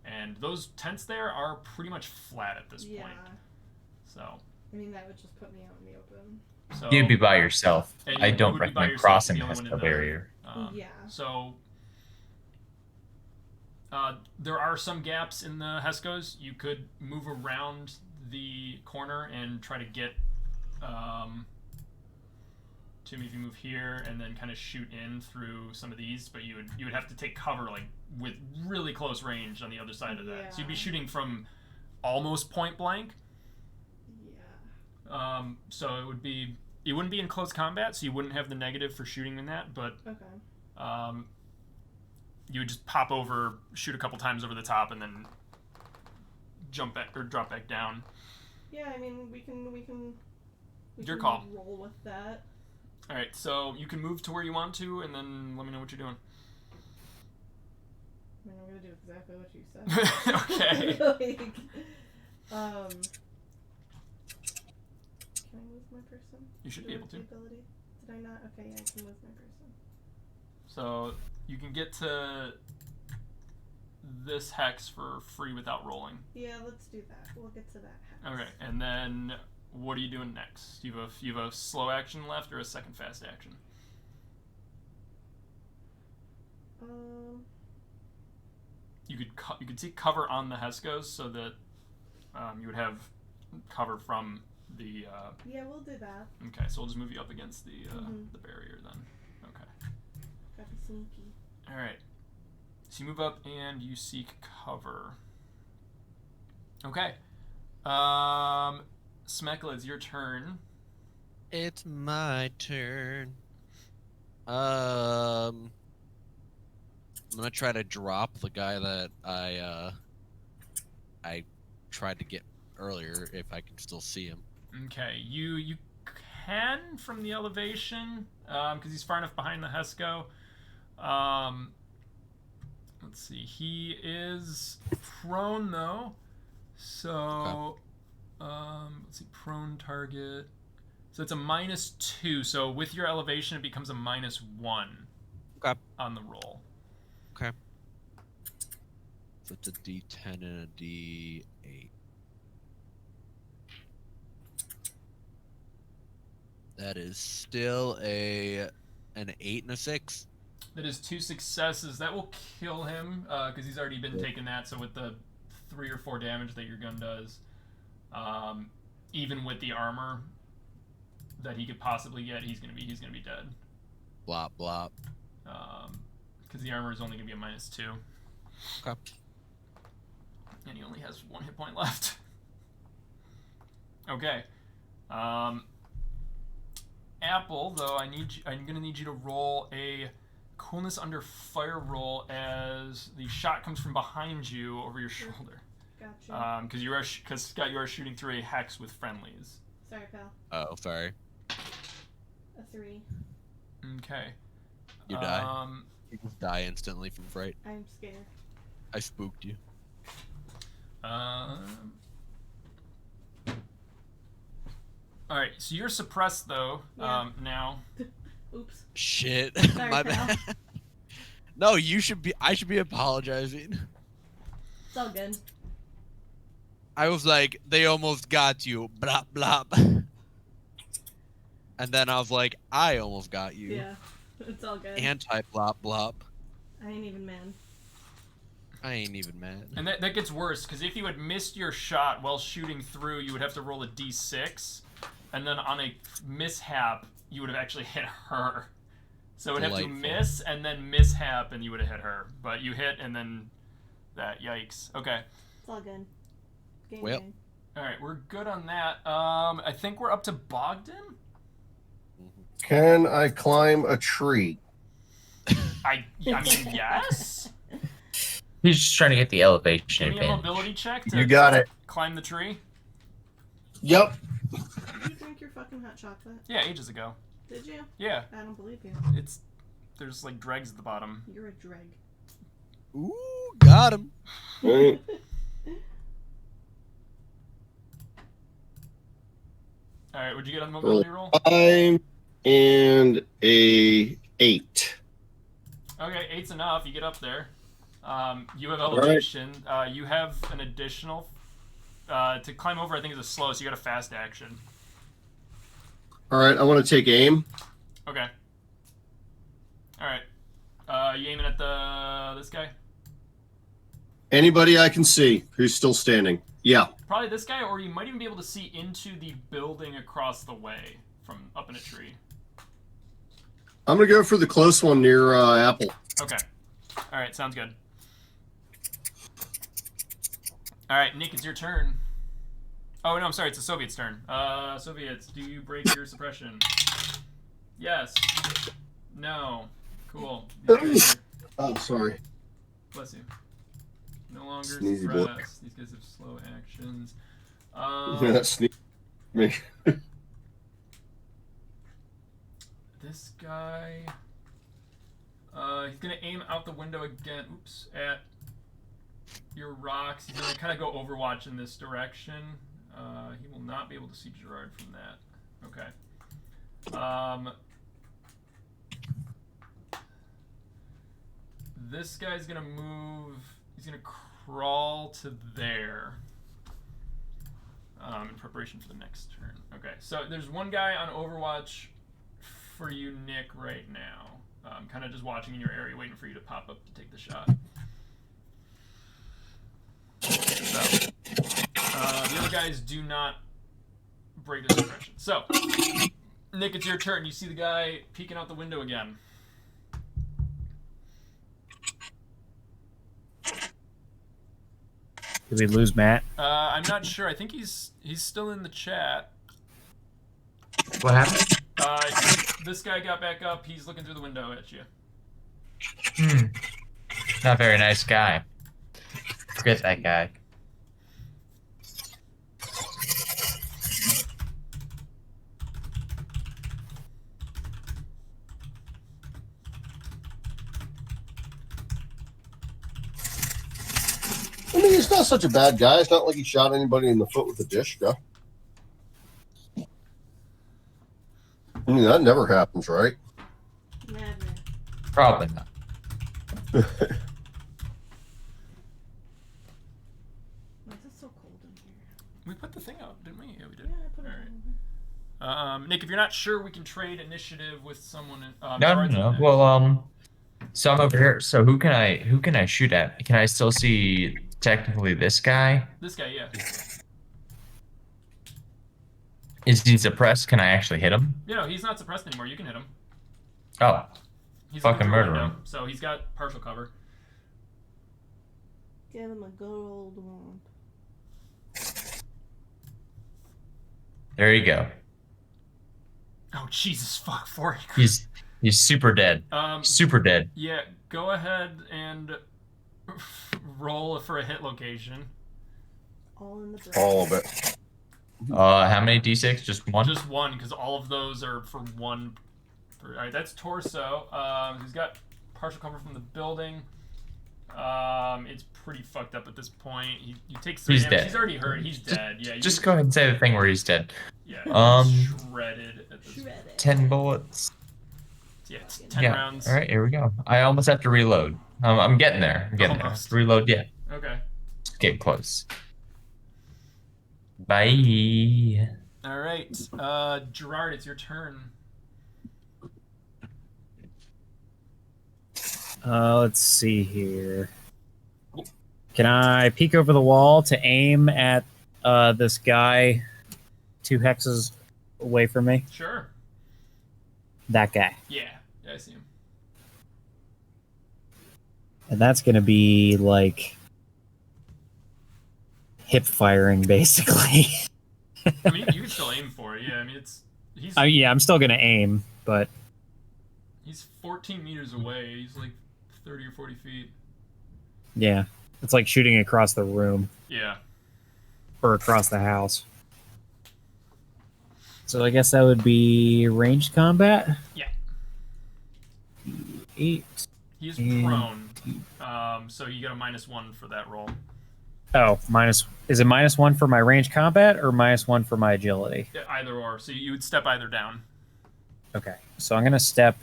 and those tents there are pretty much flat at this point. So I mean, that would just put me out in the open. So You'd be by yourself. and I you don't would be by recommend yourself, crossing the the only one in Hesko the- barrier. Yeah. So there are some gaps in the Heskos. You could move around the corner and try to get to me if you move here and then kind of shoot in through some of these, but you would have to take cover like with really close range on the other side of that. So you'd be Yeah. shooting from almost point blank. Yeah. So it wouldn't be in close combat, so you wouldn't have the negative for shooting in that, but Okay. you would just pop over, shoot a couple times over the top, and then jump back or drop back down. Yeah, I mean, we can Your call. roll with that. All right, so you can move to where you want to, and then let me know what you're doing. I mean, I'm gonna do exactly what you said. Okay. Like, can I move my person? You should Do be I able have to. the ability? Did I not? Okay, yeah, I can move my person. So you can get to this hex for free without rolling. Yeah, let's do that. We'll get to that. Hex. Okay, and then what are you doing next? You have a slow action left or a second fast action? You could take cover on the Heskos so that you would have cover from the. Yeah, we'll do that. Okay, so we'll just move you up against the Mhm. the barrier then. Okay. Gotta be sneaky. All right. So you move up and you seek cover. Okay. Smekla, it's your turn. It's my turn. I'm gonna try to drop the guy that I tried to get earlier if I can still see him. Okay, you can from the elevation because he's far enough behind the Hesko. Let's see, he is prone though, so let's see, prone target. So it's a -2. So with your elevation, it becomes a -1 Okay. on the roll. Okay. So it's a D10 and a D8. That is still an 8 and a 6. That is 2 successes. That will kill him because he's already been taking that. So with the 3 or 4 damage that your gun does, even with the armor that he could possibly get, he's gonna be dead. Blop blop. Because the armor is only gonna be a -2. Okay. And he only has 1 hit point left. Okay. Apple, though, I'm gonna need you to roll a coolness under fire roll as the shot comes from behind you over your shoulder. Gotcha. Because Scott, you are shooting through a hex with friendlies. Sorry, pal. Oh, sorry. A 3. Okay. You die. You just die instantly from fright. I'm scared. I spooked you. Alright, so you're suppressed though, Yeah. now. Oops. Shit. Sorry, My pal. bad. No, you should be. I should be apologizing. It's all good. I was like, they almost got you. Blah blah. And then I was like, I almost got you. Yeah. It's all good. Anti blop blop. I ain't even mad. I ain't even mad. And that gets worse, because if you had missed your shot while shooting through, you would have to roll a d6. And then on a mishap, you would have actually hit her. So it would have to Delightful. miss, and then mishap, and you would have hit her. But you hit, and then that. Yikes. Okay. It's all good. Game Well. game. Alright, we're good on that. I think we're up to Bogdan? Can I climb a tree? I mean, yes? He's just trying to get the elevation Give me a advantage. mobility check to You got it. climb the tree. Yep. Did you drink your fucking hot chocolate? Yeah, ages ago. Did you? Yeah, I don't believe you. there's like dregs at the bottom. You're a dreg. Ooh, got him. Right. Alright, what'd you get on the mobility roll? 5 and a 8. Okay, 8's enough. You get up there. You have elevation. You have an additional. To climb over, I think is a slow, so you got a fast action. All right, I want to take aim. Okay. All right. You aiming at this guy? Anybody I can see who's still standing. Yeah. Probably this guy, or you might even be able to see into the building across the way from up in a tree. I'm going to go for the close one near Apple. Okay. All right, sounds good. All right, Nick, it's your turn. Oh no, I'm sorry, it's the Soviets' turn. Soviets, do you break your suppression? Yes. No. Cool. These guys Oh, sorry. bless you. No longer Sneezy boy. suppressed. These guys have slow actions. Yeah, that sneaked me. This guy. He's gonna aim out the window again. Oops, at your rocks. He's gonna kind of go Overwatch in this direction. He will not be able to see Gerard from that. Okay. This guy's gonna move. He's gonna crawl to there. In preparation for the next turn. Okay, so there's one guy on Overwatch for you, Nick, right now. Kind of just watching in your area, waiting for you to pop up to take the shot. So, the other guys do not break their suppression. So, Nick, it's your turn. You see the guy peeking out the window again. Did we lose Matt? I'm not sure. I think he's still in the chat. What happened? This guy got back up. He's looking through the window at you. Not a very nice guy. Forget that guy. I mean, he's not such a bad guy. It's not like he shot anybody in the foot with a dish gun. I mean, that never happens, right? Never. Probably not. Why is it so cold in here? We put the thing out, didn't we? Yeah, we did. Yeah, I put it All right. Nick, if you're not sure, we can trade initiative with someone. No. Gerard's up next. Well, so I'm over here. So who can I shoot at? Can I still see technically this guy? This guy, yeah. Is he suppressed? Can I actually hit him? You know, he's not suppressed anymore. You can hit him. Oh, He's Fucking looking through a murder window, him. so he's got partial cover. Give him a good old one. there you go. Oh Jesus, fuck! 40. He's super dead. Super dead. Yeah. Go ahead and roll for a hit location. All in the brain. All of it. How many d6? Just one? Just one, because all of those are for one All right, that's torso. He's got partial cover from the building. It's pretty fucked up at this point. He takes 3 He's damage. dead. He's already hurt. He's dead. Yeah. Just go ahead and say the thing where he's dead. Yeah. He's shredded at this point. Shredded. 10 bullets. Yeah, it's 10 Yeah. rounds. All right, here we go. I almost have to reload. I'm getting there. I'm getting Almost. there. Reload, yeah. Okay. Just getting close. Bye. All right. Gerard, it's your turn. Let's see here. Can I peek over the wall to aim at this guy 2 hexes away from me? Sure. That guy. Yeah, I see him. And that's going to be like hip firing, basically. I mean, you can still aim for it. Yeah, I mean, he's Yeah, I'm still going to aim, but he's 14 meters away. He's like 30 or 40 feet. yeah, it's like shooting across the room Yeah. or across the house. So I guess that would be ranged combat? Yeah. 8. He's And- prone. So you get a -1 for that roll. Oh, is it -1 for my range combat or -1 for my agility? Yeah, either or. So you would step either down. Okay, so I'm gonna step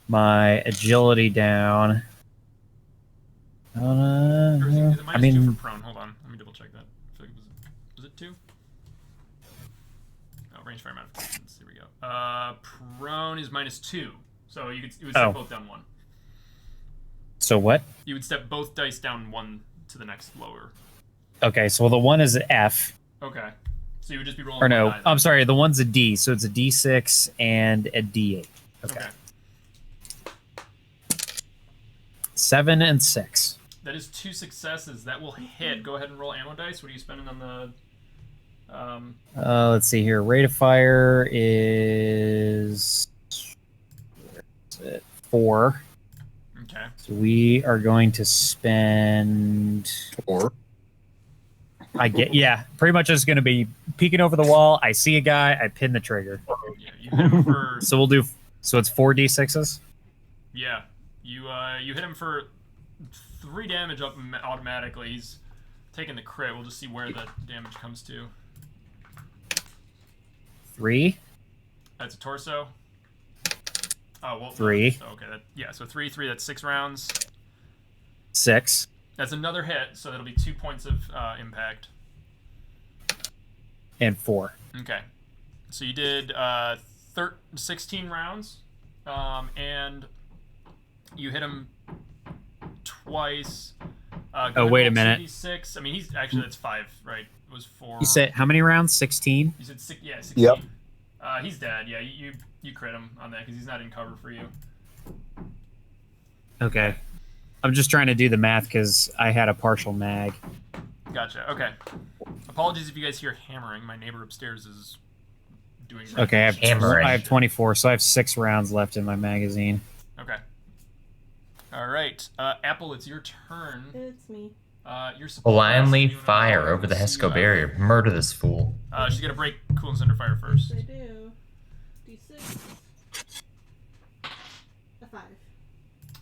my agility down. Or is it I -2 mean, for prone? Hold on. Let me double check that. I feel like was it 2? Oh, range fire modifications. Here we go. Prone is -2. So you would step both down 1. so what? You would step both dice down 1 to the next lower. Okay, so the one is an F. Okay. So you would just be rolling. Or no, one die then. I'm sorry, the one's a D, so it's a D6 and a D8. Okay. 7 and 6. That is 2 successes. That will hit. Go ahead and roll ammo dice. What are you spending on the? Let's see here. Rate of fire is 4. Okay. So we are going to spend. 4. Pretty much just going to be peeking over the wall. I see a guy. I pin the trigger. Yeah, you hit him for. So we'll do. So it's 4 D6s. Yeah, you hit him for 3 damage up automatically. He's taking the crit. We'll just see where the damage comes to. 3. That's a torso. Oh well. 3. So, okay. So 3. That's 6 rounds. 6. That's another hit. So that'll be 2 points of impact. And 4. Okay. So you did 16 rounds, and you hit him twice. Oh, wait a minute. 6. I mean, he's actually that's 5, right? It was 4. You said how many rounds? 16. You said 6. Yeah, 16. Yep. He's dead. Yeah, you crit him on that because he's not in cover for you. Okay. I'm just trying to do the math because I had a partial mag. Gotcha. Okay. Apologies if you guys hear hammering. My neighbor upstairs is doing. Okay, Hammering. I have 24, so I have 6 rounds left in my magazine. Okay. All right, Apple, it's your turn. It's me. You're supposed Blindly to fire over the Hesco barrier. Murder this fool. She's gonna break coolness under fire first. I do. D6. A 5.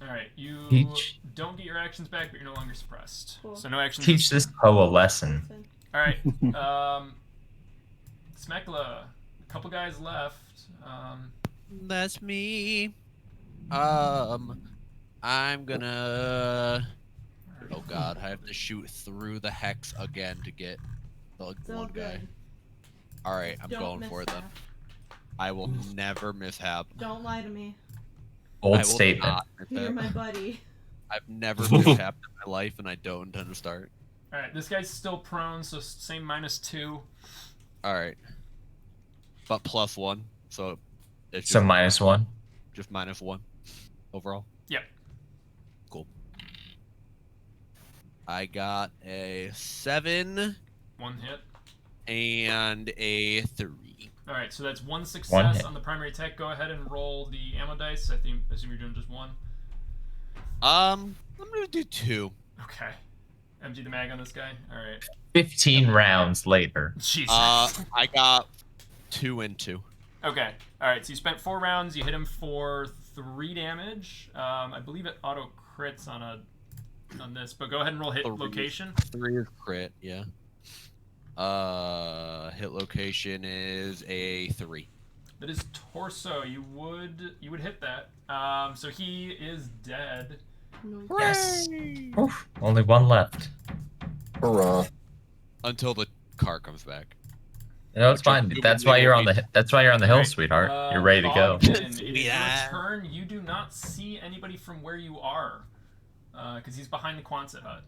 All right, you Teach. don't get your actions back, but you're no longer suppressed. Cool. So no actions. Teach this hoe a lesson. All right, Smekla, a couple guys left. That's me. I'm gonna. Oh god, I have to shoot through the hex again to get the It's all one guy. good. All right, I'm Don't going for it then. mishap. I will never mishap. Don't lie to me. I Old will statement. not You're mishap. my buddy. I've never mishapped in my life, and I don't intend to start. All right, this guy's still prone, so same -2. All right, but +1, so it's So just, -1. just -1 overall. Yep. Cool. I got a 7 1 hit. and a 3. All right, so that's 1 One success hit. on the primary attack. Go ahead and roll the ammo dice. I assume you're doing just 1. I'm gonna do 2. Okay. Empty the mag on this guy. All right. 15 rounds later. Jesus. I got 2 and 2. Okay. All right. So you spent 4 rounds. You hit him for 3 damage. I believe it auto crits on this, but go ahead and roll hit location. 3 is crit. Yeah. Hit location is a 3. That is torso. You would hit that. So he is dead. Yes. Oof, only 1 left. Hurrah. Until the car comes back. No, it's fine. That's why you're on the hill, Right. sweetheart. You're ready to go. Bogdan, it is your turn. You do not see anybody from where you are, because he's behind the Quonset hut.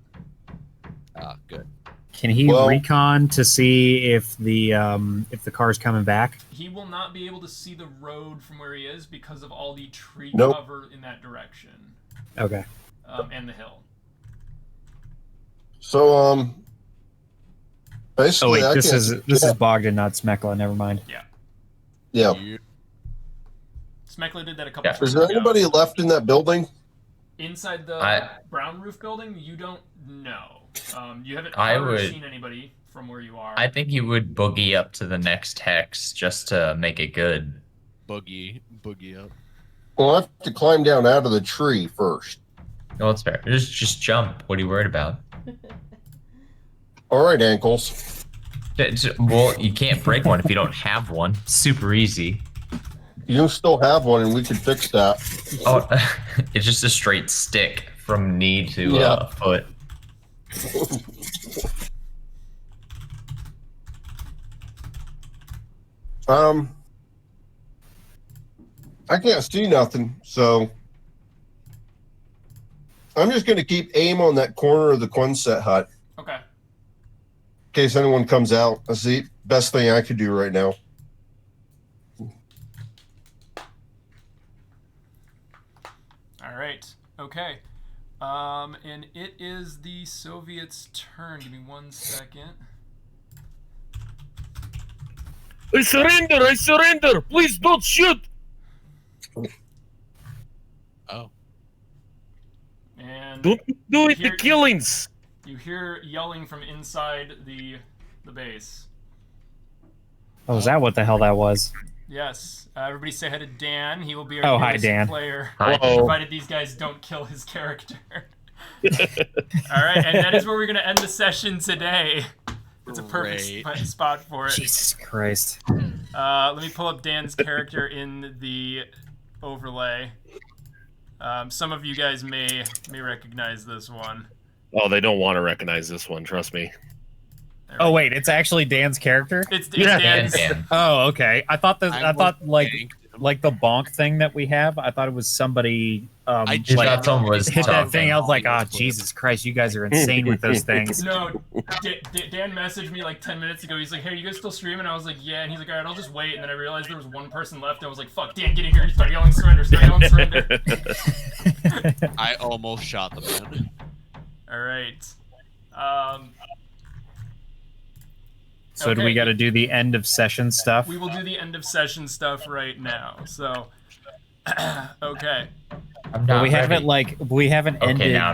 Ah, good. Can he recon to see if the car's coming back? He will not be able to see the road from where he is because of all the tree Nope. cover in that direction, Okay. and the hill. So, Oh basically, wait, I this can't- is Bogdan, not Smekla. Never mind. Yeah. Smekla did that a couple Yeah. turns Is there ago. anybody left in that building? Inside the brown roof building? You don't know. You haven't seen anybody from where you are. I think you would boogie up to the next hex just to make it good. Boogie up. Well, I have to climb down out of the tree first. No, it's fair. Just jump. What are you worried about? All right, ankles. Well, you can't break one if you don't have one. Super easy. You still have one, and we could fix that. Oh, it's just a straight stick from knee to foot. I can't see nothing, so I'm just going to keep aim on that corner of the Quonset hut Okay. in case anyone comes out. That's the best thing I could do right now. All right. Okay. And it is the Soviets' turn. Give me 1 second. I surrender! Please don't shoot! Oh. And Don't do it, Here- the killings! you hear yelling from inside the base. Oh, is that what the hell that was? Yes. Everybody say hi to Dan. He will be our Oh, hi, newest Dan. player. Hi. Provided these guys don't kill his character. All right, and that is where we're going to end the session today. It's a perfect Great. spot for it. Jesus Christ. Let me pull up Dan's character in the overlay. Some of you guys may recognize this one. Oh, they don't want to recognize this one, trust me. There Oh we wait, it's actually Dan's character? It's Yeah. Dan's. Dan. Oh, okay. I thought like Like the bonk thing that we have. I thought it was somebody I You just- like thought someone was hit that talking. thing. I was like, oh Jesus Christ, you guys are insane with those things. No, Dan messaged me like 10 minutes ago. He's like, hey, are you guys still streaming? I was like, yeah. And he's like, all right, I'll just wait. And then I realized there was one person left. I was like, fuck, Dan, get in here. He started yelling surrender, surrender. I almost shot the man. All right. So do we Okay. got to do the end of session stuff? We will do the end of session stuff right now. So, okay. I'm But not we haven't ready. ended now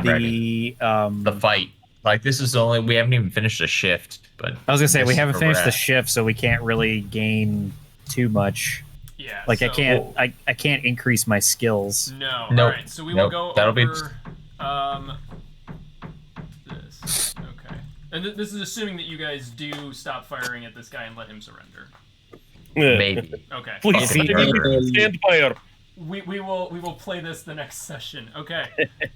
I'm the fight. Like this is only we haven't even finished a shift. But I was gonna say we this is haven't where finished we're the at. shift, so we can't really gain too much. Yeah. Like so, I can't increase my skills. No. Nope. All right. So we will Nope. go That'll be- over this. Okay. And this is assuming that you guys do stop firing at this guy and let him surrender. Maybe. Okay. Please, Okay. stand fire. We will play this the next session. Okay.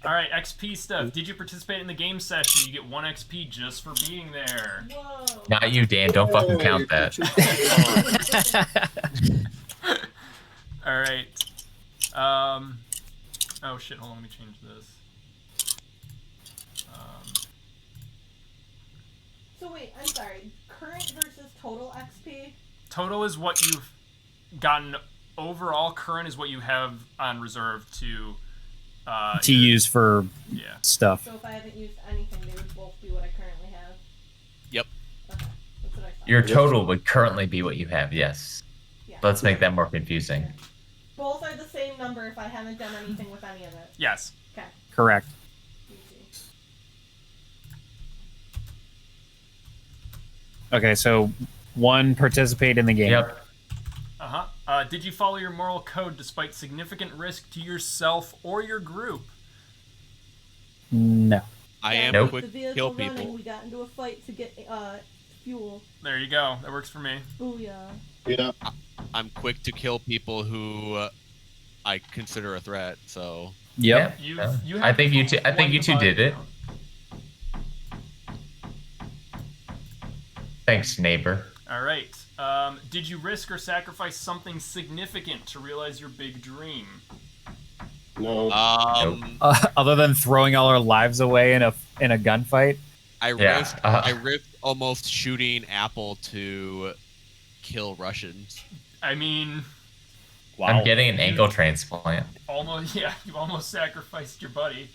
All right. XP stuff. Did you participate in the game session? You get 1 XP just for being there. Whoa. Not you, Dan. Don't fucking count that. All right. Oh shit! Hold on. Let me change this. So wait, I'm sorry. Current versus total XP? Total is what you've gotten overall. Current is what you have on reserve to. To use for Yeah. stuff. So if I haven't used anything, they would both be what I currently have? Yep. Okay. That's what I thought. Your total would currently be what you have. Yes. Yeah. Let's make that more confusing. Both are the same number if I haven't done anything with any of it. Yes. Okay. Correct. Easy. Okay, so 1 participate in the game. Yep. Uh-huh. Did you follow your moral code despite significant risk to yourself or your group? No. I am Nope. quick The to vehicle kill running, people. we got into a fight to get fuel. There you go. That works for me. Booyah. Yeah. I'm quick to kill people who I consider a threat. So Yep. You I think you two. I think you two did it. Thanks, neighbor. All right. Did you risk or sacrifice something significant to realize your big dream? No. Other than throwing all our lives away in a gunfight. I Yeah, risked almost shooting Apple to kill Russians. I mean, Wow. I'm getting an ankle transplant. almost. Yeah, you almost sacrificed your buddy.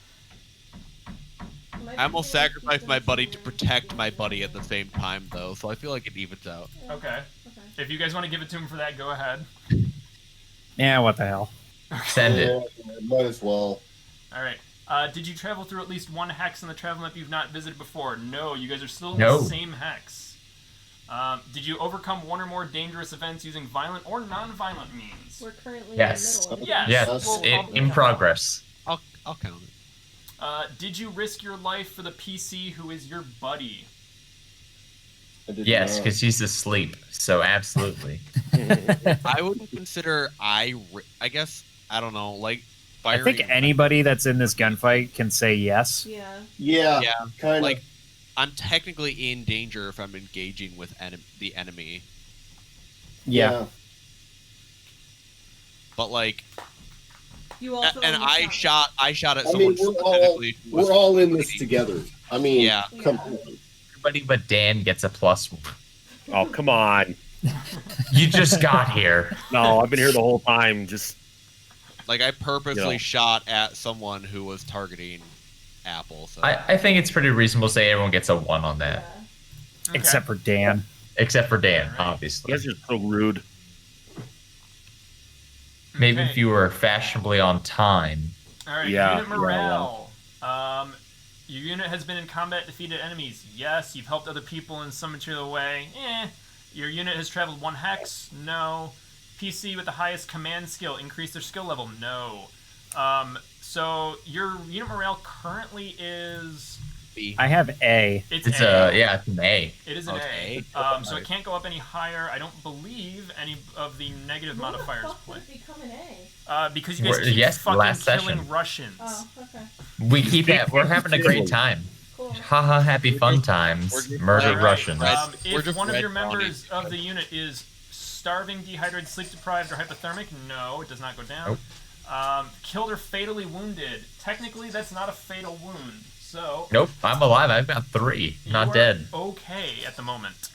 I almost sacrificed my buddy to protect my buddy at the same time, though, so I feel like it evens out. Okay. If you guys want to give it to him for that, go ahead. Yeah, what the hell? Send it. Yeah, might as well. All right. Did you travel through at least one hex on the travel map you've not visited before? No, you guys are still in No. the same hex. Did you overcome one or more dangerous events using violent or non-violent means? We're currently Yes. in the middle of it. Yes. Yes, Well, in progress. I'll count it. Did you risk your life for the PC who is your buddy? I did Yes, not. because he's asleep. So absolutely. I would consider I guess, I don't know, like, I firing... think anybody that's in this gunfight can say yes. Yeah. Yeah. Yeah, Kind of. like, I'm technically in danger if I'm engaging with the enemy. Yeah. But, like... You also And only I shot at I someone mean, specifically who was we're all in this fighting. together. I mean, Yeah. come on. Everybody but Dan gets a +1. Oh, come on. You just got here. No, I've been here the whole time. Just Like, I purposely Yeah. shot at someone who was targeting Apple. So I think it's pretty reasonable to say everyone gets a 1 on that. Okay. Except for Dan. Except for Dan, Alright. obviously. you guys are so rude. Maybe Okay. if you were fashionably on time. All right. Yeah, Unit yeah, morale. Your unit has been in combat, defeated enemies. Yes. You've helped other people in some material way. Your unit has traveled 1 hex. No. PC with the highest command skill increased their skill level. No. So your unit morale currently is. B. I have A. It's It's A. it's an A. It is an Okay. A. So it can't go up any higher. I don't believe any of the negative modifiers Who the fuck play. would it become an A? Because you guys We're- keep yes, fucking last killing session. Russians. Oh, okay. We're having a great time. Cool. Haha, happy fun times. we're just Murder like- Russians. Red- we're If just one of red your members brownies. of the unit is starving, dehydrated, sleep deprived, or hypothermic, no, it does not go down. Killed or fatally wounded. Technically, that's not a fatal wound. So Nope, I'm alive. I've got 3. you Not are dead. Okay, at the moment,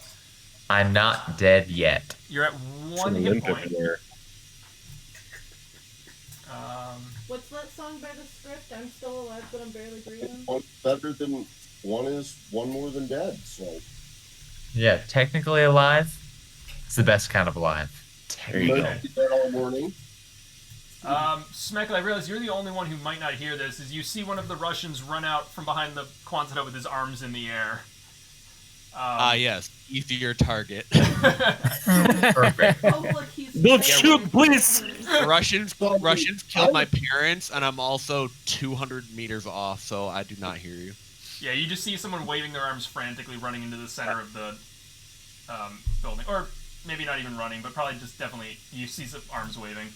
I'm not dead yet. you're at 1 Some hit limp over point. there. What's that song by the script? I'm still alive, but I'm barely breathing. One better than one is one more than dead. So Yeah, technically alive. It's the best kind of alive. There you might go. be dead all morning. Smeckle, I realize you're the only one who might not hear this. Is you see one of the Russians run out from behind the Quonset with his arms in the air. Yes. Easier target. Perfect. Oh, look, he's. Don't shoot, please! Russians killed my parents, and I'm also 200 meters off, so I do not hear you. Yeah, you just see someone waving their arms frantically running into the center of the building. Or maybe not even running, but probably just definitely you see some arms waving.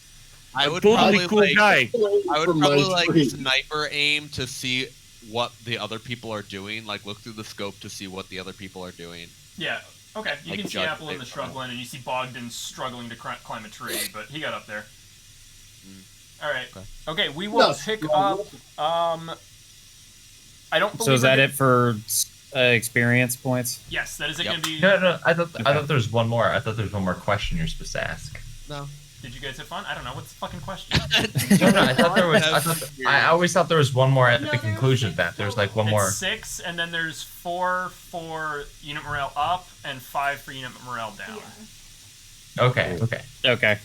I would Totally probably cool like, guy. I would From my probably like screen. sniper aim to see what the other people are doing. Like look through the scope to see what the other people are doing. Yeah, okay. You Like can see judge Apple in the based shrub on- line, and you see Bogdan struggling to climb a tree, but he got up there. Alright. Okay, we will No, pick no. up. I don't believe So is we're that gonna- it for experience points? Yes, that is it Yep. going to be. No, I thought there was one more. I thought there was one more question you're supposed to ask. No. Did you guys have fun? I don't know. What's the fucking question? No, I thought there was. I always thought there was one more at No, the there was conclusion of 6 that. There was like total. one more. It's 6, and then there's 4 for unit morale up, and 5 for unit morale down. Yeah. Okay. Okay.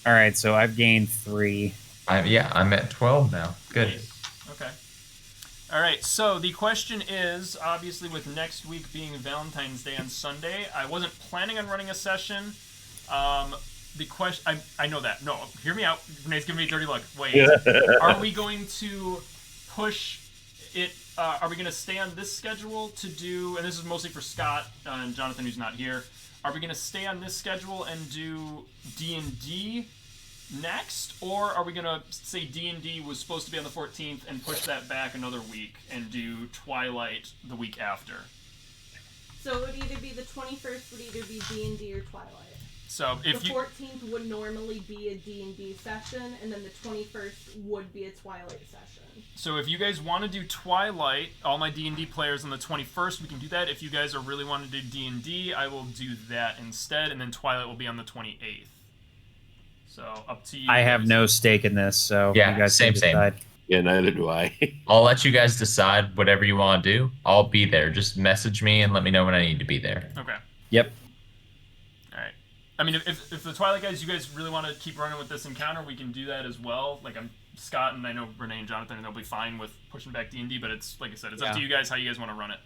All right, so I've gained 3. I'm at 12 now. Good. Nice. Okay. All right. So the question is, obviously, with next week being Valentine's Day on Sunday, I wasn't planning on running a session. the question. I know that. No, hear me out. Renee's giving me a dirty look. Wait. Are we going to push it? Are we going to stay on this schedule to do? And this is mostly for Scott and Jonathan, who's not here. Are we going to stay on this schedule and do D&D next, or are we going to say D&D was supposed to be on the 14th and push that back another week and do Twilight the week after? So it would either be the 21st would either be D&D or Twilight. So if the 14th would normally be a D&D session, and then the 21st would be a Twilight session. So if you guys want to do Twilight, all my D&D players on the 21st, we can do that. If you guys are really want to do D&D, I will do that instead, and then Twilight will be on the 28th. So up to you. I have guys. no stake in this, so Yeah, you guys same. can decide. Yeah, neither do I. I'll let you guys decide whatever you want to do. I'll be there. Just message me and let me know when I need to be there. Okay. Yep. All right. I mean, if the Twilight guys, you guys really want to keep running with this encounter, we can do that as well. Like I'm Scott and I know Renee and Jonathan, and they'll be fine with pushing back D&D. But it's like I said, it's up to you guys how you guys want to run it.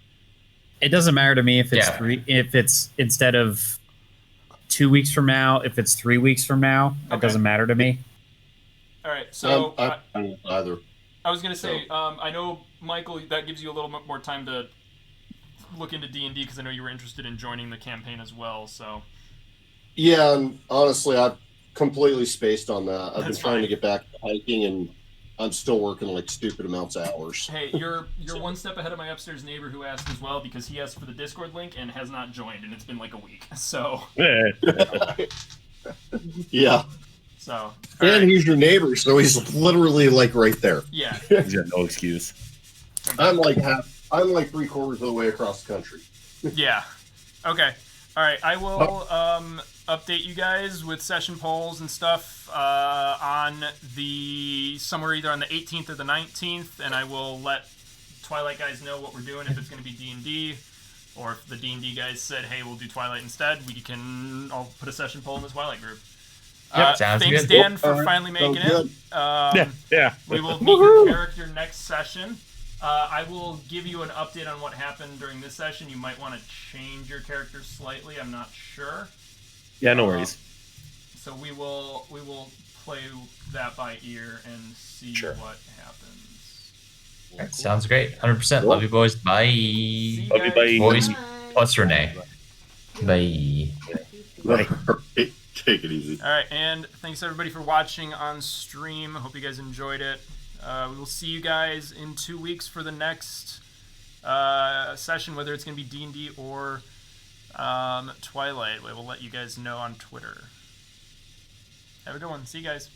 It doesn't matter to me if it's Yeah. if it's instead of 2 weeks from now, if it's 3 weeks from now, it Okay. doesn't matter to me. All right. So I don't either. I was gonna say, I know Michael, that gives you a little bit more time to look into D&D because I know you were interested in joining the campaign as well. So Yeah, and honestly, I've completely spaced on that. I've That's been trying fine. to get back to hiking, and I'm still working like stupid amounts of hours. hey, you're one step ahead of my upstairs neighbor who asked as well because he asked for the Discord link and has not joined, and it's been like a week. So Yeah, all and right. he's your neighbor, so he's literally like right there. Yeah. He's got no excuse. I'm like 3/4 of the way across the country. Yeah. Okay. All right. I will update you guys with session polls and stuff on somewhere either on the 18th or the 19th, and I will let Twilight guys know what we're doing if it's going to be D&D, or if the D&D guys said, "Hey, we'll do Twilight instead." I'll put a session poll in the Twilight group. Sounds thanks, good. Dan, for All right. finally making Sounds it. Yeah. We will meet your character next session. I will give you an update on what happened during this session. You might want to change your character slightly. I'm not sure. Yeah, no worries. So we will play that by ear and see Sure. what happens. All right, sounds great. 100%. Love you, boys. Bye. See you Love you, guys. bye. Boys Bye. plus Renee. Bye. Right. Take it easy. All right, and thanks everybody for watching on stream. Hope you guys enjoyed it. We will see you guys in 2 weeks for the next session, whether it's going to be D&D or Twilight. We will let you guys know on Twitter. Have a good one. See you guys.